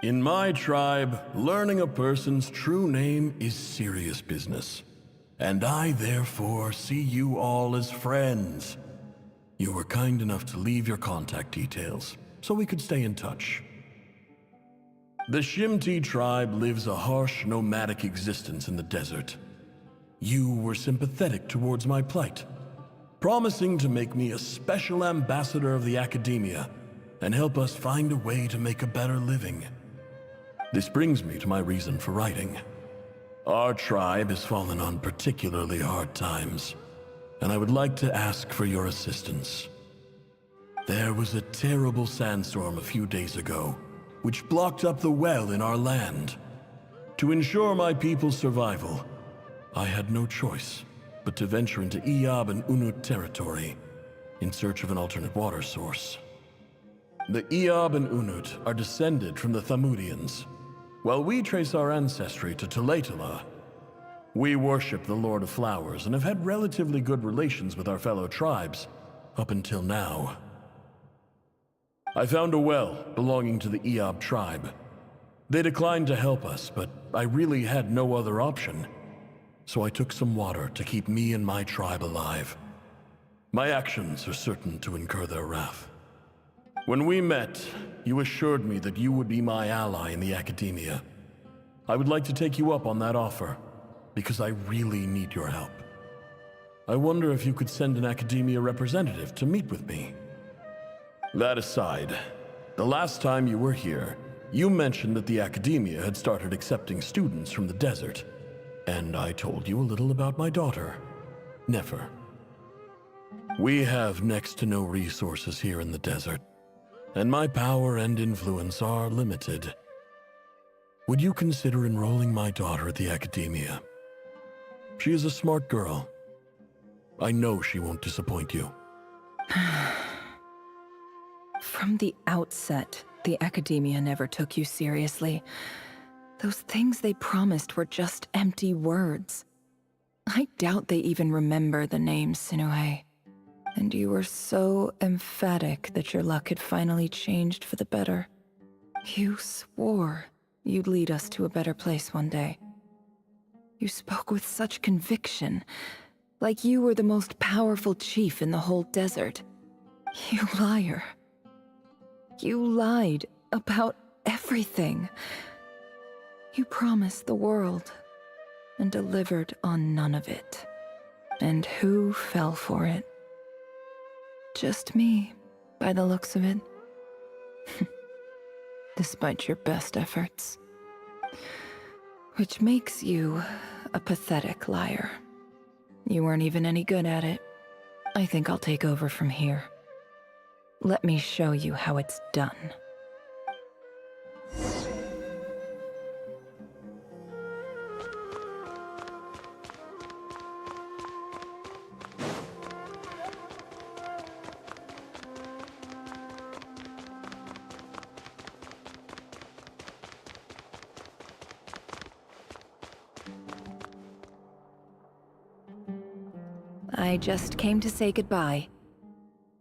In my tribe, learning a person's true name is serious business, and I therefore see you all as friends. You were kind enough to leave your contact details, so we could stay in touch. The Shimti tribe lives a harsh, nomadic existence in the desert. You were sympathetic towards my plight, promising to make me a special ambassador of the Academia and help us find a way to make a better living. This brings me to my reason for writing. Our tribe has fallen on particularly hard times, and I would like to ask for your assistance. There was a terrible sandstorm a few days ago, which blocked up the well in our land. To ensure my people's survival, I had no choice but to venture into Iyab and Unut territory in search of an alternate water source. The Iyab and Unut are descended from the Thamudians, while we trace our ancestry to Tulatala. We worship the Lord of Flowers and have had relatively good relations with our fellow tribes up until now. I found a well belonging to the Iyab tribe. They declined to help us, but I really had no other option. So I took some water to keep me and my tribe alive. My actions are certain to incur their wrath. When we met, you assured me that you would be my ally in the Academia. I would like to take you up on that offer, because I really need your help. I wonder if you could send an Academia representative to meet with me. That aside, the last time you were here, you mentioned that the Academia had started accepting students from the desert. And I told you a little about my daughter, Nefer. We have next to no resources here in the desert, and my power and influence are limited. Would you consider enrolling my daughter at the Academia? She is a smart girl. I know she won't disappoint you. From the outset, the Academia never took you seriously. Those things they promised were just empty words. I doubt they even remember the name Sinuhe. And you were so emphatic that your luck had finally changed for the better. You swore you'd lead us to a better place one day. You spoke with such conviction, like you were the most powerful chief in the whole desert. You liar. You lied about everything. You promised the world, and delivered on none of it. And who fell for it? Just me, by the looks of it. Despite your best efforts. Which makes you a pathetic liar. You weren't even any good at it. I think I'll take over from here. Let me show you how it's done. I just came to say goodbye.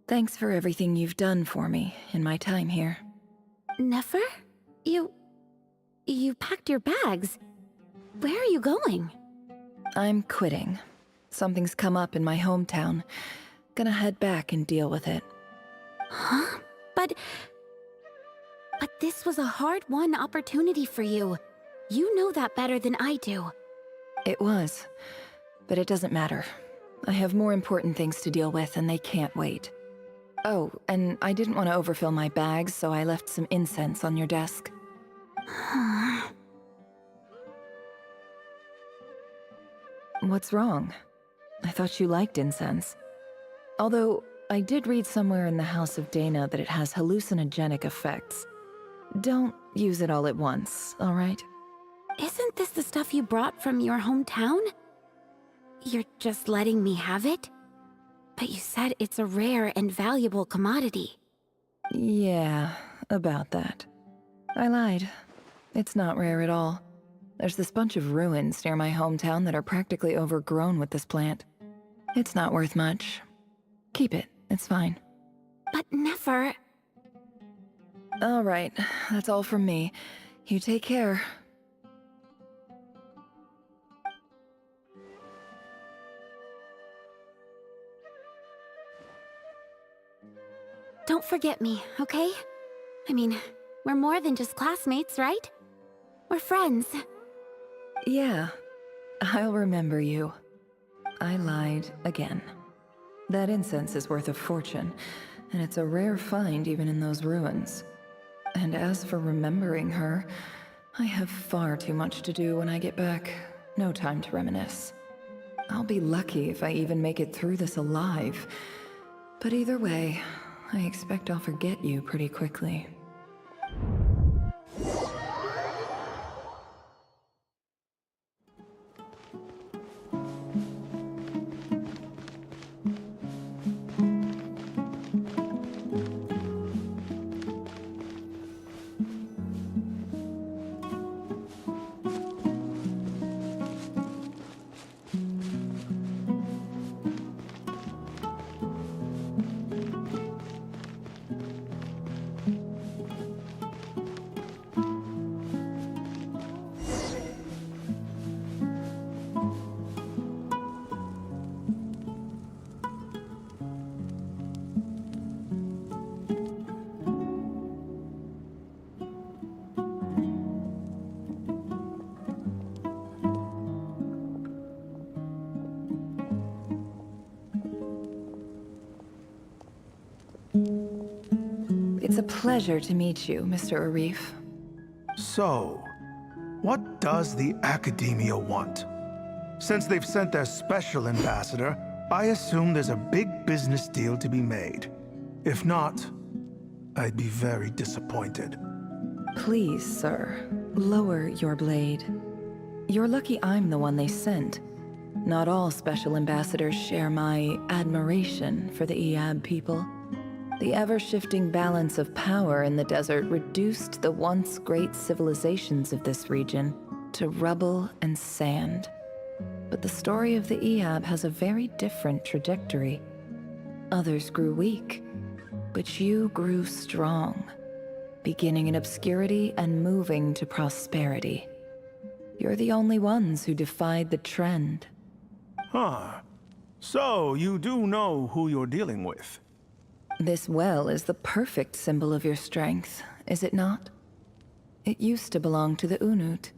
Thanks for everything you've done for me in my time here. Nefer? You packed your bags. Where are you going? I'm quitting. Something's come up in my hometown. Gonna head back and deal with it. Huh? But this was a hard-won opportunity for you. You know that better than I do. It was. But it doesn't matter. I have more important things to deal with, and they can't wait. Oh, and I didn't want to overfill my bags, so I left some incense on your desk. What's wrong? I thought you liked incense. Although, I did read somewhere in the House of Dana that it has hallucinogenic effects. Don't use it all at once, all right? Isn't this the stuff you brought from your hometown? You're just letting me have it? But you said it's a rare and valuable commodity. Yeah, about that. I lied. It's not rare at all. There's this bunch of ruins near my hometown that are practically overgrown with this plant. It's not worth much. Keep it, it's fine. But Nefer... All right, that's all from me. You take care. forget me, okay? I mean, we're more than just classmates, right? We're friends. Yeah, I'll remember you. I lied again. That incense is worth a fortune, and it's a rare find even in those ruins. And as for remembering her, I have far too much to do when I get back. No time to reminisce. I'll be lucky if I even make it through this alive. But either way, I expect I'll forget you pretty quickly. It's a pleasure to meet you, Mr. Arif. So, what does the Academia want? Since they've sent their special ambassador, I assume there's a big business deal to be made. If not, I'd be very disappointed. Please, sir, lower your blade. You're lucky I'm the one they sent. Not all special ambassadors share my admiration for the Iab people. The ever-shifting balance of power in the desert reduced the once great civilizations of this region to rubble and sand. But the story of the Iab has a very different trajectory. Others grew weak, but you grew strong, beginning in obscurity and moving to prosperity. You're the only ones who defied the trend. Huh. So, you do know who you're dealing with? This well is the perfect symbol of your strength, is it not? It used to belong to the Unut,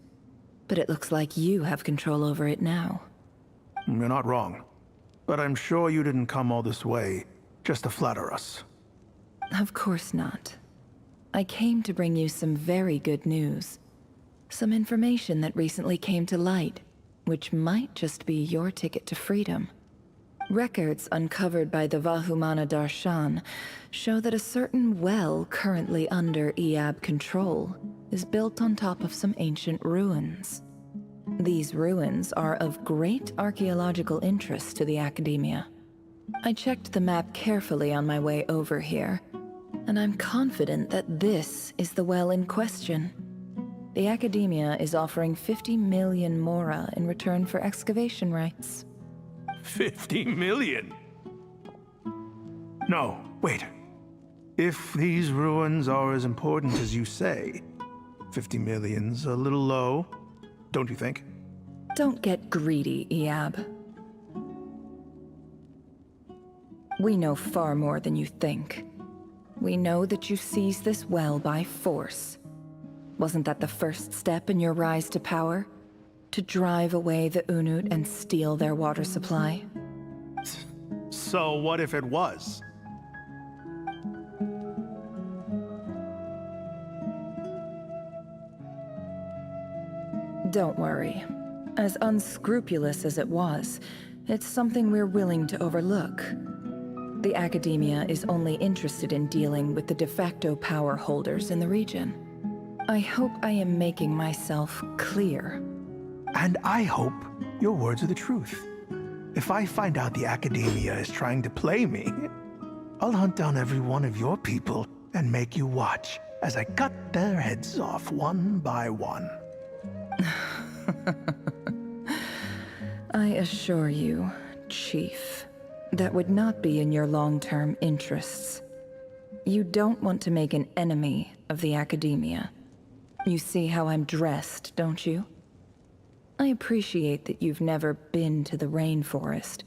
but it looks like you have control over it now. You're not wrong. But I'm sure you didn't come all this way just to flatter us. Of course not. I came to bring you some very good news. Some information that recently came to light, which might just be your ticket to freedom. Records uncovered by the Vahumana Darshan show that a certain well currently under Iab control is built on top of some ancient ruins. These ruins are of great archaeological interest to the Academia. I checked the map carefully on my way over here, and I'm confident that this is the well in question. The Academia is offering 50 million mora in return for excavation rights. 50 million? No, wait. If these ruins are as important as you say, 50 million's a little low, don't you think? Don't get greedy, Iab. We know far more than you think. We know that you seized this well by force. Wasn't that the first step in your rise to power? To drive away the Unut and steal their water supply? So what if it was? Don't worry. As unscrupulous as it was, it's something we're willing to overlook. The Academia is only interested in dealing with the de facto power holders in the region. I hope I am making myself clear. And I hope your words are the truth. If I find out the Academia is trying to play me, I'll hunt down every one of your people and make you watch as I cut their heads off one by one. I assure you, Chief, that would not be in your long-term interests. You don't want to make an enemy of the Academia. You see how I'm dressed, don't you? I appreciate that you've never been to the rainforest,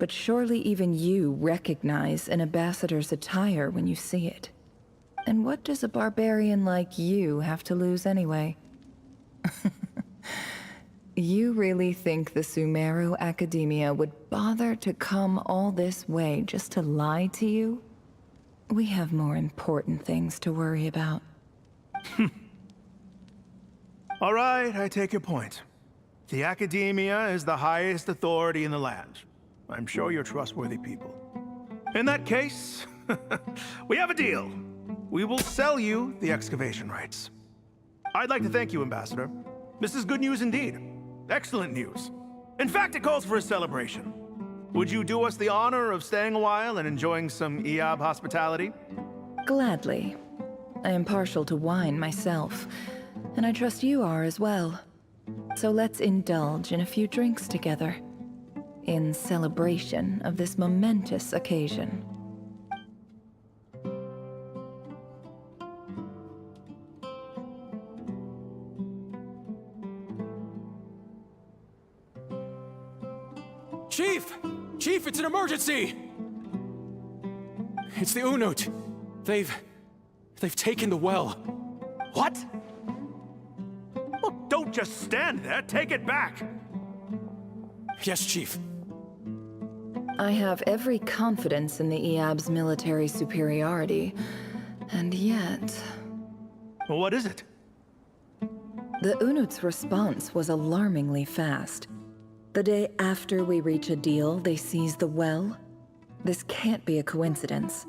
but surely even you recognize an ambassador's attire when you see it. And what does a barbarian like you have to lose anyway? You really think the Sumeru Academia would bother to come all this way just to lie to you? We have more important things to worry about. All right, I take your point. The Academia is the highest authority in the land. I'm sure you're trustworthy people. In that case, we have a deal. We will sell you the excavation rights. I'd like to thank you, Ambassador. This is good news indeed. Excellent news. In fact, it calls for a celebration. Would you do us the honor of staying a while and enjoying some Eab hospitality? Gladly. I am partial to wine myself, and I trust you are as well. So let's indulge in a few drinks together, in celebration of this momentous occasion. Chief! Chief, it's an emergency! It's the Unut. They've taken the well. What? Well, don't just stand there. Take it back. Yes, Chief. I have every confidence in the Eab's military superiority, and yet... Well, what is it? The Unut's response was alarmingly fast. The day after we reach a deal, they seize the well. This can't be a coincidence.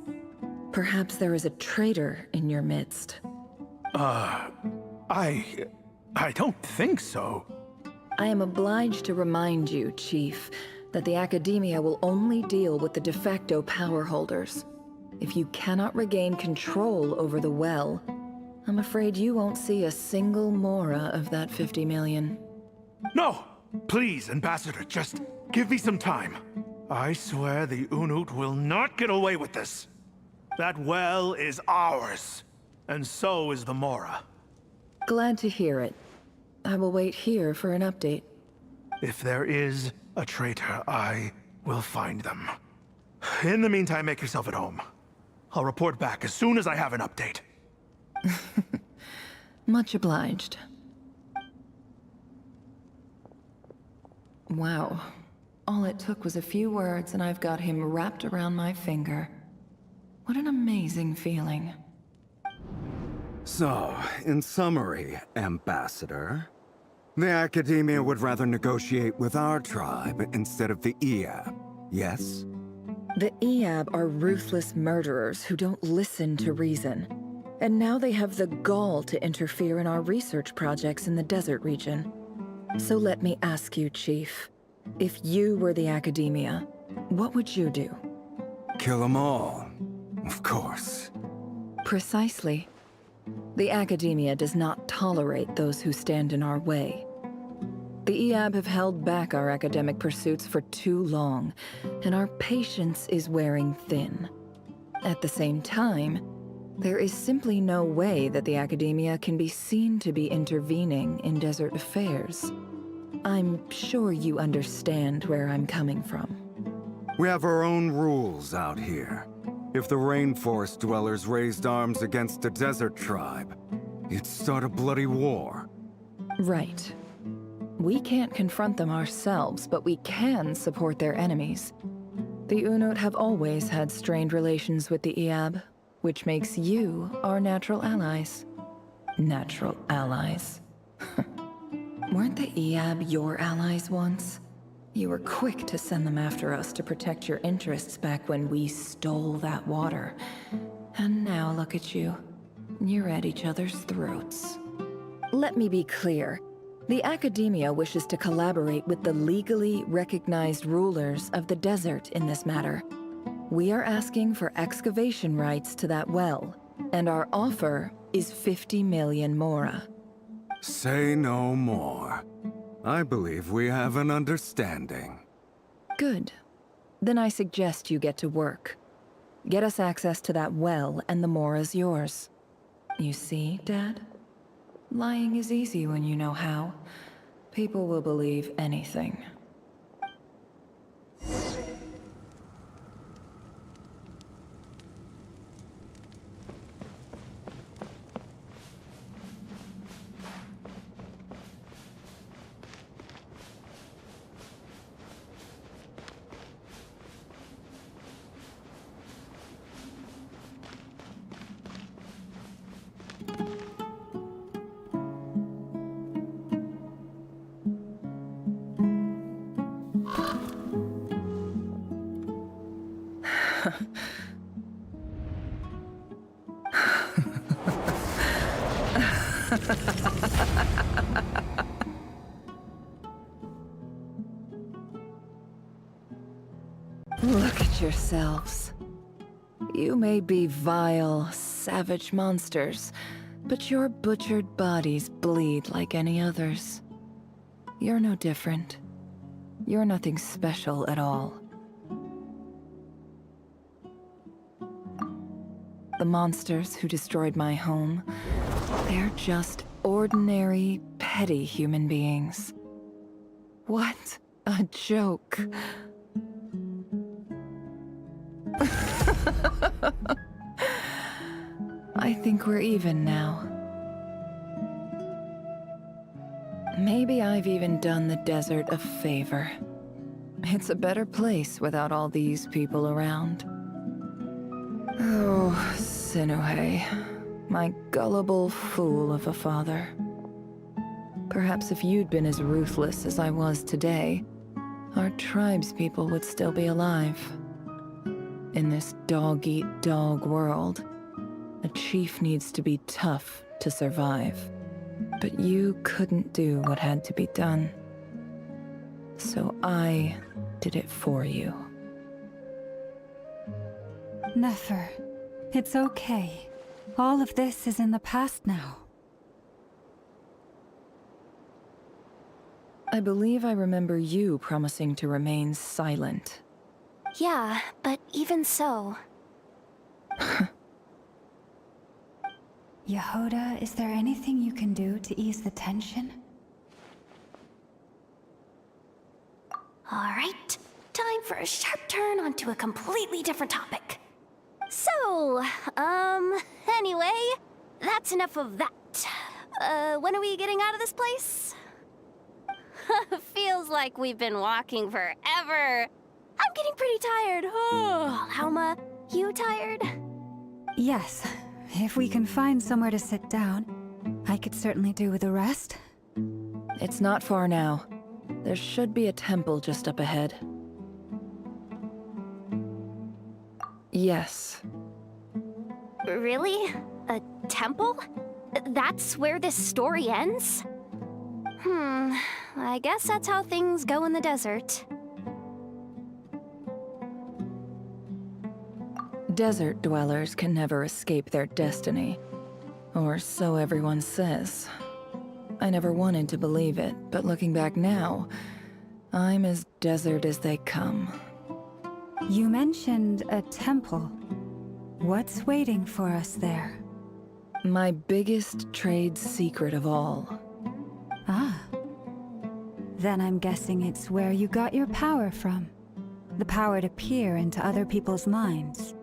Perhaps there is a traitor in your midst. I don't think so. I am obliged to remind you, Chief, that the Academia will only deal with the de facto power holders. If you cannot regain control over the well, I'm afraid you won't see a single mora of that 50 million. No! Please, Ambassador, just give me some time. I swear the Unut will not get away with this. That well is ours, and so is the Mora. Glad to hear it. I will wait here for an update. If there is a traitor, I will find them. In the meantime, make yourself at home. I'll report back as soon as I have an update. Much obliged. Wow. All it took was a few words and I've got him wrapped around my finger. What an amazing feeling. So, in summary, Ambassador, the Academia would rather negotiate with our tribe instead of the Eab, yes? The Eab are ruthless murderers who don't listen to reason. And now they have the gall to interfere in our research projects in the desert region. So let me ask you, Chief. If you were the Academia, what would you do? Kill them all, of course. Precisely. The Academia does not tolerate those who stand in our way. The Eab have held back our academic pursuits for too long, and our patience is wearing thin. At the same time, there is simply no way that the Academia can be seen to be intervening in desert affairs. I'm sure you understand where I'm coming from. We have our own rules out here. If the rainforest dwellers raised arms against a desert tribe, it'd start a bloody war. Right. We can't confront them ourselves, but we can support their enemies. The Unut have always had strained relations with the Eab, which makes you our natural allies. Natural allies. Weren't the Eab your allies once? You were quick to send them after us to protect your interests back when we stole that water. And now look at you. You're at each other's throats. Let me be clear. The Academia wishes to collaborate with the legally recognized rulers of the desert in this matter. We are asking for excavation rights to that well, and our offer is 50 million mora. Say no more. I believe we have an understanding. Good. Then I suggest you get to work. Get us access to that well, and the mora's yours. You see, Dad? Lying is easy when you know how. People will believe anything. Look at yourselves. You may be vile, savage monsters, but your butchered bodies bleed like any others. You're no different. You're nothing special at all. The monsters who destroyed my home, they're just ordinary, petty human beings. What a joke. I think we're even now. Maybe I've even done the desert a favor. It's a better place without all these people around. Oh, Sinuhe, my gullible fool of a father. Perhaps if you'd been as ruthless as I was today, our tribespeople would still be alive. In this dog-eat-dog world, a chief needs to be tough to survive. But you couldn't do what had to be done. So I did it for you. Nefer, it's okay. All of this is in the past now. I believe I remember you promising to remain silent. Yeah, but even so... Yehoda, is there anything you can do to ease the tension? Alright, time for a sharp turn onto a completely different topic. So, anyway, that's enough of that. When are we getting out of this place? Feels like we've been walking forever. I'm getting pretty tired. Oh, Alma, you tired? Yes. If we can find somewhere to sit down, I could certainly do with a rest. It's not far now. There should be a temple just up ahead. Yes. Really? A temple? That's where this story ends? I guess that's how things go in the desert. Desert dwellers can never escape their destiny. Or so everyone says. I never wanted to believe it, but looking back now, I'm as desert as they come. You mentioned a temple. What's waiting for us there? My biggest trade secret of all. Ah. Then I'm guessing it's where you got your power from. The power to peer into other people's minds.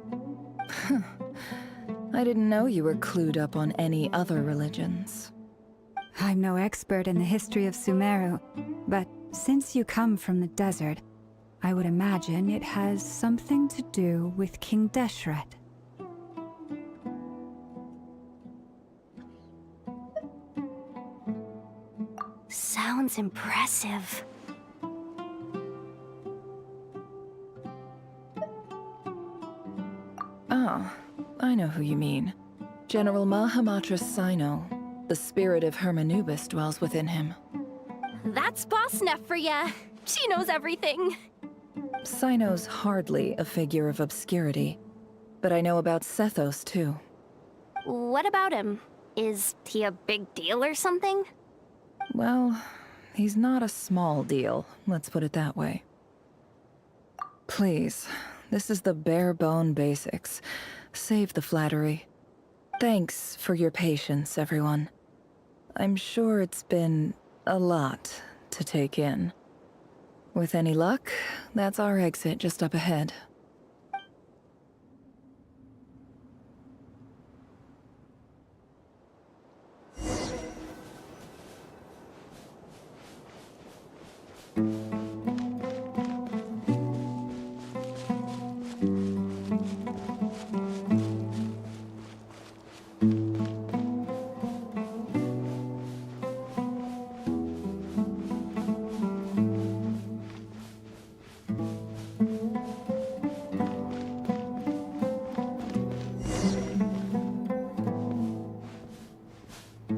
I didn't know you were clued up on any other religions. I'm no expert in the history of Sumeru, but since you come from the desert, I would imagine it has something to do with King Deshret. Sounds impressive. Ah, I know who you mean. General Mahamatra Sino. The spirit of Hermanubis dwells within him. That's Boss Neff for ya. She knows everything. Sino's hardly a figure of obscurity, but I know about Sethos too. What about him? Is he a big deal or something? Well, he's not a small deal, let's put it that way. Please, this is the bare-bone basics. Save the flattery. Thanks for your patience, everyone. I'm sure it's been a lot to take in. With any luck, that's our exit just up ahead. Uh-oh.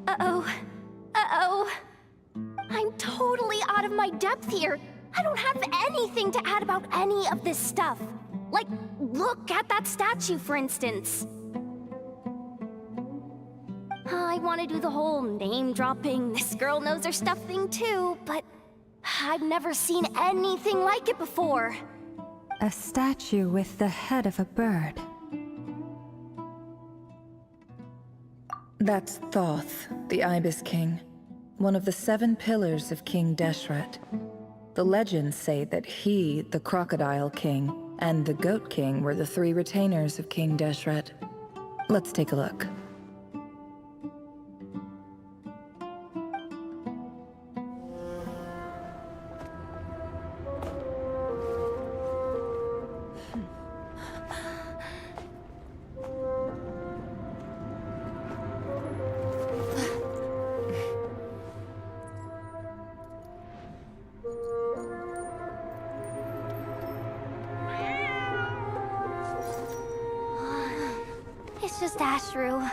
Uh-oh. Uh-oh. I'm totally out of my depth here. I don't have anything to add about any of this stuff. Like, look at that statue, for instance. I want to do the whole name-dropping, this girl knows her stuff thing too, but I've never seen anything like it before. A statue with the head of a bird. That's Thoth, the Ibis King, one of the 7 pillars of King Deshret. The legends say that he, the Crocodile King, and the Goat King were the 3 retainers of King Deshret. Let's take a look. It's just Ashru.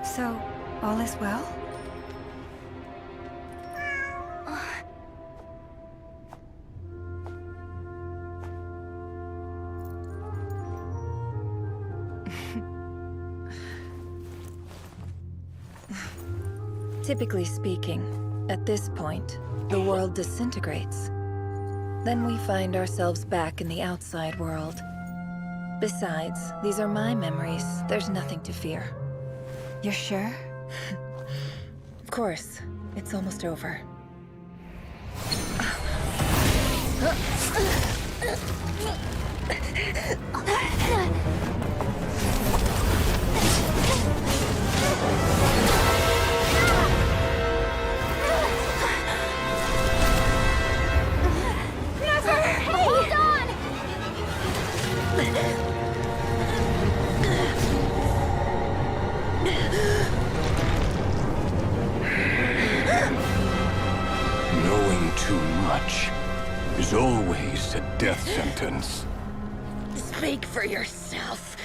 So, all is well? Typically speaking, at this point, the world disintegrates. Then we find ourselves back in the outside world. Besides, these are my memories. There's nothing to fear. You're sure? Of course. It's almost over. Hold on! Knowing too much is always a death sentence. Speak for yourself.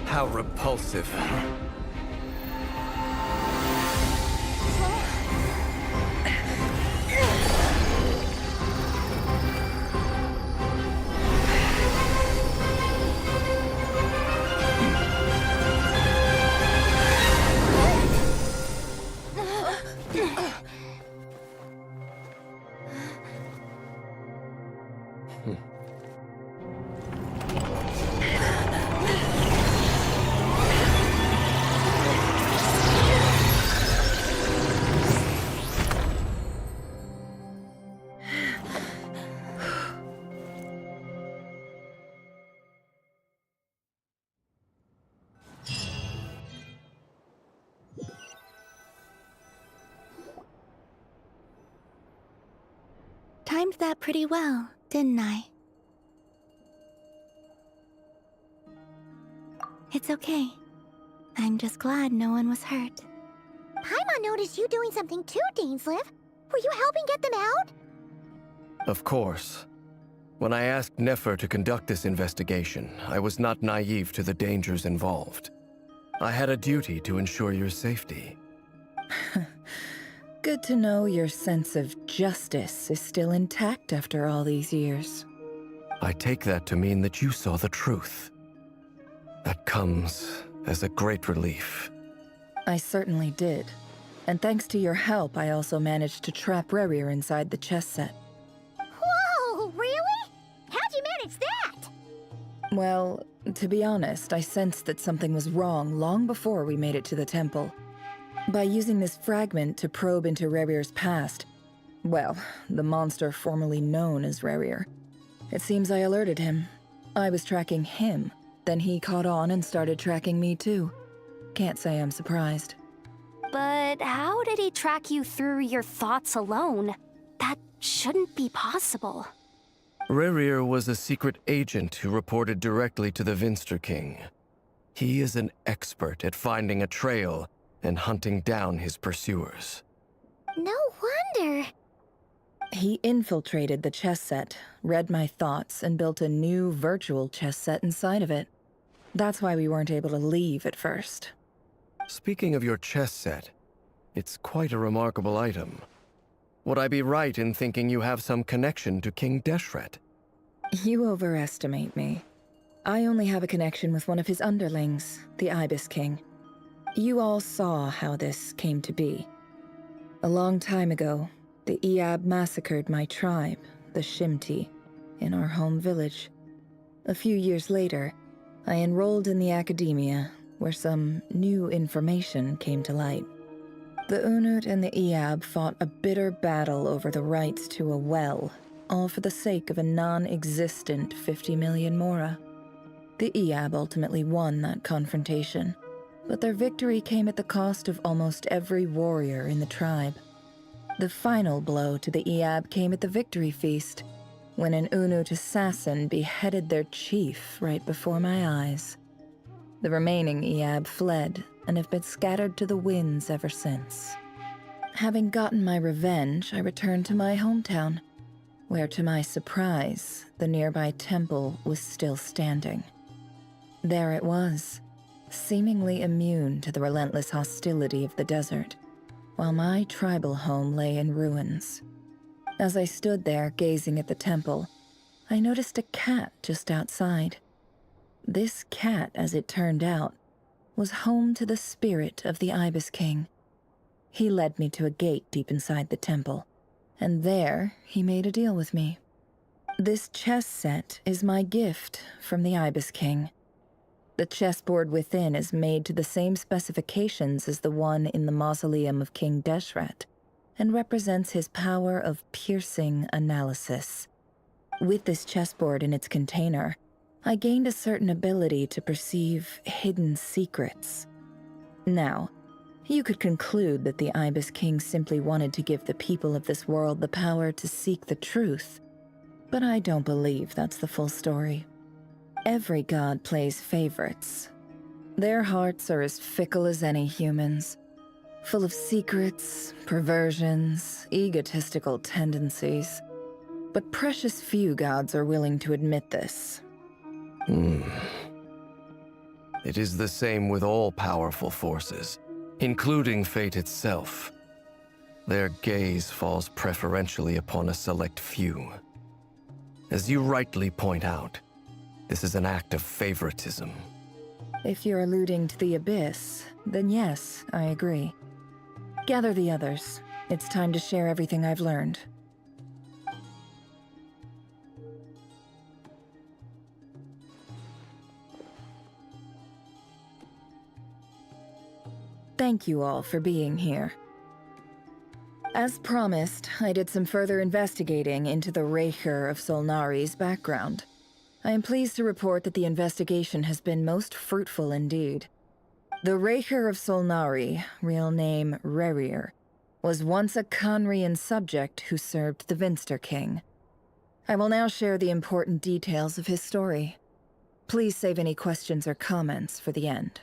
How repulsive. Timed that pretty well, didn't I? It's okay. I'm just glad no one was hurt. Paimon noticed you doing something too, Dainsleif. Were you helping get them out? Of course. When I asked Nefer to conduct this investigation, I was not naive to the dangers involved. I had a duty to ensure your safety. Good to know your sense of justice is still intact after all these years. I take that to mean that you saw the truth. That comes as a great relief. I certainly did. And thanks to your help, I also managed to trap Rerir inside the chess set. Whoa! Well, to be honest, I sensed that something was wrong long before we made it to the temple. By using this fragment to probe into Rerir's past, well, the monster formerly known as Rerir, it seems I alerted him. I was tracking him, then he caught on and started tracking me too. Can't say I'm surprised. But how did he track you through your thoughts alone? That shouldn't be possible. Rerir was a secret agent who reported directly to the Vinster King. He is an expert at finding a trail and hunting down his pursuers. No wonder. He infiltrated the chess set, read my thoughts, and built a new virtual chess set inside of it. That's why we weren't able to leave at first. Speaking of your chess set, it's quite a remarkable item. Would I be right in thinking you have some connection to King Deshret? You overestimate me. I only have a connection with one of his underlings, the Ibis King. You all saw how this came to be. A long time ago, the Iab massacred my tribe, the Shimti, in our home village. A few years later, I enrolled in the academia, where some new information came to light. The Unut and the Iab fought a bitter battle over the rights to a well, all for the sake of a non-existent 50 million mora. The Iab ultimately won that confrontation, but their victory came at the cost of almost every warrior in the tribe. The final blow to the Iab came at the victory feast, when an Unut assassin beheaded their chief right before my eyes. The remaining Iab fled and have been scattered to the winds ever since. Having gotten my revenge, I returned to my hometown, where to my surprise, the nearby temple was still standing. There it was, seemingly immune to the relentless hostility of the desert, while my tribal home lay in ruins. As I stood there gazing at the temple, I noticed a cat just outside. This cat, as it turned out, was home to the spirit of the Ibis King. He led me to a gate deep inside the temple, and there he made a deal with me. This chess set is my gift from the Ibis King. The chessboard within is made to the same specifications as the one in the mausoleum of King Deshret, and represents his power of piercing analysis. With this chessboard in its container, I gained a certain ability to perceive hidden secrets. Now, you could conclude that the Ibis King simply wanted to give the people of this world the power to seek the truth, but I don't believe that's the full story. Every god plays favorites. Their hearts are as fickle as any human's, full of secrets, perversions, egotistical tendencies. But precious few gods are willing to admit this. It is the same with all powerful forces, including fate itself. Their gaze falls preferentially upon a select few. As you rightly point out, this is an act of favoritism. If you're alluding to the Abyss, then yes, I agree. Gather the others. It's time to share everything I've learned. Thank you all for being here. As promised, I did some further investigating into the Rerir of Solnari's background. I am pleased to report that the investigation has been most fruitful indeed. The Rerir of Solnari, real name Rerir, was once a Conrian subject who served the Vinster King. I will now share the important details of his story. Please save any questions or comments for the end.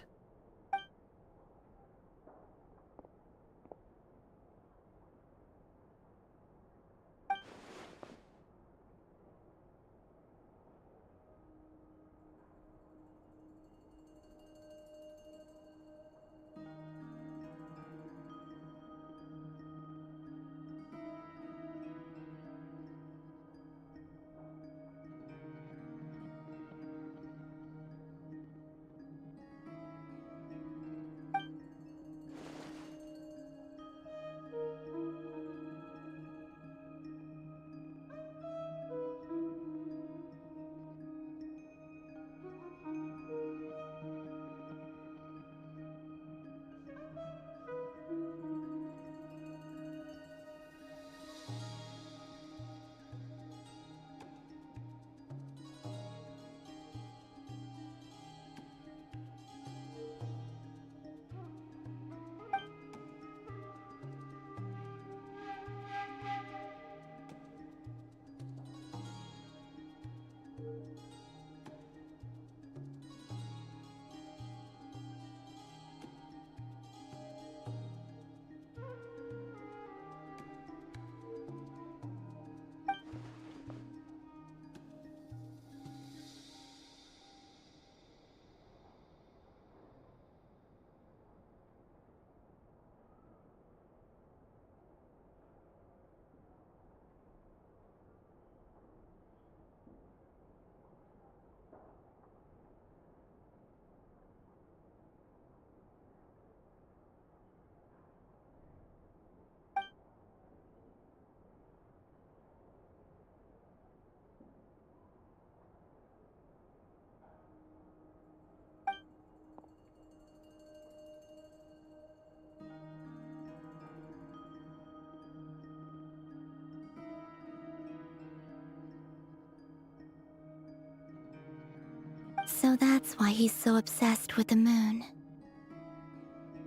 So that's why he's so obsessed with the moon.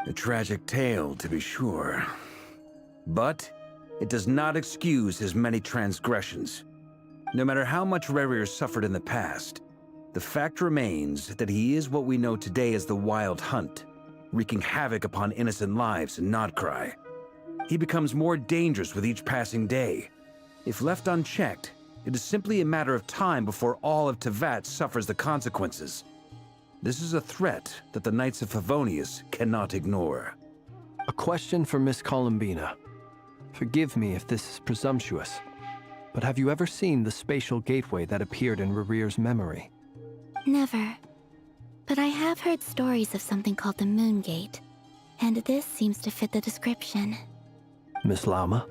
A tragic tale, to be sure. But it does not excuse his many transgressions. No matter how much Rerir suffered in the past, the fact remains that he is what we know today as the Wild Hunt, wreaking havoc upon innocent lives in Nodcry. He becomes more dangerous with each passing day. If left unchecked, it is simply a matter of time before all of Tevat suffers the consequences. This is a threat that the Knights of Favonius cannot ignore. A question for Miss Columbina. Forgive me if this is presumptuous, but have you ever seen the spatial gateway that appeared in Rerir's memory? Never. But I have heard stories of something called the Moon Gate, and this seems to fit the description. Miss Lama,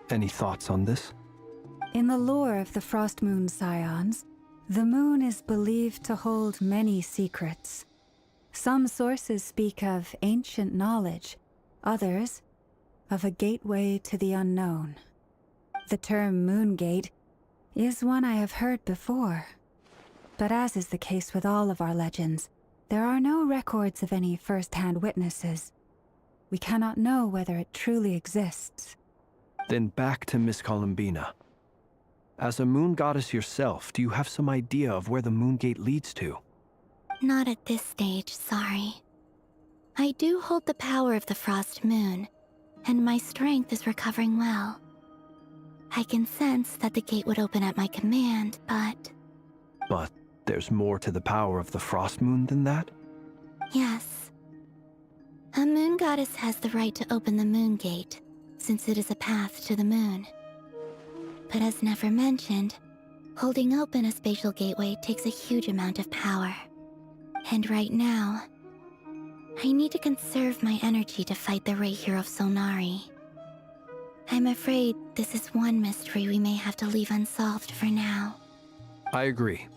any thoughts on this? In the lore of the Frost Moon Scions, the moon is believed to hold many secrets. Some sources speak of ancient knowledge, others of a gateway to the unknown. The term Moon Gate is one I have heard before. But as is the case with all of our legends, there are no records of any first-hand witnesses. We cannot know whether it truly exists. Then back to Miss Columbina. As a moon goddess yourself, do you have some idea of where the Moon Gate leads to? Not at this stage, sorry. I do hold the power of the Frost Moon, and my strength is recovering well. I can sense that the gate would open at my command, but... But there's more to the power of the Frost Moon than that? Yes. A moon goddess has the right to open the Moon Gate, since it is a path to the moon. But as never mentioned, holding open a spatial gateway takes a huge amount of power. And right now, I need to conserve my energy to fight the Reihir of Solnari. I'm afraid this is one mystery we may have to leave unsolved for now. I agree.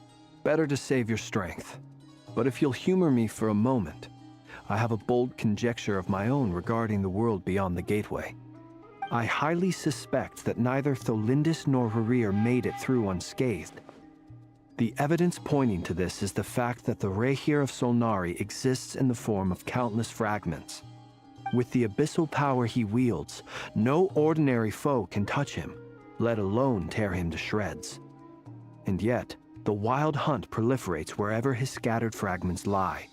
Better to save your strength. But if you'll humor me for a moment, I have a bold conjecture of my own regarding the world beyond the gateway. I highly suspect that neither Tholindis nor Rerir made it through unscathed. The evidence pointing to this is the fact that the Reihir of Solnari exists in the form of countless fragments. With the abyssal power he wields, no ordinary foe can touch him, let alone tear him to shreds. And yet, the Wild Hunt proliferates wherever his scattered fragments lie,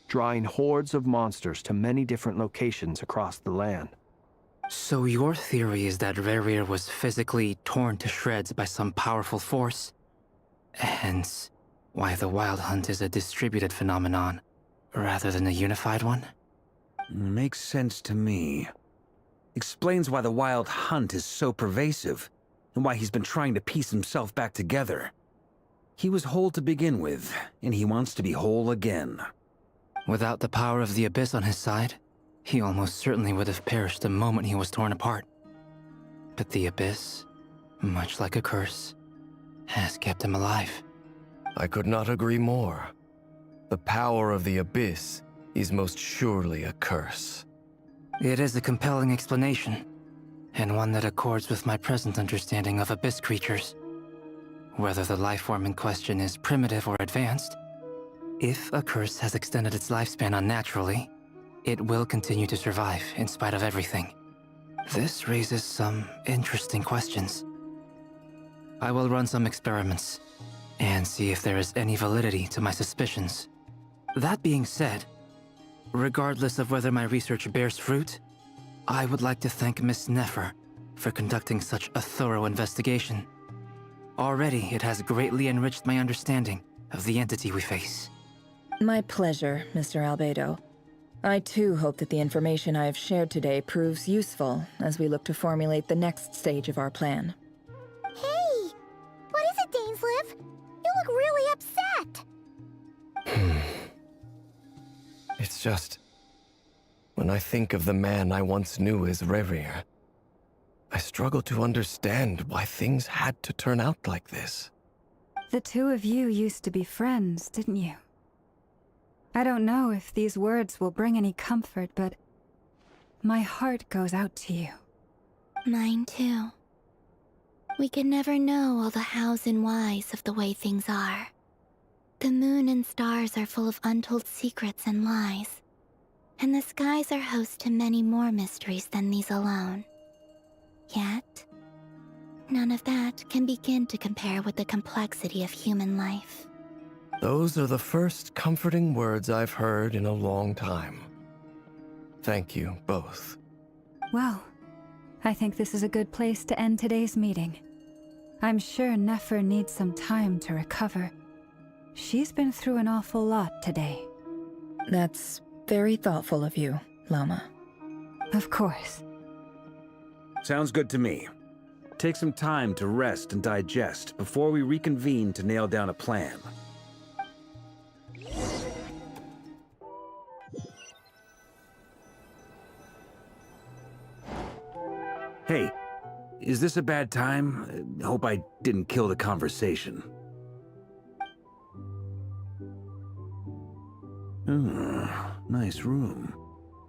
drawing hordes of monsters to many different locations across the land. So your theory is that Rerir was physically torn to shreds by some powerful force? Hence, why the Wild Hunt is a distributed phenomenon, rather than a unified one? Makes sense to me. Explains why the Wild Hunt is so pervasive, and why he's been trying to piece himself back together. He was whole to begin with, and he wants to be whole again. Without the power of the Abyss on his side, he almost certainly would have perished the moment he was torn apart. But the Abyss, much like a curse, has kept him alive. I could not agree more. The power of the Abyss is most surely a curse. It is a compelling explanation, and one that accords with my present understanding of Abyss creatures. Whether the life form in question is primitive or advanced, if a curse has extended its lifespan unnaturally, it will continue to survive in spite of everything. This raises some interesting questions. I will run some experiments, and see if there is any validity to my suspicions. That being said, regardless of whether my research bears fruit, I would like to thank Miss Nefer for conducting such a thorough investigation. Already, it has greatly enriched my understanding of the entity we face. My pleasure, Mr. Albedo. I too hope that the information I have shared today proves useful as we look to formulate the next stage of our plan. Hey! What is it, Dainsleif? You look really upset! It's just... when I think of the man I once knew as Rerir, I struggle to understand why things had to turn out like this. The two of you used to be friends, didn't you? I don't know if these words will bring any comfort, but my heart goes out to you. Mine too. We can never know all the hows and whys of the way things are. The moon and stars are full of untold secrets and lies, and the skies are host to many more mysteries than these alone. Yet, none of that can begin to compare with the complexity of human life. Those are the first comforting words I've heard in a long time. Thank you, both. Well, I think this is a good place to end today's meeting. I'm sure Nefer needs some time to recover. She's been through an awful lot today. That's very thoughtful of you, Lama. Of course. Sounds good to me. Take some time to rest and digest before we reconvene to nail down a plan. Hey, is this a bad time? Hope I didn't kill the conversation. Nice room.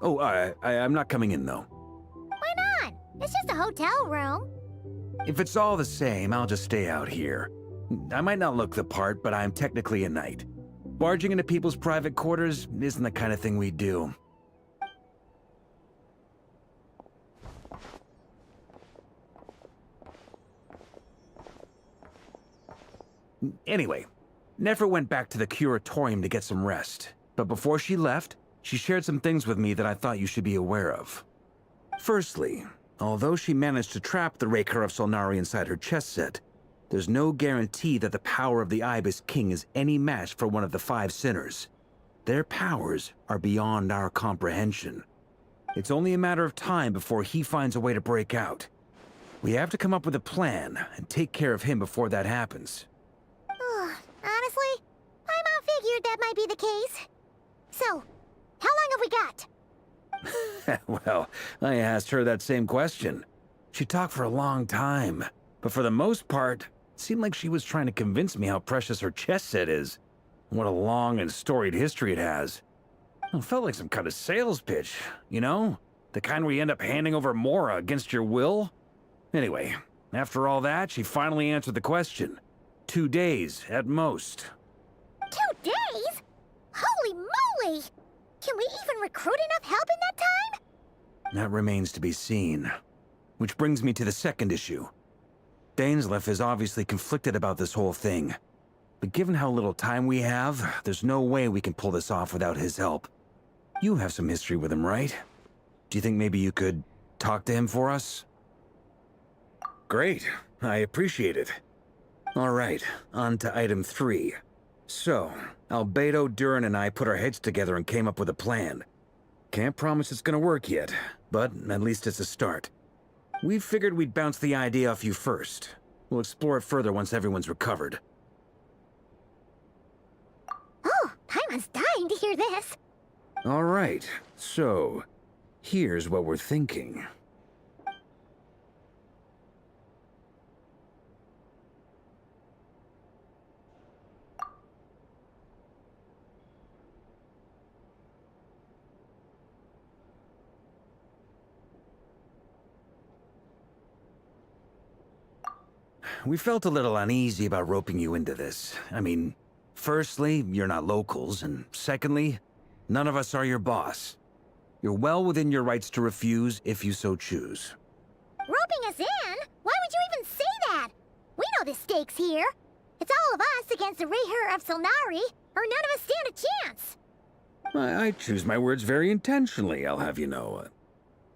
Oh, I'm not coming in, though. Why not? It's just a hotel room. If it's all the same, I'll just stay out here. I might not look the part, but I'm technically a knight. Barging into people's private quarters isn't the kind of thing we do. Anyway, Nefer went back to the curatorium to get some rest. But before she left, she shared some things with me that I thought you should be aware of. Firstly, although she managed to trap the Raker of Solnari inside her chess set, there's no guarantee that the power of the Ibis King is any match for one of the 5 sinners. Their powers are beyond our comprehension. It's only a matter of time before he finds a way to break out. We have to come up with a plan and take care of him before that happens. Honestly, my mom figured that might be the case. So, how long have we got? Well, I asked her that same question. She talked for a long time, but for the most part, it seemed like she was trying to convince me how precious her chess set is. What a long and storied history it has. It felt like some kind of sales pitch, you know? The kind where you end up handing over Mora against your will? Anyway, after all that, she finally answered the question. 2 days, at most. 2 days? Holy moly! Can we even recruit enough help in that time? That remains to be seen. Which brings me to the second issue. Dainsleif is obviously conflicted about this whole thing. But given how little time we have, there's no way we can pull this off without his help. You have some history with him, right? Do you think maybe you could talk to him for us? Great. I appreciate it. All right, on to item 3. So, Albedo, Durin, and I put our heads together and came up with a plan. Can't promise it's gonna work yet, but at least it's a start. We figured we'd bounce the idea off you first. We'll explore it further once everyone's recovered. Oh, Paimon's dying to hear this. All right, so here's what we're thinking. We felt a little uneasy about roping you into this. I mean, firstly, you're not locals, and secondly, none of us are your boss. You're well within your rights to refuse if you so choose. Roping us in? Why would you even say that? We know the stakes here. It's all of us against the Rayher of Solnari, or none of us stand a chance. I choose my words very intentionally, I'll have you know.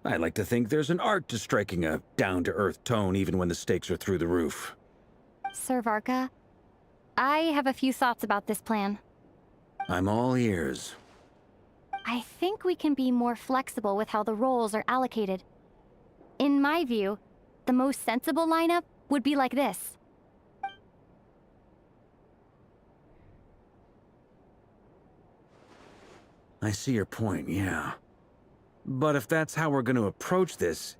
I like to think there's an art to striking a down-to-earth tone even when the stakes are through the roof. Sir Varka, I have a few thoughts about this plan. I'm all ears. I think we can be more flexible with how the roles are allocated. In my view, the most sensible lineup would be like this. I see your point, yeah. But if that's how we're going to approach this,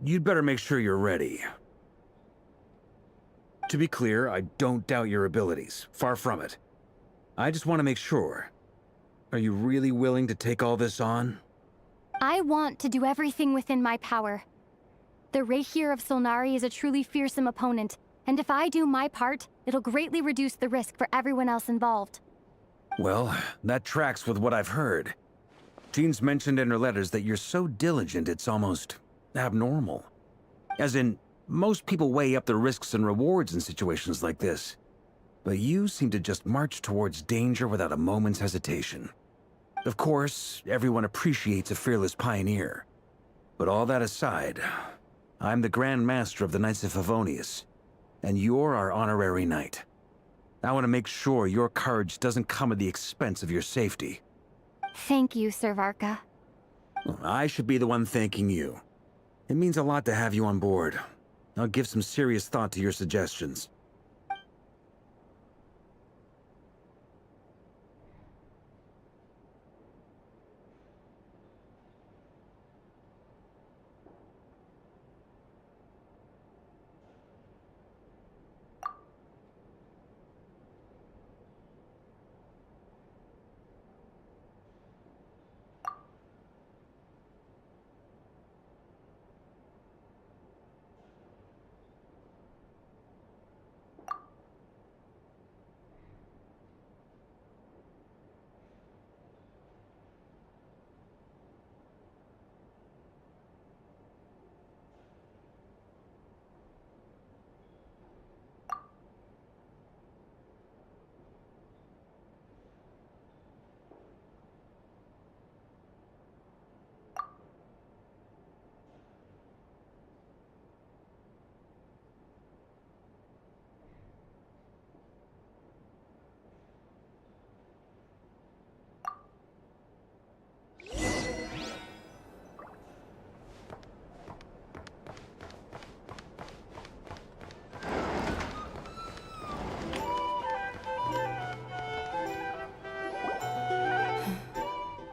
you'd better make sure you're ready. To be clear, I don't doubt your abilities. Far from it. I just want to make sure. Are you really willing to take all this on? I want to do everything within my power. The Rayher of Solnari is a truly fearsome opponent, and if I do my part, it'll greatly reduce the risk for everyone else involved. Well, that tracks with what I've heard. Jean's mentioned in her letters that you're so diligent it's almost abnormal. As in, most people weigh up the risks and rewards in situations like this. But you seem to just march towards danger without a moment's hesitation. Of course, everyone appreciates a fearless pioneer. But all that aside, I'm the Grand Master of the Knights of Favonius, and you're our honorary knight. I want to make sure your courage doesn't come at the expense of your safety. Thank you, Sir Varka. I should be the one thanking you. It means a lot to have you on board. I'll give some serious thought to your suggestions.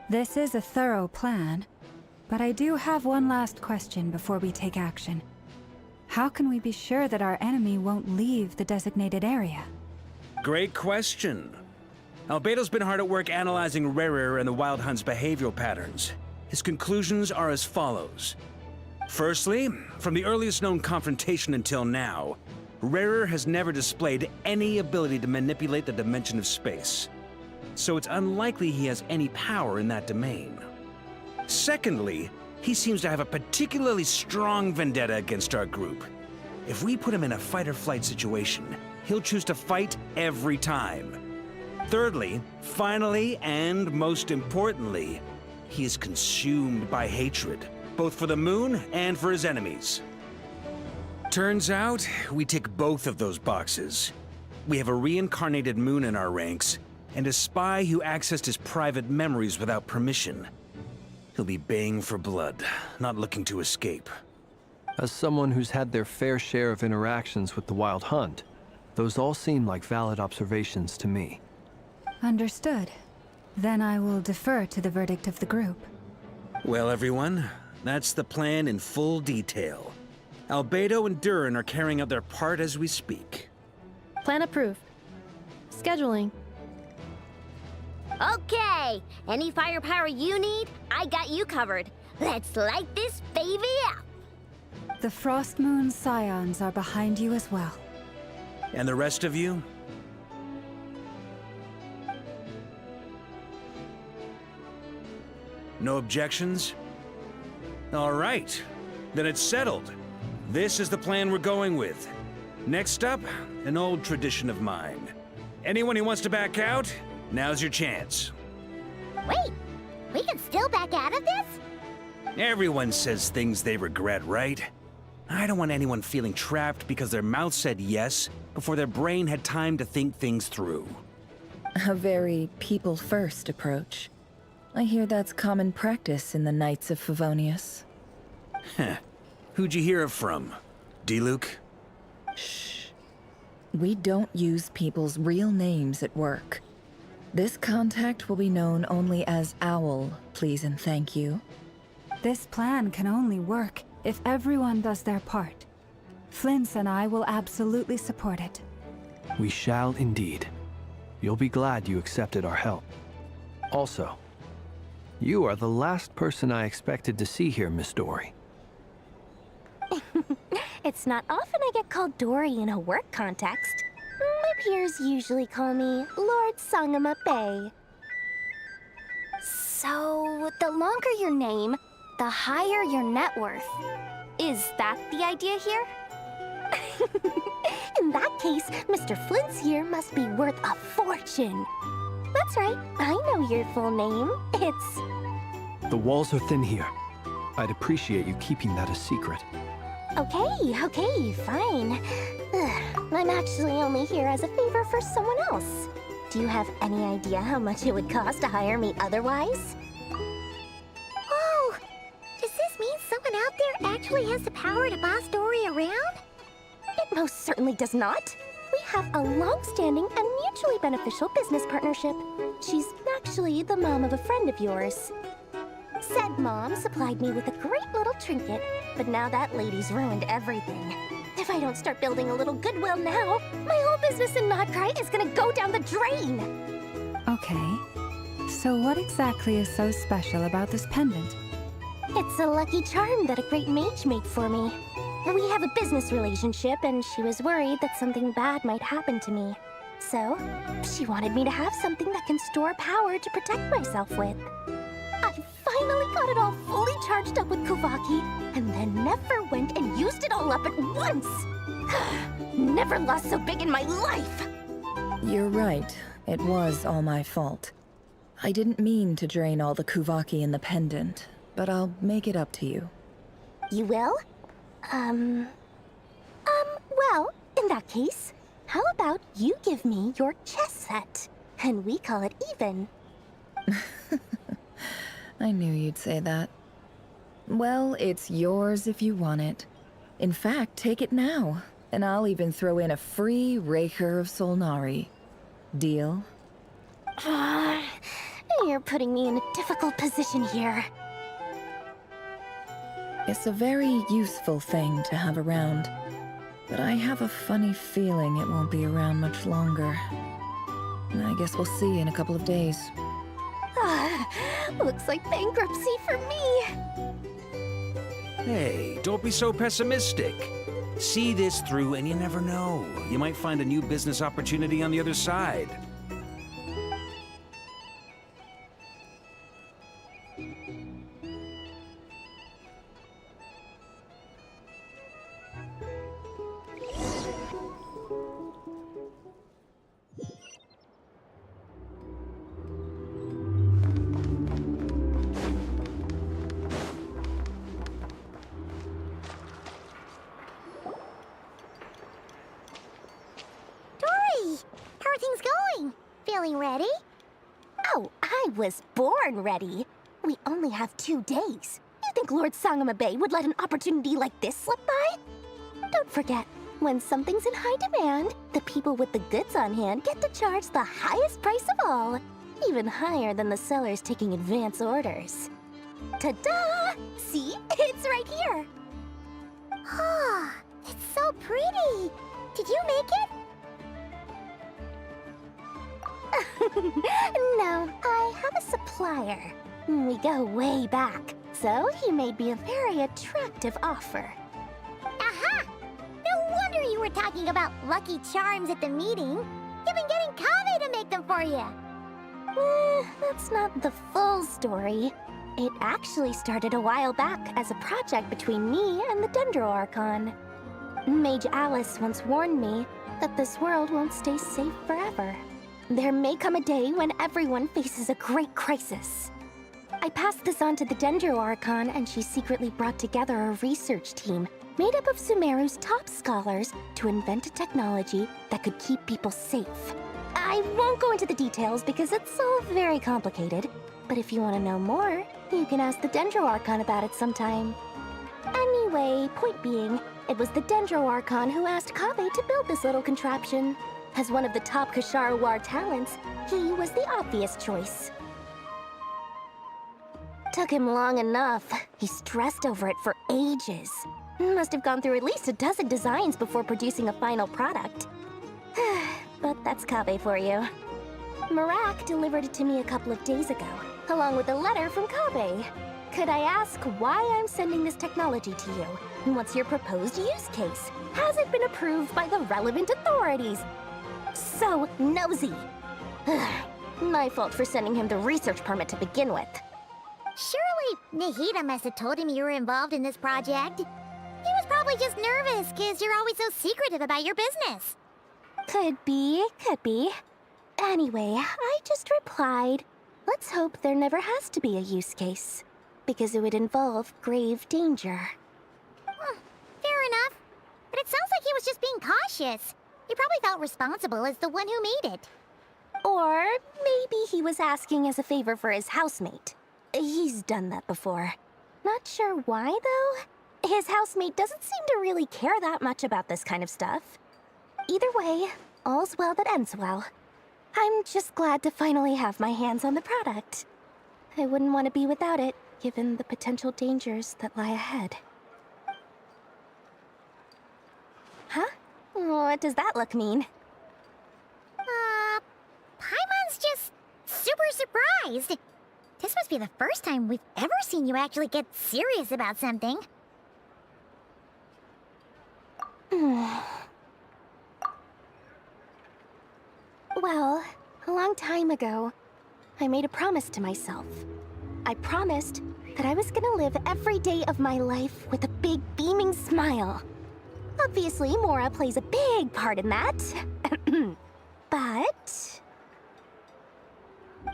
This is a thorough plan, but I do have one last question before we take action. How can we be sure that our enemy won't leave the designated area? Great question. Albedo's been hard at work analyzing Rayher and the Wild Hunt's behavioral patterns. His conclusions are as follows. Firstly, from the earliest known confrontation until now, Rayher has never displayed any ability to manipulate the dimension of space. So it's unlikely he has any power in that domain. Secondly, he seems to have a particularly strong vendetta against our group. If we put him in a fight-or-flight situation, he'll choose to fight every time. Thirdly, finally, and most importantly, he is consumed by hatred, both for the moon and for his enemies. Turns out, we tick both of those boxes. We have a reincarnated moon in our ranks, and a spy who accessed his private memories without permission. He'll be baying for blood, not looking to escape. As someone who's had their fair share of interactions with the Wild Hunt, those all seem like valid observations to me. Understood. Then I will defer to the verdict of the group. Well, everyone, that's the plan in full detail. Albedo and Durin are carrying out their part as we speak. Plan approved. Scheduling. Okay, any firepower you need, I got you covered. Let's light this baby up. The Frost Moon Scions are behind you as well. And the rest of you? No objections? All right, then it's settled. This is the plan we're going with. Next up, an old tradition of mine. Anyone who wants to back out, now's your chance. Wait, we can still back out of this? Everyone says things they regret, right? I don't want anyone feeling trapped because their mouth said yes before their brain had time to think things through. A very people-first approach. I hear that's common practice in the Knights of Favonius. Heh. Who'd you hear it from? D-Luke? Shh. We don't use people's real names at work. This contact will be known only as Owl, please and thank you. This plan can only work if everyone does their part. Flint's and I will absolutely support it. We shall indeed. You'll be glad you accepted our help. Also, you are the last person I expected to see here, Miss Dory. It's not often I get called Dory in a work context. My peers usually call me Lord Sangama Bay. So, the longer your name, the higher your net worth. Is that the idea here? In that case, Mr. Flint's here must be worth a fortune. That's right, I know your full name. It's... The walls are thin here. I'd appreciate you keeping that a secret. Okay, fine. I'm actually only here as a favor for someone else. Do you have any idea how much it would cost to hire me otherwise? Oh, does this mean someone out there actually has the power to boss Dory around? It most certainly does not. We have a long-standing and mutually beneficial business partnership. She's actually the mom of a friend of yours. Said mom supplied me with a great little trinket, but now that lady's ruined everything. If I don't start building a little goodwill now, my whole business in Nodcry is gonna go down the drain! Okay. So what exactly is so special about this pendant? It's a lucky charm that a great mage made for me. We have a business relationship, and she was worried that something bad might happen to me. So, she wanted me to have something that can store power to protect myself with. I finally got it all fully charged up with Kuvaki, and then never went and used it all up at once! Never lost so big in my life! You're right. It was all my fault. I didn't mean to drain all the Kuvaki in the pendant, but I'll make it up to you. You will? Well, in that case, how about you give me your chess set, and we call it even? I knew you'd say that. Well, it's yours if you want it. In fact, take it now, and I'll even throw in a free Raker of Solnari. Deal? You're putting me in a difficult position here. It's a very useful thing to have around, but I have a funny feeling it won't be around much longer. I guess we'll see in a couple of days. Looks like bankruptcy for me. Hey, don't be so pessimistic. See this through and you never know. You might find a new business opportunity on the other side. Feeling ready? Oh, I was born ready. We only have 2 days. You think Lord Sangama Bay would let an opportunity like this slip by? Don't forget, when something's in high demand, the people with the goods on hand get to charge the highest price of all. Even higher than the sellers taking advance orders. Ta-da! See? It's right here. Ah, it's so pretty. Did you make it? No, I have a supplier. We go way back, so he made me a very attractive offer. Aha! No wonder you were talking about lucky charms at the meeting. You've been getting Kaveh to make them for you. That's not the full story. It actually started a while back as a project between me and the Dendro Archon. Mage Alice once warned me that this world won't stay safe forever. There may come a day when everyone faces a great crisis. I passed this on to the Dendro Archon, and she secretly brought together a research team made up of Sumeru's top scholars to invent a technology that could keep people safe. I won't go into the details because it's all very complicated, but if you want to know more, you can ask the Dendro Archon about it sometime. Anyway, point being, it was the Dendro Archon who asked Kaveh to build this little contraption. As one of the top Kashara War talents, he was the obvious choice. Took him long enough. He stressed over it for ages. Must have gone through at least a dozen designs before producing a final product. But that's Kaveh for you. Marak delivered it to me a couple of days ago, along with a letter from Kaveh. Could I ask why I'm sending this technology to you? And what's your proposed use case? Has it been approved by the relevant authorities? So nosy. My fault for sending him the research permit to begin with. Surely Nahida must have told him you were involved in this project. He was probably just nervous because you're always so secretive about your business. Could be, could be. Anyway, I just replied, let's hope there never has to be a use case, because it would involve grave danger. Fair enough. But it sounds like he was just being cautious. He probably felt responsible as the one who made it. Or maybe he was asking as a favor for his housemate. He's done that before. Not sure why, though. His housemate doesn't seem to really care that much about this kind of stuff. Either way, all's well that ends well. I'm just glad to finally have my hands on the product. I wouldn't want to be without it, given the potential dangers that lie ahead. Huh? What does that look mean? Paimon's just super surprised. This must be the first time we've ever seen you actually get serious about something. Well, a long time ago, I made a promise to myself. I promised that I was gonna live every day of my life with a big beaming smile. Obviously, Mora plays a big part in that. But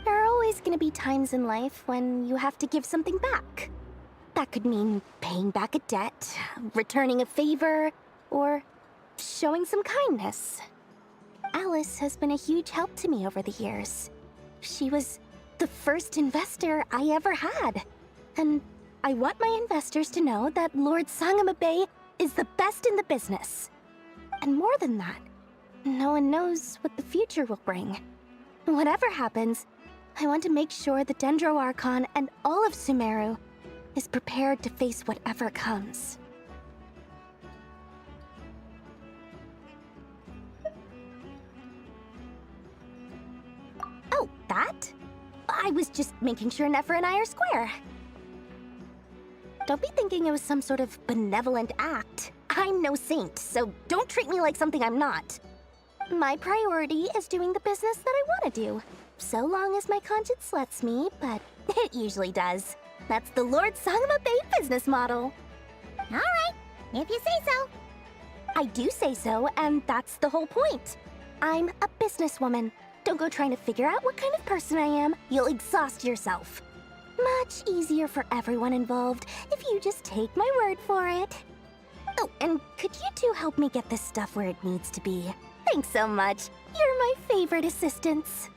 there are always gonna be times in life when you have to give something back. That could mean paying back a debt, returning a favor, or showing some kindness. Alice has been a huge help to me over the years. She was the first investor I ever had. And I want my investors to know that Lord Sangamabe is the best in the business. And more than that, no one knows what the future will bring. Whatever happens, I want to make sure the Dendro Archon and all of Sumeru is prepared to face whatever comes. Oh, that? I was just making sure Nefer and I are square. Don't be thinking it was some sort of benevolent act. I'm no saint, so don't treat me like something I'm not. My priority is doing the business that I want to do, so long as my conscience lets me, but it usually does. That's the Lord Sangamabe business model. All right, if you say so. I do say so, and that's the whole point. I'm a businesswoman. Don't go trying to figure out what kind of person I am. You'll exhaust yourself. Much easier for everyone involved if you just take my word for it. Oh, and could you two help me get this stuff where it needs to be? Thanks so much. You're my favorite assistants.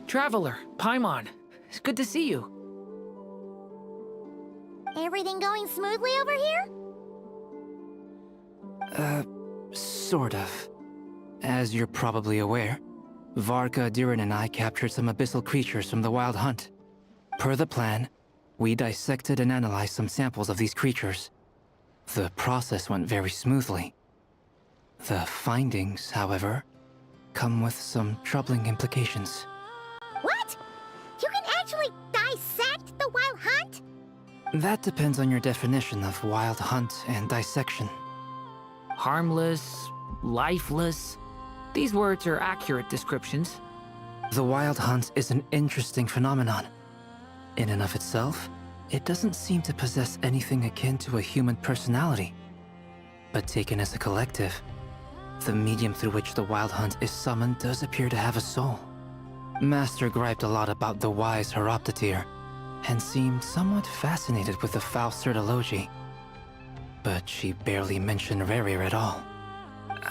Traveler, Paimon, it's good to see you. Everything going smoothly over here? Sort of. As you're probably aware, Varka, Durin, and I captured some abyssal creatures from the Wild Hunt. Per the plan, we dissected and analyzed some samples of these creatures. The process went very smoothly. The findings, however, come with some troubling implications. That depends on your definition of wild hunt and dissection. Harmless, lifeless. These words are accurate descriptions. The wild hunt is an interesting phenomenon. In and of itself, it doesn't seem to possess anything akin to a human personality. But taken as a collective, the medium through which the wild hunt is summoned does appear to have a soul. Master griped a lot about the wise Horoptotire, and seemed somewhat fascinated with the foul Certology. But she barely mentioned Rerir at all.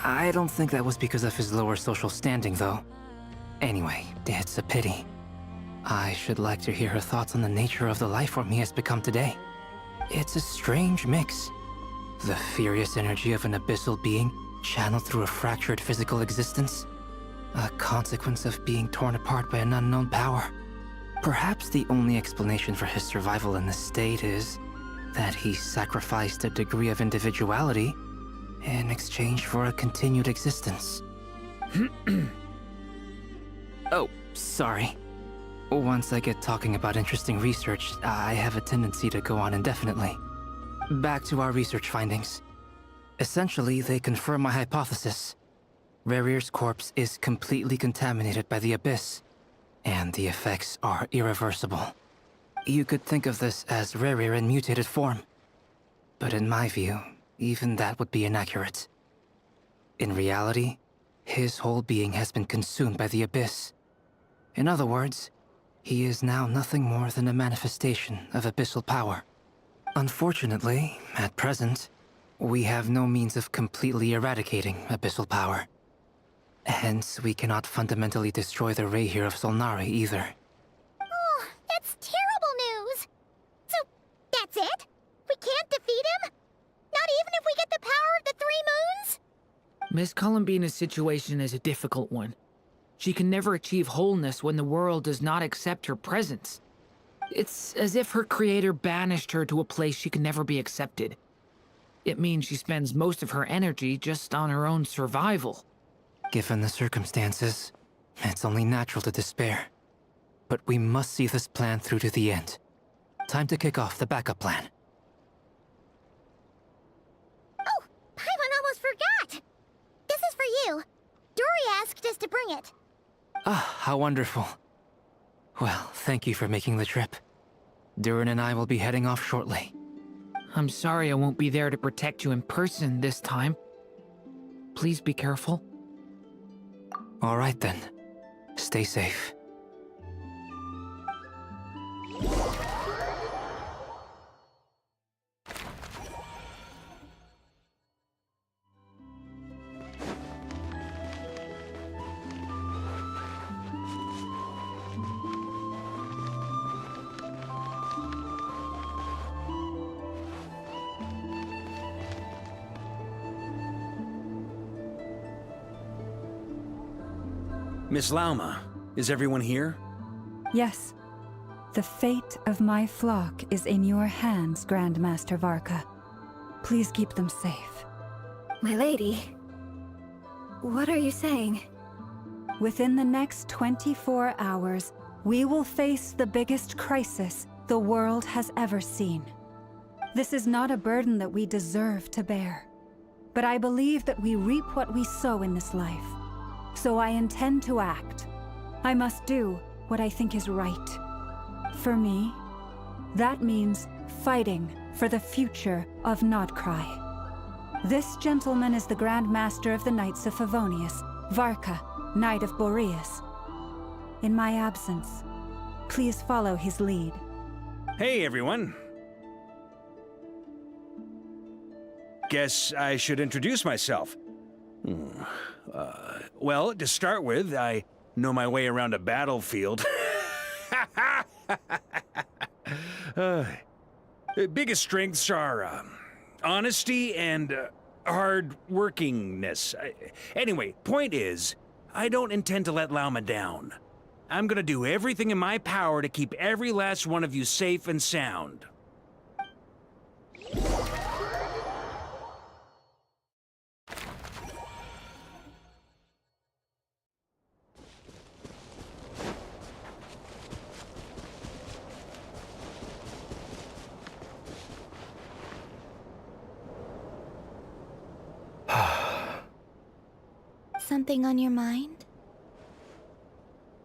I don't think that was because of his lower social standing, though. Anyway, it's a pity. I should like to hear her thoughts on the nature of the lifeform he has become today. It's a strange mix. The furious energy of an abyssal being channeled through a fractured physical existence. A consequence of being torn apart by an unknown power. Perhaps the only explanation for his survival in this state is that he sacrificed a degree of individuality in exchange for a continued existence. Oh, sorry. Once I get talking about interesting research, I have a tendency to go on indefinitely. Back to our research findings. Essentially, they confirm my hypothesis. Rerir's corpse is completely contaminated by the Abyss, and the effects are irreversible. You could think of this as Rerir in mutated form. But in my view, even that would be inaccurate. In reality, his whole being has been consumed by the Abyss. In other words, he is now nothing more than a manifestation of abyssal power. Unfortunately, at present, we have no means of completely eradicating abyssal power. Hence, we cannot fundamentally destroy the Rehir of Solnari either. Oh, that's terrible news! So, that's it? We can't defeat him? Not even if we get the power of the Three Moons? Miss Columbina's situation is a difficult one. She can never achieve wholeness when the world does not accept her presence. It's as if her creator banished her to a place she can never be accepted. It means she spends most of her energy just on her own survival. Given the circumstances, it's only natural to despair. But we must see this plan through to the end. Time to kick off the backup plan. Oh, Paimon almost forgot! This is for you. Dory asked us to bring it. Ah, how wonderful. Well, thank you for making the trip. Durin and I will be heading off shortly. I'm sorry I won't be there to protect you in person this time. Please be careful. All right then. Stay safe. Miss Lauma, is everyone here? Yes. The fate of my flock is in your hands, Grandmaster Varka. Please keep them safe. My lady, what are you saying? Within the next 24 hours, we will face the biggest crisis the world has ever seen. This is not a burden that we deserve to bear, but I believe that we reap what we sow in this life. So I intend to act. I must do what I think is right. For me, that means fighting for the future of Nodcry. This gentleman is the Grand Master of the Knights of Favonius, Varka, Knight of Boreas. In my absence, please follow his lead. Hey, everyone. Guess I should introduce myself. Well, to start with, I know my way around a battlefield. Biggest strengths are honesty and hard-workingness. Anyway, point is, I don't intend to let Lauma down. I'm gonna do everything in my power to keep every last one of you safe and sound. something on your mind?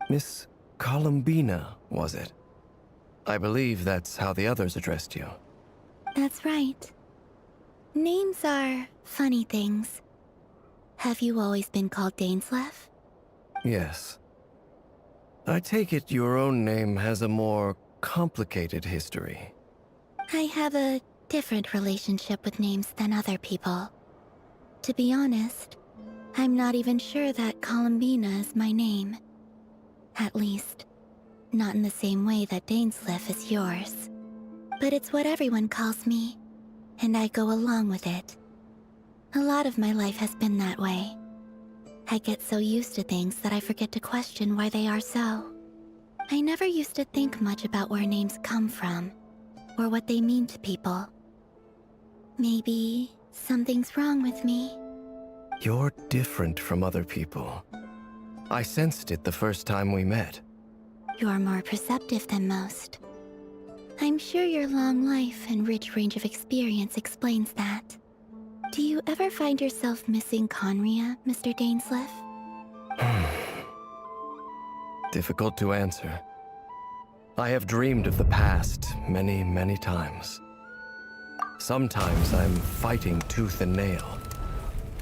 Miss Columbina, was it? I believe that's how the others addressed you. That's right. Names are funny things. Have you always been called Dainsleif? Yes. I take it your own name has a more complicated history. I have a different relationship with names than other people. To be honest, I'm not even sure that Columbina is my name. At least, not in the same way that Dainsleif is yours. But it's what everyone calls me, and I go along with it. A lot of my life has been that way. I get so used to things that I forget to question why they are so. I never used to think much about where names come from, or what they mean to people. Maybe something's wrong with me. You're different from other people. I sensed it the first time we met. You're more perceptive than most. I'm sure your long life and rich range of experience explains that. Do you ever find yourself missing Conria, Mr. Dainsleif? Difficult to answer. I have dreamed of the past many, many times. Sometimes I'm fighting tooth and nail.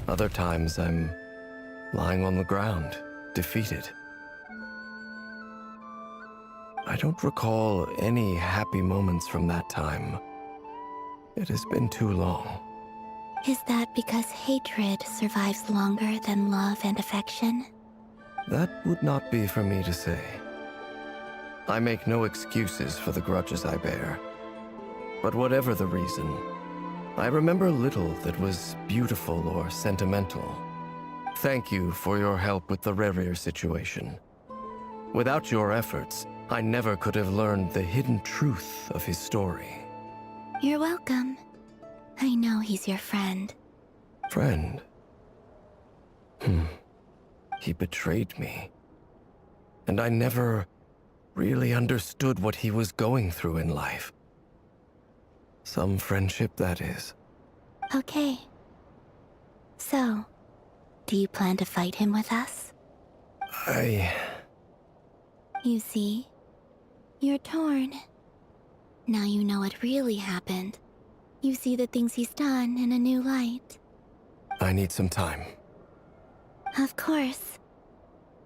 Other times I'm lying on the ground, defeated. I don't recall any happy moments from that time. It has been too long. Is that because hatred survives longer than love and affection? That would not be for me to say. I make no excuses for the grudges I bear. But whatever the reason, I remember little that was beautiful or sentimental. Thank you for your help with the Rerir situation. Without your efforts, I never could have learned the hidden truth of his story. You're welcome. I know he's your friend. Friend? He betrayed me. And I never really understood what he was going through in life. Some friendship, that is. Okay. So, do you plan to fight him with us? You see, you're torn. Now you know what really happened. You see the things he's done in a new light. I need some time. Of course.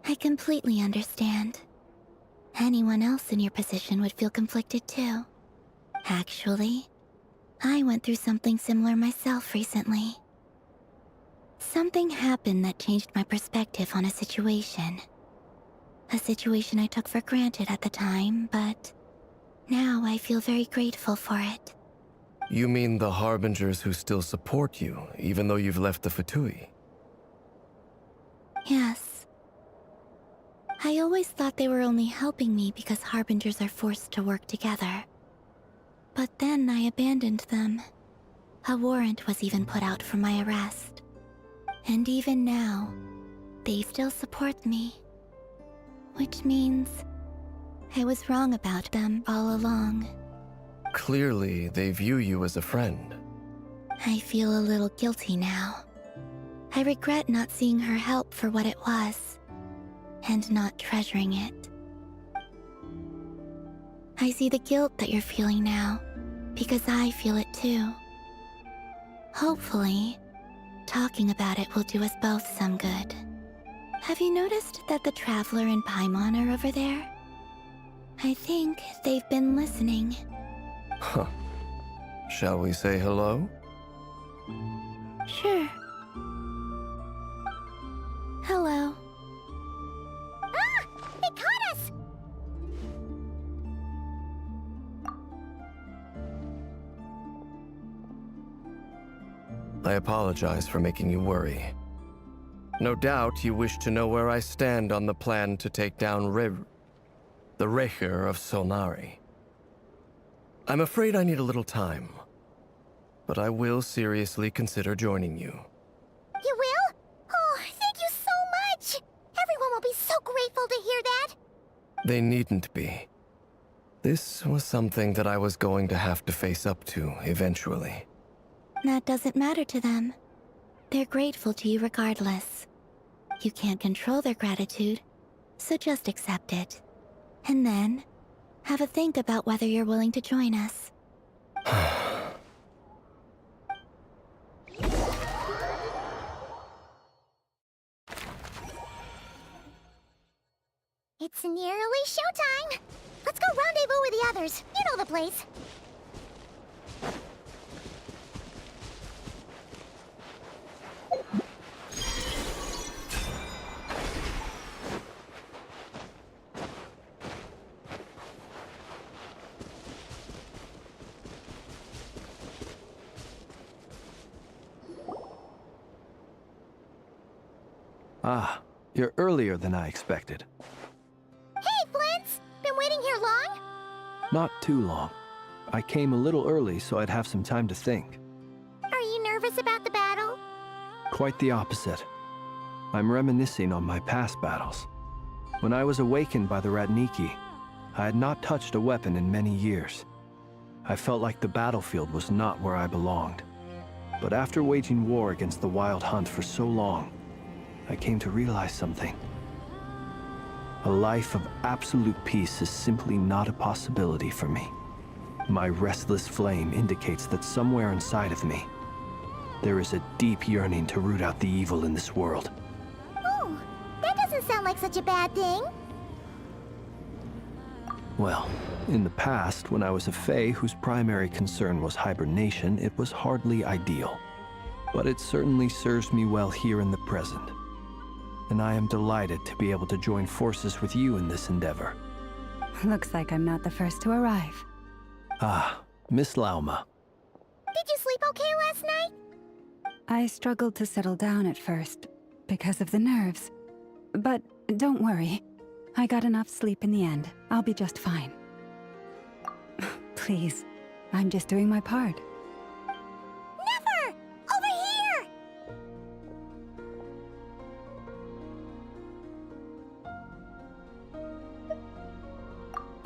I completely understand. Anyone else in your position would feel conflicted too. Actually, I went through something similar myself recently. Something happened that changed my perspective on a situation. A situation I took for granted at the time, but now I feel very grateful for it. You mean the Harbingers who still support you, even though you've left the Fatui? Yes. I always thought they were only helping me because Harbingers are forced to work together. But then I abandoned them. A warrant was even put out for my arrest. And even now, they still support me. Which means I was wrong about them all along. Clearly, they view you as a friend. I feel a little guilty now. I regret not seeing her help for what it was, and not treasuring it. I see the guilt that you're feeling now, because I feel it too. Hopefully, talking about it will do us both some good. Have you noticed that the Traveler and Paimon are over there? I think they've been listening. Huh. Shall we say hello? Sure. Hello. Ah! They caught us! I apologize for making you worry. No doubt you wish to know where I stand on the plan to take down the Rerir of Solnari. I'm afraid I need a little time, but I will seriously consider joining you. You will? Oh, thank you so much! Everyone will be so grateful to hear that! They needn't be. This was something that I was going to have to face up to eventually. That doesn't matter to them. They're grateful to you regardless. You can't control their gratitude, so just accept it. And then, have a think about whether you're willing to join us. It's nearly showtime! Let's go rendezvous with the others. You know the place. Ah, you're earlier than I expected. Hey, Flint's! Been waiting here long? Not too long. I came a little early so I'd have some time to think. Are you nervous about the battle? Quite the opposite. I'm reminiscing on my past battles. When I was awakened by the Ratniki, I had not touched a weapon in many years. I felt like the battlefield was not where I belonged. But after waging war against the Wild Hunt for so long, I came to realize something. A life of absolute peace is simply not a possibility for me. My restless flame indicates that somewhere inside of me, there is a deep yearning to root out the evil in this world. Oh, that doesn't sound like such a bad thing. Well, in the past, when I was a Fae whose primary concern was hibernation, it was hardly ideal. But it certainly serves me well here in the present. And I am delighted to be able to join forces with you in this endeavor. Looks like I'm not the first to arrive. Ah, Miss Lauma. Did you sleep okay last night? I struggled to settle down at first, because of the nerves. But don't worry. I got enough sleep in the end. I'll be just fine. Please, I'm just doing my part. Never! Over here!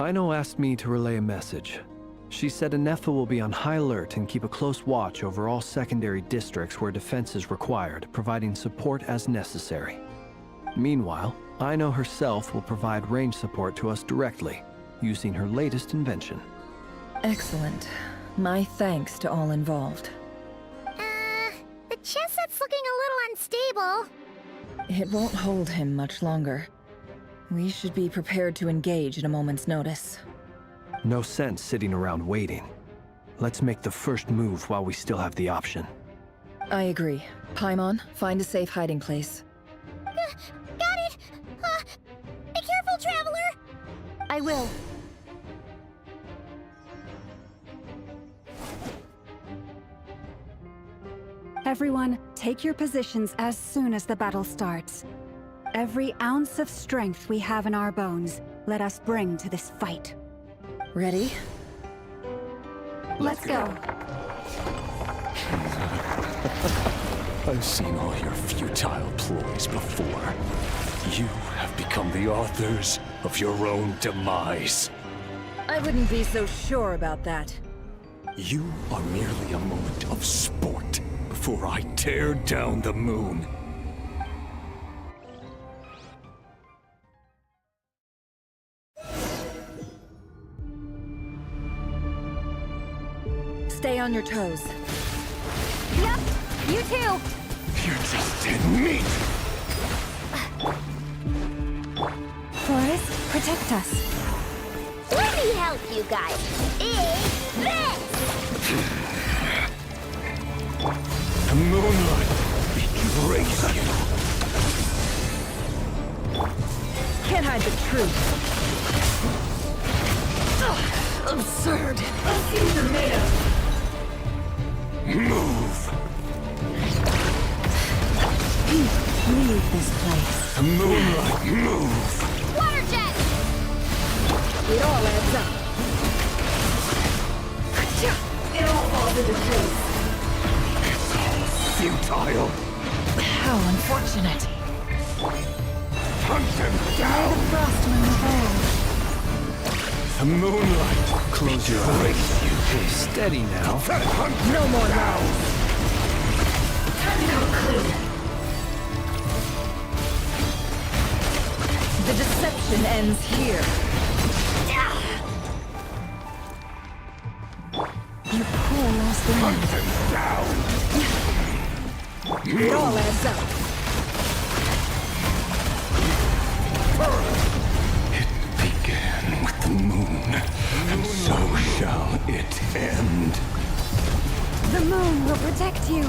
Aino asked me to relay a message. She said Anefa will be on high alert and keep a close watch over all secondary districts where defense is required, providing support as necessary. Meanwhile, Aino herself will provide range support to us directly, using her latest invention. Excellent. My thanks to all involved. The chess set's looking a little unstable. It won't hold him much longer. We should be prepared to engage at a moment's notice. No sense sitting around waiting. Let's make the first move while we still have the option. I agree. Paimon, find a safe hiding place. Got it! Be careful, Traveler! I will. Everyone, take your positions as soon as the battle starts. Every ounce of strength we have in our bones, let us bring to this fight. Ready? Let's go. I've seen all your futile ploys before. You have become the authors of your own demise. I wouldn't be so sure about that. You are merely a moment of sport before I tear down the moon. Stay on your toes. Yep, you too. You're just dead meat. Forest, protect us. Let me help you guys. It's this! The moonlight betrays you. Can't hide the truth. Ugh, absurd. Those things are made of. Move. Leave this place. The moonlight, move. Water jet! It all adds up. It all falls into place. It's all futile. How unfortunate. Hunt them down. The Frostman of The moonlight. Close your eyes. Steady now. No more rounds. Time to go clean. The deception ends here. You poor lost land. Hunt them down! It all adds up. It began with the moon, and so shall it end. The moon will protect you.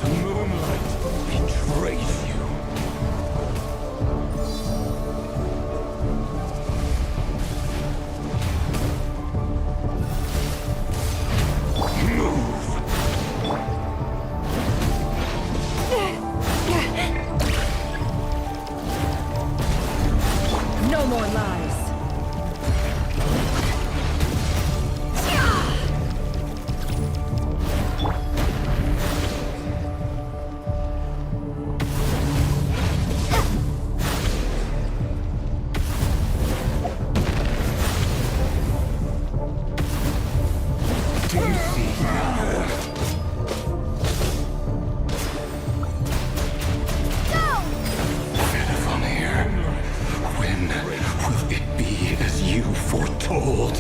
The moonlight betrays you. No more lies. When will it be as you foretold?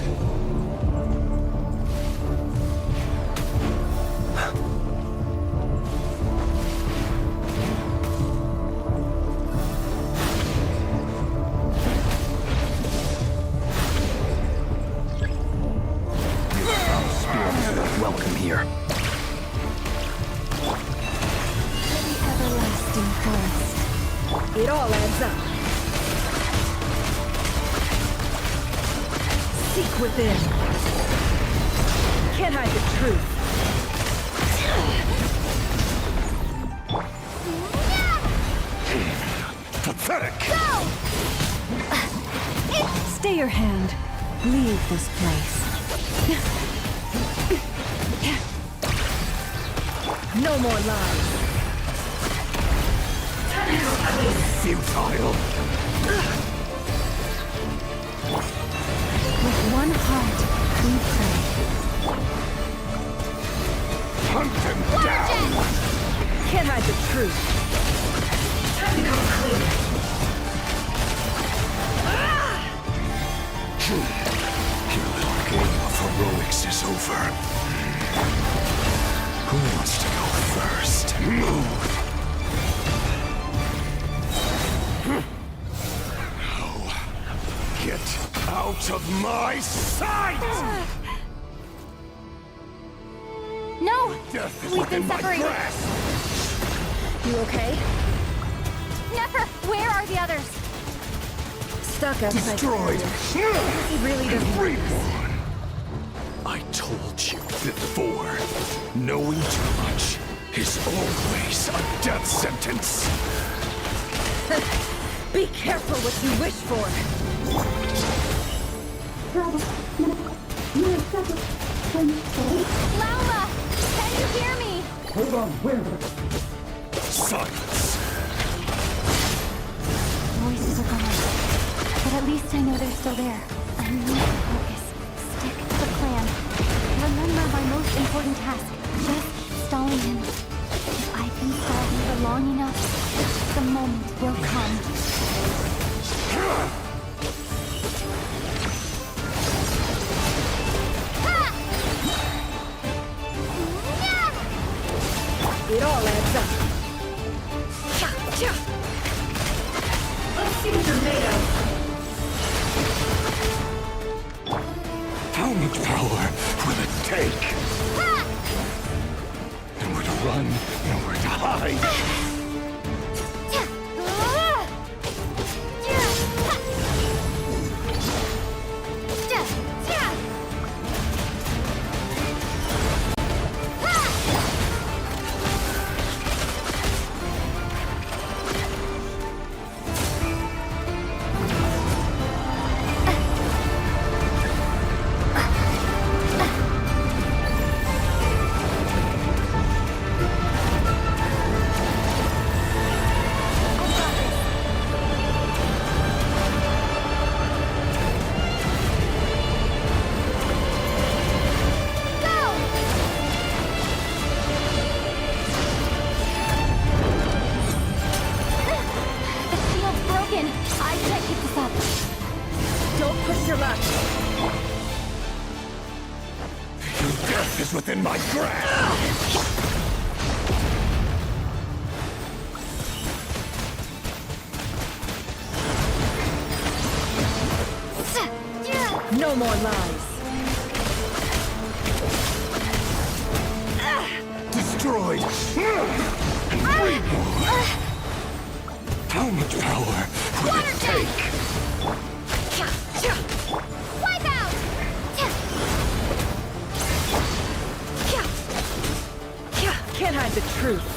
Welcome here. The everlasting forest. It all adds up. Seek within. Can't hide the truth. Pathetic! Stay your hand. Leave this place. No more lies. Futile! With one heart, we pray. Hunt them down! Can't hide the truth. Time to come clean. Your little game of heroics is over. Who wants to go first? Move! No. Get out of my sight! No! Death is We've within been my separated. grasp! You okay? Never! Where are the others? Stuck outside. Destroyed! He really doesn't. Reborn! I told you before, knowing too much is always a death sentence. Be careful what you wish for. Lauma! Can you hear me? Hold on, where? Silence! Voices are gone. But at least I know they're still there. I need to focus. Stick to the plan. Remember my most important task. Just keep stalling him. If I can stall him for long enough, the moment will come. It all adds up. Let's see what you're made of. How much power will it take? Nowhere to run, nowhere to hide. your luck! Death is within my grasp! No more lies! Destroyed! How much power would it take? Wipe out! Can't hide the truth.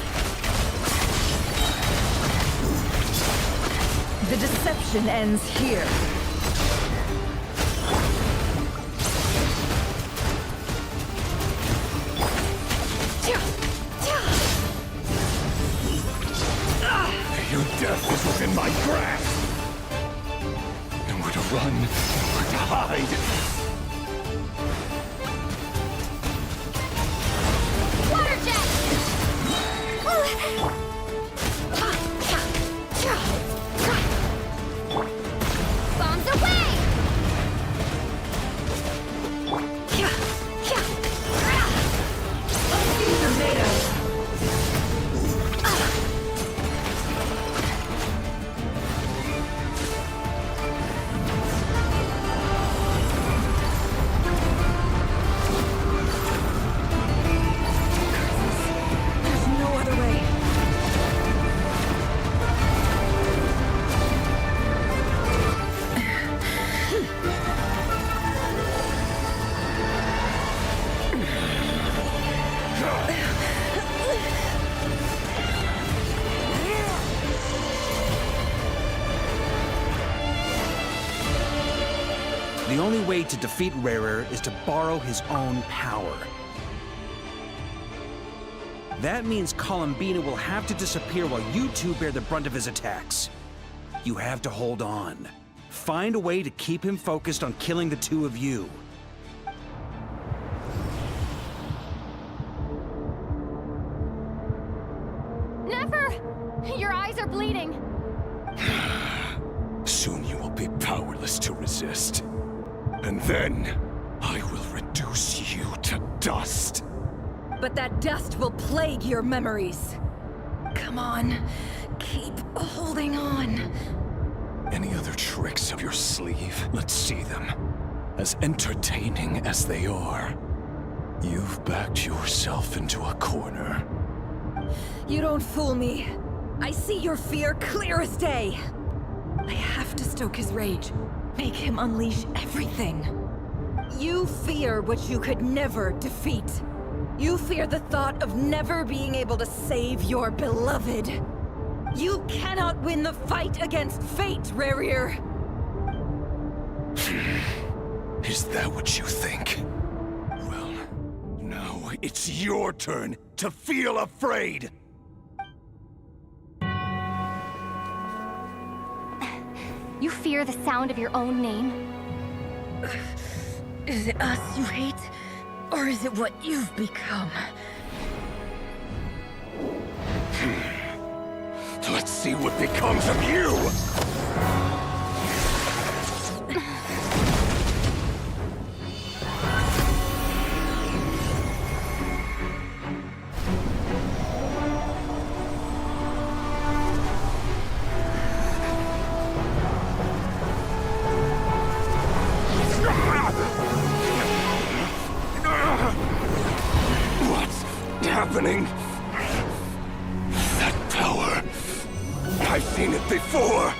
The deception ends here. Your death is within my grasp! Nowhere to run, nowhere to hide! Water jet! Bombs away! The only way to defeat Rarer is to borrow his own power. That means Columbina will have to disappear while you two bear the brunt of his attacks. You have to hold on. Find a way to keep him focused on killing the two of you. Never! Your eyes are bleeding. Soon you will be powerless to resist. And then, I will reduce you to dust. But that dust will plague your memories. Come on, keep holding on. Any other tricks up your sleeve? Let's see them. As entertaining as they are. You've backed yourself into a corner. You don't fool me. I see your fear clear as day. I have to stoke his rage. Make him unleash everything. You fear what you could never defeat. You fear the thought of never being able to save your beloved. You cannot win the fight against fate, Rarer. Is that what you think? Well, now it's your turn to feel afraid! You fear the sound of your own name? Is it us you hate? Or is it what you've become? Let's see what becomes of you! What's happening? That power. I've seen it before.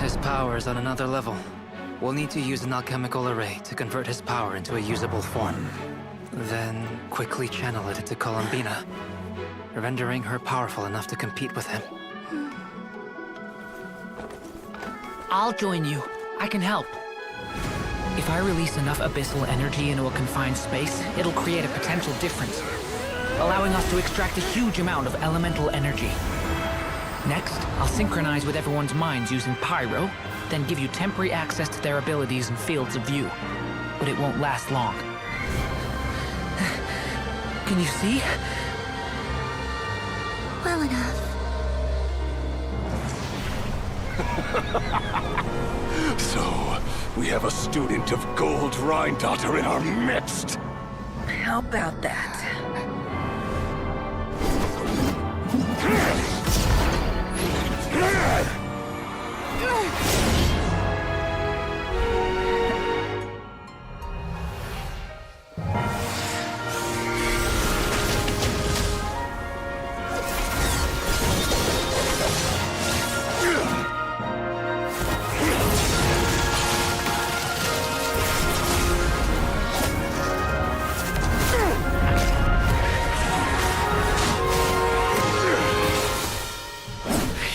His power is on another level. We'll need to use an alchemical array to convert his power into a usable form. Then quickly channel it into Columbina, rendering her powerful enough to compete with him. I'll join you. I can help. If I release enough abyssal energy into a confined space, it'll create a potential difference, allowing us to extract a huge amount of elemental energy. Next, I'll synchronize with everyone's minds using Pyro, then give you temporary access to their abilities and fields of view. But it won't last long. Can you see? Well enough. So, we have a student of Gold Rhine-Daughter in our midst. How about that?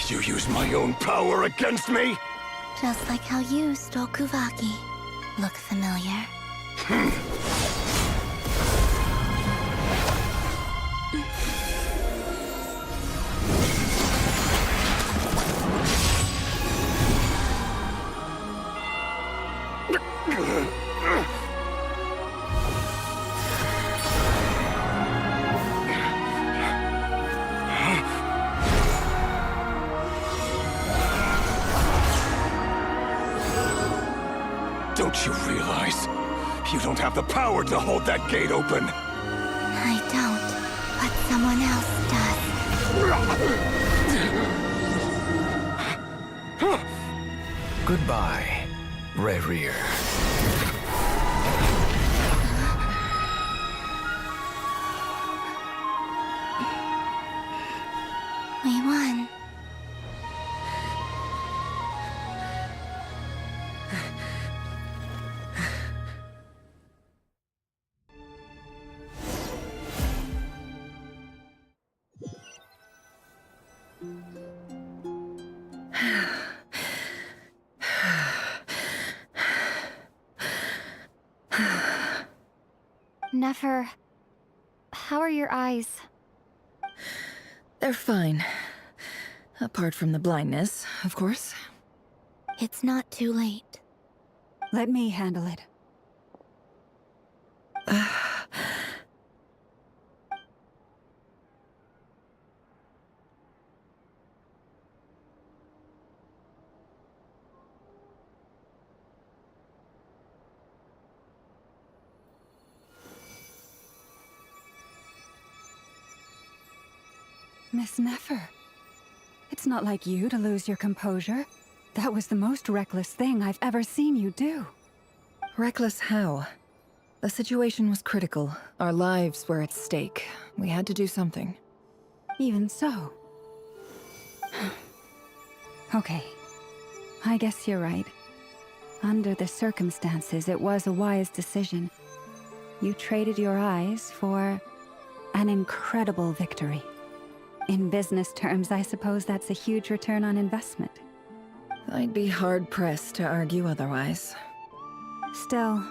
You use my own power against me? Just like how you stole Kuvaki. Look familiar? Don't you realize? You don't have the power to hold that gate open. I don't, but someone else does. Goodbye, Rerir. We won. Nefer, how are your eyes? They're fine. Apart from the blindness, of course. It's not too late. Let me handle it. Miss Nefer, it's not like you to lose your composure. That was the most reckless thing I've ever seen you do. Reckless how? The situation was critical. Our lives were at stake. We had to do something. Even so. Okay. I guess you're right. Under the circumstances, it was a wise decision. You traded your eyes for an incredible victory. In business terms, I suppose that's a huge return on investment. I'd be hard-pressed to argue otherwise. Still,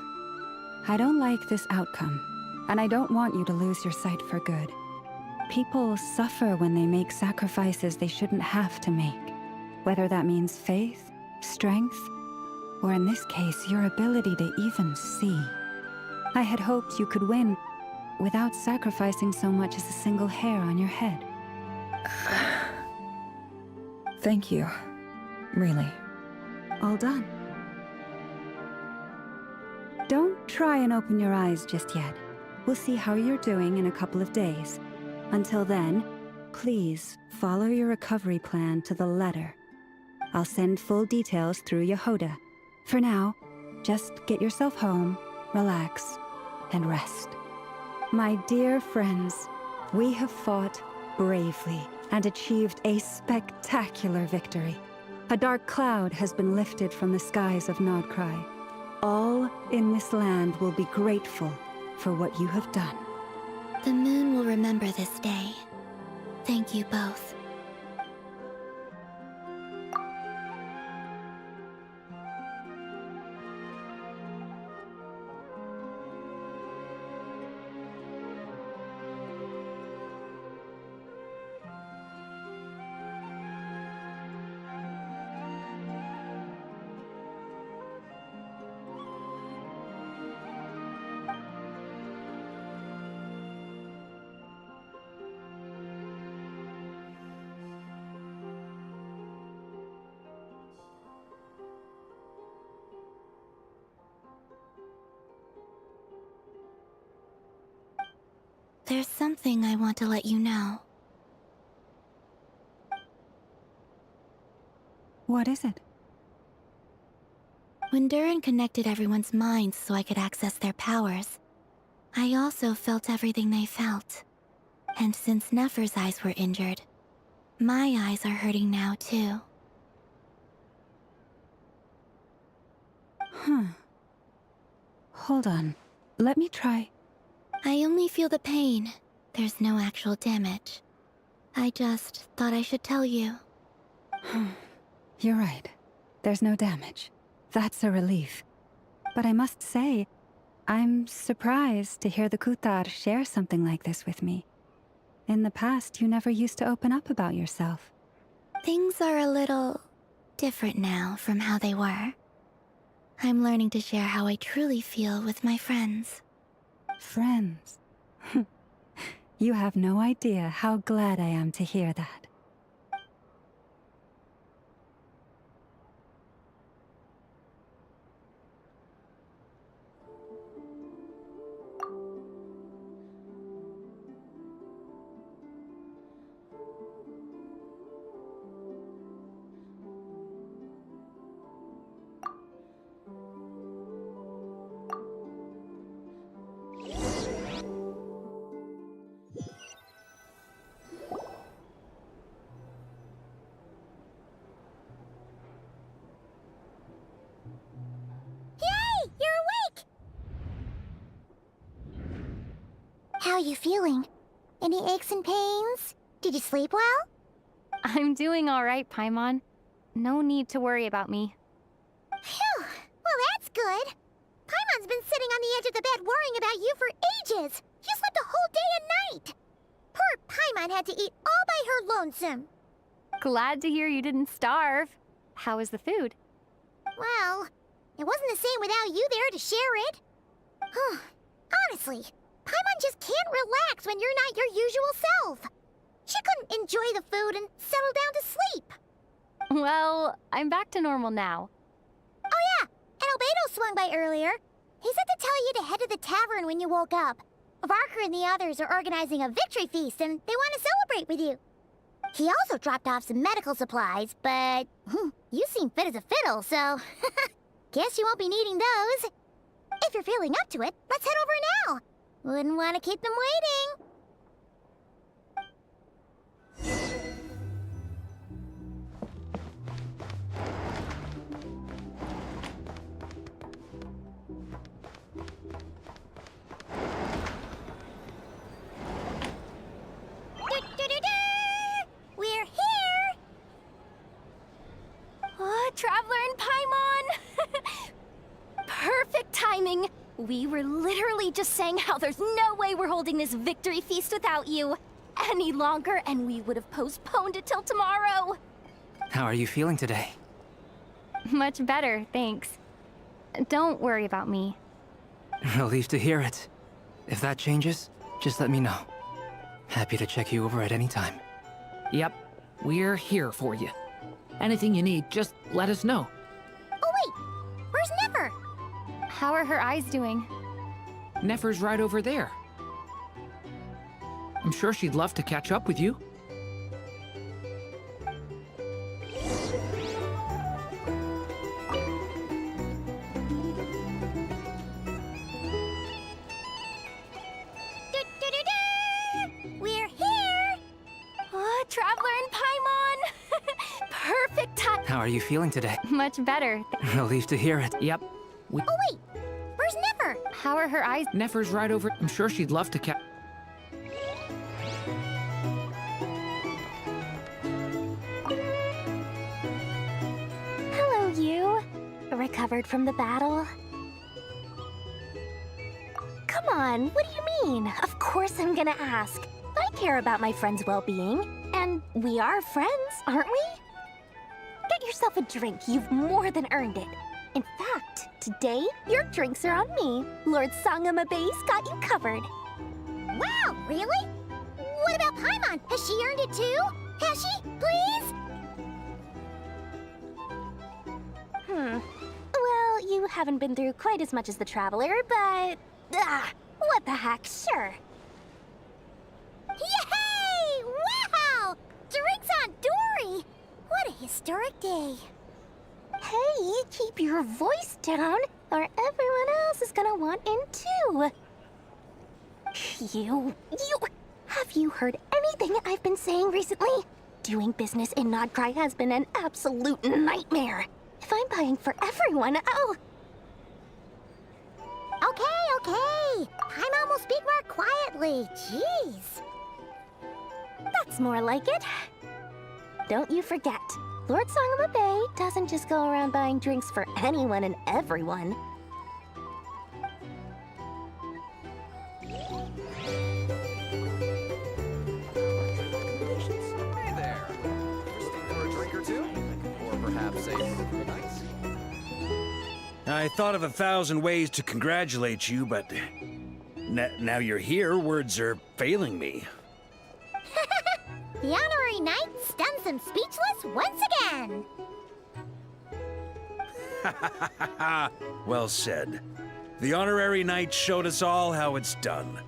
I don't like this outcome, and I don't want you to lose your sight for good. People suffer when they make sacrifices they shouldn't have to make, whether that means faith, strength, or in this case, your ability to even see. I had hoped you could win without sacrificing so much as a single hair on your head. Thank you. Really. All done. Don't try and open your eyes just yet. We'll see how you're doing in a couple of days. Until then, please follow your recovery plan to the letter. I'll send full details through Yehoda. For now, just get yourself home, relax, and rest. My dear friends, we have fought bravely and achieved a spectacular victory. A dark cloud has been lifted from the skies of Nodcry. All in this land will be grateful for what you have done. The moon will remember this day. Thank you both. There's something I want to let you know. What is it? When Durin connected everyone's minds so I could access their powers, I also felt everything they felt. And since Nefer's eyes were injured, my eyes are hurting now too. Huh. Hold on. Let me try. I only feel the pain. There's no actual damage. I just thought I should tell you. You're right. There's no damage. That's a relief. But I must say, I'm surprised to hear the Kutar share something like this with me. In the past, you never used to open up about yourself. Things are a little different now from how they were. I'm learning to share how I truly feel with my friends. Friends? You have no idea how glad I am to hear that. How are you feeling? Any aches and pains? Did you sleep well? I'm doing all right, Paimon. No need to worry about me. Phew! Well, that's good. Paimon's been sitting on the edge of the bed worrying about you for ages. You slept a whole day and night. Poor Paimon had to eat all by her lonesome. Glad to hear you didn't starve. How was the food? Well, it wasn't the same without you there to share it. Honestly, Paimon just can't relax when you're not your usual self. She couldn't enjoy the food and settle down to sleep. Well, I'm back to normal now. Oh yeah, and Albedo swung by earlier. He said to tell you to head to the tavern when you woke up. Varker and the others are organizing a victory feast and they want to celebrate with you. He also dropped off some medical supplies, but you seem fit as a fiddle, so guess you won't be needing those. If you're feeling up to it, let's head over now. Wouldn't want to keep them waiting. We're here! Oh, Traveler and Paimon! Perfect timing! We were literally just saying how there's no way we're holding this victory feast without you any longer, and we would have postponed it till tomorrow. How are you feeling today? Much better, thanks. Don't worry about me. Relieved to hear it. If that changes, just let me know. Happy to check you over at any time. Yep, we're here for you. Anything you need, just let us know. Oh wait, where's Nefer? How are her eyes doing? Nefer's right over there. I'm sure she'd love to catch up with you. We're here! Oh, Traveler and Paimon! Perfect time! How are you feeling today? Much better. Relieved to hear it. Yep. Oh wait, where's Nefer? How are her eyes? Nefer's right over. I'm sure she'd love to catch. Hello, you. Recovered from the battle? Come on, what do you mean? Of course I'm gonna ask. I care about my friend's well-being. And we are friends, aren't we? Get yourself a drink. You've more than earned it. In fact, today, your drinks are on me. Lord Sangama Base got you covered. Wow, really? What about Paimon? Has she earned it too? Has she? Please? Well, you haven't been through quite as much as the Traveler, but... what the heck, sure. historic day. Hey, keep your voice down, or everyone else is gonna want in too. Have you heard anything I've been saying recently? Doing business in Nodcry has been an absolute nightmare. If I'm buying for everyone, I'll... Okay. Paimon will speak more quietly. Jeez. That's more like it. Don't you forget, Lord Song of the Bay doesn't just go around buying drinks for anyone and everyone. Hey there. Interesting for a drink or two? Or perhaps a nice? I thought of 1,000 ways to congratulate you, but now you're here, words are failing me. The honorary knight stuns him speechless once again. Well said. The honorary knight showed us all how it's done.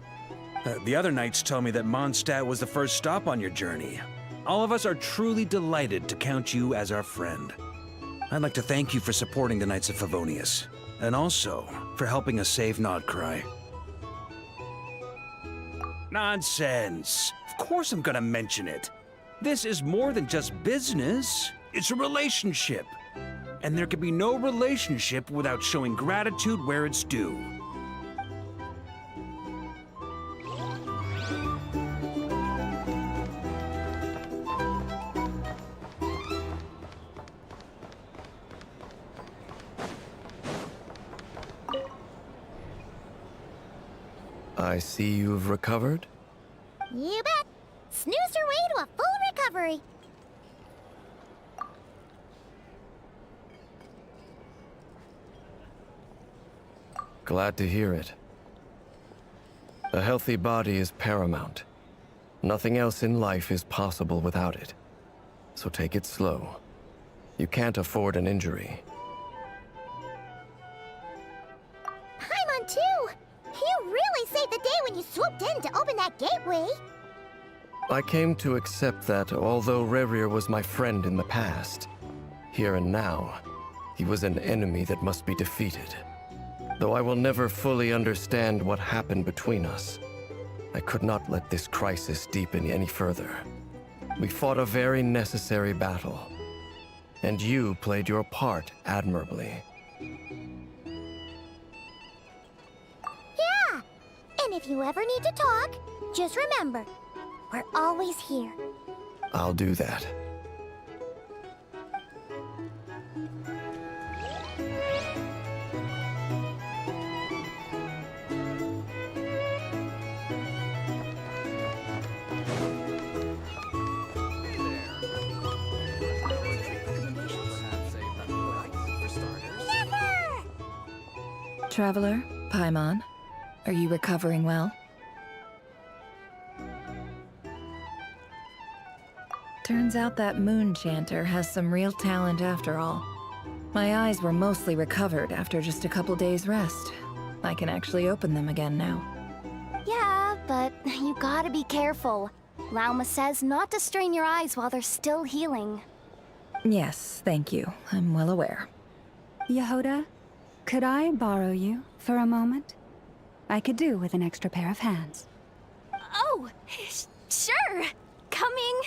The other knights tell me that Mondstadt was the first stop on your journey. All of us are truly delighted to count you as our friend. I'd like to thank you for supporting the Knights of Favonius, and also for helping us save Nodcry. Nonsense! Of course I'm gonna mention it. This is more than just business. It's a relationship. And there can be no relationship without showing gratitude where it's due. I see you've recovered? You bet. Snoozed her way to a full recovery. Glad to hear it. A healthy body is paramount. Nothing else in life is possible without it. So take it slow. You can't afford an injury. Paimon too! You really saved the day when you swooped in to open that gateway. I came to accept that although Rerir was my friend in the past, here and now, he was an enemy that must be defeated. Though I will never fully understand what happened between us, I could not let this crisis deepen any further. We fought a very necessary battle, and you played your part admirably. Yeah! And if you ever need to talk, just remember, we're always here. I'll do that. Traveler, Paimon, are you recovering well? Turns out that moon chanter has some real talent after all. My eyes were mostly recovered after just a couple days' rest. I can actually open them again now. Yeah, but you gotta be careful. Lauma says not to strain your eyes while they're still healing. Yes, thank you. I'm well aware. Yehoda, could I borrow you for a moment? I could do with an extra pair of hands. Oh, sure. Coming.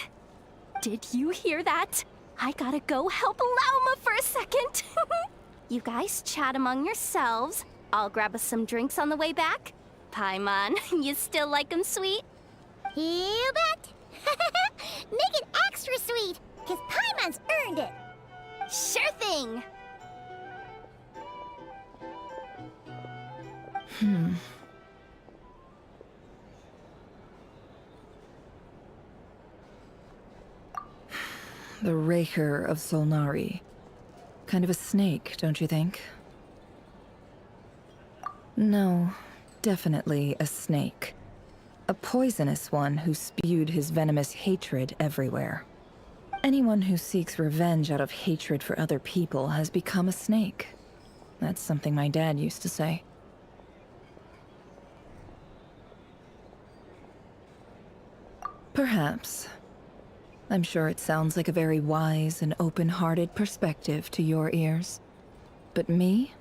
Did you hear that? I gotta go help Lauma for a second. You guys chat among yourselves. I'll grab us some drinks on the way back. Paimon, you still like 'em sweet? You bet! Make it extra sweet, because Paimon's earned it! Sure thing! The Raker of Solnari. Kind of a snake, don't you think? No, definitely a snake. A poisonous one who spewed his venomous hatred everywhere. Anyone who seeks revenge out of hatred for other people has become a snake. That's something my dad used to say. Perhaps. I'm sure it sounds like a very wise and open-hearted perspective to your ears. But me?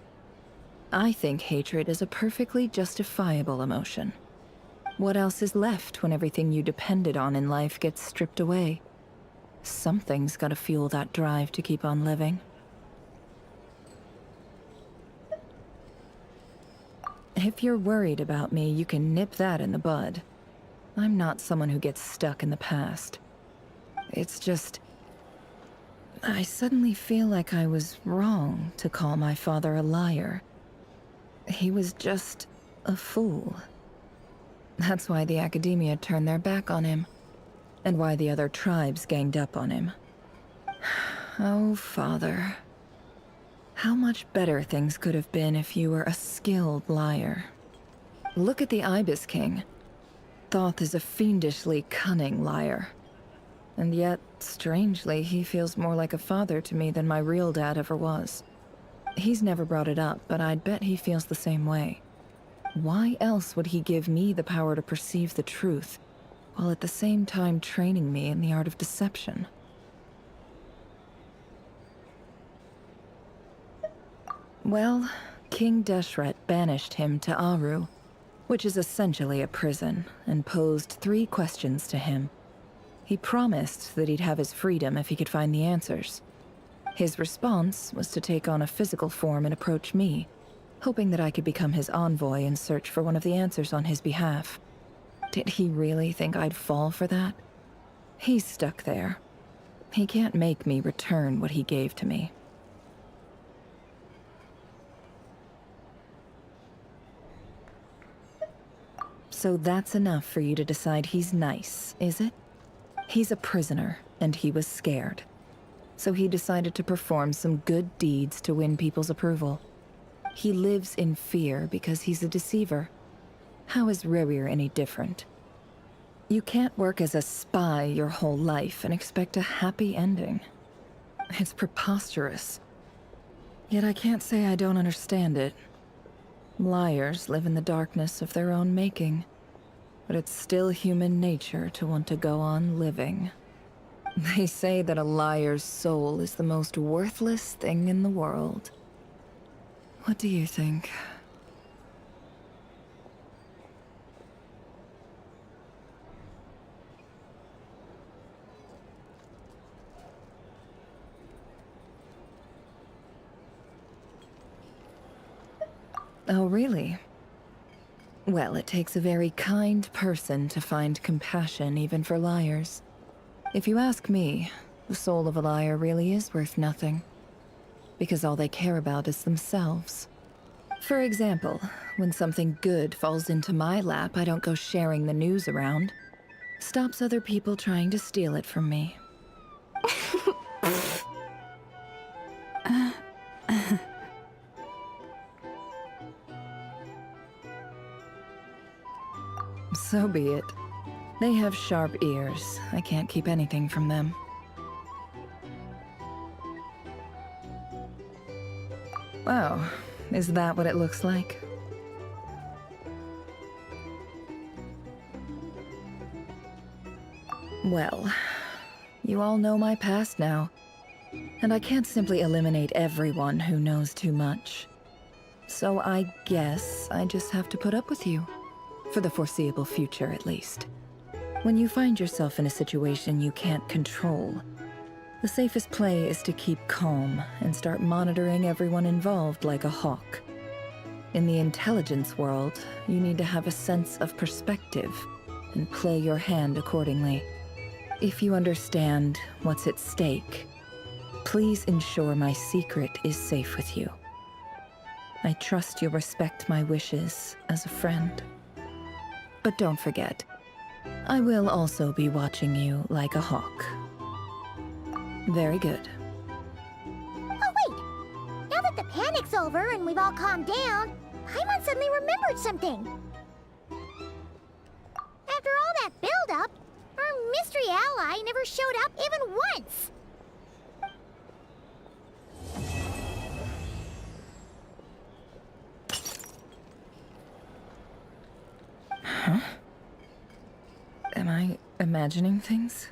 I think hatred is a perfectly justifiable emotion. What else is left when everything you depended on in life gets stripped away? Something's gotta fuel that drive to keep on living. If you're worried about me, you can nip that in the bud. I'm not someone who gets stuck in the past. It's just... I suddenly feel like I was wrong to call my father a liar. He was just a fool. That's why the Academia turned their back on him, and why the other tribes ganged up on him. Oh, Father. How much better things could have been if you were a skilled liar. Look at the Ibis King. Thoth is a fiendishly cunning liar. And yet, strangely, he feels more like a father to me than my real dad ever was. He's never brought it up, but I'd bet he feels the same way. Why else would he give me the power to perceive the truth, while at the same time training me in the art of deception? Well, King Deshret banished him to Aru, which is essentially a prison, and posed 3 questions to him. He promised that he'd have his freedom if he could find the answers. His response was to take on a physical form and approach me, hoping that I could become his envoy and search for one of the answers on his behalf. Did he really think I'd fall for that? He's stuck there. He can't make me return what he gave to me. So that's enough for you to decide he's nice, is it? He's a prisoner, and he was scared. So he decided to perform some good deeds to win people's approval. He lives in fear because he's a deceiver. How is Rerir any different? You can't work as a spy your whole life and expect a happy ending. It's preposterous. Yet I can't say I don't understand it. Liars live in the darkness of their own making. But it's still human nature to want to go on living. They say that a liar's soul is the most worthless thing in the world. What do you think? Oh, really? Well, it takes a very kind person to find compassion even for liars. If you ask me, the soul of a liar really is worth nothing. Because all they care about is themselves. For example, when something good falls into my lap, I don't go sharing the news around. Stops other people trying to steal it from me. So be it. They have sharp ears. I can't keep anything from them. Oh, is that what it looks like? Well, you all know my past now, and I can't simply eliminate everyone who knows too much. So I guess I just have to put up with you. For the foreseeable future, at least. When you find yourself in a situation you can't control, the safest play is to keep calm and start monitoring everyone involved like a hawk. In the intelligence world, you need to have a sense of perspective and play your hand accordingly. If you understand what's at stake, please ensure my secret is safe with you. I trust you'll respect my wishes as a friend. But don't forget, I will also be watching you like a hawk. Very good. Oh wait! Now that the panic's over and we've all calmed down, Paimon suddenly remembered something. After all that build-up, our mystery ally never showed up even once! Huh? Am I imagining things?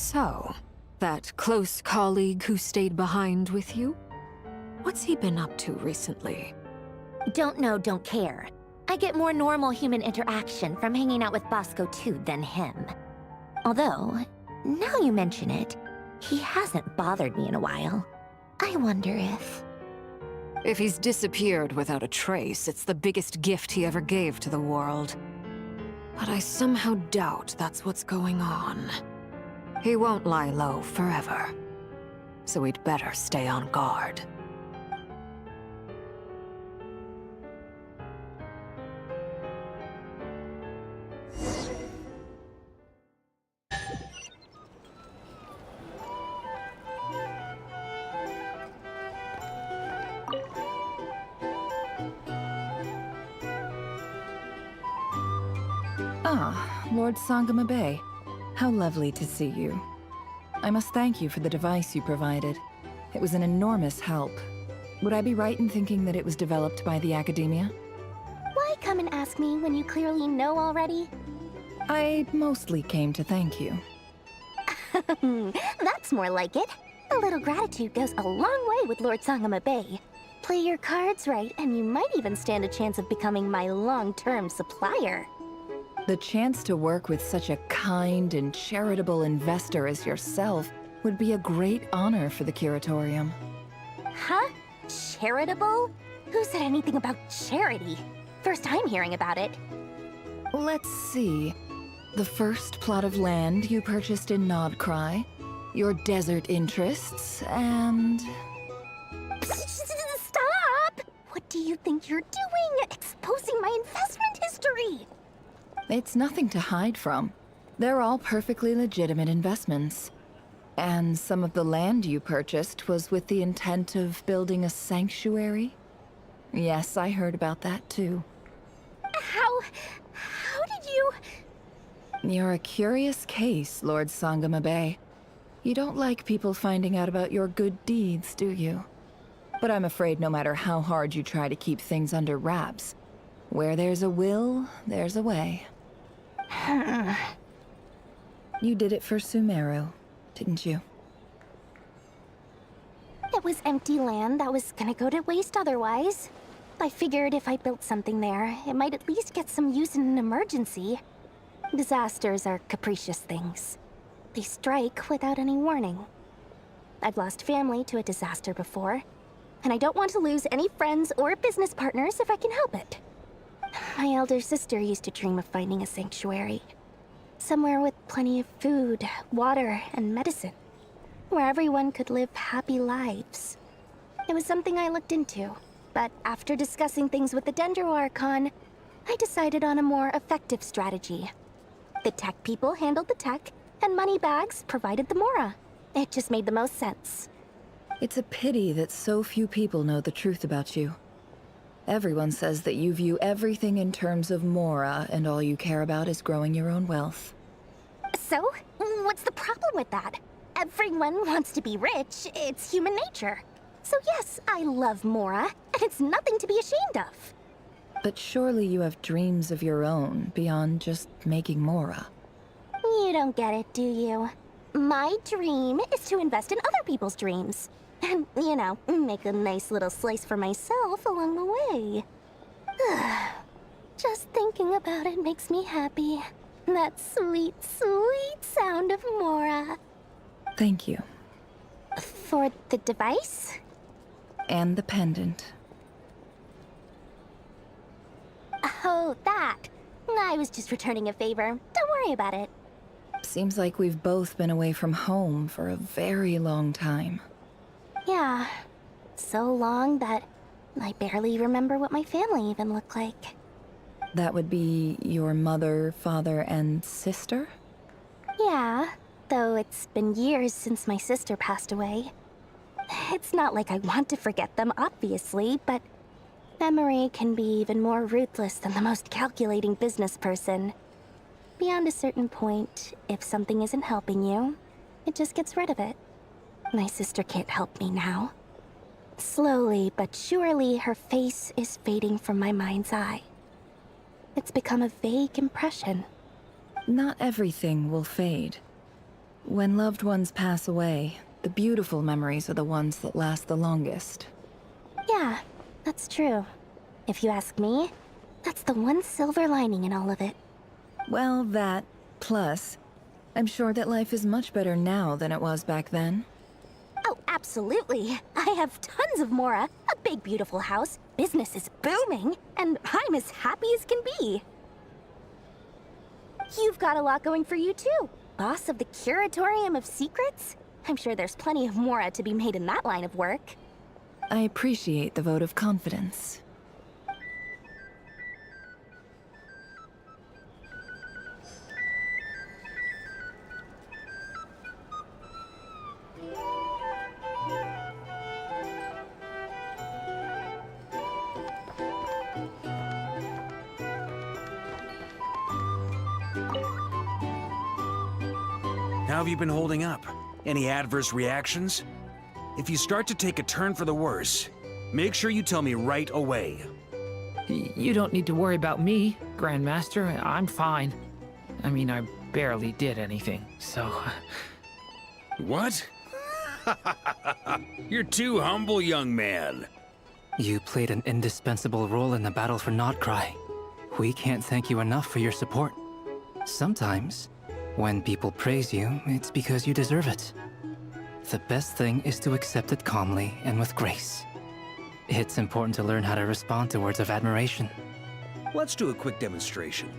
So, that close colleague who stayed behind with you? What's he been up to recently? Don't know, don't care. I get more normal human interaction from hanging out with Bosco 2 than him. Although, now you mention it, he hasn't bothered me in a while. I wonder if... If he's disappeared without a trace, it's the biggest gift he ever gave to the world. But I somehow doubt that's what's going on. He won't lie low forever. So we'd better stay on guard. Ah, Lord Sangama Bay. How lovely to see you. I must thank you for the device you provided. It was an enormous help. Would I be right in thinking that it was developed by the Academia? Why come and ask me when you clearly know already? I mostly came to thank you. That's more like it. A little gratitude goes a long way with Lord Sangama Bay. Play your cards right, and you might even stand a chance of becoming my long-term supplier. The chance to work with such a kind and charitable investor as yourself would be a great honor for the Curatorium. Huh? Charitable? Who said anything about charity? First time hearing about it. Let's see. The first plot of land you purchased in Nodcry, your desert interests, and... Stop! What do you think you're doing? Exposing my investment history! It's nothing to hide from. They're all perfectly legitimate investments. And some of the land you purchased was with the intent of building a sanctuary? Yes, I heard about that too. How did you... You're a curious case, Lord Sangama Bay. You don't like people finding out about your good deeds, do you? But I'm afraid no matter how hard you try to keep things under wraps, where there's a will, there's a way. You did it for Sumeru, didn't you? It was empty land that was gonna go to waste otherwise. I figured if I built something there, it might at least get some use in an emergency. Disasters are capricious things. They strike without any warning. I've lost family to a disaster before, and I don't want to lose any friends or business partners if I can help it. My elder sister used to dream of finding a sanctuary. Somewhere with plenty of food, water, and medicine. Where everyone could live happy lives. It was something I looked into, but after discussing things with the Dendro Archon, I decided on a more effective strategy. The tech people handled the tech, and Moneybags provided the Mora. It just made the most sense. It's a pity that so few people know the truth about you. Everyone says that you view everything in terms of Mora, and all you care about is growing your own wealth. So, what's the problem with that? Everyone wants to be rich. It's human nature. So yes, I love Mora, and it's nothing to be ashamed of. But surely you have dreams of your own, beyond just making Mora. You don't get it, do you? My dream is to invest in other people's dreams. And, you know, make a nice little slice for myself along the way. Just thinking about it makes me happy. That sweet, sweet sound of Mora. Thank you. For the device? And the pendant. Oh, that. I was just returning a favor. Don't worry about it. Seems like we've both been away from home for a very long time. Yeah. So long that I barely remember what my family even looked like. That would be your mother, father, and sister? Yeah, though it's been years since my sister passed away. It's not like I want to forget them, obviously, but memory can be even more ruthless than the most calculating business person. Beyond a certain point, if something isn't helping you, it just gets rid of it. My sister can't help me now. Slowly but surely, her face is fading from my mind's eye. It's become a vague impression. Not everything will fade. When loved ones pass away, the beautiful memories are the ones that last the longest. Yeah, that's true. If you ask me, that's the one silver lining in all of it. Well, that, plus, I'm sure that life is much better now than it was back then. Oh, absolutely. I have tons of Mora, a big beautiful house, business is booming, and I'm as happy as can be. You've got a lot going for you too. Boss of the Curatorium of Secrets? I'm sure there's plenty of Mora to be made in that line of work. I appreciate the vote of confidence. How have you been holding up? Any adverse reactions? If you start to take a turn for the worse, make sure you tell me right away. You don't need to worry about me, Grandmaster. I'm fine. I mean, I barely did anything, so... What? You're too humble, young man. You played an indispensable role in the battle for Nodcry. We can't thank you enough for your support. Sometimes, when people praise you, it's because you deserve it. The best thing is to accept it calmly and with grace. It's important to learn how to respond to words of admiration. Let's do a quick demonstration.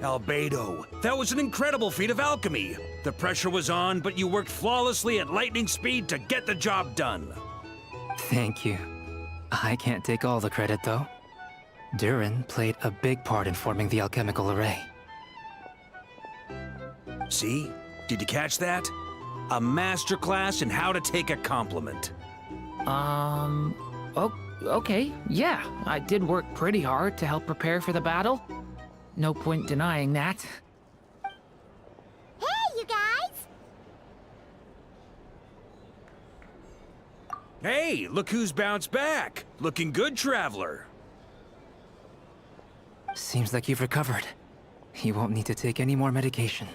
Albedo, that was an incredible feat of alchemy. The pressure was on, but you worked flawlessly at lightning speed to get the job done. Thank you. I can't take all the credit, though. Durin played a big part in forming the alchemical array. See? Did you catch that? A masterclass in how to take a compliment. Okay, yeah. I did work pretty hard to help prepare for the battle. No point denying that. Hey, you guys! Hey, look who's bounced back. Looking good, Traveler. Seems like you've recovered. You won't need to take any more medication.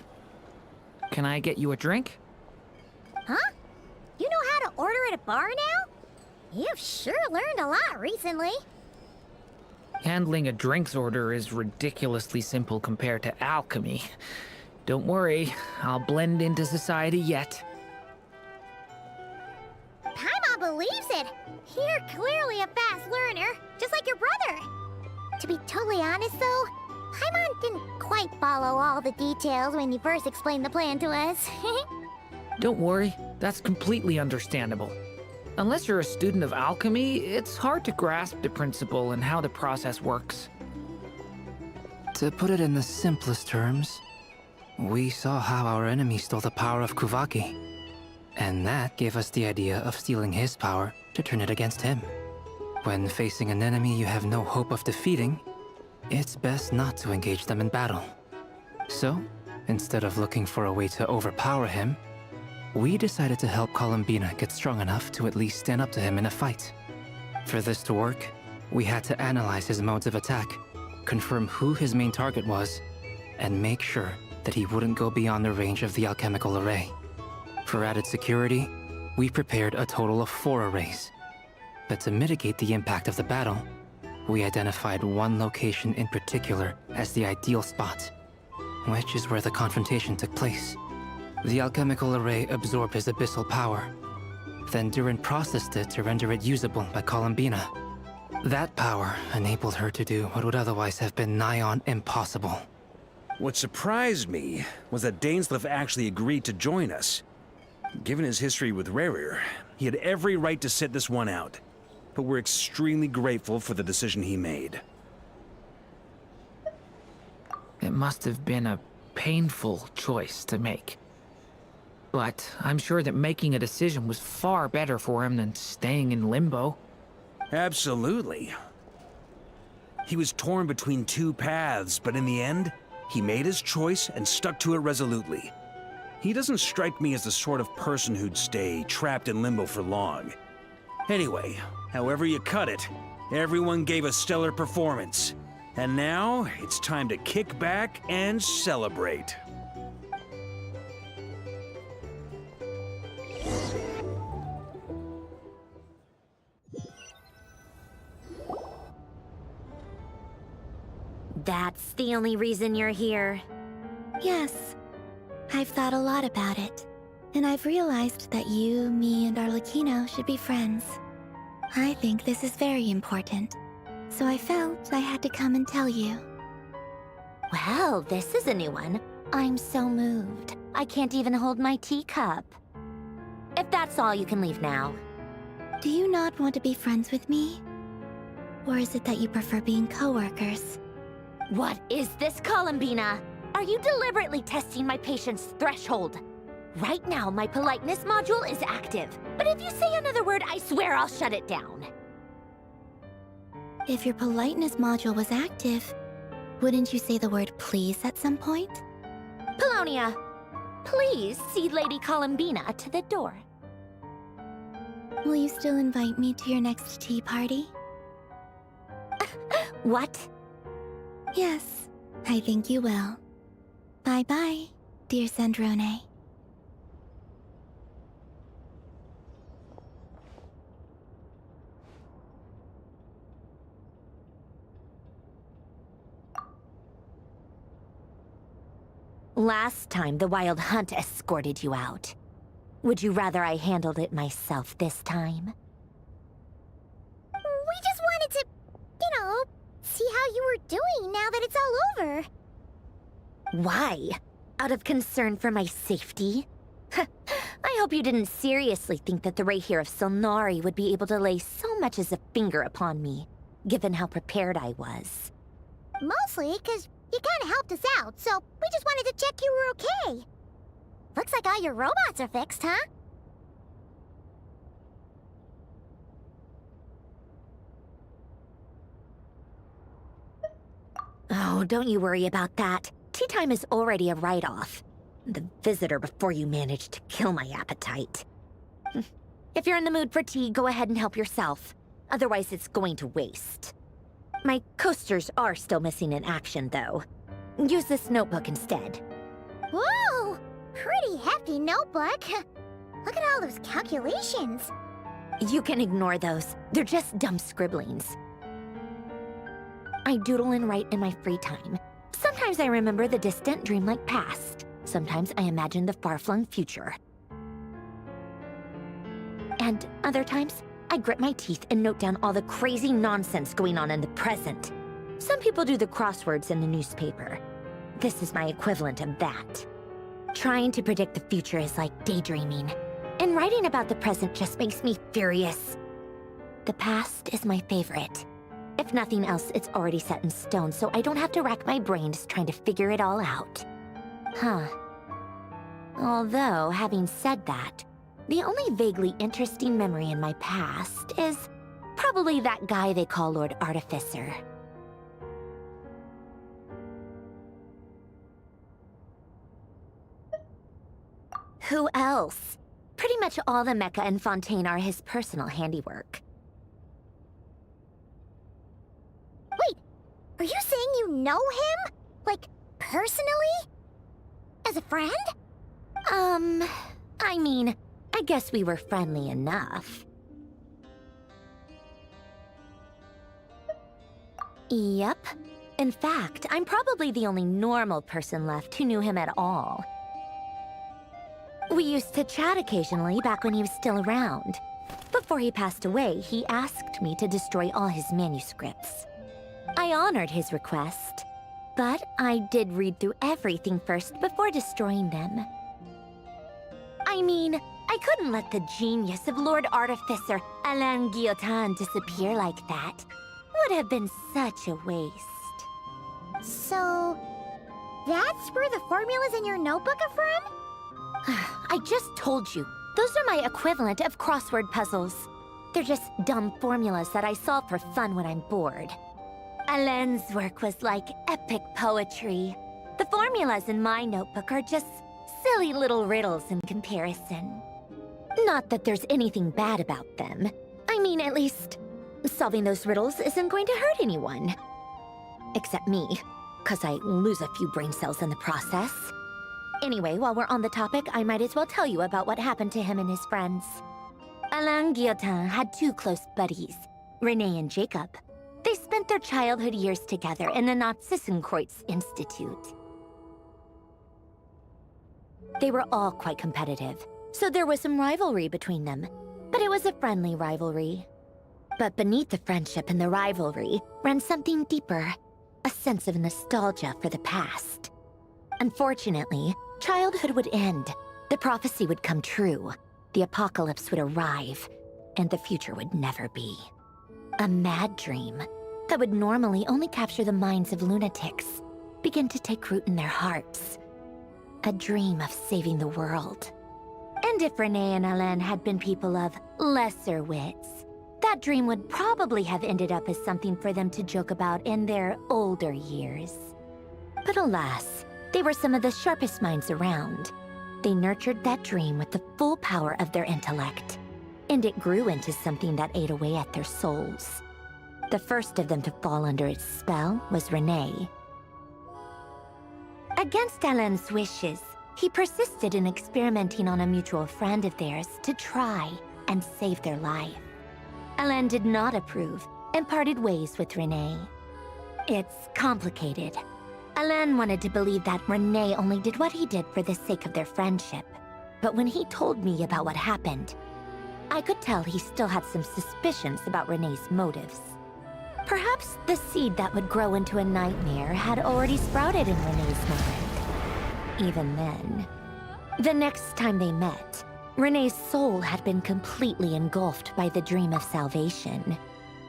Can I get you a drink? Huh? You know how to order at a bar now? You've sure learned a lot recently. Handling a drinks order is ridiculously simple compared to alchemy. Don't worry, I'll blend into society yet. Paimon believes it. You're clearly a fast learner, just like your brother. To be totally honest, though, Paimon didn't quite follow all the details when you first explained the plan to us. Don't worry, that's completely understandable. Unless you're a student of alchemy, it's hard to grasp the principle and how the process works. To put it in the simplest terms, we saw how our enemy stole the power of Kuvaki. And that gave us the idea of stealing his power to turn it against him. When facing an enemy you have no hope of defeating, it's best not to engage them in battle. So, instead of looking for a way to overpower him, we decided to help Columbina get strong enough to at least stand up to him in a fight. For this to work, we had to analyze his modes of attack, confirm who his main target was, and make sure that he wouldn't go beyond the range of the alchemical array. For added security, we prepared a total of 4 arrays. But to mitigate the impact of the battle, we identified one location in particular as the ideal spot, which is where the confrontation took place. The alchemical array absorbed his abyssal power. Then Durin processed it to render it usable by Columbina. That power enabled her to do what would otherwise have been nigh on impossible. What surprised me was that Dainsleif actually agreed to join us. Given his history with Rerir, he had every right to sit this one out. But we're extremely grateful for the decision he made. It must have been a painful choice to make. But I'm sure that making a decision was far better for him than staying in limbo. Absolutely. He was torn between 2 paths, but in the end, he made his choice and stuck to it resolutely. He doesn't strike me as the sort of person who'd stay trapped in limbo for long. Anyway, however you cut it, everyone gave a stellar performance. And now, it's time to kick back and celebrate. That's the only reason you're here? Yes. I've thought a lot about it. And I've realized that you, me, and Arlecchino should be friends. I think this is very important. So I felt I had to come and tell you. Well, this is a new one. I'm so moved. I can't even hold my teacup. If that's all, you can leave now. Do you not want to be friends with me? Or is it that you prefer being co-workers? What is this, Columbina? Are you deliberately testing my patience threshold? Right now, my politeness module is active. But if you say another word, I swear I'll shut it down. If your politeness module was active, wouldn't you say the word please at some point? Polonia, please see Lady Columbina to the door. Will you still invite me to your next tea party? What? Yes, I think you will. Bye-bye, dear Sandrone. Last time, the Wild Hunt escorted you out. Would you rather I handled it myself this time? We just wanted to, see how you were doing now that it's all over. Why? Out of concern for my safety? I hope you didn't seriously think that the Rayhir of Silnari would be able to lay so much as a finger upon me, given how prepared I was. Mostly because you kind of helped us out, so we just wanted to check you were okay. Looks like all your robots are fixed, huh? Oh, don't you worry about that. Tea time is already a write-off. The visitor before you managed to kill my appetite. If you're in the mood for tea, go ahead and help yourself. Otherwise, it's going to waste. My coasters are still missing in action, though. Use this notebook instead. Whoa! Pretty hefty notebook. Look at all those calculations. You can ignore those. They're just dumb scribblings. I doodle and write in my free time. Sometimes I remember the distant, dreamlike past. Sometimes I imagine the far-flung future. And other times, I grit my teeth and note down all the crazy nonsense going on in the present. Some people do the crosswords in the newspaper. This is my equivalent of that. Trying to predict the future is like daydreaming. And writing about the present just makes me furious. The past is my favorite. If nothing else, it's already set in stone, so I don't have to rack my brains trying to figure it all out. Huh. Although, having said that, the only vaguely interesting memory in my past is probably that guy they call Lord Artificer. Who else? Pretty much all the mecha and Fontaine are his personal handiwork. Wait, are you saying you know him? Like, personally? As a friend? I mean, I guess we were friendly enough. Yep. In fact, I'm probably the only normal person left who knew him at all. We used to chat occasionally back when he was still around. Before he passed away, he asked me to destroy all his manuscripts. I honored his request, but I did read through everything first before destroying them. I mean, I couldn't let the genius of Lord Artificer Alain Guillotin disappear like that. Would have been such a waste. So, that's where the formulas in your notebook are from? I just told you. Those are my equivalent of crossword puzzles. They're just dumb formulas that I solve for fun when I'm bored. Alain's work was like epic poetry. The formulas in my notebook are just silly little riddles in comparison. Not that there's anything bad about them. I mean, at least, solving those riddles isn't going to hurt anyone. Except me, 'cause I lose a few brain cells in the process. Anyway, while we're on the topic, I might as well tell you about what happened to him and his friends. Alain Guillotin had two close buddies, Renee and Jacob. They spent their childhood years together in the Nazissenkreuz Institute. They were all quite competitive, so there was some rivalry between them, but it was a friendly rivalry. But beneath the friendship and the rivalry ran something deeper, a sense of nostalgia for the past. Unfortunately, childhood would end, the prophecy would come true, the apocalypse would arrive, and the future would never be. A mad dream that would normally only capture the minds of lunatics began to take root in their hearts. A dream of saving the world. And if Renee and Alain had been people of lesser wits, that dream would probably have ended up as something for them to joke about in their older years. But alas, they were some of the sharpest minds around. They nurtured that dream with the full power of their intellect, and it grew into something that ate away at their souls. The first of them to fall under its spell was Renee. Against Alain's wishes, he persisted in experimenting on a mutual friend of theirs to try and save their life. Alain did not approve and parted ways with Renee. It's complicated. Alain wanted to believe that Renee only did what he did for the sake of their friendship. But when he told me about what happened, I could tell he still had some suspicions about Renee's motives. Perhaps the seed that would grow into a nightmare had already sprouted in Renee's mind. Even then, the next time they met, Renee's soul had been completely engulfed by the dream of salvation.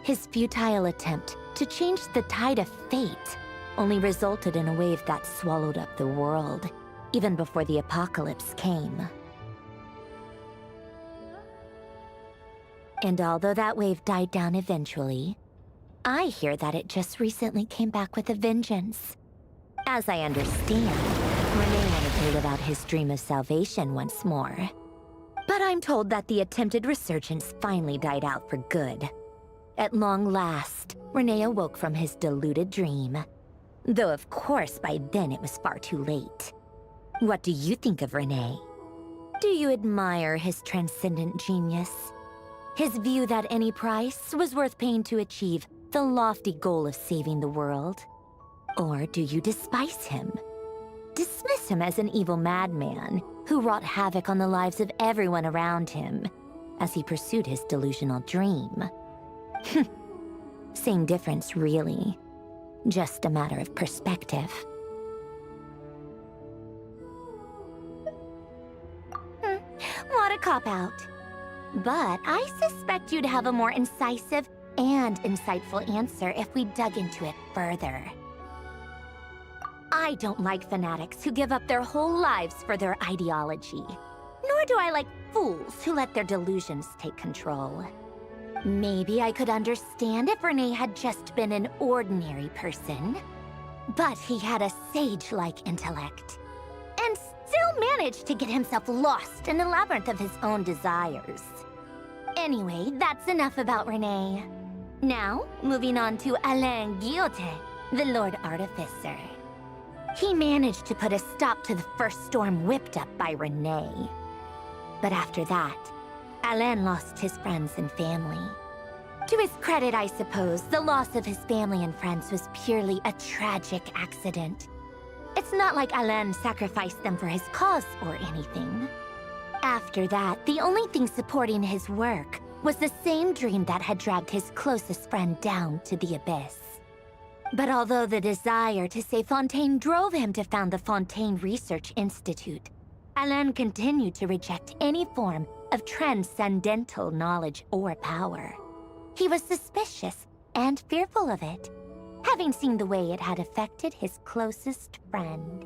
His futile attempt to change the tide of fate only resulted in a wave that swallowed up the world, even before the apocalypse came. And although that wave died down eventually, I hear that it just recently came back with a vengeance. As I understand, Renee wanted to live out his dream of salvation once more. But I'm told that the attempted resurgence finally died out for good. At long last, Renee awoke from his deluded dream. Though of course by then it was far too late. What do you think of Renee? Do you admire his transcendent genius? His view that any price was worth paying to achieve the lofty goal of saving the world? Or do you despise him? Dismiss him as an evil madman who wrought havoc on the lives of everyone around him as he pursued his delusional dream? Same difference, really. Just a matter of perspective. What a cop-out. But I suspect you'd have a more incisive and insightful answer if we dug into it further. I don't like fanatics who give up their whole lives for their ideology. Nor do I like fools who let their delusions take control. Maybe I could understand if Renee had just been an ordinary person. But he had a sage-like intellect. And still managed to get himself lost in the labyrinth of his own desires. Anyway, that's enough about Renee. Now, moving on to Alain Guillotin, the Lord Artificer. He managed to put a stop to the first storm whipped up by Renee. But after that, Alain lost his friends and family. To his credit, I suppose, the loss of his family and friends was purely a tragic accident. It's not like Alain sacrificed them for his cause or anything. After that, the only thing supporting his work was the same dream that had dragged his closest friend down to the abyss. But although the desire to save Fontaine drove him to found the Fontaine Research Institute, Alain continued to reject any form of transcendental knowledge or power. He was suspicious and fearful of it, having seen the way it had affected his closest friend.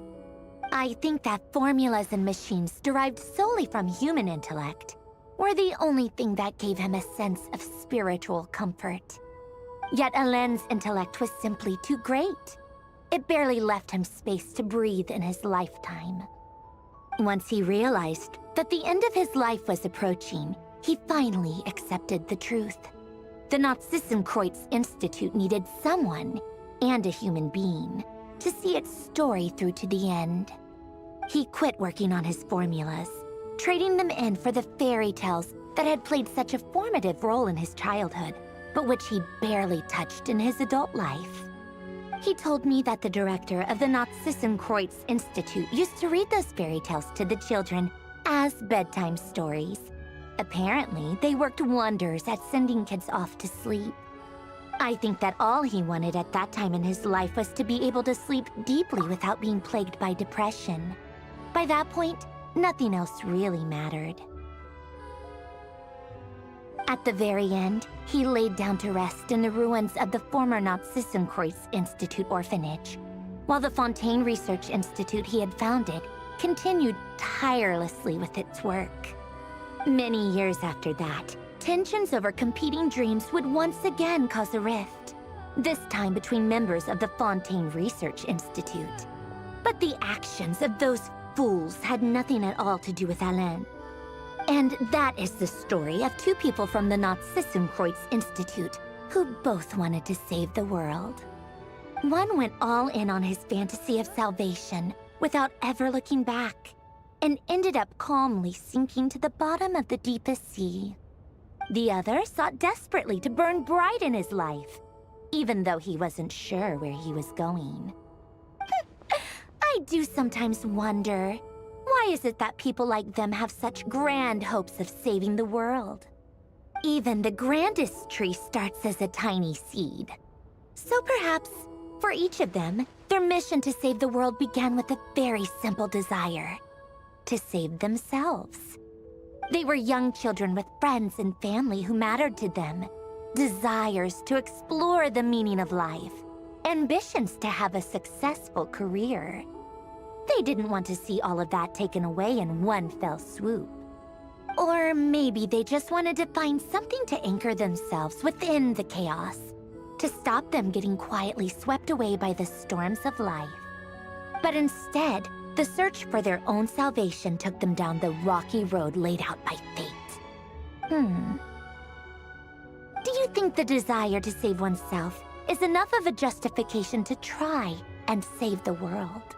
I think that formulas and machines derived solely from human intellect were the only thing that gave him a sense of spiritual comfort. Yet Alain's intellect was simply too great. It barely left him space to breathe in his lifetime. Once he realized that the end of his life was approaching, he finally accepted the truth. The Nazissenkreuz Institute needed someone, and a human being, to see its story through to the end. He quit working on his formulas, trading them in for the fairy tales that had played such a formative role in his childhood, but which he barely touched in his adult life. He told me that the director of the Nazissenkreuz Institute used to read those fairy tales to the children as bedtime stories. Apparently, they worked wonders at sending kids off to sleep. I think that all he wanted at that time in his life was to be able to sleep deeply without being plagued by depression. By that point, nothing else really mattered. At the very end, he laid down to rest in the ruins of the former Nazissenkreuz Institute orphanage, while the Fontaine Research Institute he had founded continued tirelessly with its work. Many years after that, tensions over competing dreams would once again cause a rift, this time between members of the Fontaine Research Institute. But the actions of those fools had nothing at all to do with Alain. And that is the story of two people from the Nazissenkreuz Institute who both wanted to save the world. One went all in on his fantasy of salvation without ever looking back, and ended up calmly sinking to the bottom of the deepest sea. The other sought desperately to burn bright in his life, even though he wasn't sure where he was going. I do sometimes wonder, why is it that people like them have such grand hopes of saving the world? Even the grandest tree starts as a tiny seed. So perhaps, for each of them, their mission to save the world began with a very simple desire: to save themselves. They were young children with friends and family who mattered to them, desires to explore the meaning of life, ambitions to have a successful career. They didn't want to see all of that taken away in one fell swoop. Or maybe they just wanted to find something to anchor themselves within the chaos, to stop them getting quietly swept away by the storms of life. But instead, the search for their own salvation took them down the rocky road laid out by fate. Do you think the desire to save oneself is enough of a justification to try and save the world?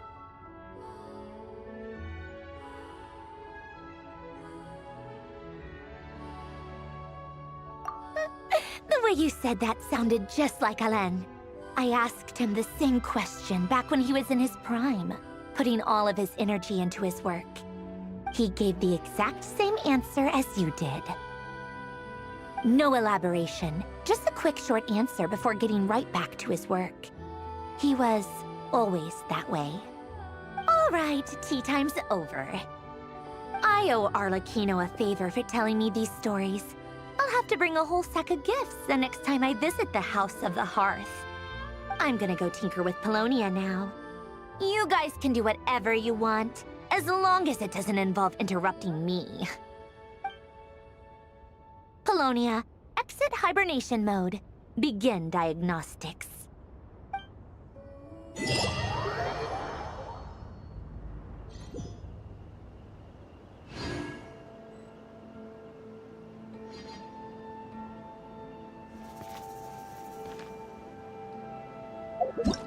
The way you said that sounded just like Alain. I asked him the same question back when he was in his prime, putting all of his energy into his work. He gave the exact same answer as you did. No elaboration, just a quick short answer before getting right back to his work. He was always that way. All right, tea time's over. I owe Arlecchino a favor for telling me these stories. I'll have to bring a whole sack of gifts the next time I visit the House of the Hearth. I'm gonna go tinker with Polonia now. You guys can do whatever you want, as long as it doesn't involve interrupting me. Polonia, exit hibernation mode. Begin diagnostics. What?